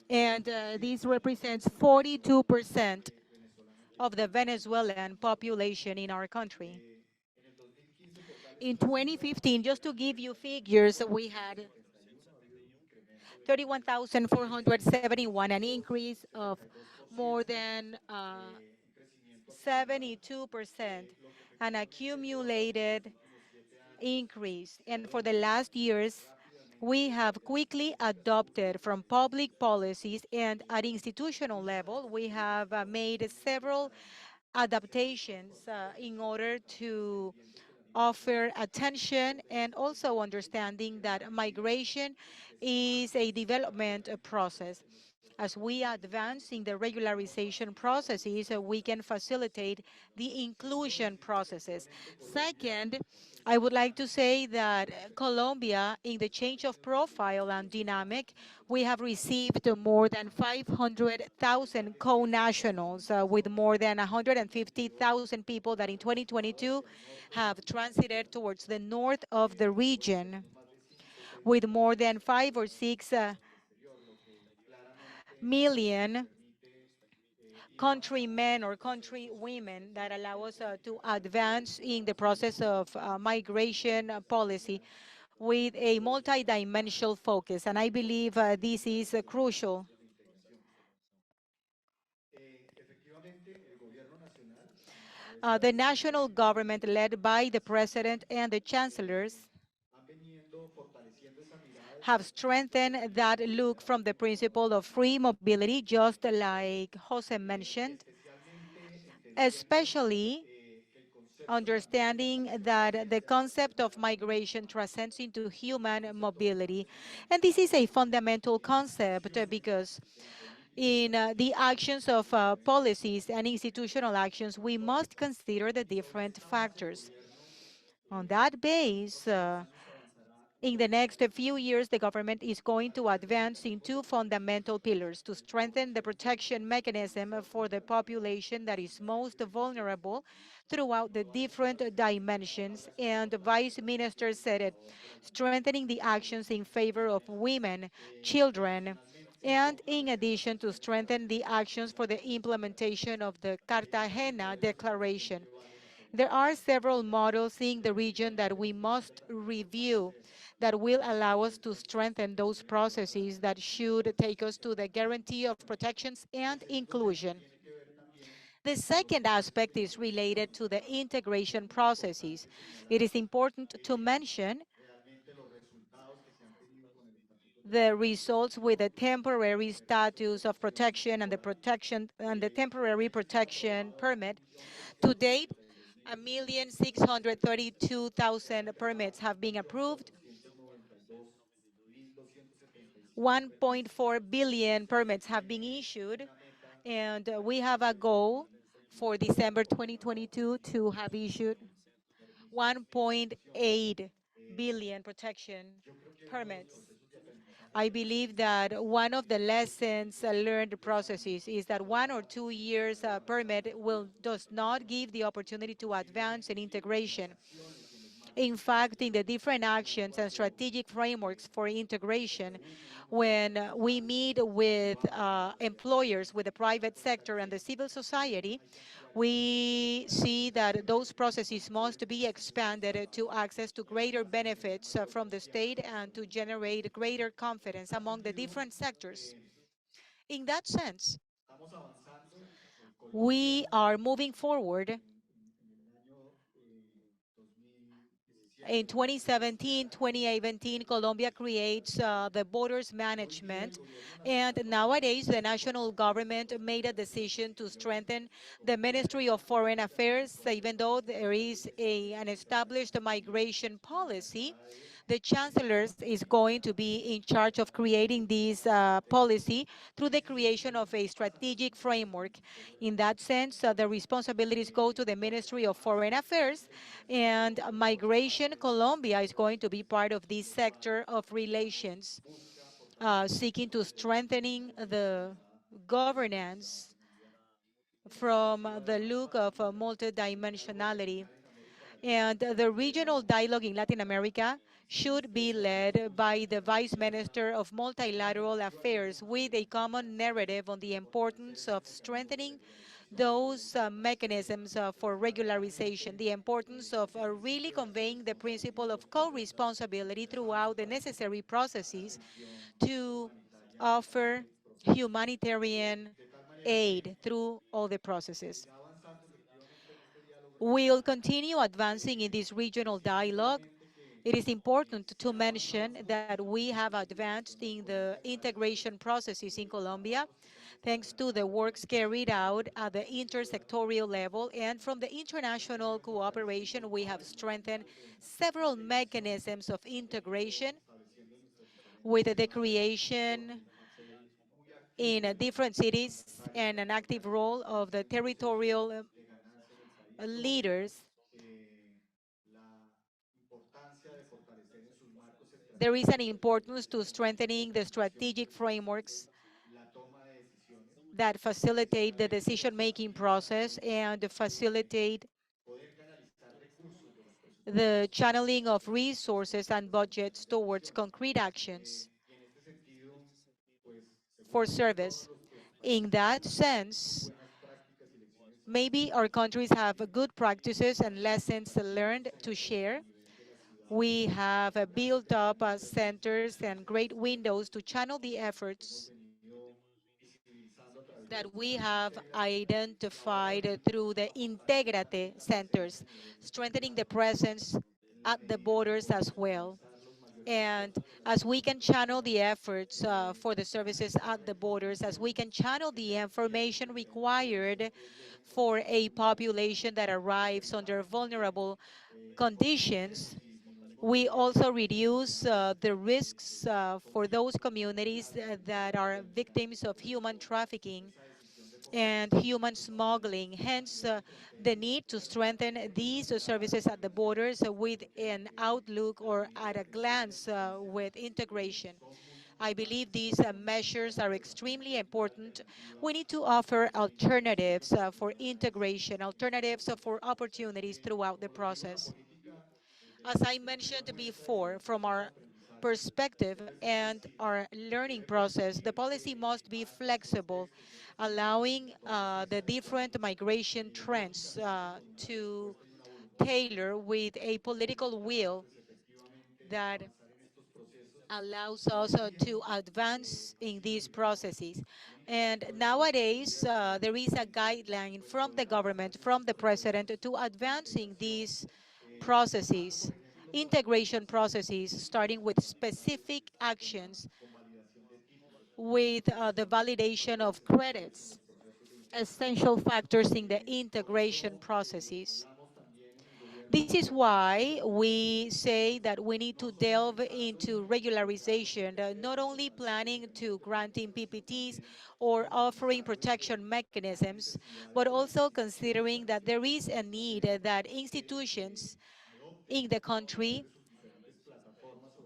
Speaker 17: and this represents 42% of the Venezuelan population in our country. In 2015, just to give you figures, we had 31,471, an increase of more than 72%, an accumulated increase. And for the last years, we have quickly adopted from public policies and at institutional level, we have made several adaptations in order to offer attention and also understanding that migration is a development process. As we advance in the regularization processes, we can facilitate the inclusion processes. Second, I would like to say that Colombia, in the change of profile and dynamic, we have received more than 500,000 co-nationals with more than 150,000 people that in 2022 have transited towards the north of the region with more than 5 or 6 million countrymen or country women that allow us to advance in the process of migration policy with a multidimensional focus. And I believe this is crucial. The national government, led by the president and the chancellors, have strengthened that look from the principle of free mobility, just like Jose mentioned, especially understanding that the concept of migration transcends into human mobility. And this is a fundamental concept because in the actions of policies and institutional actions, we must consider the different factors. On that base, in the next few years, the government is going to advance in two fundamental pillars to strengthen the protection mechanism for the population that is most vulnerable throughout the different dimensions. And the Vice Minister said it, strengthening the actions in favor of women, children, and in addition to strengthen the actions for the implementation of the Cartagena Declaration. There are several models in the region that we must review that will allow us to strengthen those processes that should take us to the guarantee of protections and inclusion. The second aspect is related to the integration processes. It is important to mention the results with the temporary status of protection and the temporary protection permit. To date, 1,632,000 permits have been approved. 1.4 billion permits have been issued, and we have a goal for December 2022 to have issued 1.8 billion protection permits. I believe that one of the lessons learned processes is that 1 or 2 years permit does not give the opportunity to advance in integration. In fact, in the different actions and strategic frameworks for integration, when we meet with employers, with the private sector and the civil society, we see that those processes must be expanded to access to greater benefits from the state and to generate greater confidence among the different sectors. In that sense, we are moving forward. In 2017, 2018, Colombia creates the borders management, and nowadays the national government made a decision to strengthen the Ministry of Foreign Affairs. Even though there is an established migration policy, the chancellor is going to be in charge of creating this policy through the creation of a strategic framework. In that sense, the responsibilities go to the Ministry of Foreign Affairs, and Migration Colombia is going to be part of this sector of relations, seeking to strengthening the governance from the look of multidimensionality. And the regional dialogue in Latin America should be led by the Vice Minister of Multilateral Affairs with a common narrative on the importance of strengthening those mechanisms for regularization, the importance of really conveying the principle of co-responsibility throughout the necessary processes to offer humanitarian aid through all the processes. We'll continue advancing in this regional dialogue. It is important to mention that we have advanced in the integration processes in Colombia, thanks to the works carried out at the intersectorial level, and from the international cooperation, we have strengthened several mechanisms of integration with the creation in different cities and an active role of the territorial leaders. There is an importance to strengthening the strategic frameworks that facilitate the decision-making process and facilitate the channeling of resources and budgets towards concrete actions for service. In that sense, maybe our countries have good practices and lessons learned to share. We have built up centers and great windows to channel the efforts that we have identified through the Integrate centers, strengthening the presence at the borders as well. And as we can channel the efforts for the services at the borders, as we can channel the information required for a population that arrives under vulnerable conditions, we also reduce the risks for those communities that are victims of human trafficking and human smuggling. Hence, the need to strengthen these services at the borders with an outlook or at a glance with integration. I believe these measures are extremely important. We need to offer alternatives for integration, alternatives for opportunities throughout the process. As I mentioned before, from our perspective and our learning process, the policy must be flexible, allowing the different migration trends to tailor with a political will that allows us to advance in these processes. And nowadays, there is a guideline from the government, from the president, to advancing these processes, integration processes, starting with specific actions with the validation of credits, essential factors in the integration processes. This is why we say that we need to delve into regularization, not only planning to granting PPTs or offering protection mechanisms, but also considering that there is a need that institutions in the country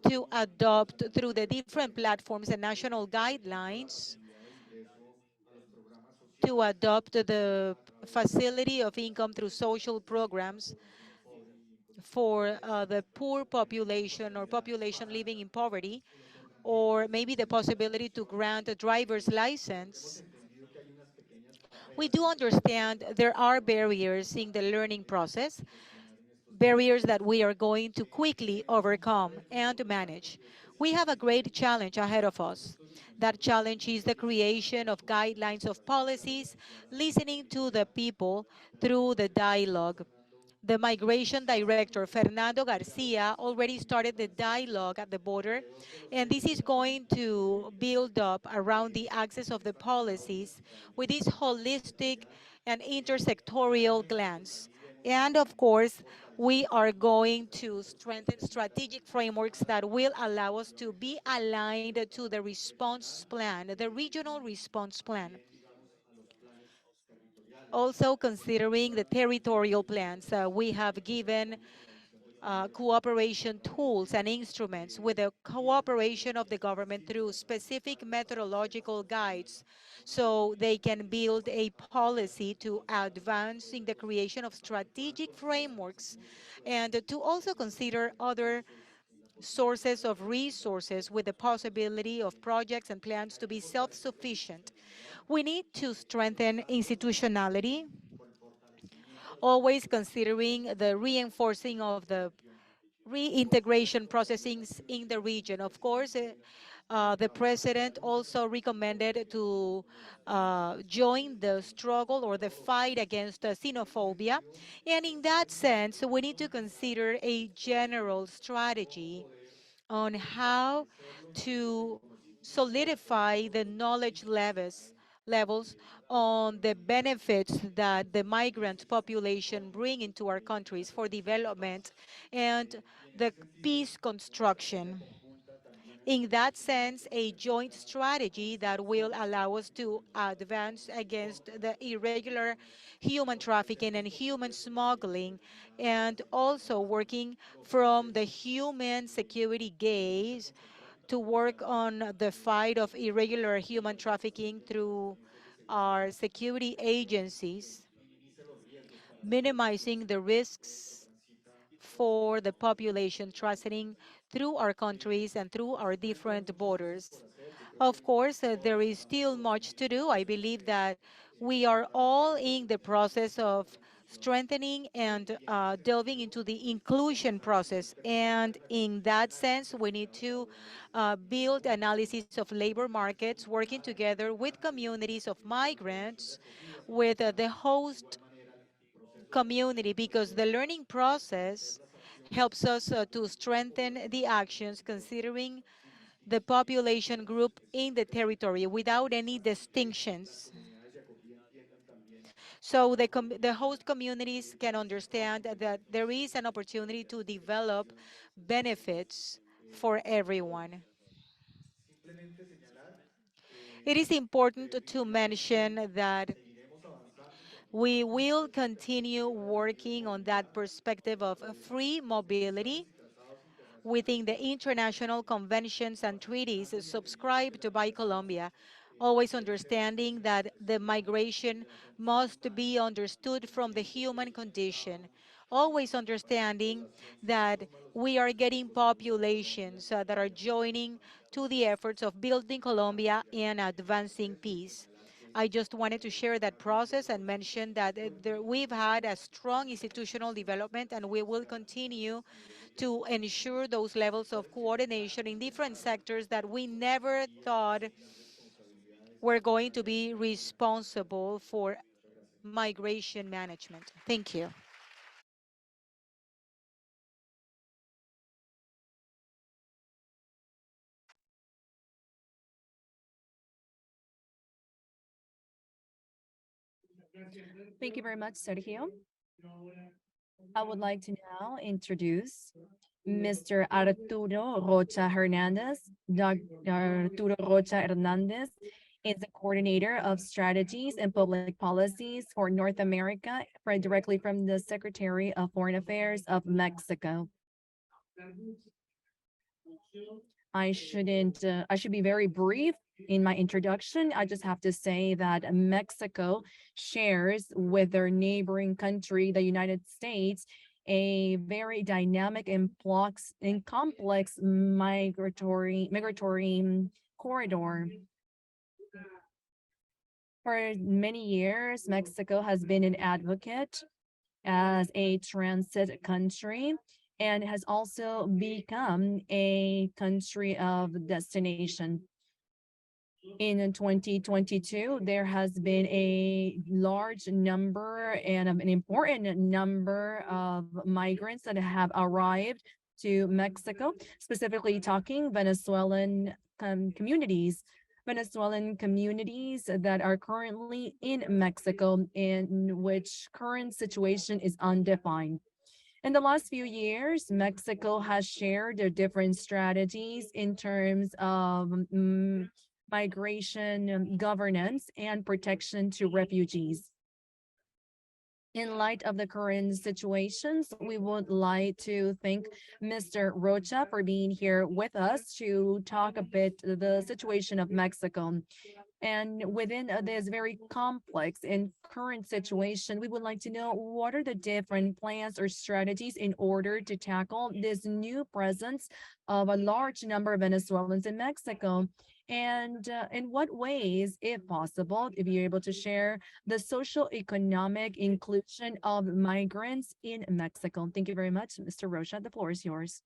Speaker 17: to adopt through the different platforms and national guidelines to adopt the facility of income through social programs for the poor population or population living in poverty, or maybe the possibility to grant a driver's license. We do understand there are barriers in the learning process, barriers that we are going to quickly overcome and manage. We have a great challenge ahead of us. That challenge is the creation of guidelines of policies, listening to the people through the dialogue. The migration director, Fernando Garcia, already started the dialogue at the border, and this is going to build up around the axis of the policies with this holistic and intersectorial glance. And of course, we are going to strengthen strategic frameworks that will allow us to be aligned to the response plan, the regional response plan. Also considering the territorial plans, we have given cooperation tools and instruments with the cooperation of the government through specific methodological guides so they can build a policy to advance in the creation of strategic frameworks and to also consider other sources of resources with the possibility of projects and plans to be self-sufficient. We need to strengthen institutionality, always considering the reinforcing of the reintegration processings in the region. Of course, the president also recommended to join the struggle or the fight against xenophobia. And in that sense, we need to consider a general strategy on how to solidify the knowledge levels on the benefits that the migrant population bring into our countries for development and the peace construction. In that sense, a joint strategy that will allow us to advance against the irregular human trafficking and human smuggling, and also working from the human security gaze to work on the fight of irregular human trafficking through our security agencies, minimizing the risks for the population transiting through our countries and through our different borders. Of course, there is still much to do. I believe that we are all in the process of strengthening and delving into the inclusion process. And in that sense, we need to build analysis of labor markets, working together with communities of migrants, with the host community, because the learning process helps us to strengthen the actions considering the population group in the territory without any distinctions. So the host communities can understand that there is an opportunity to develop benefits for everyone. It is important to mention that we will continue working on that perspective of free mobility within the international conventions and treaties subscribed by Colombia, always understanding that the migration must be understood from the human condition, always understanding that we are getting populations that are joining to the efforts of building Colombia and advancing peace. I just wanted to share that process and mention that we've had a strong institutional development, and we will continue to ensure those levels of coordination in different sectors that we never thought were going to be responsible for migration management. Thank you.
Speaker 7: Thank you very much, Sergio. I would like to now introduce Mr. Arturo Rocha Hernandez. Dr. Arturo Rocha Hernandez is the coordinator of strategies and public policies for North America, directly from the Secretary of Foreign Affairs of Mexico. I should be very brief in my introduction. I just have to say that Mexico shares with their neighboring country, the United States, a very dynamic and complex migratory corridor. For many years, Mexico has been an advocate as a transit country and has also become a country of destination. In 2022, there has been a large number and an important number of migrants that have arrived to Mexico, specifically talking Venezuelan communities that are currently in Mexico, in which current situation is undefined. In the last few years, Mexico has shared their different strategies in terms of migration, governance, and protection to refugees. In light of the current situations, we would like to thank Mr. Rocha for being here with us to talk a bit the situation of Mexico. And within this very complex and current situation, we would like to know what are the different plans or strategies in order to tackle this new presence of a large number of Venezuelans in Mexico. And in what ways, if possible, if you're able to share the social economic inclusion of migrants in Mexico. Thank you very much, Mr. Rocha. The floor is yours.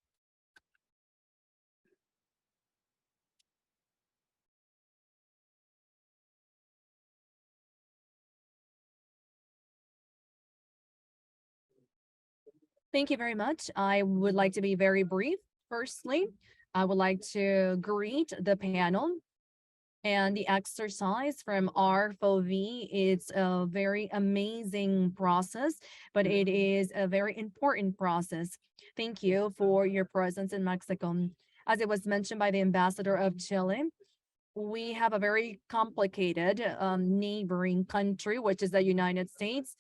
Speaker 7: Thank you very much. I would like to be very brief. Firstly, I would like to greet the panel and the exercise from R4V. It's a very amazing process, but it is a very important process. Thank you for your presence in Mexico. As it was mentioned by the ambassador of Chile, we have a very complicated neighboring country, which is the United States.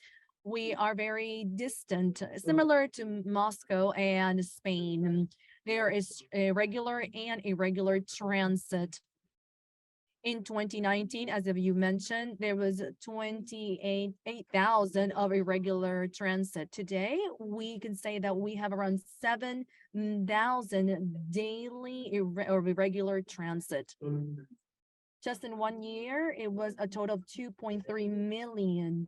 Speaker 7: We are very distant, similar to Moscow and Spain. There is a regular and irregular transit. In 2019, as you mentioned, there was 28,000 of irregular transit. Today, we can say that we have around 7,000 daily irregular transit. Just in 1 year, it was a total of 2.3 million.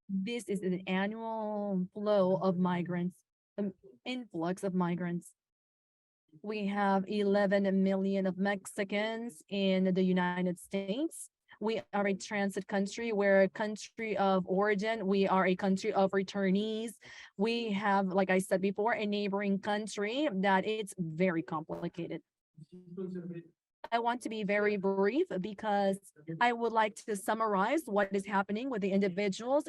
Speaker 7: This is an annual flow of migrants, influx of migrants. We have 11 million of Mexicans in the United States. We are a transit country. We're a country of origin. We are a country of returnees. We have, like I said before, a neighboring country that it's very complicated. I want to be very brief because I would like to summarize what is happening with the individuals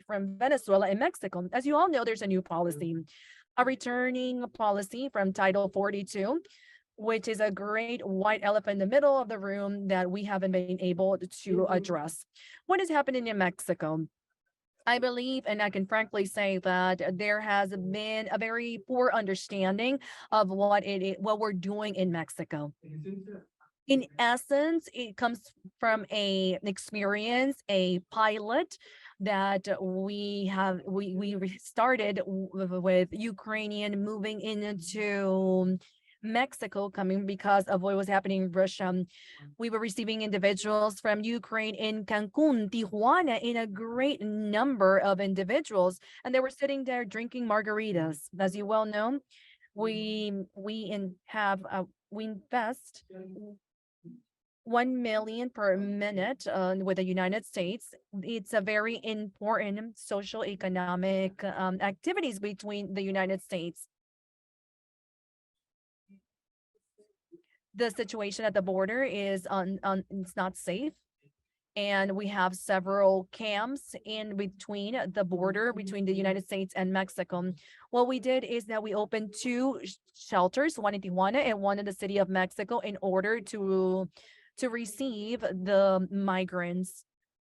Speaker 7: from Venezuela and Mexico. As you all know, there's a new policy, a returning policy from Title 42, which is a great white elephant in the middle of the room that we haven't been able to address. What is happening in Mexico? I believe, and I can frankly say that there has been a very poor understanding of what we're doing in Mexico. In essence, it comes from an experience, a pilot that we started with Ukrainian moving into Mexico, coming because of what was happening in Russia. We were receiving individuals from Ukraine in Cancun, Tijuana, in a great number of individuals, and they were sitting there drinking margaritas. As you well know, we invest 1 million per minute with the United States. It's a very important social economic activities between the United States. The situation at the border is it's not safe. And we have several camps in between the border between the United States and Mexico. What we did is that we opened 2 shelters, one in Tijuana and one in the city of Mexico, in order to receive the migrants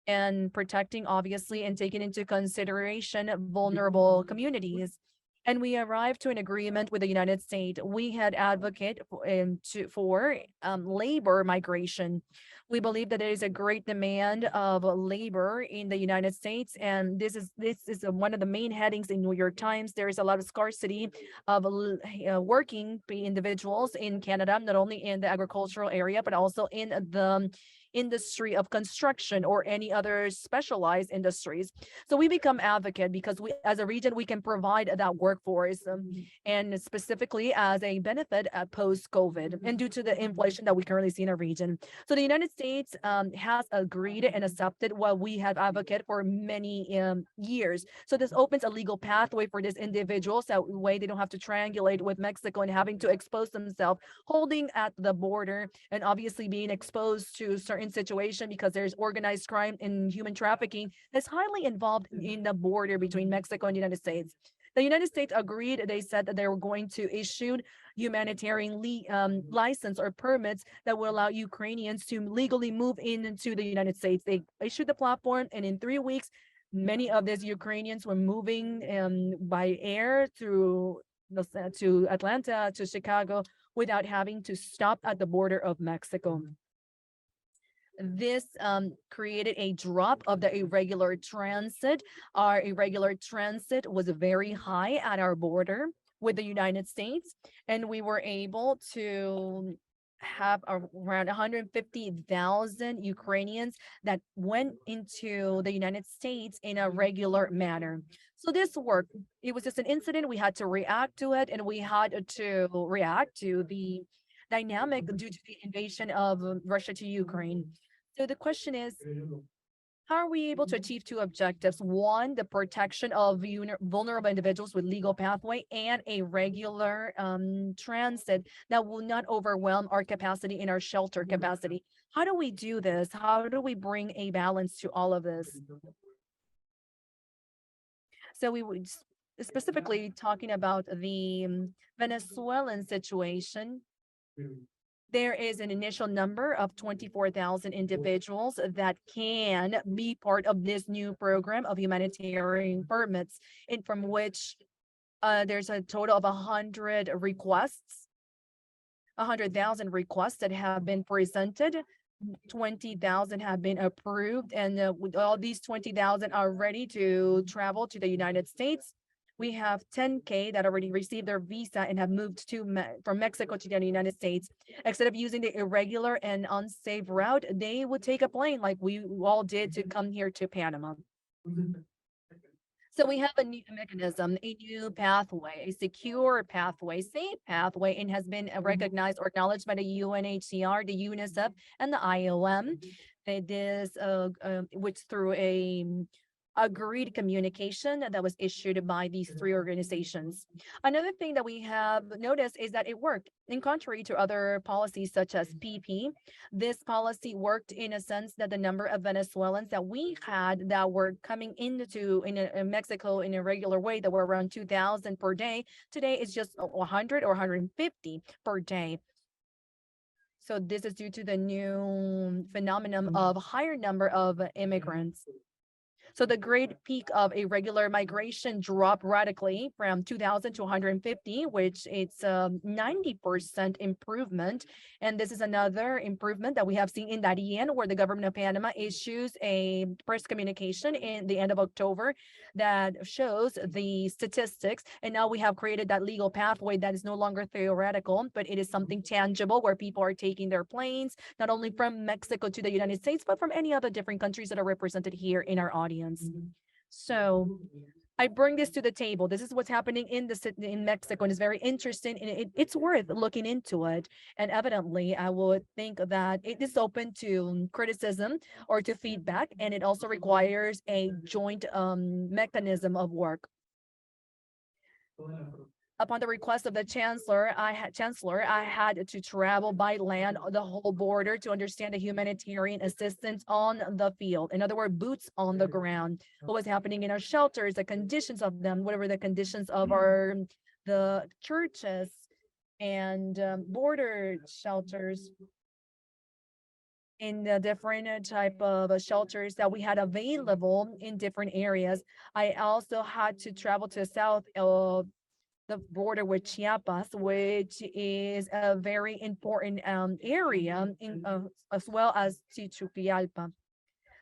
Speaker 7: and protecting, obviously, and taking into consideration vulnerable communities. and we arrived to an agreement with the United States. We had advocate for labor migration. We believe that there is a great demand of labor in the United States, and this is one of the main headings in New York Times. There is a lot of scarcity of working individuals in Canada, not only in the agricultural area, but also in the industry of construction or any other specialized industries. So we become advocate because we, as a region, we can provide that workforce, and specifically as a benefit post-COVID and due to the inflation that we currently see in our region. So the United States has agreed and accepted what we have advocated for many years. So this opens a legal pathway for these individuals. That way they don't have to triangulate with Mexico and having to expose themselves holding at the border and obviously being exposed to certain situation because there's organized crime and human trafficking that's highly involved in the border between Mexico and the United States. The United States agreed. They said that they were going to issue humanitarian license or permits that will allow Ukrainians to legally move into the United States. They issued the platform, and in 3 weeks, many of these Ukrainians were moving by air through to Atlanta, to Chicago, without having to stop at the border of Mexico. This created a drop of the irregular transit. Our irregular transit was very high at our border with the United States, and we were able to have around 150,000 Ukrainians that went into the United States in a regular manner. So this worked. It was just an incident. We had to react to it, and we had to react to the dynamic due to the invasion of Russia to Ukraine. So the question is, how are we able to achieve two objectives? One, the protection of vulnerable individuals with legal pathway and a regular transit that will not overwhelm our capacity and our shelter capacity. How do we do this? How do we bring a balance to all of this? So we would specifically talking about the Venezuelan situation. There is an initial number of 24,000 individuals that can be part of this new program of humanitarian permits, and from which there's a total of 100 requests, 100,000 requests that have been presented. 20,000 have been approved, and all these 20,000 are ready to travel to the United States. We have 10K that already received their visa and have moved from Mexico to the United States. Instead of using the irregular and unsafe route, they would take a plane like we all did to come here to Panama. So we have a new mechanism, a new pathway, a secure pathway, safe pathway, and has been recognized or acknowledged by the UNHCR, the UNICEF, and the IOM. It is which through a agreed communication that was issued by these three organizations. Another thing that we have noticed is that it worked. In contrary to other policies such as PP, this policy worked in a sense that the number of Venezuelans that we had that were coming into in Mexico in a regular way that were around 2,000 per day, today it's just 100 or 150 per day. So this is due to the new phenomenon of higher number of immigrants. So the great peak of irregular migration dropped radically from 2,000 to 150, which it's a 90% improvement. And this is another improvement that we have seen in Darien, where the government of Panama issues a press communication in the end of October that shows the statistics. And now we have created that legal pathway that is no longer theoretical, but it is something tangible where people are taking their planes, not only from Mexico to the United States, but from any other different countries that are represented here in our audience. So I bring this to the table. This is what's happening in Mexico, and it's very interesting, and it's worth looking into it. And evidently, I would think that it is open to criticism or to feedback, and it also requires a joint mechanism of work. Upon the request of the chancellor, I had to travel by land the whole border to understand the humanitarian assistance on the field. In other words, boots on the ground. What was happening in our shelters, the conditions of them, whatever the conditions of the churches and border shelters, in the different type of shelters that we had available in different areas. I also had to travel to the south of the border with Chiapas, which is a very important area, as well as Chichuquialpa.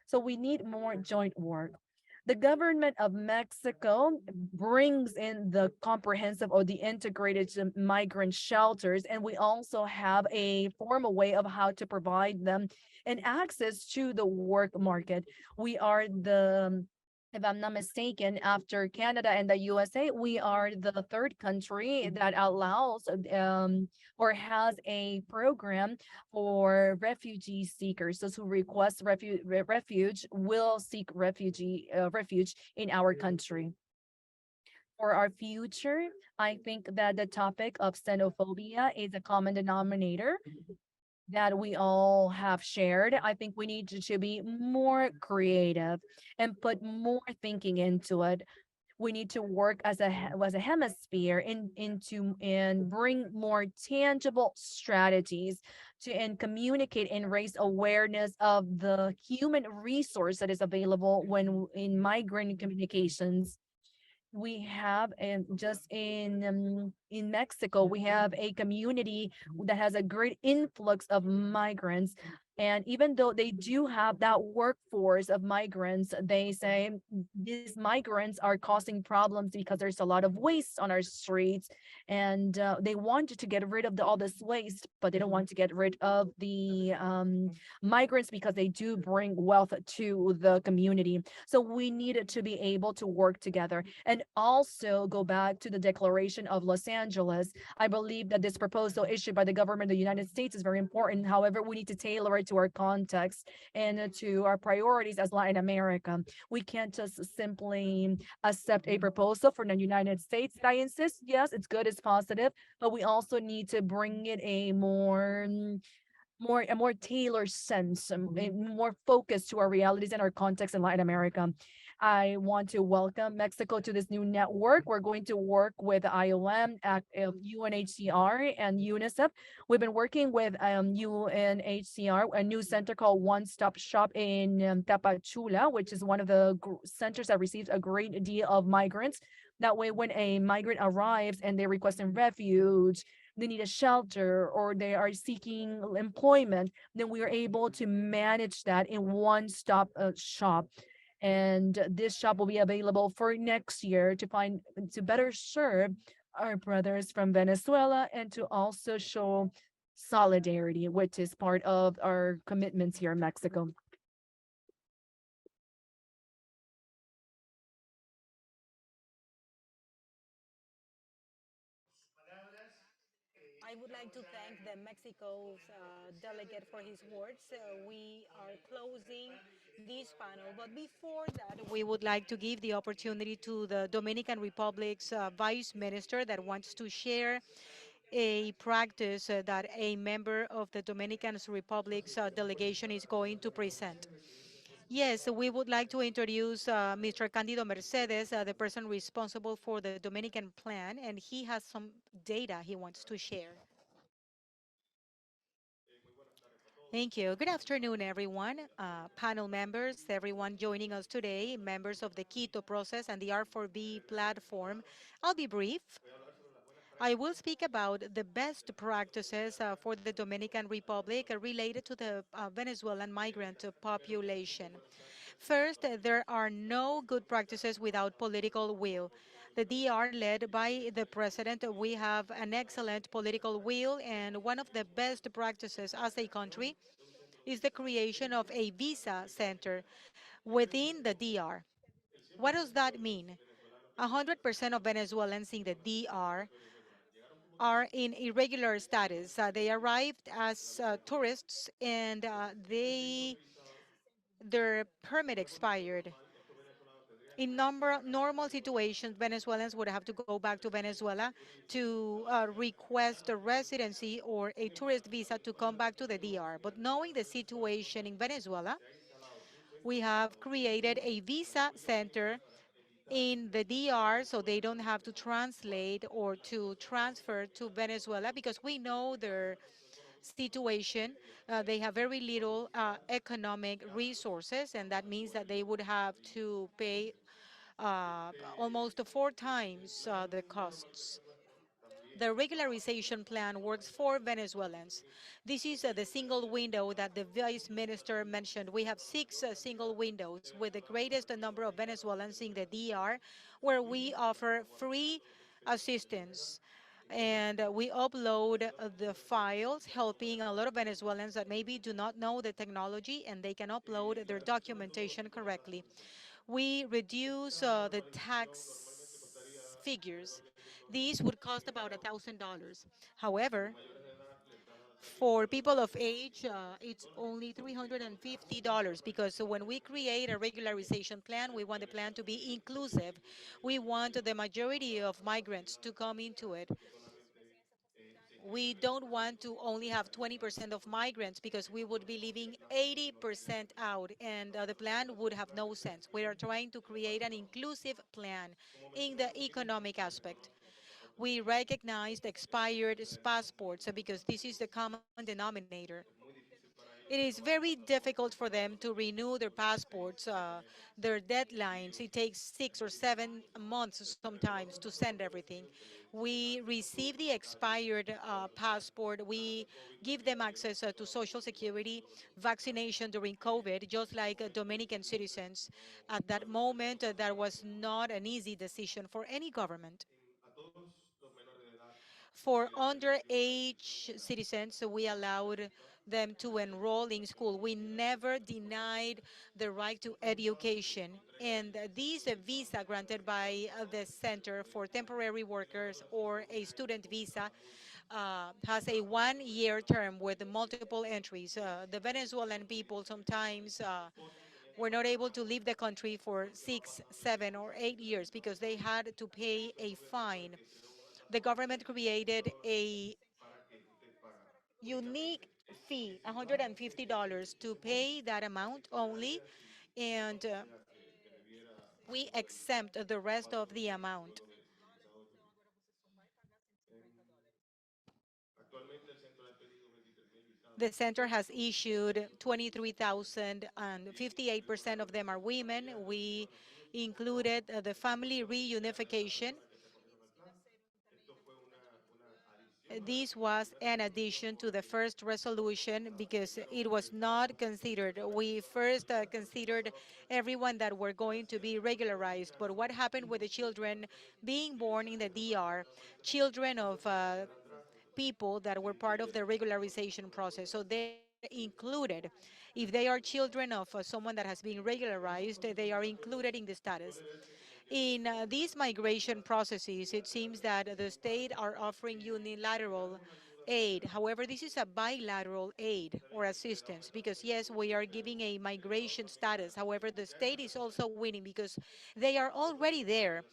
Speaker 7: So we need more joint work. The government of Mexico brings in the comprehensive or the integrated migrant shelters, and we also have a formal way of how to provide them and access to the work market. We are the, if I'm not mistaken, after Canada and the USA, we are the third country that allows or has a program for refugee seekers. Those who request refuge will seek refuge in our country. For our future, I think that the topic of xenophobia is a common denominator that we all have shared. I think we need to be more creative and put more thinking into it. We need to work as a hemisphere into and bring more tangible strategies to and communicate and raise awareness of the human resource that is available when in migrant communications. We have, and just in Mexico, we have a community that has a great influx of migrants. And even though they do have that workforce of migrants, they say these migrants are causing problems because there's a lot of waste on our streets, and they want to get rid of all this waste, but they don't want to get rid of the migrants because they do bring wealth to the community. So we needed to be able to work together and also go back to the Declaration of Los Angeles. I believe that this proposal issued by the government of the United States is very important. However, we need to tailor it to our context and to our priorities as Latin America. We can't just simply accept a proposal from the United States. I insist, yes, it's good, it's positive, but we also need to bring it a more tailored sense, more focused to our realities and our context in Latin America. I want to welcome Mexico to this new network. We're going to work with IOM, UNHCR, and UNICEF. We've been working with UNHCR, a new center called One Stop Shop in Tapachula, which is one of the centers that receives a great deal of migrants. That way, when a migrant arrives and they're requesting refuge, they need a shelter, or they are seeking employment, then we are able to manage that in one stop shop. And this shop will be available for next year to better serve our brothers from Venezuela and to also show solidarity, which is part of our commitments here in Mexico.
Speaker 17: I would like to thank the Mexico's delegate for his words. We are closing this panel, but before that, we would like to give the opportunity to the Dominican Republic's Vice Minister that wants to share a practice that a member of the Dominican Republic's delegation is going to present. Yes, we would like to introduce Mr. Candido Mercedes, the person responsible for the Dominican plan, and he has some data he wants to share. Thank you. Good afternoon, everyone, panel members, everyone joining us today, members of the Quito process and the R4B platform. I'll be brief. I will speak about the best practices for the Dominican Republic related to the Venezuelan migrant population. First, there are no good practices without political will. The DR, led by the president, we have an excellent political will, and one of the best practices as a country is the creation of a visa center within the DR. What does that mean? 100% of Venezuelans in the DR are in irregular status. They arrived as tourists and their permit expired. In normal situations, Venezuelans would have to go back to Venezuela to request a residency or a tourist visa to come back to the DR. But knowing the situation in Venezuela, we have created a visa center in the DR so they don't have to translate or to transfer to Venezuela because we know their situation. They have very little economic resources, and that means that they would have to pay almost 4 times the costs. The regularization plan works for Venezuelans. This is the single window that the vice minister mentioned. We have six single windows with the greatest number of Venezuelans in the DR, where we offer free assistance. And we upload the files, helping a lot of Venezuelans that maybe do not know the technology and they can upload their documentation correctly. We reduce the tax figures. These would cost about $1,000. However, for people of age, it's only $350 because when we create a regularization plan, we want the plan to be inclusive. We want the majority of migrants to come into it. We don't want to only have 20% of migrants because we would be leaving 80% out and the plan would have no sense. We are trying to create an inclusive plan in the economic aspect. We recognized expired passports because this is the common denominator. It is very difficult for them to renew their passports, their deadlines. It takes 6 or 7 months sometimes to send everything. We receive the expired passport. We give them access to Social Security, vaccination during COVID, just like Dominican citizens. At that moment, that was not an easy decision for any government. For underage citizens, so we allowed them to enroll in school. We never denied the right to education. And this visa granted by the Center for Temporary Workers or a student visa has a 1 year term with multiple entries. The Venezuelan people sometimes were not able to leave the country for 6, 7, or 8 years because they had to pay a fine. The government created a unique fee, $150 to pay that amount only, and we exempt the rest of the amount. The center has issued 23,000 and 58% of them are women. We included the family reunification. This was an addition to the first resolution because it was not considered. We first considered everyone that were going to be regularized. But what happened with the children being born in the DR, children of people that were part of the regularization process? So they are included. If they are children of someone that has been regularized, they are included in the status. In these migration processes, it seems that the state are offering unilateral aid. However, this is a bilateral aid or assistance because, yes, we are giving a migration status. However, the state is also winning because they are already there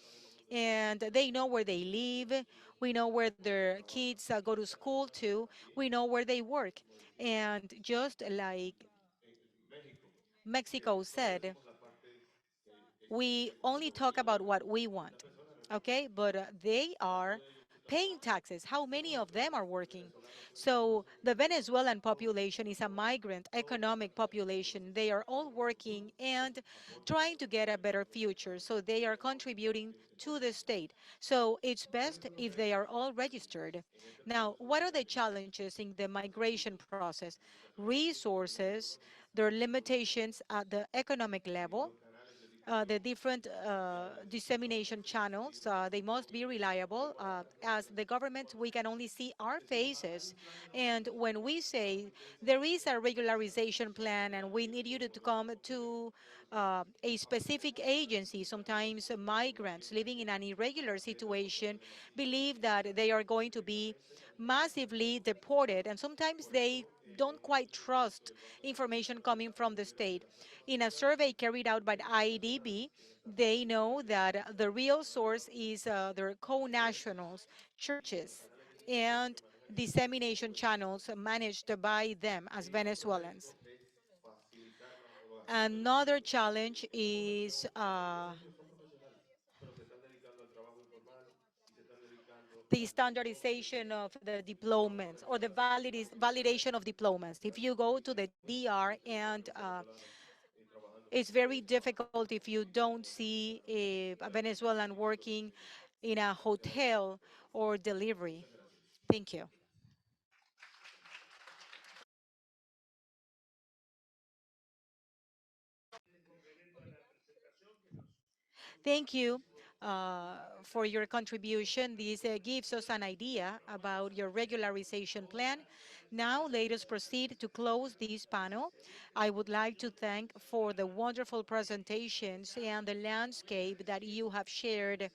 Speaker 17: and they know where they live. We know where their kids go to school to. We know where they work. And just like Mexico said, we only talk about what we want, okay? But they are paying taxes. How many of them are working? So the Venezuelan population is a migrant economic population. They are all working and trying to get a better future. So they are contributing to the state. So it's best if they are all registered. Now, what are the challenges in the migration process? Resources, there are limitations at the economic level, the different dissemination channels. They must be reliable. As the government, we can only see our faces. And when we say there is a regularization plan and we need you to come to a specific agency, sometimes migrants living in an irregular situation believe that they are going to be massively deported, and sometimes they don't quite trust information coming from the state. In a survey carried out by the IDB, they know that the real source is their co-nationals, churches, and dissemination channels managed by them as Venezuelans. Another challenge is the standardization of the diplomas or the validation of diplomas. If you go to the DR and it's very difficult if you don't see a Venezuelan working in a hotel or delivery. Thank you. Thank you for your contribution. This gives us an idea about your regularization plan. Now, let us proceed to close this panel. I would like to thank for the wonderful presentations and the landscape that you have shared.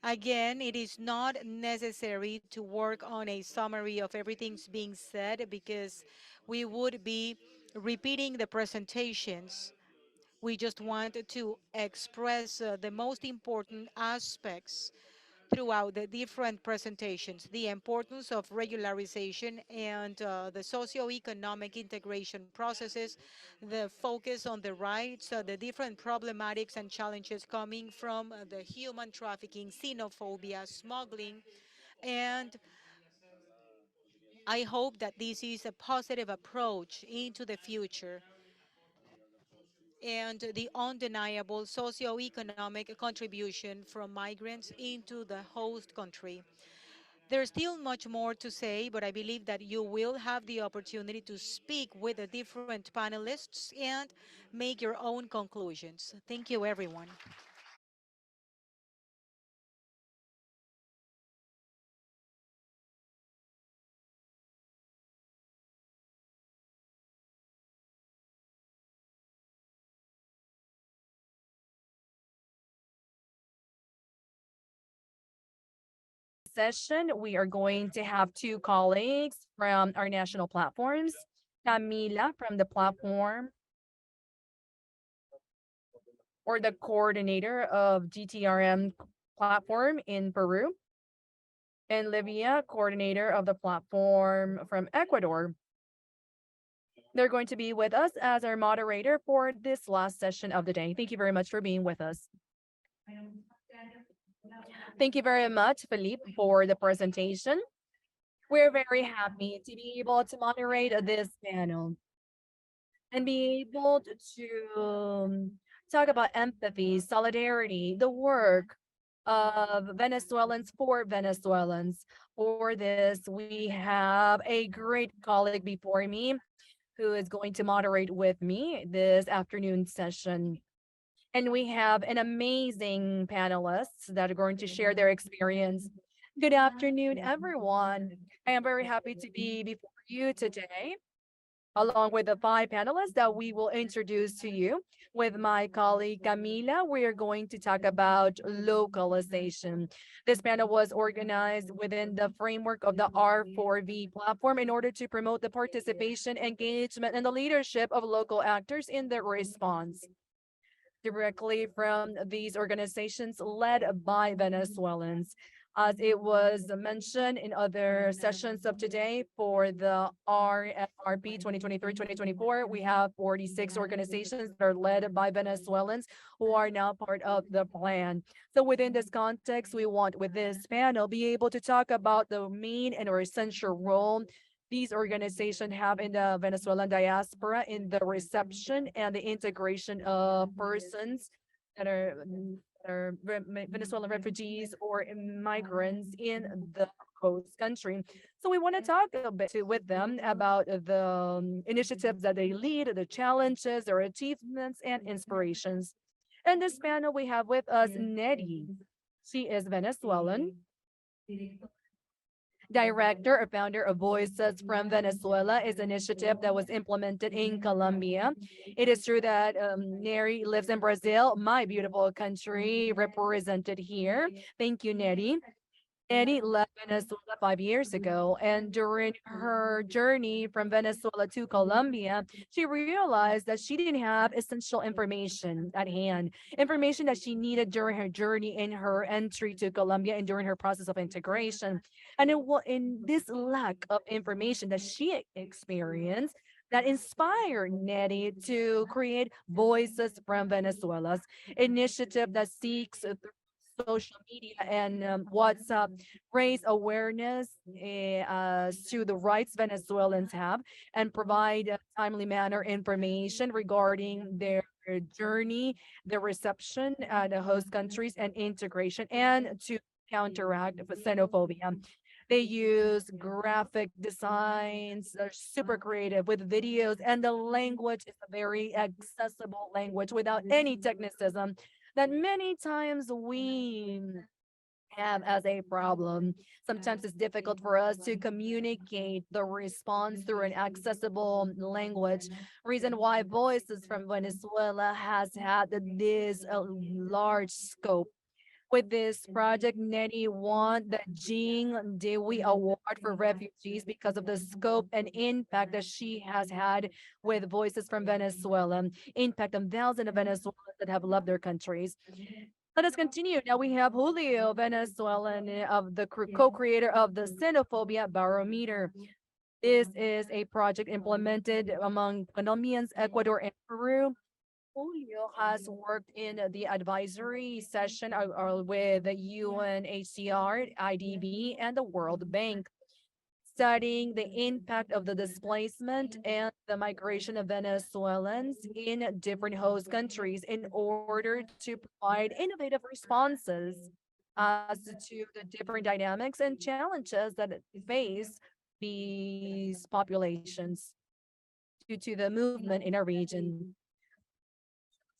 Speaker 17: Again, it is not necessary to work on a summary of everything's being said because we would be repeating the presentations. We just want to express the most important aspects throughout the different presentations, the importance of regularization and the socioeconomic integration processes, the focus on the rights, the different problematics and challenges coming from the human trafficking, xenophobia, smuggling, and I hope that this is a positive approach into the future and the undeniable socio-economic contribution from migrants into the host country. There's still much more to say, but I believe that you will have the opportunity to speak with the different panelists and make your own conclusions. Thank you, everyone.
Speaker 7: Session, we are going to have two colleagues from our national platforms. Camila from the platform or the coordinator of GTRM platform in Peru, and Livia, coordinator of the platform from Ecuador. They're going to be with us as our moderator for this last session of the day. Thank you very much for being with us. Thank you very much, Felipe, for the presentation. We're very happy to be able to moderate this panel and be able to talk about empathy, solidarity, the work of Venezuelans for Venezuelans. For this, we have a great colleague before me who is going to moderate with me this afternoon session. And we have an amazing panelists that are going to share their experience. Good afternoon, everyone. I am very happy to be before you today, along with the five panelists that we will introduce to you. With my colleague Camila, we are going to talk about localization. This panel was organized within the framework of the R4V platform in order to promote the participation, engagement, and the leadership of local actors in the response directly from these organizations led by Venezuelans. As it was mentioned in other sessions of today for the RMRP 2023-2024, we have 46 organizations that are led by Venezuelans who are now part of the plan. So within this context, we want with this panel be able to talk about the main and or essential role these organizations have in the Venezuelan diaspora in the reception and the integration of persons that are Venezuelan refugees or migrants in the host country. So we want to talk a bit with them about the initiatives that they lead, the challenges, their achievements, and inspirations. In this panel, we have with us Nettie. She is Venezuelan, director or founder of Voices from Venezuela is an initiative that was implemented in Colombia. It is true that Neri lives in Brazil, my beautiful country, represented here. Thank you, Neri. Eddie left Venezuela 5 years ago, and during her journey from Venezuela to Colombia, she realized that she didn't have essential information at hand, information that she needed during her journey in her entry to Colombia and during her process of integration. And in this lack of information that she experienced, that inspired Nettie to create Voices from Venezuela's initiative that seeks through social media and WhatsApp raise awareness to the rights Venezuelans have and provide timely manner information regarding their journey, their reception at the host countries and integration and to counteract xenophobia. They use graphic designs, they're super creative with videos, and the language is a very accessible language without any technicism that many times we have as a problem. Sometimes it's difficult for us to communicate the response through an accessible language. Reason why Voices from Venezuela has had this large scope. With this project, Nettie won the Jean Dewey Award for Refugees because of the scope and impact that she has had with Voices from Venezuela, impact on thousands of Venezuelans that have loved their countries. Let us continue. Now we have Julio, Venezuelan, of the co-creator of the Xenophobia Barometer. This is a project implemented among Colombians, Ecuador, and Peru. Julio has worked in the advisory session with the UNHCR, IDB, and the World Bank, studying the impact of the displacement and the migration of Venezuelans in different host countries in order to provide innovative responses as to the different dynamics and challenges that face these populations due to the movement in our region.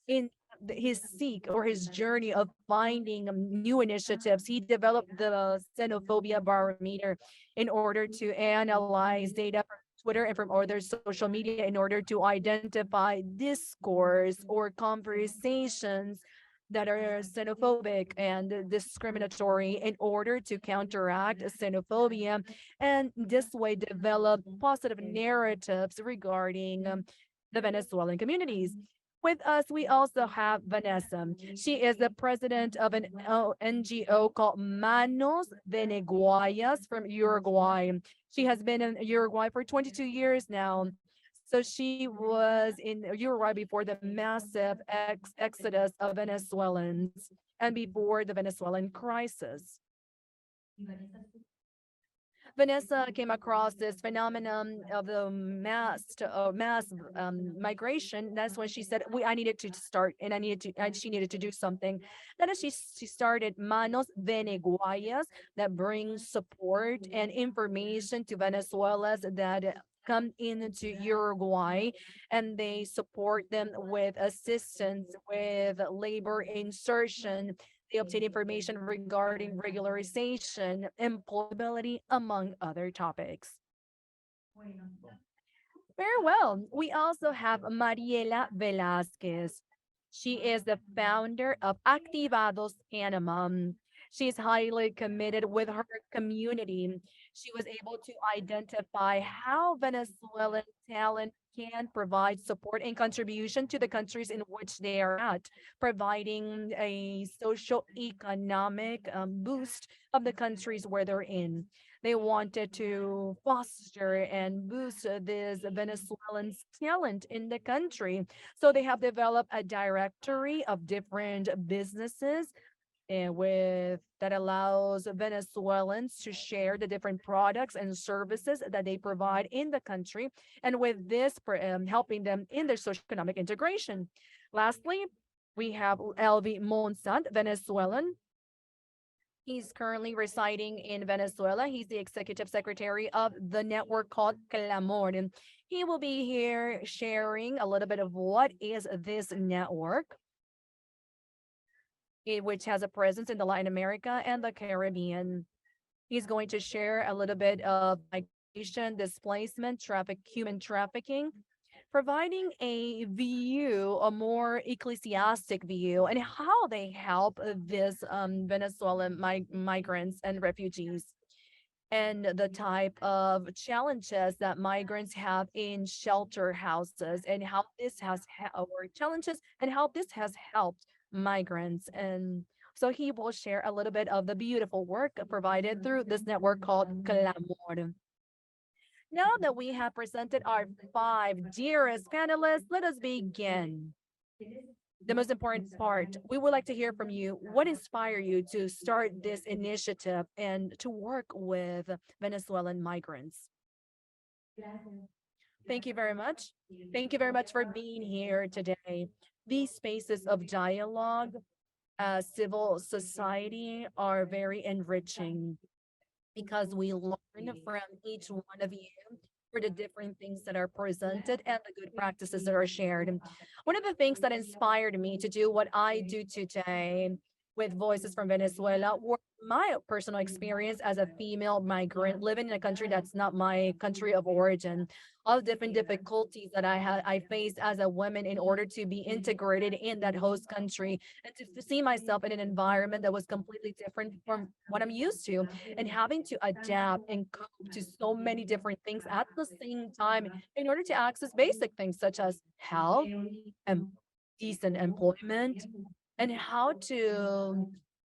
Speaker 7: In his seek or his journey of finding new initiatives, he developed the xenophobia barometer in order to analyze data from Twitter and from other social media in order to identify discourse or conversations that are xenophobic and discriminatory in order to counteract xenophobia, and this way develop positive narratives regarding the Venezuelan communities. With us, we also have Vanessa. She is the president of an NGO called Manos Veneguayas from Uruguay. She has been in Uruguay for 22 years now. So she was in Uruguay before the massive exodus of Venezuelans and before the Venezuelan crisis. Vanessa came across this phenomenon of the mass migration. That's when she said, I needed to start, and she needed to do something. Then she started Manos Veneguayas that brings support and information to Venezuelans that come into Uruguay, and they support them with assistance, with labor insertion. They obtain information regarding regularization, employability, among other topics. Very well. We also have Mariela Velázquez. She is the founder of Activados Panama. She's highly committed with her community. She was able to identify how Venezuelan talent can provide support and contribution to the countries in which they are at, providing a social economic boost of the countries where they're in. They wanted to foster and boost this Venezuelan talent in the country. So they have developed a directory of different businesses with that allows Venezuelans to share the different products and services that they provide in the country, and with this helping them in their socioeconomic integration. Lastly, we have Elvi Monsant, Venezuelan. He's currently residing in Venezuela. He's the executive secretary of the network called Clamor. And he will be here sharing a little bit of what is this network, which has a presence in the Latin America and the Caribbean. He's going to share a little bit of migration, displacement, human trafficking, providing a view, a more ecclesiastic view, and how they help this Venezuelan migrants and refugees, and the type of challenges that migrants have in shelter houses, and how this has or challenges and how this has helped migrants. And so he will share a little bit of the beautiful work provided through this network called Clamor. Now that we have presented our 5 dearest panelists, let us begin. The most important part, we would like to hear from you. What inspired you to start this initiative and to work with Venezuelan migrants? Thank you very much. Thank you very much for being here today. These spaces of dialogue, civil society are very enriching. because we learn from each one of you for the different things that are presented and the good practices that are shared. And one of the things that inspired me to do what I do today with Voices from Venezuela were my personal experience as a female migrant living in a country that's not my country of origin. All the different difficulties that I faced as a woman in order to be integrated in that host country and to see myself in an environment that was completely different from what I'm used to, and having to adapt and cope to so many different things at the same time in order to access basic things such as health and decent employment, and how to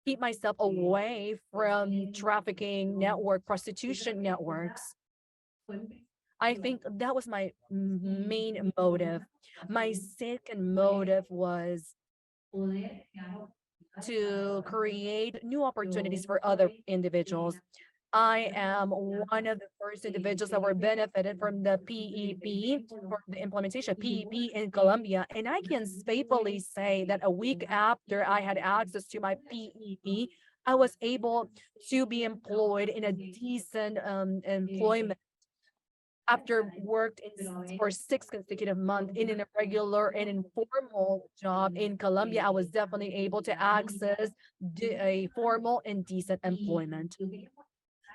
Speaker 7: keep myself away from trafficking network, prostitution networks. I think that was my main motive. My second motive was to create new opportunities for other individuals. I am one of the first individuals that were benefited from the PEP, for the implementation of PEP in Colombia. And I can faithfully say that a week after I had access to my PEP, I was able to be employed in a decent employment after worked for 6 consecutive months in a regular and informal job in Colombia. I was definitely able to access a formal and decent employment.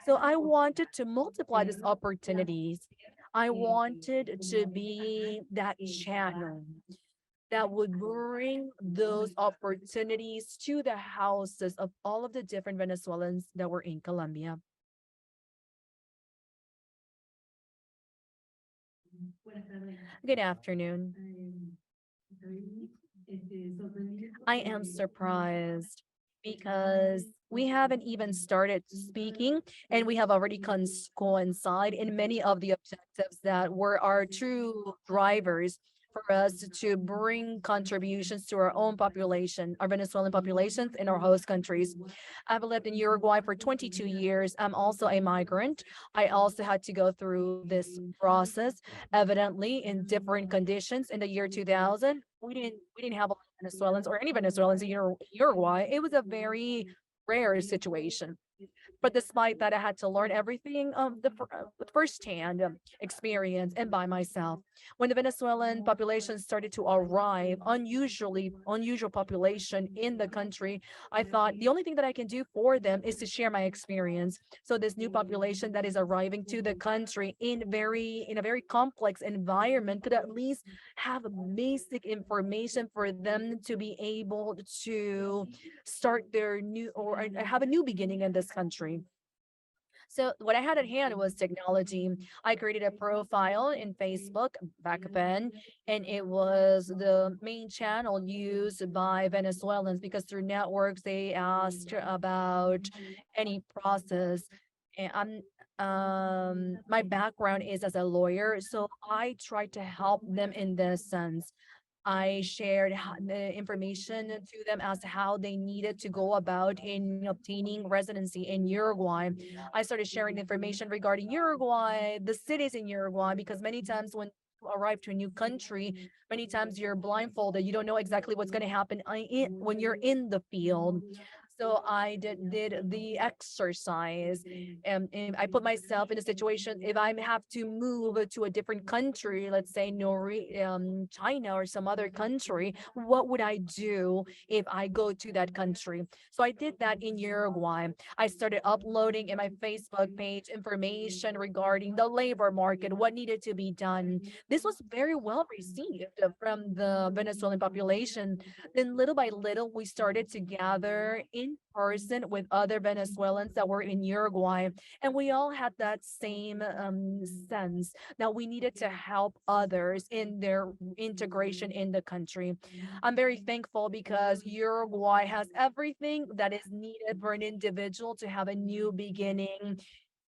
Speaker 7: So I wanted to multiply these opportunities. I wanted to be that channel that would bring those opportunities to the houses of all of the different Venezuelans that were in Colombia. Good afternoon. I am surprised because we haven't even started speaking and we have already coincide in many of the objectives that were our true drivers for us to bring contributions to our own population, our Venezuelan populations in our host countries. I've lived in Uruguay for 22 years. I'm also a migrant. I also had to go through this process, evidently in different conditions. In the year 2000, we didn't have a lot of Venezuelans or any Venezuelans in Uruguay. It was a very rare situation. But despite that, I had to learn everything with firsthand experience and by myself. When the Venezuelan population started to arrive, unusual population in the country, I thought the only thing that I can do for them is to share my experience. So this new population that is arriving to the country in a very complex environment could at least have basic information for them to be able to start their new or have a new beginning in this country. So what I had at hand was technology. I created a profile in Facebook back then, and it was the main channel used by Venezuelans because through networks they asked about any process. And my background is as a lawyer, so I tried to help them in this sense. I shared the information to them as to how they needed to go about in obtaining residency in Uruguay. I started sharing information regarding Uruguay, the cities in Uruguay, because many times when you arrive to a new country, many times you're blindfolded. You don't know exactly what's going to happen when you're in the field. So I did the exercise, and I put myself in a situation if I have to move to a different country, let's say China or some other country, what would I do if I go to that country? So I did that in Uruguay. I started uploading in my Facebook page information regarding the labor market, what needed to be done. This was very well received from the Venezuelan population. Then little by little, we started to gather in person with other Venezuelans that were in Uruguay. And we all had that same sense that we needed to help others in their integration in the country. I'm very thankful because Uruguay has everything that is needed for an individual to have a new beginning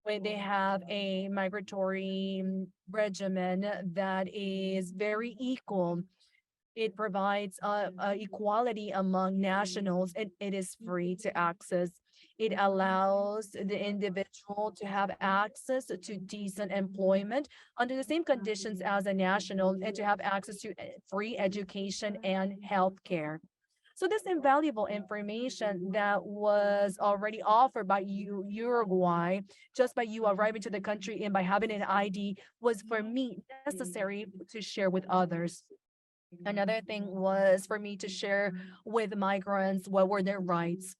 Speaker 7: when they have a migratory regimen that is very equal. It provides equality among nationals, and it is free to access. It allows the individual to have access to decent employment under the same conditions as a national and to have access to free education and health care. So this invaluable information that was already offered by Uruguay, just by you arriving to the country and by having an ID, was for me necessary to share with others. Another thing was for me to share with migrants what were their rights,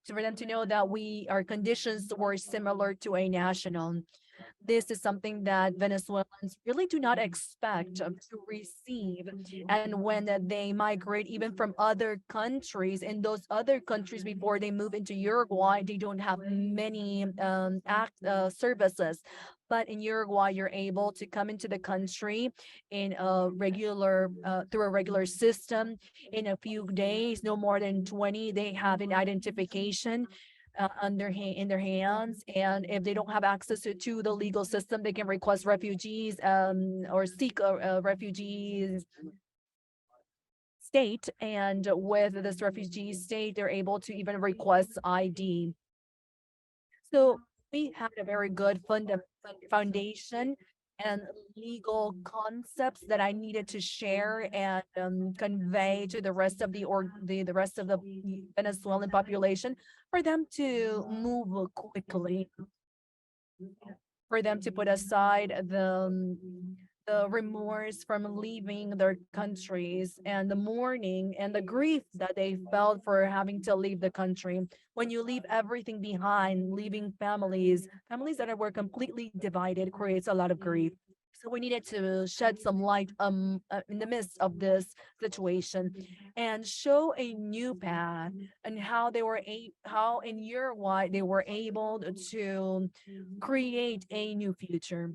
Speaker 7: for them to know that our conditions were similar to a national. This is something that Venezuelans really do not expect to receive. And when they migrate even from other countries, in those other countries before they move into Uruguay, they don't have many services. But in Uruguay, you're able to come into the country in a regular, through a regular system. In a few days, no more than 20, they have an identification in their hands, and if they don't have access to the legal system, they can request refugees or seek a refugee state, and with this refugee state, they're able to even request ID. So we had a very good foundation and legal concepts that I needed to share and convey to the rest of the rest of the Venezuelan population for them to move quickly, for them to put aside the remorse from leaving their countries and the mourning and the grief that they felt for having to leave the country. When you leave everything behind, leaving families that were completely divided creates a lot of grief. So we needed to shed some light in the midst of this situation and show a new path and how how in Uruguay they were able to create a new future.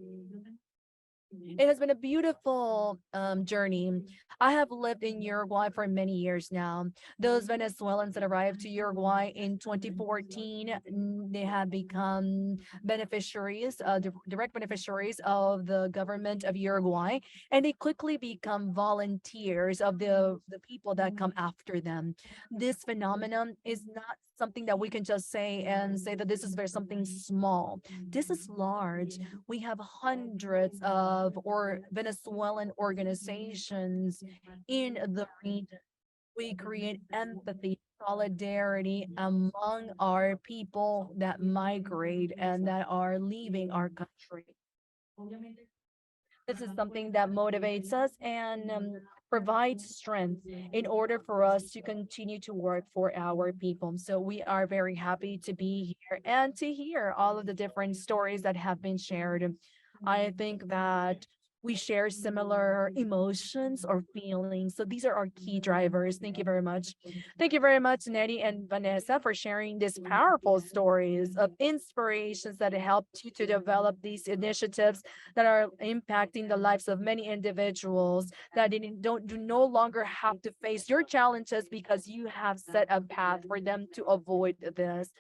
Speaker 7: It has been a beautiful journey. I have lived in Uruguay for many years now. Those Venezuelans that arrived to Uruguay in 2014, they have become beneficiaries, direct beneficiaries of the government of Uruguay, and they quickly become volunteers of the people that come after them. This phenomenon is not something that we can just say that this is very something small. This is large. We have hundreds of Venezuelan organizations in the region. We create empathy, solidarity among our people that migrate and that are leaving our country. This is something that motivates us and provides strength in order for us to continue to work for our people. So we are very happy to be here and to hear all of the different stories that have been shared. I think that we share similar emotions or feelings. So these are our key drivers. Thank you very much. Thank you very much, Nettie and Vanessa, for sharing these powerful stories of inspirations that helped you to develop these initiatives that are impacting the lives of many individuals that do no longer have to face your challenges because you have set a path for them to avoid this.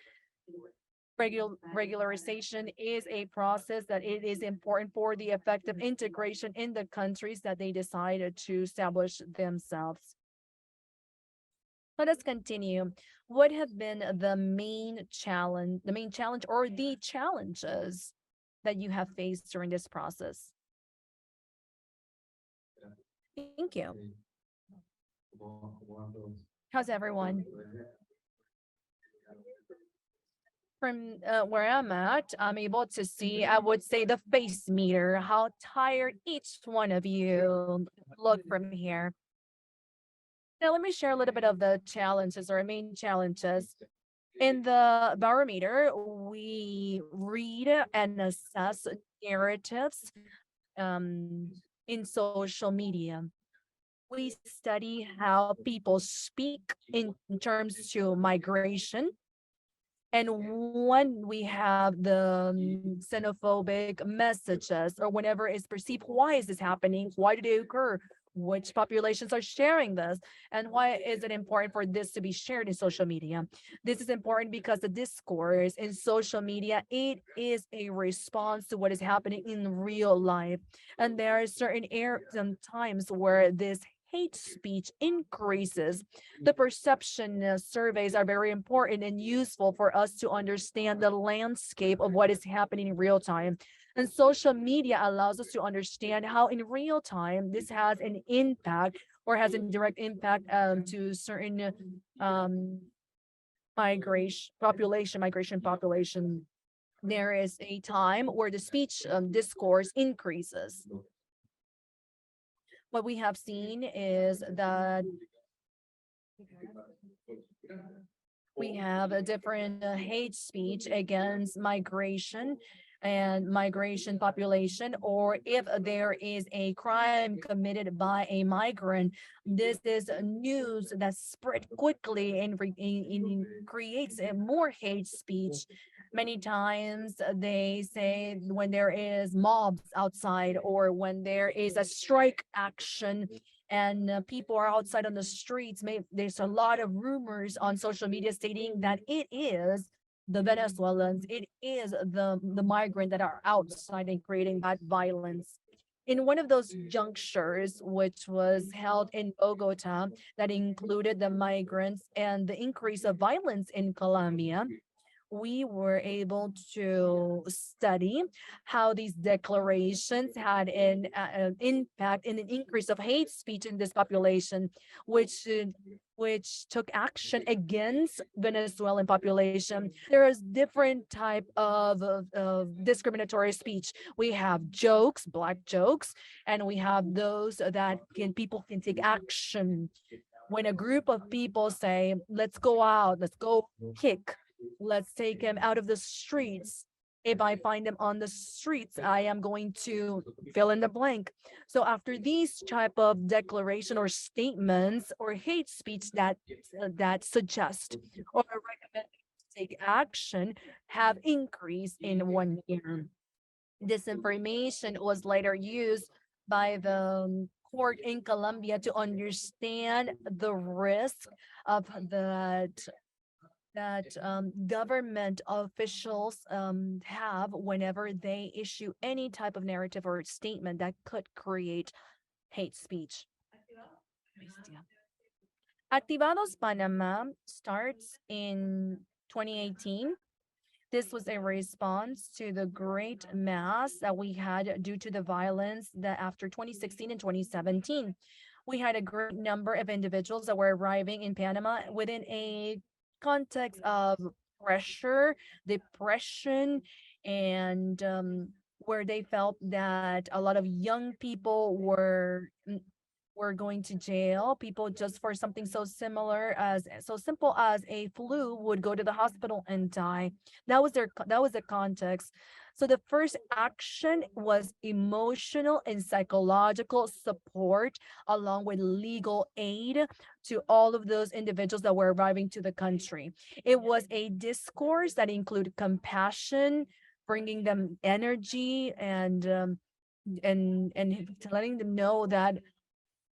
Speaker 7: Regularization is a process that it is important for the effective integration in the countries that they decided to establish themselves. Let us continue. What have been the main challenge or the challenges that you have faced during this process? Thank you. How's everyone? From where I'm at, I'm able to see, I would say, the face meter, how tired each one of you look from here. Now, let me share a little bit of the challenges or main challenges. In the barometer, we read and assess narratives in social media. We study how people speak in terms to migration. And when we have the xenophobic messages or whenever it's perceived, why is this happening? Why do they occur? Which populations are sharing this? And why is it important for this to be shared in social media? This is important because the discourse in social media, it is a response to what is happening in real life. And there are certain times where this hate speech increases. The perception surveys are very important and useful for us to understand the landscape of what is happening in real time. And social media allows us to understand how in real time this has an impact or has a direct impact to certain migration population. There is a time where the speech discourse increases. What we have seen is that we have a different hate speech against migration population, or if there is a crime committed by a migrant, this is news that spread quickly and creates a more hate speech. Many times they say when there is mobs outside or when there is a strike action and people are outside on the streets, there's a lot of rumors on social media stating that it is the Venezuelans, it is the migrant that are outside and creating that violence. In one of those junctures, which was held in Bogota, that included the migrants and the increase of violence in Colombia, we were able to study how these declarations had an impact in an increase of hate speech in this population, which took action against Venezuelan population. There is different type of discriminatory speech. We have jokes, black jokes, and we have those that people can take action. When a group of people say, let's go out, let's go kick, let's take him out of the streets. If I find him on the streets, I am going to fill in the blank. So after these type of declaration or statements or hate speech that suggest or recommend to take action have increased in 1 year. This information was later used by the court in Colombia to understand the risk of that government officials have whenever they issue any type of narrative or statement that could create hate speech. Activados Panama starts in 2018. This was a response to the great mass that we had due to the violence that after 2016 and 2017. We had a great number of individuals that were arriving in Panama within a context of pressure, depression, and where they felt that a lot of young people were going to jail. People just for something so simple as a flu would go to the hospital and die. That was the context. So the first action was emotional and psychological support along with legal aid to all of those individuals that were arriving to the country. It was a discourse that included compassion, bringing them energy and letting them know that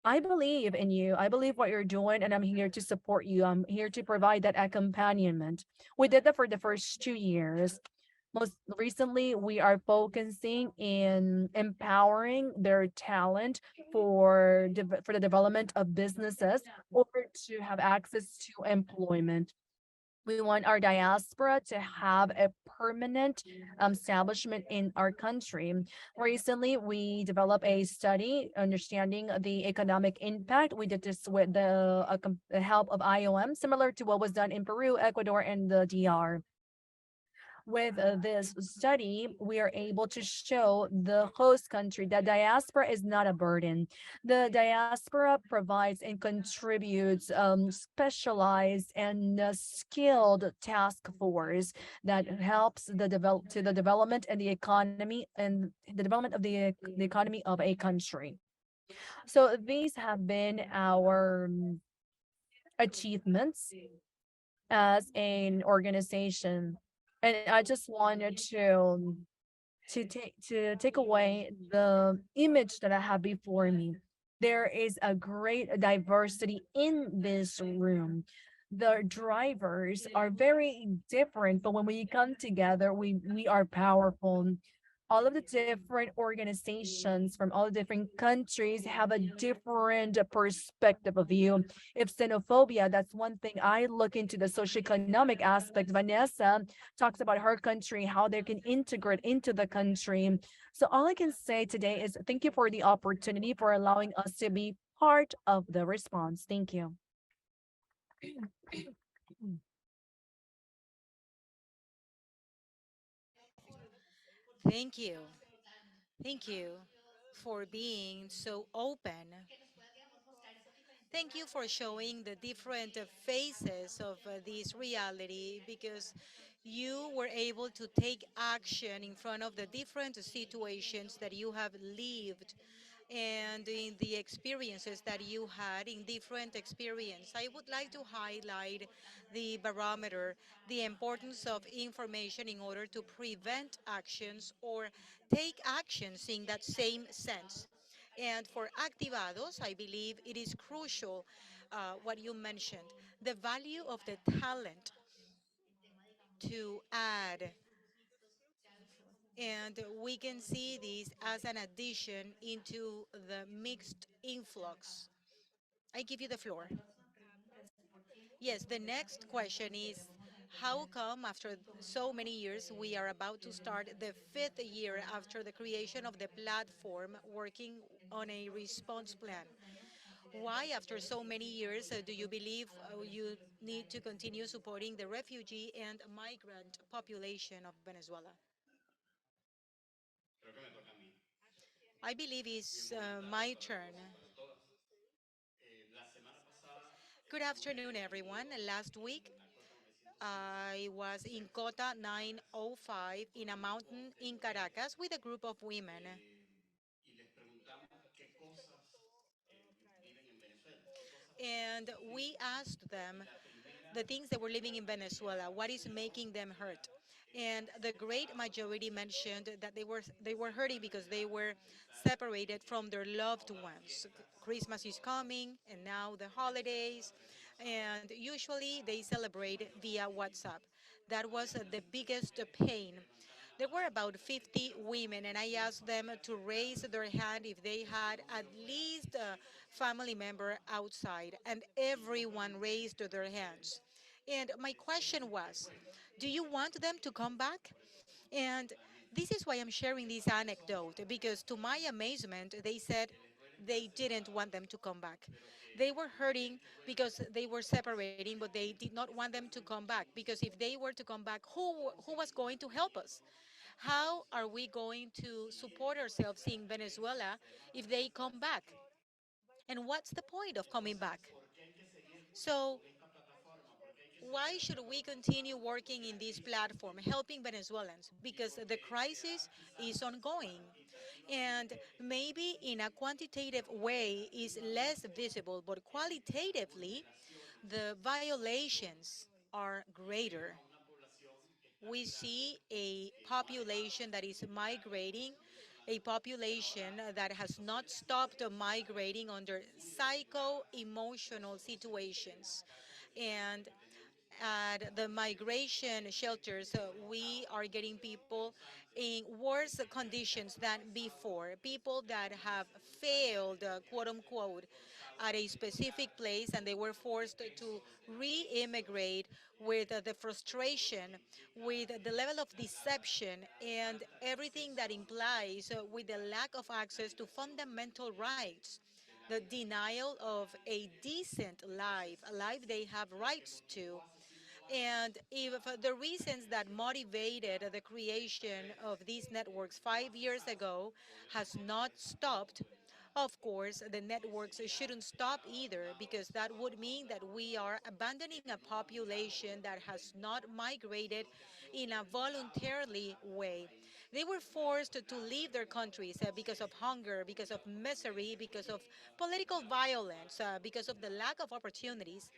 Speaker 7: I believe in you. I believe what you're doing, and I'm here to support you. I'm here to provide that accompaniment. We did that for the first 2 years. Most recently, we are focusing in empowering their talent for the development of businesses or to have access to employment. We want our diaspora to have a permanent establishment in our country. Recently, we developed a study understanding the economic impact. We did this with the help of IOM, similar to what was done in Peru, Ecuador, and the DR. With this study, we are able to show the host country that diaspora is not a burden. The diaspora provides and contributes specialized and skilled task force that helps the development and the economy and the development of the economy of a country. So these have been our achievements as an organization. And I just wanted to take away the image that I have before me. There is a great diversity in this room. The drivers are very different, but when we come together, we are powerful. All of the different organizations from all the different countries have a different perspective of view. If xenophobia, that's one thing I look into the socioeconomic aspect. Vanessa talks about her country, how they can integrate into the country. So all I can say today is thank you for the opportunity for allowing us to be part of the response. Thank you.
Speaker 17: Thank you. Thank you for being so open. Thank you for showing the different phases of this reality because you were able to take action in front of the different situations that you have lived and in the experiences that you had in different experience. I would like to highlight the barometer, the importance of information in order to prevent actions or take actions in that same sense. And for activados, I believe it is crucial what you mentioned, the value of the talent to add. And we can see this as an addition into the mixed influx. I give you the floor. Yes, the next question is how come after so many years we are about to start the fifth year after the creation of the platform working on a response plan? Why, after so many years, do you believe you need to continue supporting the refugee and migrant population of Venezuela? I believe it's my turn. Good afternoon, everyone. Last week, I was in Cota 905 in a mountain in Caracas with a group of women. And we asked them the things they were living in Venezuela, what is making them hurt. And the great majority mentioned that they were hurting because they were separated from their loved ones. Christmas is coming and now the holidays, and usually they celebrate via WhatsApp. That was the biggest pain. There were about 50 women, and I asked them to raise their hand if they had at least a family member outside, and everyone raised their hands. And my question was, do you want them to come back? And this is why I'm sharing this anecdote, because to my amazement, they said they didn't want them to come back. They were hurting because they were separating, but they did not want them to come back, because if they were to come back, who was going to help us? How are we going to support ourselves in Venezuela if they come back? And what's the point of coming back? So why should we continue working in this platform, helping Venezuelans? Because the crisis is ongoing. And maybe in a quantitative way is less visible, but qualitatively, the violations are greater. We see a population that is migrating, a population that has not stopped migrating under psycho-emotional situations. And at the migration shelters, we are getting people in worse conditions than before. People that have failed, quote unquote, at a specific place and they were forced to re immigrate with the frustration, with the level of deception, and everything that implies with the lack of access to fundamental rights, the denial of a decent life, a life they have rights to. And if the reasons that motivated the creation of these networks 5 years ago has not stopped, of course, the networks shouldn't stop either, because that would mean that we are abandoning a population that has not migrated in a voluntarily way. They were forced to leave their countries because of hunger, because of misery, because of political violence, because of the lack of opportunities,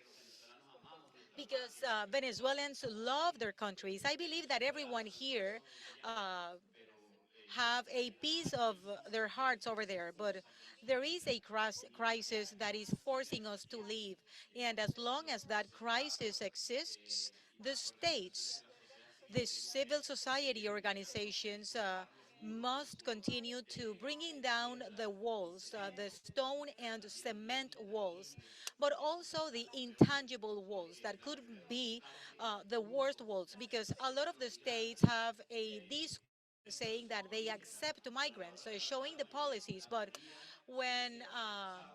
Speaker 17: because Venezuelans love their countries. I believe that everyone here have a piece of their hearts over there, but there is a crisis that is forcing us to leave. And as long as that crisis exists, the states, the civil society organizations must continue to bringing down the walls, the stone and cement walls, but also the intangible walls that could be the worst walls, because a lot of the states have a discourse saying that they accept migrants, showing the policies, but when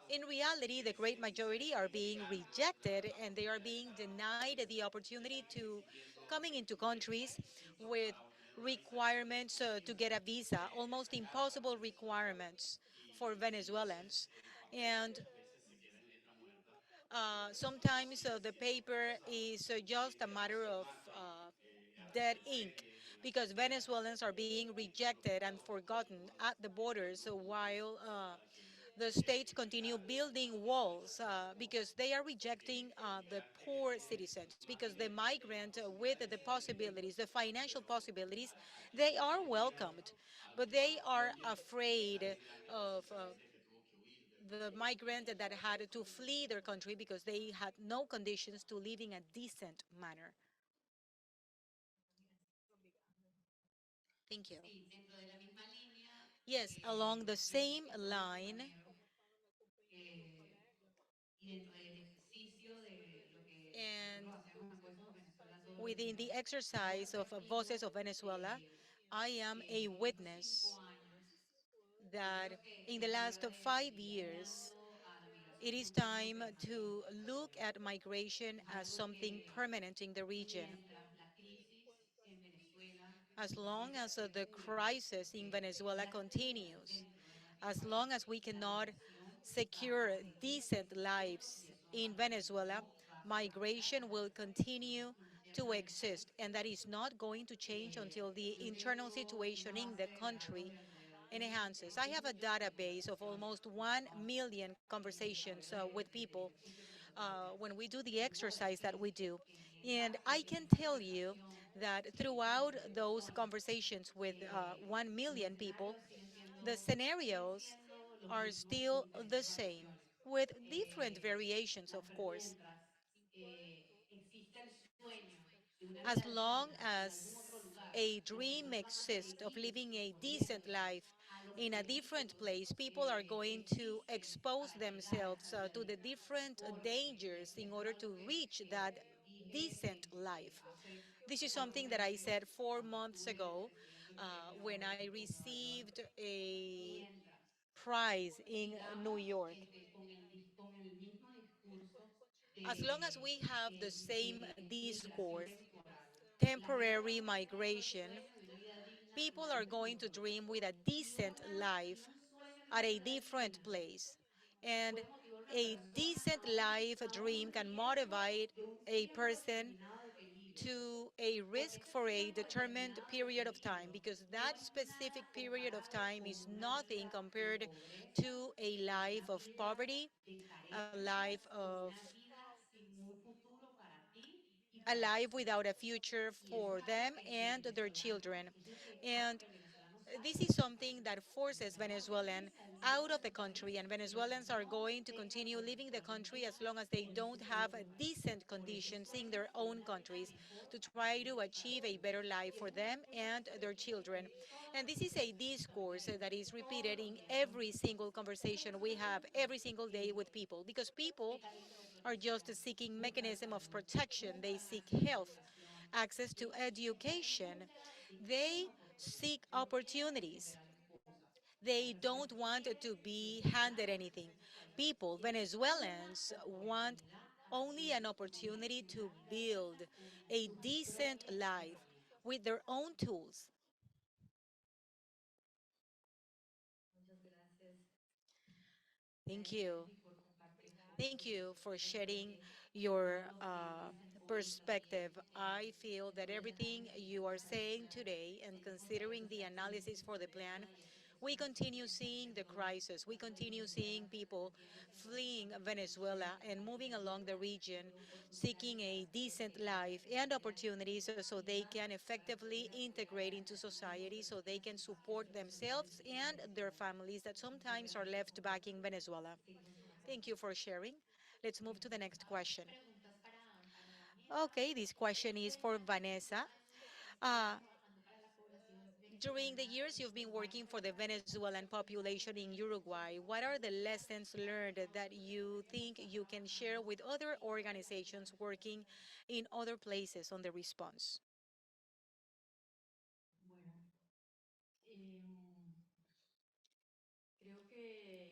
Speaker 17: in reality the great majority are being rejected and they are being denied the opportunity to coming into countries with requirements to get a visa, almost impossible requirements for Venezuelans. And sometimes the paper is just a matter of dead ink because Venezuelans are being rejected and forgotten at the borders while the states continue building walls because they are rejecting the poor citizens because the migrant with the possibilities, the financial possibilities, they are welcomed, but they are afraid of the migrant that had to flee their country because they had no conditions to live in a decent manner. Thank you.
Speaker 18: Sí, dentro de la misma línea,
Speaker 17: Yes, along the
Speaker 18: pues
Speaker 17: same
Speaker 18: siempre mis
Speaker 17: line,
Speaker 18: compañeros y dentro del ejercicio de lo que
Speaker 17: and
Speaker 18: nosotros hacemos en Voices of Venezuela todos los
Speaker 17: within
Speaker 18: días,
Speaker 17: the
Speaker 18: puedo
Speaker 17: exercise of
Speaker 18: ser
Speaker 17: Voices of
Speaker 18: testigo
Speaker 17: Venezuela,
Speaker 18: de
Speaker 17: I am
Speaker 18: que
Speaker 17: a
Speaker 18: en estos 5
Speaker 17: witness
Speaker 18: años, yo
Speaker 17: that
Speaker 18: creo que
Speaker 17: in the
Speaker 18: es la
Speaker 17: last
Speaker 18: hora
Speaker 17: five
Speaker 18: de ir
Speaker 17: years,
Speaker 18: mirando a la
Speaker 17: it
Speaker 18: migración
Speaker 17: is
Speaker 18: con un nuevo
Speaker 17: time to
Speaker 18: pensamiento.
Speaker 17: look at migration
Speaker 18: Es
Speaker 17: as
Speaker 18: algo
Speaker 17: something
Speaker 18: que
Speaker 17: permanent in the region.
Speaker 18: mientras la crisis en Venezuela
Speaker 17: As
Speaker 18: no
Speaker 17: long
Speaker 18: sienta
Speaker 17: as
Speaker 18: que
Speaker 17: the
Speaker 18: cure,
Speaker 17: crisis in
Speaker 18: porque
Speaker 17: Venezuela
Speaker 18: la salud es el
Speaker 17: continues,
Speaker 18: centro de nuestro
Speaker 17: as
Speaker 18: país,
Speaker 17: long as we
Speaker 18: la
Speaker 17: cannot
Speaker 18: migración va a
Speaker 17: secure
Speaker 18: seguir
Speaker 17: decent
Speaker 18: existiendo
Speaker 17: lives
Speaker 18: y eso
Speaker 17: in
Speaker 18: al final
Speaker 17: Venezuela,
Speaker 18: no va a afectar
Speaker 17: migration
Speaker 18: a la
Speaker 17: will
Speaker 18: situación
Speaker 17: continue to
Speaker 18: interna del país.
Speaker 17: exist, and that is not going to change until the
Speaker 18: Yo
Speaker 17: internal
Speaker 18: tengo una
Speaker 17: situation in the
Speaker 18: base de datos
Speaker 17: country
Speaker 18: de alrededor
Speaker 17: enhances.
Speaker 18: de
Speaker 17: I have a
Speaker 18: muchas
Speaker 17: database of
Speaker 18: conversaciones
Speaker 17: almost
Speaker 18: que
Speaker 17: 1
Speaker 18: tenemos
Speaker 17: million
Speaker 18: en el
Speaker 17: conversations
Speaker 18: desarrollo
Speaker 17: with
Speaker 18: del
Speaker 17: people
Speaker 18: ejercicio que nosotros hacemos,
Speaker 17: when we do the
Speaker 18: con
Speaker 17: exercise that we
Speaker 18: voces
Speaker 17: do.
Speaker 18: en
Speaker 17: And
Speaker 18: esa,
Speaker 17: I can
Speaker 18: en esa
Speaker 17: tell you
Speaker 18: conversación
Speaker 17: that
Speaker 18: con
Speaker 17: throughout
Speaker 18: diferentes
Speaker 17: those
Speaker 18: personas.
Speaker 17: conversations with 1 million
Speaker 18: Los
Speaker 17: people,
Speaker 18: escenarios
Speaker 17: the
Speaker 18: siguen
Speaker 17: scenarios
Speaker 18: siendo los
Speaker 17: are
Speaker 18: mismos
Speaker 17: still
Speaker 18: en
Speaker 17: the
Speaker 18: diferentes
Speaker 17: same,
Speaker 18: variaciones.
Speaker 17: with different variations, of course.
Speaker 18: Mientras exista el sueño de una
Speaker 17: As
Speaker 18: vida
Speaker 17: long
Speaker 18: decente en
Speaker 17: as
Speaker 18: algún otro lugar,
Speaker 17: a
Speaker 18: los
Speaker 17: dream
Speaker 18: venezolanos van a seguir
Speaker 17: exists of living a decent
Speaker 18: exponiéndose
Speaker 17: life
Speaker 18: a los
Speaker 17: in a different
Speaker 18: peligros
Speaker 17: place, people are going to
Speaker 18: existen
Speaker 17: expose
Speaker 18: para llegar a
Speaker 17: themselves
Speaker 18: esa vida
Speaker 17: to the
Speaker 18: digna.
Speaker 17: different
Speaker 18: Porque,
Speaker 17: dangers
Speaker 18: y
Speaker 17: in
Speaker 18: esto es
Speaker 17: order
Speaker 18: algo
Speaker 17: to
Speaker 18: que
Speaker 17: reach that decent
Speaker 18: dije
Speaker 17: life.
Speaker 18: hace
Speaker 17: This is
Speaker 18: cuatro
Speaker 17: something that I
Speaker 18: meses
Speaker 17: said four
Speaker 18: cuando
Speaker 17: months
Speaker 18: estuve de
Speaker 17: ago
Speaker 18: presidente del Premio
Speaker 17: when I
Speaker 18: Sabarino en Nueva York.
Speaker 17: received a
Speaker 18: Mientras
Speaker 17: prize in New
Speaker 18: sigamos
Speaker 17: York.
Speaker 18: con el mismo discurso
Speaker 17: As long as we have the same
Speaker 18: de migración
Speaker 17: discourse,
Speaker 18: temporal, la gente va
Speaker 17: temporary
Speaker 18: a seguir teniendo el
Speaker 17: migration,
Speaker 18: sueño de una vida digna
Speaker 17: people
Speaker 18: en
Speaker 17: are
Speaker 18: algún
Speaker 17: going
Speaker 18: otro
Speaker 17: to
Speaker 18: lugar.
Speaker 17: dream with a
Speaker 18: Y,
Speaker 17: decent life
Speaker 18: un sueño no
Speaker 17: at a
Speaker 18: puede traer
Speaker 17: different
Speaker 18: discriminación.
Speaker 17: place. And
Speaker 18: Puede motivar a una
Speaker 17: a
Speaker 18: persona
Speaker 17: decent life
Speaker 18: a
Speaker 17: dream
Speaker 18: un
Speaker 17: can
Speaker 18: riesgo
Speaker 17: motivate
Speaker 18: de un
Speaker 17: a
Speaker 18: tiempo
Speaker 17: person
Speaker 18: determinado de peligro.
Speaker 17: to a
Speaker 18: Por
Speaker 17: risk
Speaker 18: ese
Speaker 17: for a
Speaker 18: tiempo
Speaker 17: determined
Speaker 18: determinado de
Speaker 17: period of time
Speaker 18: peligro
Speaker 17: because
Speaker 18: no
Speaker 17: that
Speaker 18: es
Speaker 17: specific
Speaker 18: nada
Speaker 17: period of
Speaker 18: comparado
Speaker 17: time
Speaker 18: con
Speaker 17: is
Speaker 18: una
Speaker 17: nothing
Speaker 18: vida de
Speaker 17: compared
Speaker 18: pobreza,
Speaker 17: to a
Speaker 18: con
Speaker 17: life
Speaker 18: una
Speaker 17: of
Speaker 18: vida
Speaker 17: poverty,
Speaker 18: de
Speaker 17: a life
Speaker 18: carencias, con
Speaker 17: of
Speaker 18: una vida sin un futuro para ti y
Speaker 17: a
Speaker 18: para
Speaker 17: life
Speaker 18: tus
Speaker 17: without a
Speaker 18: hijos.
Speaker 17: future
Speaker 18: Y eso
Speaker 17: for
Speaker 18: es algo
Speaker 17: them
Speaker 18: que el
Speaker 17: and their
Speaker 18: venezolano,
Speaker 17: children.
Speaker 18: es lo que hace
Speaker 17: And
Speaker 18: que el venezolano salga
Speaker 17: this
Speaker 18: de
Speaker 17: is
Speaker 18: su
Speaker 17: something
Speaker 18: país.
Speaker 17: that
Speaker 18: El
Speaker 17: forces
Speaker 18: venezolano
Speaker 17: Venezuelan
Speaker 18: seguir saliendo
Speaker 17: out
Speaker 18: de
Speaker 17: of the
Speaker 18: su
Speaker 17: country,
Speaker 18: país
Speaker 17: and
Speaker 18: mientras
Speaker 17: Venezuelans are
Speaker 18: no
Speaker 17: going to
Speaker 18: tenga
Speaker 17: continue leaving the country as
Speaker 18: corresponsabilidad
Speaker 17: long as they
Speaker 18: con
Speaker 17: don't
Speaker 18: su
Speaker 17: have
Speaker 18: propio país.
Speaker 17: decent
Speaker 18: Por ese
Speaker 17: conditions in
Speaker 18: sueño
Speaker 17: their
Speaker 18: de
Speaker 17: own
Speaker 18: una vida
Speaker 17: countries
Speaker 18: mejor
Speaker 17: to
Speaker 18: para
Speaker 17: try to
Speaker 18: ellos y para
Speaker 17: achieve a
Speaker 18: todos.
Speaker 17: better life
Speaker 18: Y
Speaker 17: for
Speaker 18: es un
Speaker 17: them
Speaker 18: discurso
Speaker 17: and their
Speaker 18: que
Speaker 17: children.
Speaker 18: todas
Speaker 17: And
Speaker 18: las
Speaker 17: this is a
Speaker 18: conversaciones
Speaker 17: discourse
Speaker 18: también,
Speaker 17: that is
Speaker 18: todos
Speaker 17: repeated
Speaker 18: los
Speaker 17: in
Speaker 18: días son
Speaker 17: every single
Speaker 18: distintos. Esta no
Speaker 17: conversation
Speaker 18: es
Speaker 17: we
Speaker 18: una
Speaker 17: have
Speaker 18: lucha
Speaker 17: every single day with people because people
Speaker 18: mecanismos de
Speaker 17: are just
Speaker 18: protección,
Speaker 17: seeking
Speaker 18: buscan
Speaker 17: mechanism of
Speaker 18: salud,
Speaker 17: protection. They
Speaker 18: buscan
Speaker 17: seek
Speaker 18: acceso a
Speaker 17: health,
Speaker 18: educación,
Speaker 17: access to
Speaker 18: están en
Speaker 17: education.
Speaker 18: búsqueda de
Speaker 17: They
Speaker 18: una oportunidad,
Speaker 17: seek
Speaker 18: no quieren
Speaker 17: opportunities.
Speaker 18: esperar las cosas
Speaker 17: They
Speaker 18: para
Speaker 17: don't
Speaker 18: siempre,
Speaker 17: want
Speaker 18: quieren
Speaker 17: to
Speaker 18: lo
Speaker 17: be
Speaker 18: que
Speaker 17: handed
Speaker 18: da
Speaker 17: anything.
Speaker 18: ese país,
Speaker 17: People,
Speaker 18: quieren una
Speaker 17: Venezuelans, want
Speaker 18: oportunidad a
Speaker 17: only an
Speaker 18: nacer con una
Speaker 17: opportunity to
Speaker 18: dignidad
Speaker 17: build
Speaker 18: digna, con
Speaker 17: a
Speaker 18: sus
Speaker 17: decent
Speaker 18: propias
Speaker 17: life
Speaker 18: herramientas.
Speaker 17: with their own tools.
Speaker 18: Muchas gracias,
Speaker 17: Thank you.
Speaker 18: y por compartir
Speaker 17: Thank you for
Speaker 18: yo creo
Speaker 17: sharing
Speaker 18: que
Speaker 17: your
Speaker 18: todos los que dicen hoy
Speaker 17: perspective.
Speaker 18: también
Speaker 17: I feel that
Speaker 18: dentro del
Speaker 17: everything
Speaker 18: análisis
Speaker 17: you are
Speaker 18: para
Speaker 17: saying
Speaker 18: Venezuela,
Speaker 17: today and
Speaker 18: seguimos a
Speaker 17: considering the
Speaker 18: esta
Speaker 17: analysis
Speaker 18: crisis
Speaker 17: for
Speaker 18: en
Speaker 17: the plan,
Speaker 18: Venezuela y esta
Speaker 17: we
Speaker 18: cuestión
Speaker 17: continue
Speaker 18: que está
Speaker 17: seeing the
Speaker 18: haciendo
Speaker 17: crisis. We
Speaker 18: tanto
Speaker 17: continue seeing
Speaker 18: Venezuela
Speaker 17: people
Speaker 18: metiéndose con
Speaker 17: fleeing Venezuela
Speaker 18: migración,
Speaker 17: and moving along the
Speaker 18: trayéndola
Speaker 17: region,
Speaker 18: de oportunidades
Speaker 17: seeking a
Speaker 18: para
Speaker 17: decent
Speaker 18: generar
Speaker 17: life and
Speaker 18: economías
Speaker 17: opportunities so they
Speaker 18: activas,
Speaker 17: can
Speaker 18: para
Speaker 17: effectively
Speaker 18: poder apoyar
Speaker 17: integrate
Speaker 18: a
Speaker 17: into
Speaker 18: campesinos,
Speaker 17: society so they can
Speaker 18: campesinas y
Speaker 17: support
Speaker 18: campesinos en
Speaker 17: themselves
Speaker 18: Venezuela.
Speaker 17: and their families that
Speaker 18: Muchas
Speaker 17: sometimes are
Speaker 18: gracias
Speaker 17: left
Speaker 18: por
Speaker 17: back in Venezuela.
Speaker 18: seguirnos
Speaker 17: Thank
Speaker 18: acompañando.
Speaker 17: you for sharing. Let's move to the next question.
Speaker 18: Preguntas para Daniela.
Speaker 17: Okay, this question is for
Speaker 18: Estos
Speaker 17: Vanessa.
Speaker 18: años que has
Speaker 17: Uh,
Speaker 18: estado trabajando para la población
Speaker 17: During the
Speaker 18: venezolana
Speaker 17: years
Speaker 18: en
Speaker 17: you've been
Speaker 18: Uruguay,
Speaker 17: working for
Speaker 18: ¿cuáles
Speaker 17: the
Speaker 18: han sido los
Speaker 17: Venezuelan population
Speaker 18: aprendizajes
Speaker 17: in
Speaker 18: que has
Speaker 17: Uruguay,
Speaker 18: recibido
Speaker 17: what are the
Speaker 18: de esta
Speaker 17: lessons learned that you think you can share with other organizations working in other places on the response?
Speaker 18: Bueno, creo que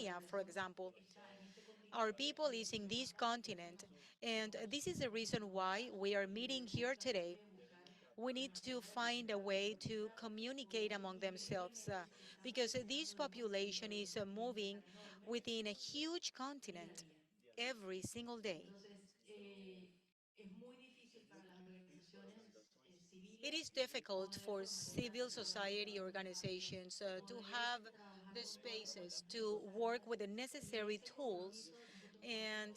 Speaker 17: Oceania, for example. Our people is in this continent, and this is the reason why we are meeting here today. We need to find a way to communicate among themselves because this population is moving within a huge continent every single day.
Speaker 18: Entonces, es muy difícil para las organizaciones
Speaker 17: It is
Speaker 18: civiles
Speaker 17: difficult
Speaker 18: poder
Speaker 17: for
Speaker 18: formalizar
Speaker 17: civil
Speaker 18: sus propios
Speaker 17: society
Speaker 18: representantes,
Speaker 17: organizations to have
Speaker 18: poder trabajar
Speaker 17: the
Speaker 18: mejor con
Speaker 17: spaces
Speaker 18: las
Speaker 17: to work
Speaker 18: empresas
Speaker 17: with the
Speaker 18: y en
Speaker 17: necessary
Speaker 18: ese
Speaker 17: tools.
Speaker 18: compromiso nosotros por eso
Speaker 17: And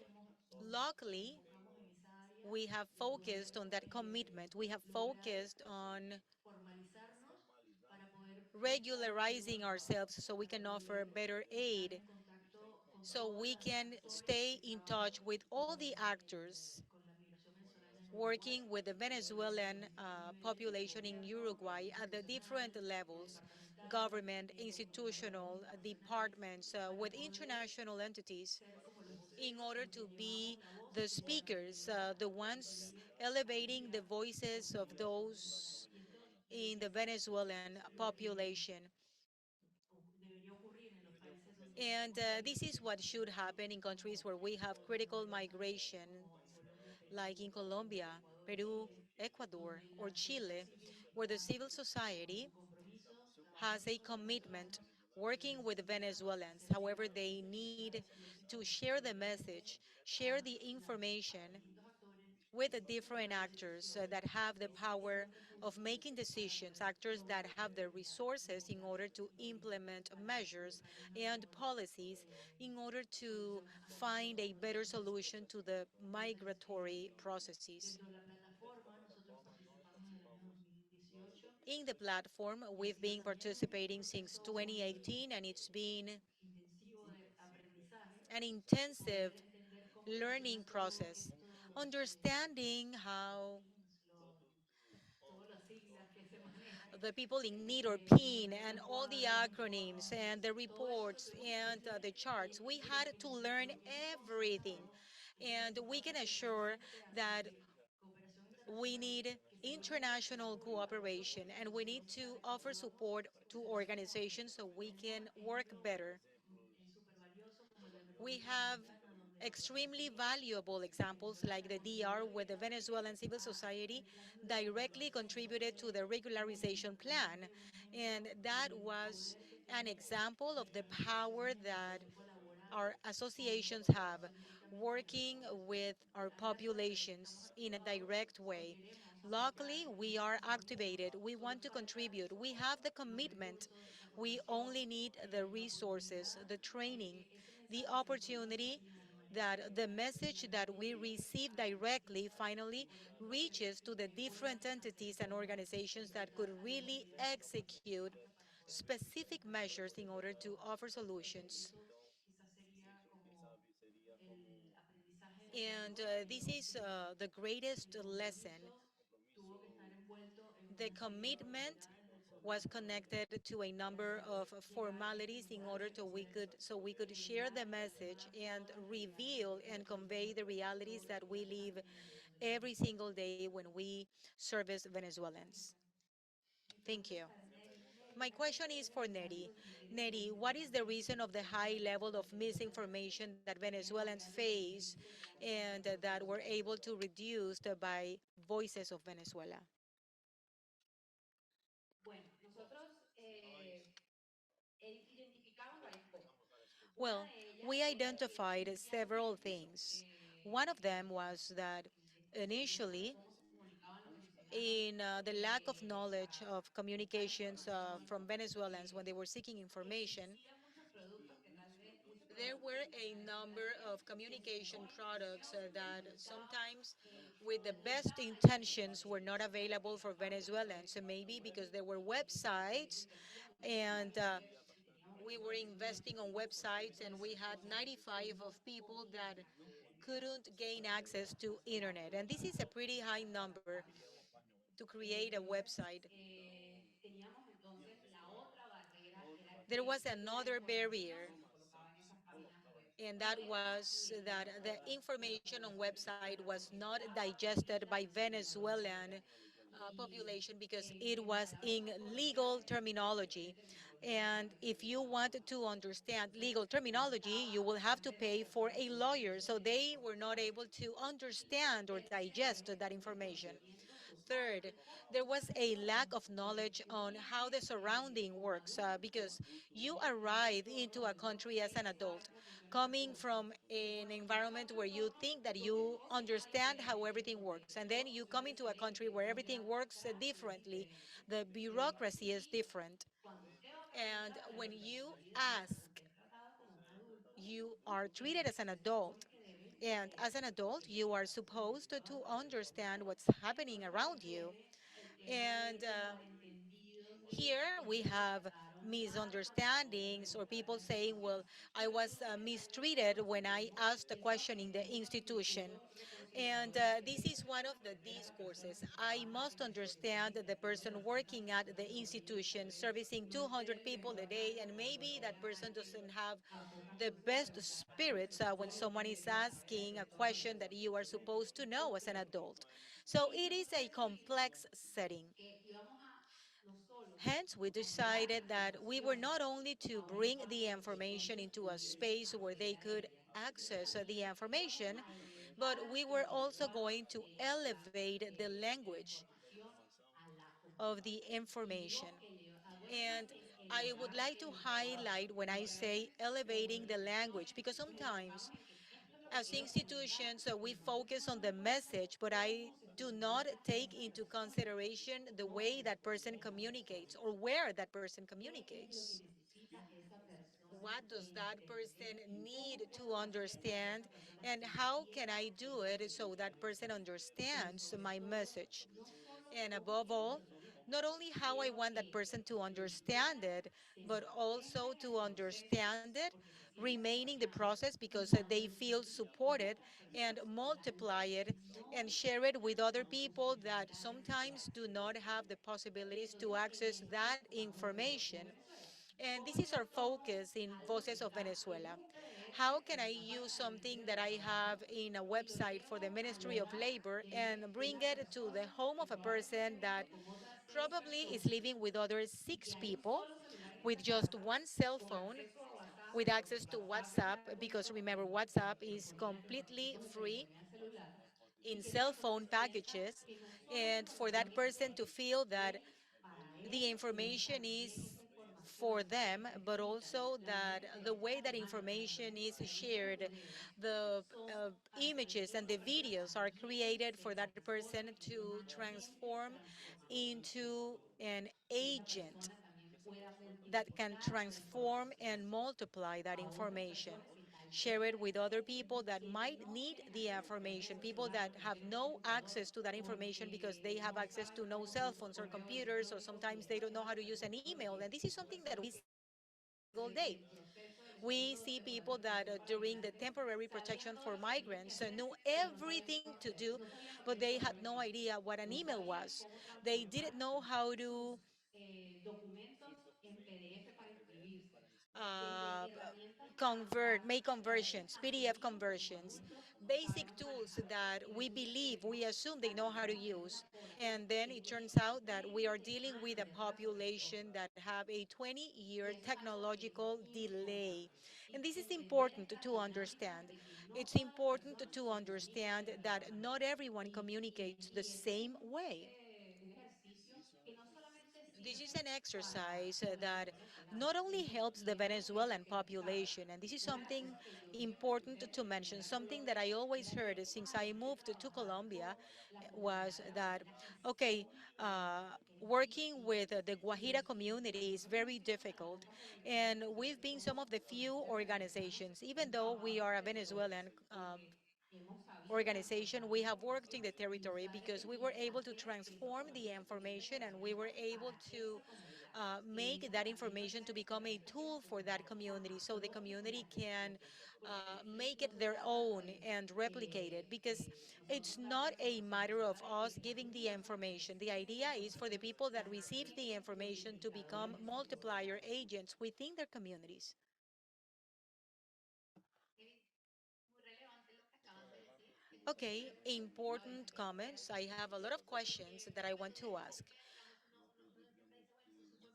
Speaker 18: nos
Speaker 17: luckily,
Speaker 18: enfocamos en esa área
Speaker 17: we have
Speaker 18: de
Speaker 17: focused
Speaker 18: poder
Speaker 17: on that commitment. We have focused on
Speaker 18: formalizarnos para poder prestar
Speaker 17: regularizing
Speaker 18: mejor
Speaker 17: ourselves
Speaker 18: trabajo,
Speaker 17: so we
Speaker 18: para
Speaker 17: can offer
Speaker 18: poder
Speaker 17: better
Speaker 18: estar
Speaker 17: aid,
Speaker 18: en contacto con
Speaker 17: so
Speaker 18: todos
Speaker 17: we
Speaker 18: los
Speaker 17: can
Speaker 18: actores
Speaker 17: stay
Speaker 18: que
Speaker 17: in touch
Speaker 18: trabajan
Speaker 17: with all the actors
Speaker 18: con la migración venezolana en Uruguay,
Speaker 17: working with the Venezuelan
Speaker 18: desde el nivel de
Speaker 17: population in
Speaker 18: gobierno,
Speaker 17: Uruguay at the different
Speaker 18: institucional,
Speaker 17: levels,
Speaker 18: departamental,
Speaker 17: government,
Speaker 18: con los
Speaker 17: institutional,
Speaker 18: organismos internacionales,
Speaker 17: departments, with
Speaker 18: para poder
Speaker 17: international entities
Speaker 18: ser como los
Speaker 17: in
Speaker 18: voceros,
Speaker 17: order
Speaker 18: los que
Speaker 17: to
Speaker 18: llevamos
Speaker 17: be
Speaker 18: la voz
Speaker 17: the
Speaker 18: de la
Speaker 17: speakers,
Speaker 18: realidad
Speaker 17: the
Speaker 18: que se
Speaker 17: ones
Speaker 18: vive
Speaker 17: elevating the
Speaker 18: allá
Speaker 17: voices
Speaker 18: con la
Speaker 17: of
Speaker 18: migración venezolana.
Speaker 17: those
Speaker 18: Y esto
Speaker 17: in the
Speaker 18: debería ser
Speaker 17: Venezuelan population.
Speaker 18: debería ocurrir en los países donde
Speaker 17: And
Speaker 18: tenemos
Speaker 17: this is
Speaker 18: políticas
Speaker 17: what should
Speaker 18: públicas
Speaker 17: happen in countries
Speaker 18: como,
Speaker 17: where we have
Speaker 18: como
Speaker 17: critical
Speaker 18: Venezuela,
Speaker 17: migration,
Speaker 18: como en Colombia,
Speaker 17: like in
Speaker 18: Perú,
Speaker 17: Colombia,
Speaker 18: Ecuador,
Speaker 17: Peru,
Speaker 18: Chile,
Speaker 17: Ecuador,
Speaker 18: donde
Speaker 17: or
Speaker 18: la sociedad
Speaker 17: Chile,
Speaker 18: civil
Speaker 17: where the
Speaker 18: está
Speaker 17: civil
Speaker 18: con
Speaker 17: society
Speaker 18: su compromiso
Speaker 17: has a
Speaker 18: trabajando con los
Speaker 17: commitment
Speaker 18: venezolanos
Speaker 17: working with
Speaker 18: necesitan
Speaker 17: Venezuelans. However,
Speaker 18: acercar,
Speaker 17: they need
Speaker 18: acercarse
Speaker 17: to share the
Speaker 18: constantemente
Speaker 17: message, share the
Speaker 18: a
Speaker 17: information
Speaker 18: distintos actores
Speaker 17: with the different
Speaker 18: tomar
Speaker 17: actors
Speaker 18: decisiones.
Speaker 17: that have the
Speaker 18: Ese
Speaker 17: power
Speaker 18: es el
Speaker 17: of
Speaker 18: recurso
Speaker 17: making
Speaker 18: para
Speaker 17: decisions,
Speaker 18: poder
Speaker 17: actors that
Speaker 18: lograr
Speaker 17: have the
Speaker 18: y
Speaker 17: resources in
Speaker 18: lograr
Speaker 17: order to implement measures
Speaker 18: buscar una
Speaker 17: and
Speaker 18: mejor
Speaker 17: policies in order to
Speaker 18: solución a esta
Speaker 17: find a better
Speaker 18: situación.
Speaker 17: solution to the
Speaker 18: Entonces,
Speaker 17: migratory processes.
Speaker 18: dentro de la plataforma, nosotros participamos en el año 2018
Speaker 17: In the platform,
Speaker 18: y ha
Speaker 17: we've
Speaker 18: sido
Speaker 17: been
Speaker 18: también un
Speaker 17: participating since
Speaker 18: proceso muy
Speaker 17: 2018, and it's been
Speaker 18: intensivo de aprendizaje,
Speaker 17: an intensive
Speaker 18: poder entender cómo
Speaker 17: learning
Speaker 18: funciona todo
Speaker 17: process,
Speaker 18: estos
Speaker 17: understanding how
Speaker 18: todas las siglas que se manejan,
Speaker 17: the people in need or
Speaker 18: los
Speaker 17: PIN and all the
Speaker 18: recuadros,
Speaker 17: acronyms and
Speaker 18: entonces
Speaker 17: the
Speaker 18: todo eso lo
Speaker 17: reports
Speaker 18: tuvimos que
Speaker 17: and
Speaker 18: aprender
Speaker 17: the charts. We
Speaker 18: y
Speaker 17: had to learn
Speaker 18: lo que es
Speaker 17: everything.
Speaker 18: constatado es que
Speaker 17: And we
Speaker 18: necesitamos
Speaker 17: can
Speaker 18: hacer
Speaker 17: assure
Speaker 18: presente hacia
Speaker 17: that
Speaker 18: que cooperación
Speaker 17: we
Speaker 18: internacional
Speaker 17: need
Speaker 18: que se vuelve
Speaker 17: international
Speaker 18: pública o
Speaker 17: cooperation and we need to
Speaker 18: para que
Speaker 17: offer
Speaker 18: podamos
Speaker 17: support to
Speaker 18: tenemos
Speaker 17: organizations so we
Speaker 18: tenemos
Speaker 17: can work
Speaker 18: ejemplos
Speaker 17: better.
Speaker 18: súper valiosos como el de
Speaker 17: We
Speaker 18: República
Speaker 17: have
Speaker 18: Dominicana donde
Speaker 17: extremely
Speaker 18: aquí
Speaker 17: valuable
Speaker 18: en
Speaker 17: examples
Speaker 18: Venezuela
Speaker 17: like
Speaker 18: se
Speaker 17: the DR,
Speaker 18: contribuyó
Speaker 17: where the Venezuelan civil society
Speaker 18: al plan de
Speaker 17: directly
Speaker 18: regulación. Eso
Speaker 17: contributed to
Speaker 18: fue
Speaker 17: the regularization plan.
Speaker 18: realmente un
Speaker 17: And
Speaker 18: ejemplo
Speaker 17: that
Speaker 18: del
Speaker 17: was
Speaker 18: poder que
Speaker 17: an
Speaker 18: tiene
Speaker 17: example of the
Speaker 18: nuestras
Speaker 17: power
Speaker 18: organizaciones de
Speaker 17: that
Speaker 18: poder colaborar
Speaker 17: our
Speaker 18: con
Speaker 17: associations have
Speaker 18: cooperación directamente entre
Speaker 17: working
Speaker 18: todos.
Speaker 17: with our
Speaker 18: La gran suerte es que estamos
Speaker 17: populations in a
Speaker 18: activados,
Speaker 17: direct
Speaker 18: que
Speaker 17: way.
Speaker 18: queremos aportar,
Speaker 17: Luckily,
Speaker 18: que
Speaker 17: we
Speaker 18: tenemos
Speaker 17: are
Speaker 18: compromiso,
Speaker 17: activated. We
Speaker 18: solo
Speaker 17: want to
Speaker 18: falta
Speaker 17: contribute. We have the
Speaker 18: los
Speaker 17: commitment.
Speaker 18: recursos, esa
Speaker 17: We
Speaker 18: formación,
Speaker 17: only need the
Speaker 18: la
Speaker 17: resources,
Speaker 18: oportunidad
Speaker 17: the
Speaker 18: de
Speaker 17: training,
Speaker 18: que ese
Speaker 17: the
Speaker 18: mensaje se envuelva
Speaker 17: opportunity
Speaker 18: en el
Speaker 17: that the
Speaker 18: RMRP y
Speaker 17: message
Speaker 18: por
Speaker 17: that
Speaker 18: ende
Speaker 17: we
Speaker 18: llegue
Speaker 17: receive
Speaker 18: a las
Speaker 17: directly
Speaker 18: distintas y
Speaker 17: finally
Speaker 18: por ende
Speaker 17: reaches to the
Speaker 18: que
Speaker 17: different
Speaker 18: puedan hacer
Speaker 17: entities and organizations
Speaker 18: de
Speaker 17: that could
Speaker 18: verdad algo
Speaker 17: really
Speaker 18: efectivo
Speaker 17: execute specific measures in order to offer solutions.
Speaker 18: eso quizás sería como el aprendizaje
Speaker 17: And
Speaker 18: mayor
Speaker 17: this is the greatest
Speaker 18: el
Speaker 17: lesson.
Speaker 18: compromiso tuvo que estar envuelto en
Speaker 17: The
Speaker 18: una serie de
Speaker 17: commitment
Speaker 18: formalidades de
Speaker 17: was
Speaker 18: formato
Speaker 17: connected to a
Speaker 18: para
Speaker 17: number
Speaker 18: hacer
Speaker 17: of
Speaker 18: llegar ese
Speaker 17: formalities in order
Speaker 18: mensaje,
Speaker 17: to we could share the
Speaker 18: eliminar y
Speaker 17: message
Speaker 18: cuestionar
Speaker 17: and
Speaker 18: todas las realidades
Speaker 17: reveal
Speaker 18: que
Speaker 17: and
Speaker 18: caracterizan
Speaker 17: convey the realities
Speaker 18: todos
Speaker 17: that
Speaker 18: los
Speaker 17: we
Speaker 18: días
Speaker 17: live
Speaker 18: aquí en Venezuela.
Speaker 17: every single day when we service Venezuelans.
Speaker 18: Mi
Speaker 17: Thank
Speaker 18: pregunta es
Speaker 17: you.
Speaker 18: para Neri. Neri,
Speaker 17: My
Speaker 18: ¿a qué
Speaker 17: question
Speaker 18: se
Speaker 17: is
Speaker 18: debe
Speaker 17: for
Speaker 18: el
Speaker 17: Neri.
Speaker 18: alto nivel de
Speaker 17: Neri, what is the
Speaker 18: desinformación
Speaker 17: reason of the high
Speaker 18: institucional
Speaker 17: level of
Speaker 18: ante la migración?
Speaker 17: misinformation that
Speaker 18: ¿Qué es lo que
Speaker 17: Venezuelans
Speaker 18: hace que se
Speaker 17: face
Speaker 18: evite que haya tanta
Speaker 17: and that
Speaker 18: cooperación
Speaker 17: were able
Speaker 18: internacional?
Speaker 17: to reduce by Voices of Venezuela?
Speaker 19: Bueno, nosotros identificamos varias cosas. Una
Speaker 17: Well,
Speaker 19: de ellas
Speaker 17: we
Speaker 19: era que
Speaker 17: identified several
Speaker 19: inicialmente
Speaker 17: things. One of them was that
Speaker 19: no sabía
Speaker 17: initially,
Speaker 19: cómo se comunicaban los venezolanos
Speaker 17: in the lack of knowledge
Speaker 19: para
Speaker 17: of
Speaker 19: buscar
Speaker 17: communications
Speaker 19: información.
Speaker 17: from Venezuelans when they were seeking information,
Speaker 19: Existían muchos productos que tal vez, muchos
Speaker 17: there
Speaker 19: productos
Speaker 17: were
Speaker 19: y
Speaker 17: a
Speaker 19: mensajes que tal
Speaker 17: number
Speaker 19: vez
Speaker 17: of
Speaker 19: desde la
Speaker 17: communication
Speaker 19: buena intención
Speaker 17: products that
Speaker 19: resultaban
Speaker 17: sometimes, with the best intentions, were not available for Venezuelans. So maybe because there were websites and we were investing on websites and we had 95 of people that couldn't gain access to internet. And this is a pretty high number to create a
Speaker 19: Entonces,
Speaker 17: website.
Speaker 19: teníamos entonces la otra barrera era
Speaker 17: There was
Speaker 19: que la
Speaker 17: another
Speaker 19: información
Speaker 17: barrier,
Speaker 19: que se colocaba en esas páginas web
Speaker 17: and
Speaker 19: no
Speaker 17: that
Speaker 19: era
Speaker 17: was that
Speaker 19: legible
Speaker 17: the
Speaker 19: por la
Speaker 17: information on
Speaker 19: población
Speaker 17: website
Speaker 19: venezolana
Speaker 17: was
Speaker 19: porque
Speaker 17: not
Speaker 19: estaba
Speaker 17: digested by
Speaker 19: infradigitalizado.
Speaker 17: Venezuelan
Speaker 19: Y
Speaker 17: population because it
Speaker 19: en
Speaker 17: was
Speaker 19: palabras
Speaker 17: in
Speaker 19: más
Speaker 17: legal
Speaker 19: coloquiales,
Speaker 17: terminology.
Speaker 19: terminología
Speaker 17: And if you wanted to understand legal terminology, you will have to pay for a lawyer. So they were not able to understand or digest that information. Third, there was a lack of knowledge on how the surrounding works because you arrive into a country as an adult, coming from an environment where you think that you understand how everything works, and then you come into a country where everything works differently. The bureaucracy is different. And when you ask, you are treated as an adult. And as an adult, you are supposed to understand what's happening around you. And here we have misunderstandings or people saying, well, I was mistreated when I asked a question in the institution. And this is one of the discourses. I must understand the person working at the institution, servicing 200 people a day, and maybe that person doesn't have the best spirits when someone is asking a question that you are supposed to know as an adult. So it is a complex setting. Hence, we decided that we were not only to bring the information into a space where they could access the information, but we were also going to elevate the language of the information. And I would like to highlight when I say elevating the language, because sometimes as institutions, we focus on the message, but I do not take into consideration the way that person communicates or where that person communicates. What does that person need to understand, and how can I do it so that person understands my message? And above all, not only how I want that person to understand it, but also to understand it, remaining the process because they feel supported, and multiply it and share it with other people that sometimes do not have the possibilities to access that information. And this is our focus in Voces of Venezuela. How can I use something that I have in a website for the Ministry of Labor and bring it to the home of a person that probably is living with other 6 people with just one cell phone, with access to WhatsApp, because remember, WhatsApp is completely free in cell phone packages, and for that person to feel that the information is for them, but also that the way that information is shared, the images and the videos are created for that person to transform into an agent that can transform and multiply that information. Share it with other people that might need the information, people that have no access to that information because they have access to no cell phones or computers, or sometimes they don't know how to use an email. And this is something that we see every single day. We see people that during the temporary protection for migrants knew everything to do, but they had no idea what an email was. They didn't know how to uh, make conversions, PDF conversions, basic tools that we believe, we assume they know how to use. And then it turns out that we are dealing with a population that have a 20-year technological delay. And this is important to understand. It's important to understand that not everyone communicates the same way. This is an exercise that not only helps the Venezuelan population, and this is something important to mention, something that I always heard since I moved to Colombia was that, okay, working with the Guajira community is very difficult, and we've been some of the few organizations, even though we are a Venezuelan organization, we have worked in the territory because we were able to transform the information, and we were able to make that information to become a tool for that community so the community can make it their own and replicate it, because it's not a matter of us giving the information. The idea is for the people that receive the information to become multiplier agents within their communities. Okay, important comments. I have a lot of questions that I want to ask.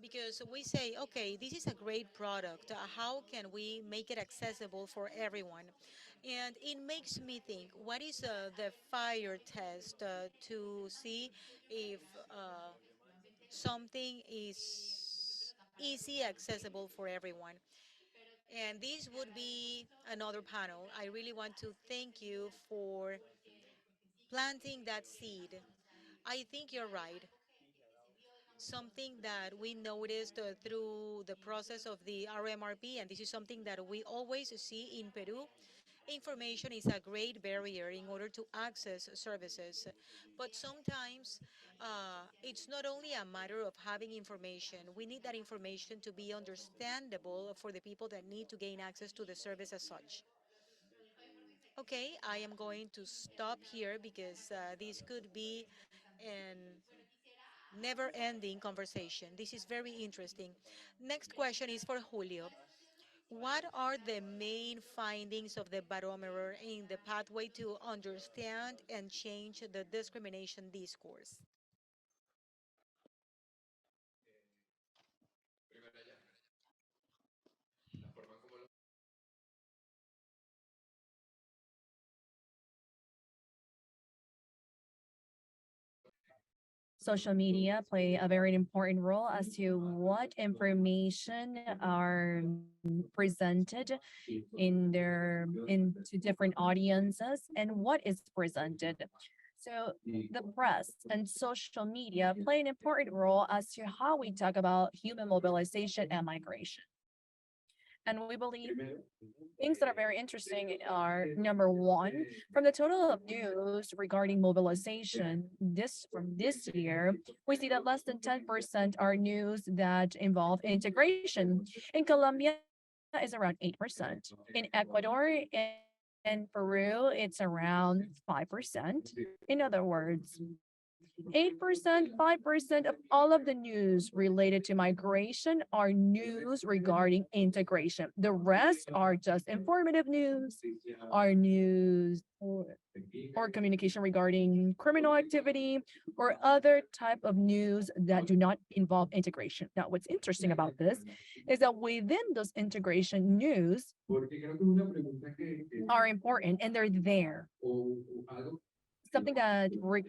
Speaker 17: because we say, okay, this is a great product. How can we make it accessible for everyone? And it makes me think, what is the fire test to see if something is easy accessible for everyone? And this would be another panel. I really want to thank you for planting that seed. I think you're right. Something that we noticed through the process of the RMRP, and this is something that we always see in Peru. Information is a great barrier in order to access services, but sometimes it's not only a matter of having information. We need that information to be understandable for the people that need to gain access to the service as such. Okay, I am going to stop here because this could be an never-ending conversation. This is very interesting. Next question is for Julio. What are the main findings of the barometer in the pathway to understand and change the discrimination discourse?
Speaker 7: Social media play a very important role as to what information are presented into different audiences and what is presented. So the press and social media play an important role as to how we talk about human mobilization and migration. And we believe things that are very interesting are number one, from the total of news regarding mobilization from this year, we see that less than 10% are news that involve integration. In Colombia, is around 8%. In Ecuador and Peru, it's around 5%. In other words, 8%, 5% of all of the news related to migration are news regarding integration. The rest are just informative news, are news or communication regarding criminal activity or other type of news that do not involve integration. Now, what's interesting about this is that within those integration news are important and they're there. Something that we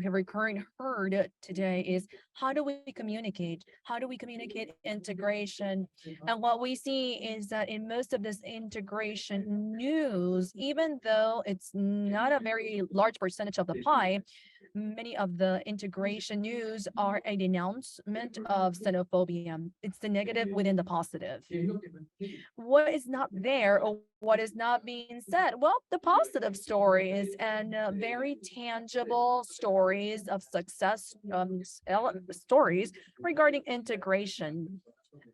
Speaker 7: have recurring heard today is how do we communicate? How do we communicate integration? And what we see is that in most of this integration news, even though it's not a very large percentage of the pie, many of the integration news are a denouncement of xenophobia. It's the negative within the positive. What is not there or what is not being said? Well, the positive stories and very tangible stories of success stories regarding integration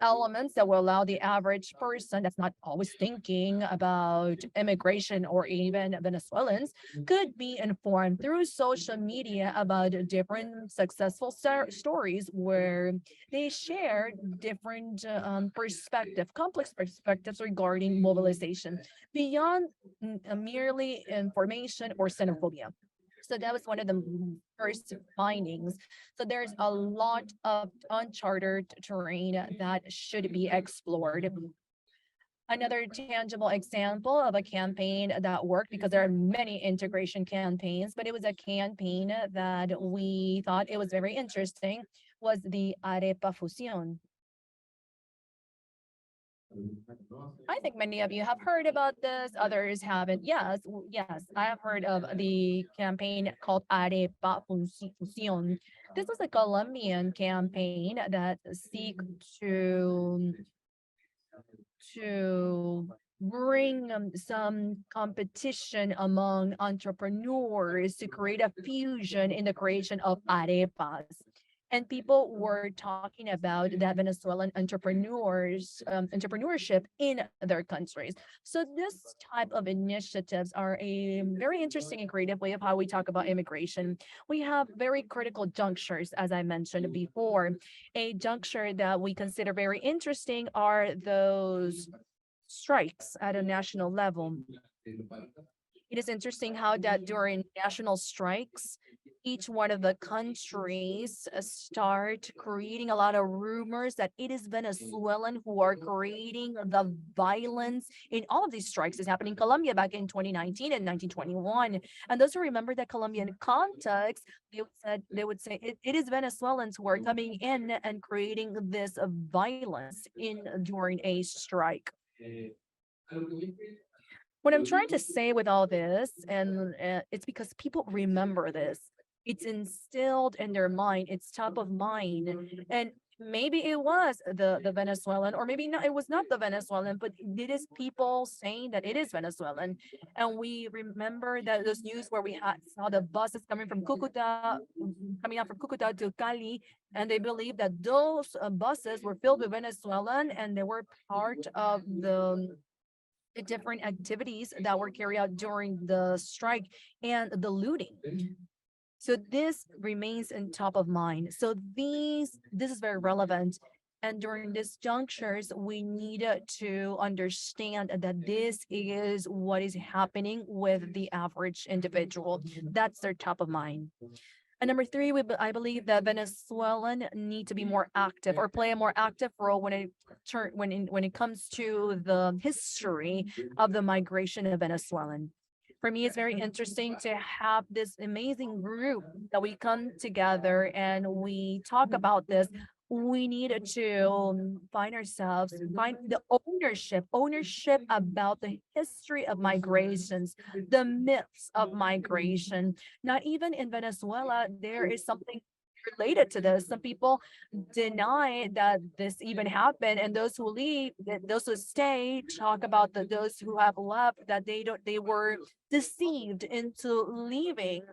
Speaker 7: elements that will allow the average person that's not always thinking about immigration or even Venezuelans could be informed through social media about different successful stories where they share different complex perspectives regarding mobilization beyond merely information or xenophobia. So that was one of the first findings. So there's a lot of uncharted terrain that should be explored. Another tangible example of a campaign that worked, because there are many integration campaigns, but it was a campaign that we thought it was very interesting, was the Arepa Fusión. I think many of you have heard about this, others haven't. Yes, yes, I have heard of the campaign called Arepa Fusión. This was a Colombian campaign that seek to bring some competition among entrepreneurs to create a fusion in the creation of arepas. And people were talking about that Venezuelan entrepreneurship in their countries. So this type of initiatives are a very interesting and creative way of how we talk about immigration. We have very critical junctures, as I mentioned before. A juncture that we consider very interesting are those strikes at a national level. It is interesting how that during national strikes, each one of the countries start creating a lot of rumors that it is Venezuelan who are creating the violence in all of these strikes. Is happening in Colombia back in 2019 and 1921. And those who remember that Colombian context, they would say it is Venezuelans who are coming in and creating this violence in during a strike. What I'm trying to say with all this, and it's because people remember this. It's instilled in their mind. It's top of mind, and maybe it was the Venezuelan, or maybe not. It was not the Venezuelan, but it is people saying that it is Venezuelan, and we remember that those news where we had saw the buses coming from Cucuta, coming out from Cucuta to Cali, and they believe that those buses were filled with Venezuelan, and they were part of the different activities that were carried out during the strike and the looting. So this remains in top of mind. So this is very relevant. And during these junctures, we need to understand that this is what is happening with the average individual. That's their top of mind. And number three, I believe that Venezuelan need to be more active or play a more active role when it comes to the history of the migration of Venezuelan. For me, it's very interesting to have this amazing group that we come together and we talk about this. We need to find the ownership about the history of migrations, the myths of migration. Not even in Venezuela, there is something related to this. Some people deny that this even happened, and those who leave, those who stay, talk about those who have left, that they were deceived into leaving.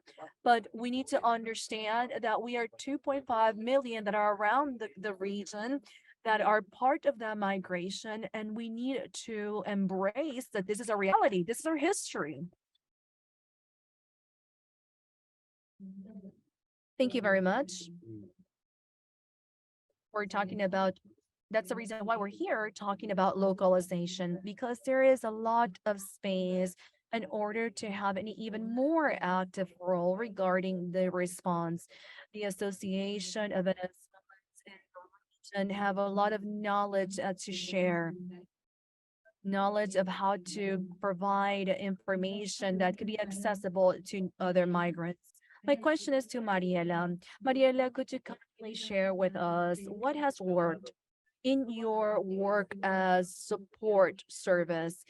Speaker 7: But we need to understand that we are 2.5 million that are around the region that are part of that migration, and we need to embrace that this is a reality. This is our history. Thank you very much. We're talking about, that's the reason why we're here talking about localization, because there is a lot of space in order to have an even more active role regarding the response. The Association of Venezuelans in the region have a lot of knowledge to share. Knowledge of how to provide information that could be accessible to other migrants. My question is to Mariela. Mariela, could you kindly share with us what has worked in your work as support service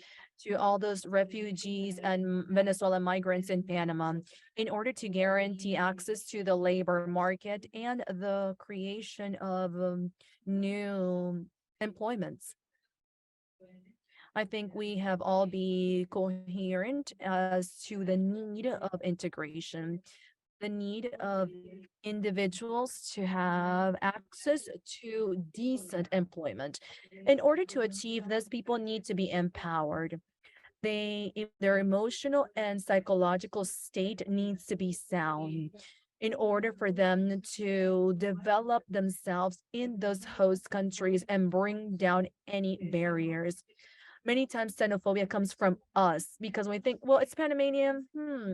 Speaker 7: to all those refugees and Venezuelan migrants in Panama in order to guarantee access to the labor market and the creation of new employments? I think we have all be coherent as to the need of integration, the need of individuals to have access to decent employment. In order to achieve this, people need to be empowered. Their emotional and psychological state needs to be sound in order for them to develop themselves in those host countries and bring down any barriers. Many times xenophobia comes from us because we think, well, it's Panamanian,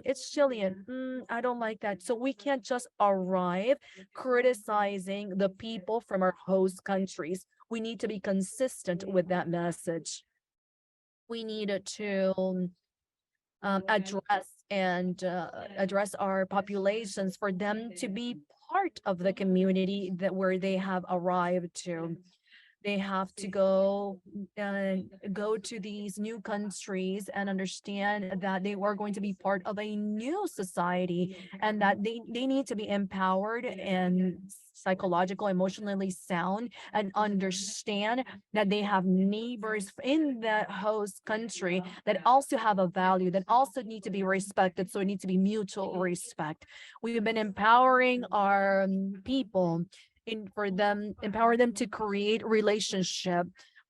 Speaker 7: it's Chilean, I don't like that. So we can't just arrive criticizing the people from our host countries. We need to be consistent with that message. We need to address our populations for them to be part of the community where they have arrived to. They have to go to these new countries and understand that they are going to be part of a new society, and that they need to be empowered and psychological, emotionally sound, and understand that they have neighbors in that host country that also have a value, that also need to be respected. So it needs to be mutual respect. We've been empowering our people empower them to create relationship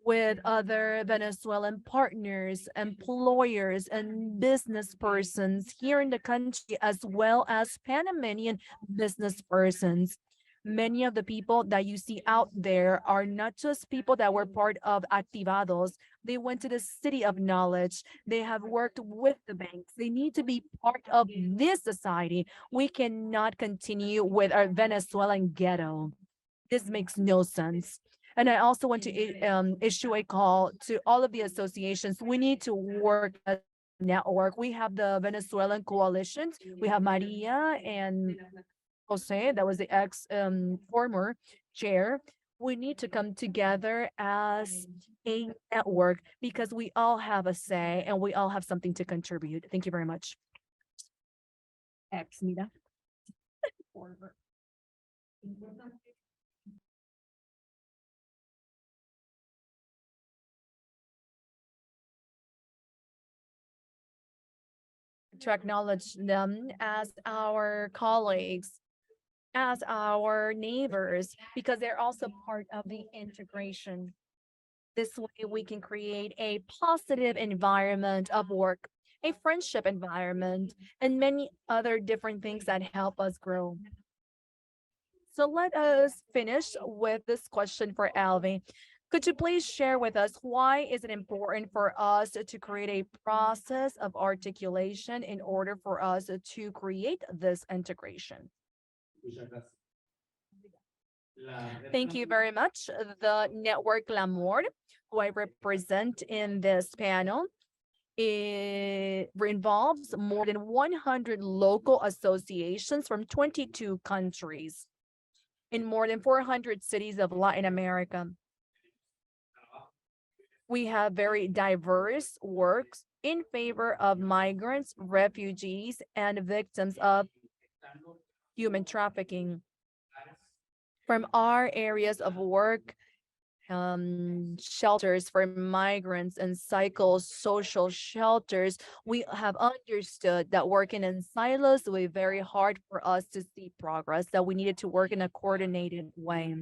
Speaker 7: with other Venezuelan partners, employers, and business persons here in the country, as well as Panamanian business persons. Many of the people that you see out there are not just people that were part of Activados. They went to the city of knowledge. They have worked with the banks. They need to be part of this society. We cannot continue with our Venezuelan ghetto. This makes no sense. And I also want to issue a call to all of the associations. We need to work as a network. We have the Venezuelan coalitions. We have Maria and Jose, that was the ex former chair. We need to come together as a network because we all have a say and we all have something to contribute. Thank you very much. Ex, mira. Former. To acknowledge them as our colleagues, as our neighbors, because they're also part of the integration. This way we can create a positive environment of work, a friendship environment, and many other different things that help us grow. So let us finish with this question for Alvi. Could you please share with us why is it important for us to create a process of articulation in order for us to create this integration? Thank you very much. The Network L'Amour, who I represent in this panel, it involves more than 100 local associations from 22 countries in more than 400 cities of Latin America. We have very diverse works in favor of migrants, refugees, and victims of human trafficking. From our areas of work, shelters for migrants and social shelters, we have understood that working in silos will be very hard for us to see progress, that we needed to work in a coordinated way.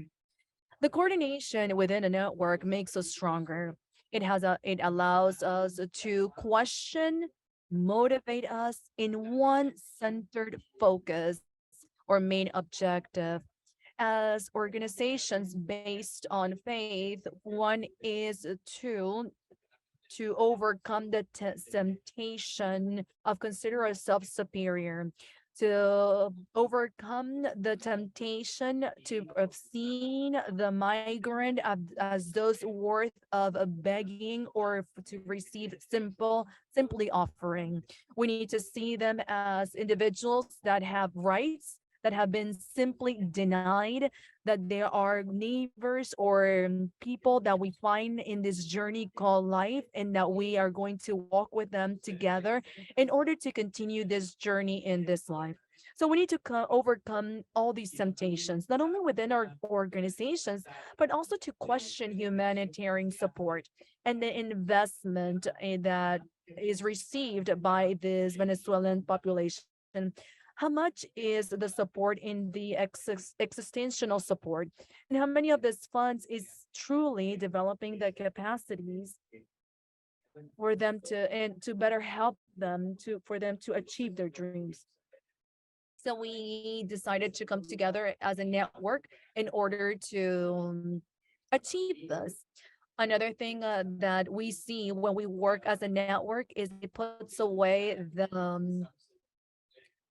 Speaker 7: The coordination within a network makes us stronger. It allows us to question, motivate us in one centered focus or main objective. As organizations based on faith, one is to overcome the temptation of consider ourselves superior, to overcome the temptation to of seeing the migrant as those worth of begging or to receive simply offering. We need to see them as individuals that have rights that have been simply denied, that there are neighbors or people that we find in this journey called life, and that we are going to walk with them together in order to continue this journey in this life. So we need to overcome all these temptations, not only within our organizations, but also to question humanitarian support and the investment that is received by this Venezuelan population. How much is the support in the existential support, and how many of this funds is truly developing the capacities for them to better help them for them to achieve their dreams? So we decided to come together as a network in order to achieve this. Another thing that we see when we work as a network is it puts away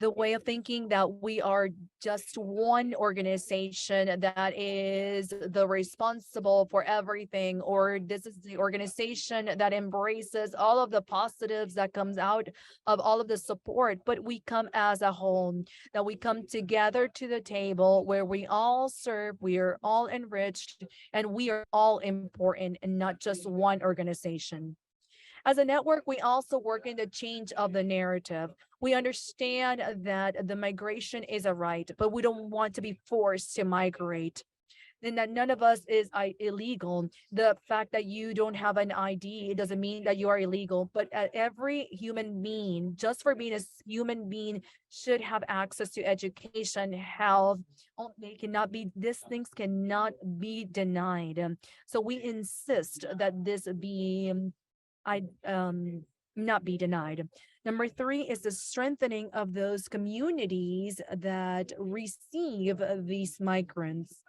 Speaker 7: the way of thinking that we are just one organization that is the responsible for everything, or this is the organization that embraces all of the positives that comes out of all of the support, but we come as a whole, that we come together to the table where we all serve, we are all enriched, and we are all important and not just one organization. As a network, we also work in the change of the narrative. We understand that the migration is a right, but we don't want to be forced to migrate. And that none of us is illegal. The fact that you don't have an ID, it doesn't mean that you are illegal, but every human being, just for being a human being, should have access to education, health. These things cannot be denied. So we insist that this be not be denied. Number three is the strengthening of those communities that receive these migrants.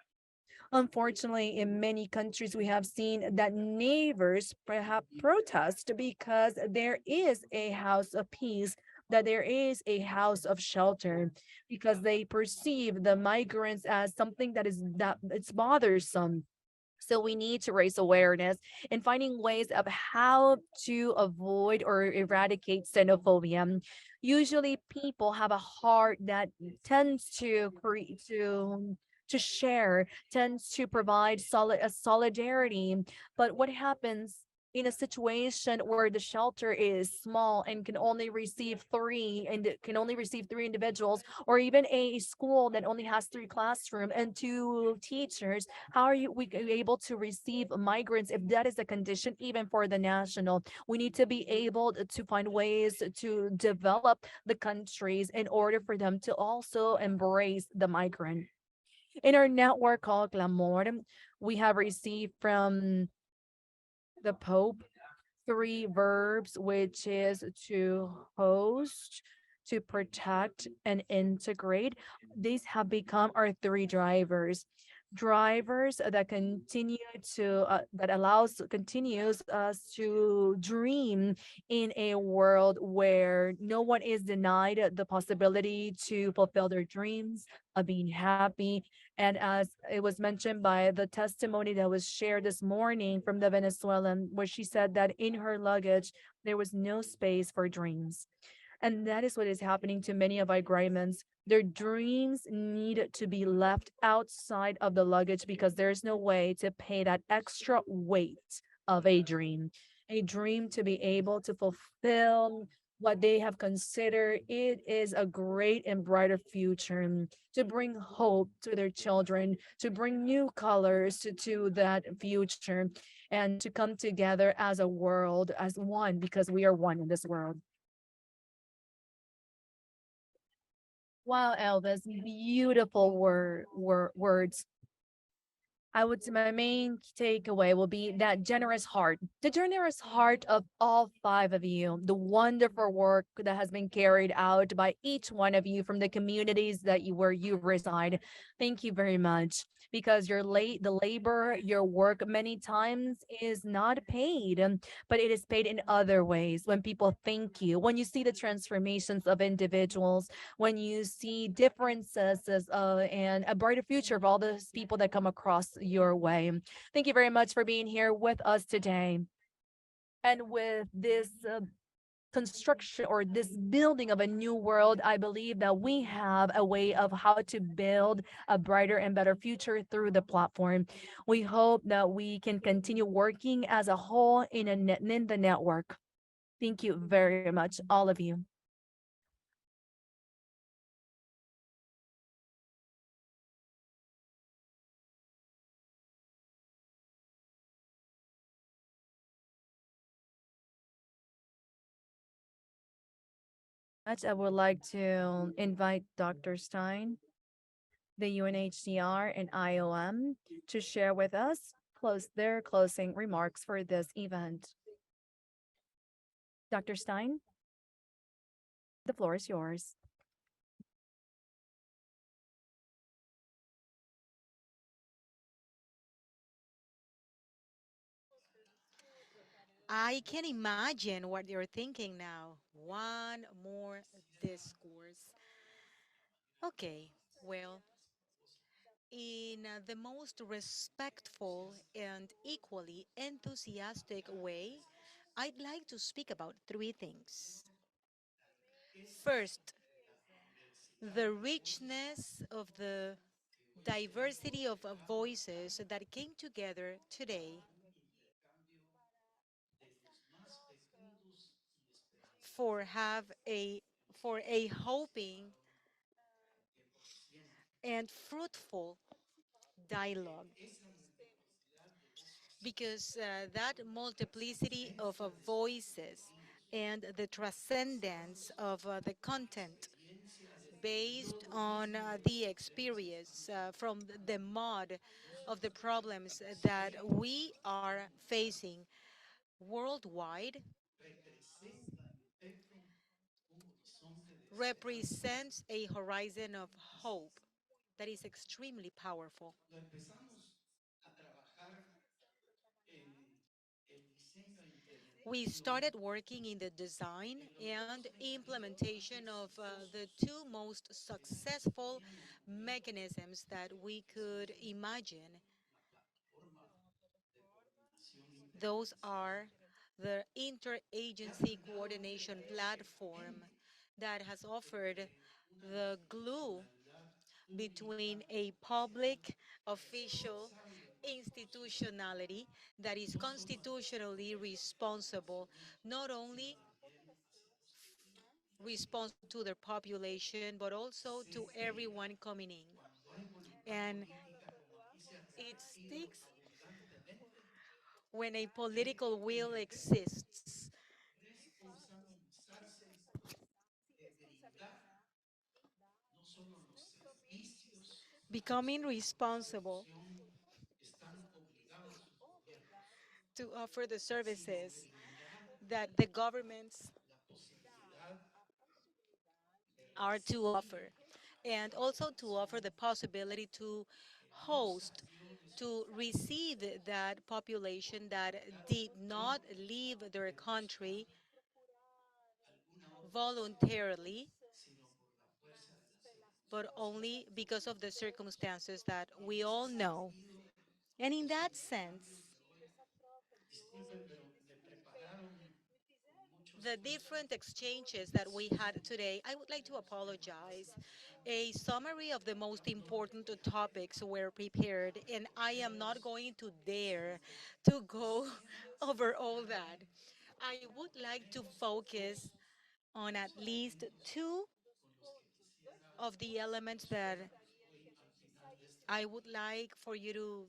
Speaker 7: Unfortunately, in many countries, we have seen that neighbors perhaps protest because there is a house of peace, that there is a house of shelter, because they perceive the migrants as something that it's bothersome. So we need to raise awareness and finding ways of how to avoid or eradicate xenophobia. Usually people have a heart that tends to create to share, tends to provide solid a solidarity. But what happens in a situation where the shelter is small and can only receive three individuals, or even a school that only has three classroom and two teachers, how are we able to receive migrants if that is a condition even for the national? We need to be able to find ways to develop the countries in order for them to also embrace the migrant. In our network called Clamor, we have received from the Pope three verbs, which is to host, to protect, and integrate. These have become our three drivers. Drivers that continues us to dream in a world where no one is denied the possibility to fulfill their dreams of being happy. And as it was mentioned by the testimony that was shared this morning from the Venezuelan, where she said that in her luggage, there was no space for dreams. And that is what is happening to many of our migrants. Their dreams need to be left outside of the luggage because there's no way to pay that extra weight of a dream. A dream to be able to fulfill what they have considered it is a great and brighter future, to bring hope to their children, to bring new colors to that future, and to come together as a world, as one, because we are one in this world. Wow, Elvis, beautiful words. I would say my main takeaway will be that generous heart, the generous heart of all five of you, the wonderful work that has been carried out by each one of you from the communities that where you reside. Thank you very much, because the labor, your work many times is not paid, but it is paid in other ways. When people thank you, when you see the transformations of individuals, when you see differences and a brighter future of all those people that come across your way. Thank you very much for being here with us today. And with this construction or this building of a new world, I believe that we have a way of how to build a brighter and better future through the platform. We hope that we can continue working as a whole in the network. Thank you very much, all of you. I would like to invite Dr. Stein, the UNHCR, and IOM to share with us their closing remarks for this event. Dr. Stein, the floor is yours.
Speaker 17: I can imagine what you're thinking now. One more discourse. Okay, well, in the most respectful and equally enthusiastic way, I'd like to speak about three things. First, the richness of the diversity of voices that came together today for have a for a hoping and fruitful dialogue, because that multiplicity of voices and the transcendence of the content based on the experience from the mud of the problems that we are facing worldwide represents a horizon of hope that is extremely powerful.
Speaker 12: Cuando empezamos a trabajar en el diseño e
Speaker 17: We
Speaker 12: implementación
Speaker 17: started working in the design and implementation of the two most successful mechanisms that we could imagine. Those are the interagency coordination platform that has offered the glue between a public official institutionality that is constitutionally responsible, not only responsible to their population, but also to everyone coming in.
Speaker 12: cuando hay voluntad
Speaker 17: And
Speaker 12: política, como aquí se ha
Speaker 17: it
Speaker 12: repetido
Speaker 17: sticks
Speaker 12: abundantemente,
Speaker 17: when a
Speaker 12: que
Speaker 17: political will
Speaker 12: en efecto
Speaker 17: exists.
Speaker 12: responsabilizarse de brindar no solo los servicios
Speaker 17: Becoming
Speaker 12: a la
Speaker 17: responsible
Speaker 12: población que están obligados sus gobiernos,
Speaker 17: to offer the
Speaker 12: sino
Speaker 17: services
Speaker 12: brindar
Speaker 17: that the governments
Speaker 12: la posibilidad de
Speaker 17: are to
Speaker 12: recibir
Speaker 17: offer,
Speaker 12: a
Speaker 17: and
Speaker 12: esa
Speaker 17: also to offer
Speaker 12: población
Speaker 17: the possibility to
Speaker 12: que no
Speaker 17: host,
Speaker 12: salió de su
Speaker 17: to receive that population
Speaker 12: por
Speaker 17: that
Speaker 12: voluntad
Speaker 17: did not
Speaker 12: propia
Speaker 17: leave their
Speaker 12: de buscar
Speaker 17: country
Speaker 12: alguna otra opción,
Speaker 17: voluntarily,
Speaker 12: sino por la fuerza de las
Speaker 17: but
Speaker 12: circunstancias
Speaker 17: only because of the circumstances that
Speaker 12: y en
Speaker 17: we
Speaker 12: ese
Speaker 17: all know.
Speaker 12: sentido
Speaker 17: And in
Speaker 12: los
Speaker 17: that
Speaker 12: intercambios
Speaker 17: sense,
Speaker 12: de hoy, disculpen, pero me prepararon con mucho
Speaker 17: the
Speaker 12: esfuerzo
Speaker 17: different exchanges
Speaker 12: un
Speaker 17: that we had
Speaker 12: resumen
Speaker 17: today, I would like
Speaker 12: de
Speaker 17: to
Speaker 12: los temas más
Speaker 17: apologize. A
Speaker 12: importantes
Speaker 17: summary of the most
Speaker 12: tratando
Speaker 17: important
Speaker 12: de
Speaker 17: topics were prepared, and I am not
Speaker 12: recorrerlos,
Speaker 17: going to dare
Speaker 12: sino que
Speaker 17: to go
Speaker 12: quisiera
Speaker 17: over all that.
Speaker 12: centrarme
Speaker 17: I
Speaker 12: en
Speaker 17: would like to
Speaker 12: elementos
Speaker 17: focus
Speaker 12: dos
Speaker 17: on at least
Speaker 12: elementos
Speaker 17: two
Speaker 12: con los que quisiera
Speaker 17: of the elements that
Speaker 12: exponerlos hoy al final de esta
Speaker 17: I would
Speaker 12: reunión.
Speaker 17: like for you to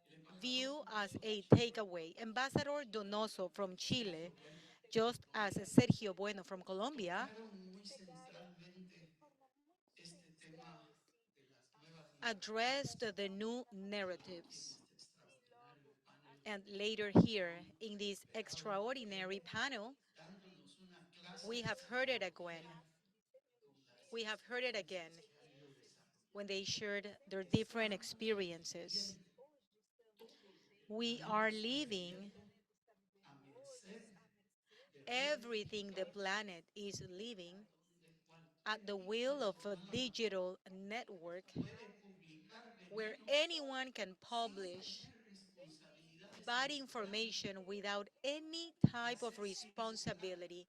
Speaker 12: El embajador
Speaker 17: view as
Speaker 12: Donoso de
Speaker 17: a
Speaker 12: Chile,
Speaker 17: takeaway. Ambassador Donoso from Chile,
Speaker 12: Sergio Bueno de
Speaker 17: just as
Speaker 12: Colombia,
Speaker 17: Sergio Bueno from Colombia,
Speaker 12: tocaron muy centralmente este tema de las nuevas
Speaker 17: addressed
Speaker 12: narrativas
Speaker 17: the new
Speaker 12: aquí en
Speaker 17: narratives.
Speaker 12: este extraordinario panel
Speaker 17: And later here
Speaker 12: han
Speaker 17: in this
Speaker 12: reiterado
Speaker 17: extraordinary panel,
Speaker 12: dándonos una clase
Speaker 17: we
Speaker 12: de
Speaker 17: have heard it again.
Speaker 12: simbología con las
Speaker 17: We have heard it again
Speaker 12: experiencias que han ido
Speaker 17: when
Speaker 12: desarrollando.
Speaker 17: they shared their different
Speaker 12: Estamos
Speaker 17: experiences.
Speaker 12: viviendo todo el
Speaker 17: We
Speaker 12: planeta
Speaker 17: are
Speaker 12: está
Speaker 17: living
Speaker 12: viviendo a merced de redes
Speaker 17: everything the
Speaker 12: digitales
Speaker 17: planet is living
Speaker 12: donde
Speaker 17: at
Speaker 12: cualquier
Speaker 17: the will of a
Speaker 12: persona
Speaker 17: digital network
Speaker 12: puede publicar
Speaker 17: where
Speaker 12: venenos
Speaker 17: anyone can
Speaker 12: sin
Speaker 17: publish
Speaker 12: tener responsabilidades
Speaker 17: bad
Speaker 12: editoriales,
Speaker 17: information without any
Speaker 12: de
Speaker 17: type of
Speaker 12: hacer circular
Speaker 17: responsibility,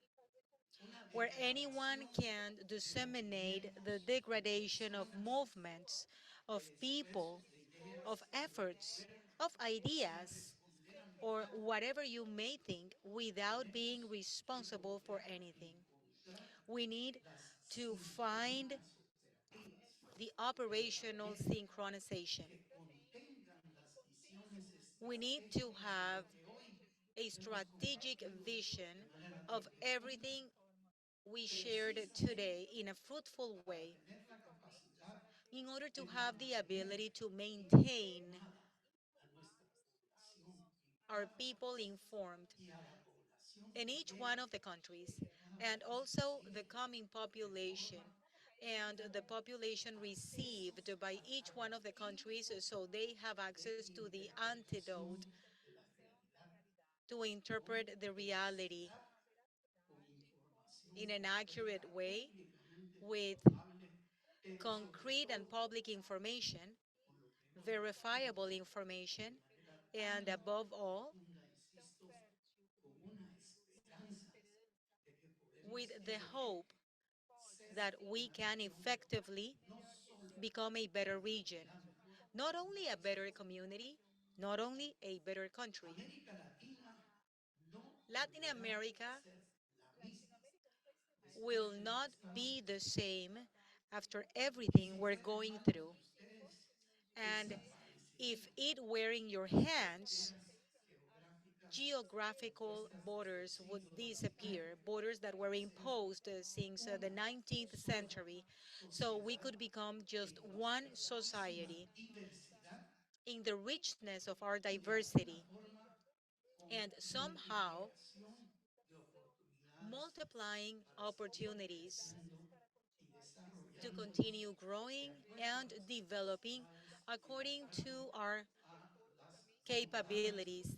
Speaker 12: una
Speaker 17: where anyone
Speaker 12: degradación
Speaker 17: can
Speaker 12: de
Speaker 17: disseminate the
Speaker 12: movimientos, de
Speaker 17: degradation of
Speaker 12: personas,
Speaker 17: movements,
Speaker 12: de
Speaker 17: of people,
Speaker 12: esfuerzos, de
Speaker 17: of
Speaker 12: ideas, sin
Speaker 17: efforts,
Speaker 12: tener
Speaker 17: of
Speaker 12: sin
Speaker 17: ideas,
Speaker 12: responder ante
Speaker 17: or
Speaker 12: nada.
Speaker 17: whatever you may think without being
Speaker 12: Tenemos que
Speaker 17: responsible for
Speaker 12: volver a
Speaker 17: anything.
Speaker 12: encontrar
Speaker 17: We need
Speaker 12: las
Speaker 17: to find
Speaker 12: sincronías operativas
Speaker 17: the
Speaker 12: que
Speaker 17: operational
Speaker 12: realmente
Speaker 17: synchronization.
Speaker 12: que contengan las visiones
Speaker 17: We need to
Speaker 12: estratégicas de
Speaker 17: have
Speaker 12: lo que hoy
Speaker 17: a
Speaker 12: hemos
Speaker 17: strategic
Speaker 12: compartido
Speaker 17: vision
Speaker 12: de manera tan
Speaker 17: of
Speaker 12: profunda,
Speaker 17: everything we shared
Speaker 12: precisamente
Speaker 17: today in a fruitful
Speaker 12: para
Speaker 17: way
Speaker 12: tener la capacidad
Speaker 17: in order to
Speaker 12: de
Speaker 17: have the
Speaker 12: mantener
Speaker 17: ability to maintain
Speaker 12: informada a nuestra población en
Speaker 17: our
Speaker 12: cada
Speaker 17: people
Speaker 12: país
Speaker 17: informed
Speaker 12: y a la población
Speaker 17: in each one
Speaker 12: futura
Speaker 17: of the countries,
Speaker 12: en cada
Speaker 17: and
Speaker 12: país que
Speaker 17: also the
Speaker 12: sigue
Speaker 17: coming
Speaker 12: de
Speaker 17: population
Speaker 12: forma
Speaker 17: and the
Speaker 12: digital
Speaker 17: population received
Speaker 12: accesos
Speaker 17: by
Speaker 12: a
Speaker 17: each
Speaker 12: la
Speaker 17: one of the countries so they have
Speaker 12: info de
Speaker 17: access to the antidote
Speaker 12: interpretación de la realidad
Speaker 17: to
Speaker 12: con
Speaker 17: interpret the reality
Speaker 12: veracidad, con información
Speaker 17: in an accurate
Speaker 12: concreta,
Speaker 17: way
Speaker 12: públicamente
Speaker 17: with
Speaker 12: comprobable, pero sobre
Speaker 17: concrete and
Speaker 12: todo
Speaker 17: public information,
Speaker 12: con lo que hemos
Speaker 17: verifiable
Speaker 12: repetido
Speaker 17: information,
Speaker 12: de manera
Speaker 17: and
Speaker 12: tan
Speaker 17: above all,
Speaker 12: profunda, insisto, con una esperanza de que
Speaker 17: with
Speaker 12: podemos
Speaker 17: the
Speaker 12: ser
Speaker 17: hope
Speaker 12: ser
Speaker 17: that we
Speaker 12: una
Speaker 17: can
Speaker 12: región
Speaker 17: effectively
Speaker 12: no solo
Speaker 17: become a
Speaker 12: una
Speaker 17: better region,
Speaker 12: comunidad mejor,
Speaker 17: not
Speaker 12: una
Speaker 17: only a better
Speaker 12: región
Speaker 17: community, not only a better country.
Speaker 12: América Latina no
Speaker 17: Latin
Speaker 12: volverá
Speaker 17: America
Speaker 12: a ser la misma
Speaker 17: will
Speaker 12: después de lo que
Speaker 17: not
Speaker 12: estamos
Speaker 17: be the
Speaker 12: viviendo.
Speaker 17: same after
Speaker 12: Y
Speaker 17: everything
Speaker 12: si
Speaker 17: we're
Speaker 12: fuera en
Speaker 17: going
Speaker 12: manos
Speaker 17: through.
Speaker 12: de ustedes,
Speaker 17: And if
Speaker 12: desaparecerían
Speaker 17: it were in your
Speaker 12: las
Speaker 17: hands,
Speaker 12: fronteras geográficas
Speaker 17: geographical
Speaker 12: impuestas desde el
Speaker 17: borders would
Speaker 12: siglo XIX
Speaker 17: disappear, borders that were
Speaker 12: para ser
Speaker 17: imposed since the
Speaker 12: una
Speaker 17: 19th
Speaker 12: sola
Speaker 17: century. So we
Speaker 12: sociedad
Speaker 17: could become just
Speaker 12: en
Speaker 17: one
Speaker 12: nuestra riquísima
Speaker 17: society
Speaker 12: diversidad
Speaker 17: in the richness of our
Speaker 12: y de alguna
Speaker 17: diversity.
Speaker 12: forma con
Speaker 17: And somehow,
Speaker 12: multiplicación de
Speaker 17: multiplying opportunities
Speaker 14: creando y
Speaker 17: to
Speaker 14: desarrollándonos
Speaker 17: continue
Speaker 14: de
Speaker 17: growing
Speaker 14: acuerdo a
Speaker 17: and
Speaker 14: las
Speaker 17: developing
Speaker 14: capacidades y de
Speaker 17: according to
Speaker 14: acuerdo
Speaker 17: our
Speaker 14: a las demandas
Speaker 17: capabilities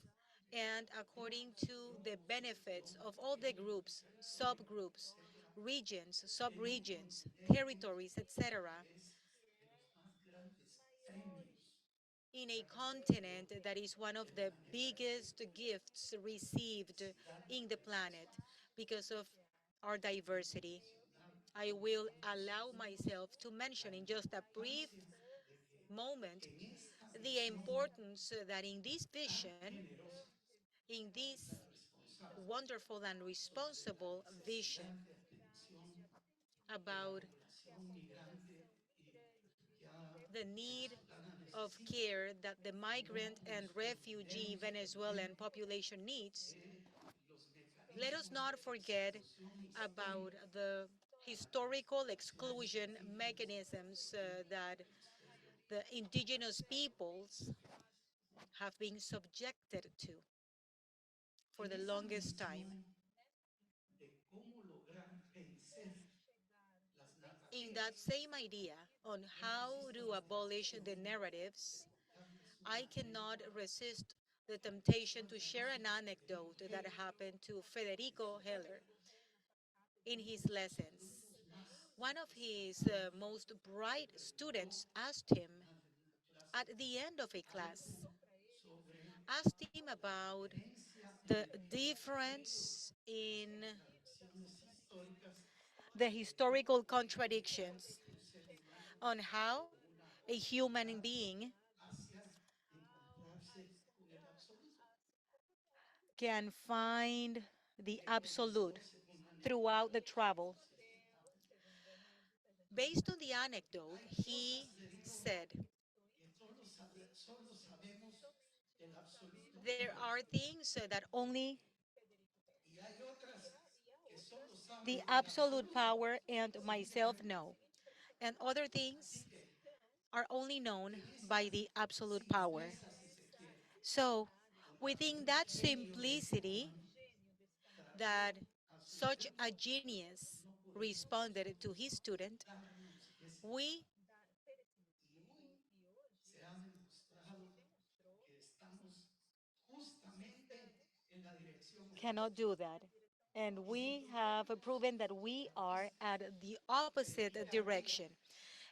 Speaker 17: and
Speaker 14: de una
Speaker 17: according to
Speaker 14: población
Speaker 17: the benefits
Speaker 14: donde
Speaker 17: of all the
Speaker 14: queremos
Speaker 17: groups,
Speaker 14: crecer,
Speaker 17: subgroups,
Speaker 14: etcétera,
Speaker 17: regions,
Speaker 14: en un
Speaker 17: subregions,
Speaker 14: continente
Speaker 17: territories, etc.,
Speaker 14: que es de los más grandes premios
Speaker 17: in
Speaker 14: que
Speaker 17: a
Speaker 14: ha recibido
Speaker 17: continent that is one of
Speaker 14: el
Speaker 17: the
Speaker 14: planeta desde
Speaker 17: biggest gifts received
Speaker 14: diversidad
Speaker 17: in
Speaker 14: de
Speaker 17: the planet
Speaker 14: expresiones,
Speaker 17: because of our diversity.
Speaker 14: diversidad
Speaker 17: I
Speaker 14: de
Speaker 17: will allow
Speaker 14: información,
Speaker 17: myself to
Speaker 14: la
Speaker 17: mention in just a brief
Speaker 14: importancia de que
Speaker 17: moment
Speaker 14: en esta
Speaker 17: the
Speaker 14: visión
Speaker 17: importance that in this
Speaker 14: tan
Speaker 17: vision,
Speaker 14: generosa
Speaker 17: in
Speaker 14: y
Speaker 17: this
Speaker 14: tan responsable
Speaker 17: wonderful and
Speaker 14: sobre la
Speaker 17: responsible vision
Speaker 14: necesidad de atención que la
Speaker 17: about
Speaker 14: población migrante y refugiada
Speaker 17: the need
Speaker 14: venezolana
Speaker 17: of
Speaker 14: necesita,
Speaker 17: care that the
Speaker 14: no
Speaker 17: migrant and
Speaker 14: nos
Speaker 17: refugee
Speaker 14: olvidemos
Speaker 17: Venezuelan
Speaker 14: también
Speaker 17: population needs,
Speaker 14: de los
Speaker 17: let us
Speaker 14: mecanismos
Speaker 17: not
Speaker 14: de
Speaker 17: forget
Speaker 14: exclusión
Speaker 17: about
Speaker 14: histórica
Speaker 17: the
Speaker 14: a la que las
Speaker 17: historical
Speaker 14: poblaciones
Speaker 17: exclusion
Speaker 14: indígenas
Speaker 17: mechanisms
Speaker 14: del
Speaker 17: that
Speaker 14: hemisferio
Speaker 17: the indigenous
Speaker 14: asiático
Speaker 17: peoples have been subjected to for
Speaker 14: en
Speaker 17: the
Speaker 14: esa
Speaker 17: longest time.
Speaker 14: visión de cómo lograr vencer las
Speaker 17: In that
Speaker 14: narrativas.
Speaker 17: same idea on
Speaker 14: No
Speaker 17: how
Speaker 14: resisto
Speaker 17: to
Speaker 14: la
Speaker 17: abolish the
Speaker 14: tentación
Speaker 17: narratives,
Speaker 14: de contarles
Speaker 17: I
Speaker 14: una
Speaker 17: cannot
Speaker 14: anécdota
Speaker 17: resist the
Speaker 14: del
Speaker 17: temptation
Speaker 14: profesor
Speaker 17: to share an
Speaker 14: filósofo Federico
Speaker 17: anecdote that
Speaker 14: Heller
Speaker 17: happened to
Speaker 14: en
Speaker 17: Federico
Speaker 14: su
Speaker 17: Heller
Speaker 14: cátedra.
Speaker 17: in
Speaker 14: Uno
Speaker 17: his
Speaker 14: de los
Speaker 17: lessons.
Speaker 14: alumnos más
Speaker 17: One of his
Speaker 14: destacados
Speaker 17: most
Speaker 14: le
Speaker 17: bright
Speaker 14: preguntó
Speaker 17: students asked him
Speaker 14: al final de una
Speaker 17: at
Speaker 14: clase
Speaker 17: the end of a class,
Speaker 14: algo sobre
Speaker 17: asked him
Speaker 14: la
Speaker 17: about
Speaker 14: diferencia
Speaker 17: the
Speaker 14: en el desarrollo
Speaker 17: difference
Speaker 14: de las
Speaker 17: in
Speaker 14: contradicciones históricas
Speaker 17: the
Speaker 14: de
Speaker 17: historical
Speaker 14: cómo lograr
Speaker 17: contradictions
Speaker 14: que un ser humano
Speaker 17: on how
Speaker 14: o una
Speaker 17: a human
Speaker 14: sociedad
Speaker 17: being
Speaker 14: hacia encontrarse con el absoluto.
Speaker 17: can find the absolute
Speaker 14: Reconoció según la
Speaker 17: throughout
Speaker 14: anécdota,
Speaker 17: the travel.
Speaker 14: no sé si está,
Speaker 17: Based on the anecdote,
Speaker 14: hay
Speaker 17: he
Speaker 14: cosas, le dijo,
Speaker 17: said,
Speaker 14: que solo sabemos el absoluto y
Speaker 17: there
Speaker 14: yo.
Speaker 17: are things that only
Speaker 14: Y hay otras que solo
Speaker 17: the
Speaker 14: saben el
Speaker 17: absolute
Speaker 14: absoluto
Speaker 17: power and
Speaker 14: los
Speaker 17: myself
Speaker 14: indigentes.
Speaker 17: know, and other
Speaker 14: Así
Speaker 17: things
Speaker 14: que
Speaker 17: are only known
Speaker 14: en esa
Speaker 17: by the absolute power.
Speaker 14: simpleza, si se quiere,
Speaker 17: So,
Speaker 14: con la que
Speaker 17: within
Speaker 14: un
Speaker 17: that
Speaker 14: genio de ese
Speaker 17: simplicity
Speaker 14: tamaño
Speaker 17: that
Speaker 14: trató a su
Speaker 17: such a
Speaker 14: alumno,
Speaker 17: genius
Speaker 14: no podemos
Speaker 17: responded to
Speaker 14: nosotros
Speaker 17: his student,
Speaker 14: darnos ese
Speaker 17: we
Speaker 14: lujo. Y hoy se ha demostrado que estamos justamente en la dirección
Speaker 17: cannot
Speaker 14: opuesta.
Speaker 17: do that. And
Speaker 14: Y si
Speaker 17: we have
Speaker 14: tuviéramos
Speaker 17: proven that we
Speaker 14: al
Speaker 17: are
Speaker 14: menos
Speaker 17: at the
Speaker 14: el
Speaker 17: opposite
Speaker 14: nivel arriba
Speaker 17: direction.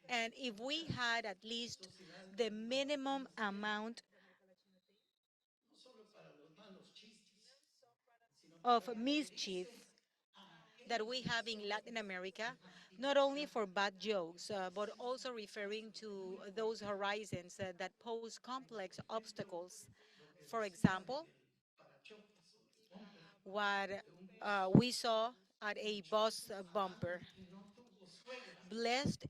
Speaker 14: en
Speaker 17: And if we
Speaker 14: muchas
Speaker 17: had at least
Speaker 14: sociedades
Speaker 17: the minimum
Speaker 14: latinoamericanas que,
Speaker 17: amount
Speaker 14: no solo para los malos chistes, sino
Speaker 17: of
Speaker 14: para
Speaker 17: mischief
Speaker 14: referirse a
Speaker 17: that
Speaker 14: aquellas
Speaker 17: we have in Latin
Speaker 14: personas
Speaker 17: America,
Speaker 14: de
Speaker 17: not only
Speaker 14: marginación
Speaker 17: for bad
Speaker 14: que
Speaker 17: jokes, but also
Speaker 14: precisamente
Speaker 17: referring
Speaker 14: son
Speaker 17: to
Speaker 14: muy
Speaker 17: those
Speaker 14: fuertes,
Speaker 17: horizons that pose
Speaker 14: como por
Speaker 17: complex
Speaker 14: ejemplo
Speaker 17: obstacles.
Speaker 14: lo que
Speaker 17: For
Speaker 14: decían
Speaker 17: example,
Speaker 14: en el parachoques o el bumper
Speaker 17: what
Speaker 14: de un bus,
Speaker 17: we saw at a bus
Speaker 14: dichoso
Speaker 17: bumper.
Speaker 14: Adán que no tuvo suegra.
Speaker 17: Blessed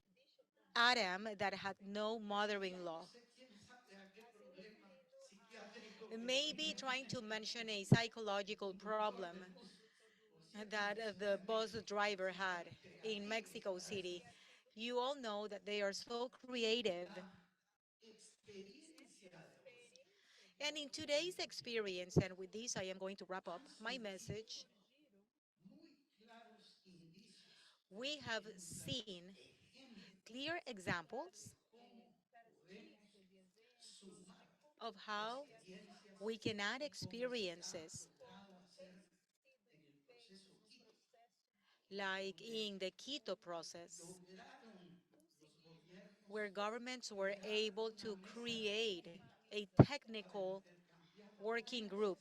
Speaker 17: Adam that had no
Speaker 14: Yo no
Speaker 17: mother-in-law.
Speaker 14: sé quién sabe a qué problema psiquiátrico que
Speaker 17: Maybe
Speaker 14: tenía
Speaker 17: trying to mention a
Speaker 14: el
Speaker 17: psychological
Speaker 14: conductor
Speaker 17: problem
Speaker 14: del bus. Por cierto,
Speaker 17: that
Speaker 14: en la Ciudad
Speaker 17: the
Speaker 14: de
Speaker 17: bus
Speaker 14: México
Speaker 17: driver
Speaker 14: son
Speaker 17: had
Speaker 14: tan
Speaker 17: in
Speaker 14: creativos
Speaker 17: Mexico
Speaker 14: para
Speaker 17: City.
Speaker 14: esto.
Speaker 17: You all know that they are so creative.
Speaker 14: La experiencia de hoy
Speaker 17: And in today's experience, and with this I am going to wrap up
Speaker 14: han
Speaker 17: my
Speaker 14: surgido
Speaker 17: message,
Speaker 14: muy claros indicios
Speaker 17: we have
Speaker 14: y muy claros
Speaker 17: seen
Speaker 14: ejemplos
Speaker 17: clear examples
Speaker 14: de cómo podemos sumar
Speaker 17: of how
Speaker 14: experiencias
Speaker 17: we can add
Speaker 14: y cómo se ha
Speaker 17: experiences,
Speaker 14: logrado hacer en el proceso Quito,
Speaker 17: like
Speaker 14: donde
Speaker 17: in the Quito process,
Speaker 14: lograron los
Speaker 17: where
Speaker 14: gobiernos
Speaker 17: governments were
Speaker 14: crear
Speaker 17: able
Speaker 14: una
Speaker 17: to
Speaker 14: mesa
Speaker 17: create
Speaker 14: técnica
Speaker 17: a
Speaker 14: para
Speaker 17: technical
Speaker 14: intercambiar
Speaker 17: working
Speaker 14: buenas
Speaker 17: group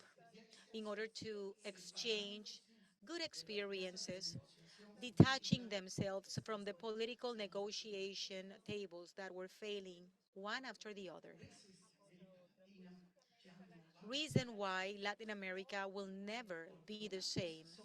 Speaker 17: in
Speaker 14: experiencias,
Speaker 17: order to exchange
Speaker 14: separándose
Speaker 17: good
Speaker 14: de la mesa de
Speaker 17: experiences,
Speaker 14: negociación
Speaker 17: detaching
Speaker 14: política que
Speaker 17: themselves from the
Speaker 14: estaba
Speaker 17: political
Speaker 14: fracasando.
Speaker 17: negotiation tables that were failing one after the other.
Speaker 14: Por eso es que América Latina ya no va a ser
Speaker 17: Reason why Latin America will never
Speaker 14: porque
Speaker 17: be the
Speaker 14: una
Speaker 17: same.
Speaker 14: cosa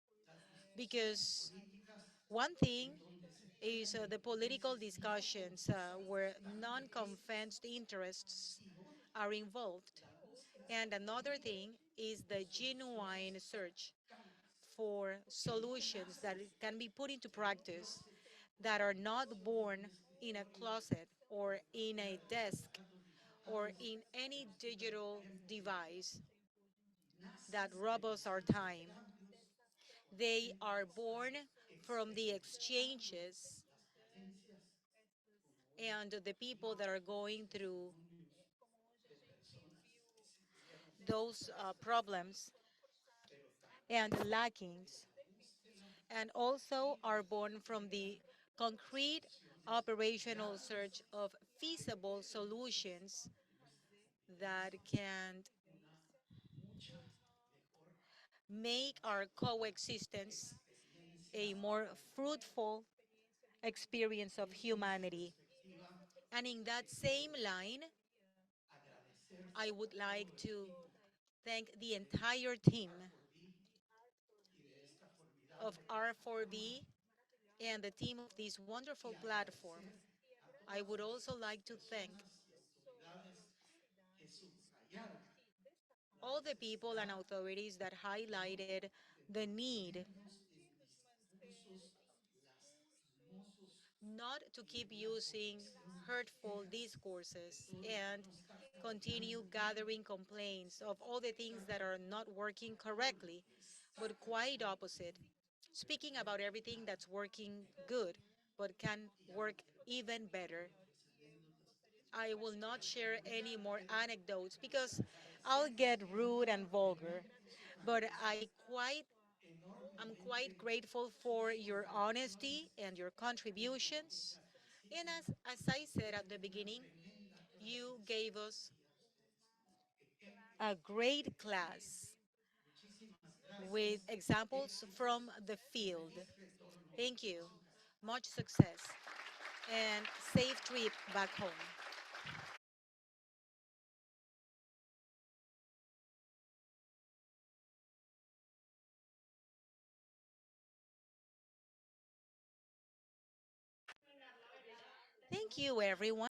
Speaker 14: son las discusiones
Speaker 17: Because
Speaker 14: políticas
Speaker 17: one thing
Speaker 14: en donde se
Speaker 17: is
Speaker 14: tratan
Speaker 17: the political
Speaker 14: intereses no
Speaker 17: discussions where
Speaker 14: confesados tan egoístas
Speaker 17: non-convinced interests
Speaker 14: y otra
Speaker 17: are involved.
Speaker 14: la búsqueda
Speaker 17: And another
Speaker 14: genuina
Speaker 17: thing is
Speaker 14: de
Speaker 17: the genuine
Speaker 14: soluciones
Speaker 17: search
Speaker 14: cercanas
Speaker 17: for
Speaker 14: que no
Speaker 17: solutions that
Speaker 14: nacen
Speaker 17: can be put into
Speaker 14: en un
Speaker 17: practice
Speaker 14: closet o
Speaker 17: that
Speaker 14: en la
Speaker 17: are not
Speaker 14: habitación de un
Speaker 17: born in a
Speaker 14: escritorio
Speaker 17: closet
Speaker 14: o
Speaker 17: or
Speaker 14: en
Speaker 17: in a
Speaker 14: cualquiera de los
Speaker 17: desk
Speaker 14: aparatos
Speaker 17: or
Speaker 14: digitales
Speaker 17: in
Speaker 14: que
Speaker 17: any
Speaker 14: nos quitan el
Speaker 17: digital
Speaker 14: tiempo de hoy.
Speaker 17: device that
Speaker 14: Nacen de
Speaker 17: rob us
Speaker 14: los
Speaker 17: our time.
Speaker 14: intercambios
Speaker 17: They are born from the exchanges and the people that are going through those problems and lackings, and also are born from the concrete operational search of feasible solutions that can make our coexistence a more fruitful experience of humanity. And in that same line, I would like to thank the entire team of R4B and the team of this wonderful platform. I would also like to thank all the people and authorities that highlighted the need not to keep using hurtful discourses and continue gathering complaints of all the things that are not working correctly, but quite opposite, speaking about everything that's working good, but can work even better. I will not share any more anecdotes because I'll get rude and vulgar, but I'm quite grateful for your honesty and your contributions. And as I said at the beginning, you gave us a great class with examples from the field. Thank you. Much success and safe trip back home. Thank you, everyone.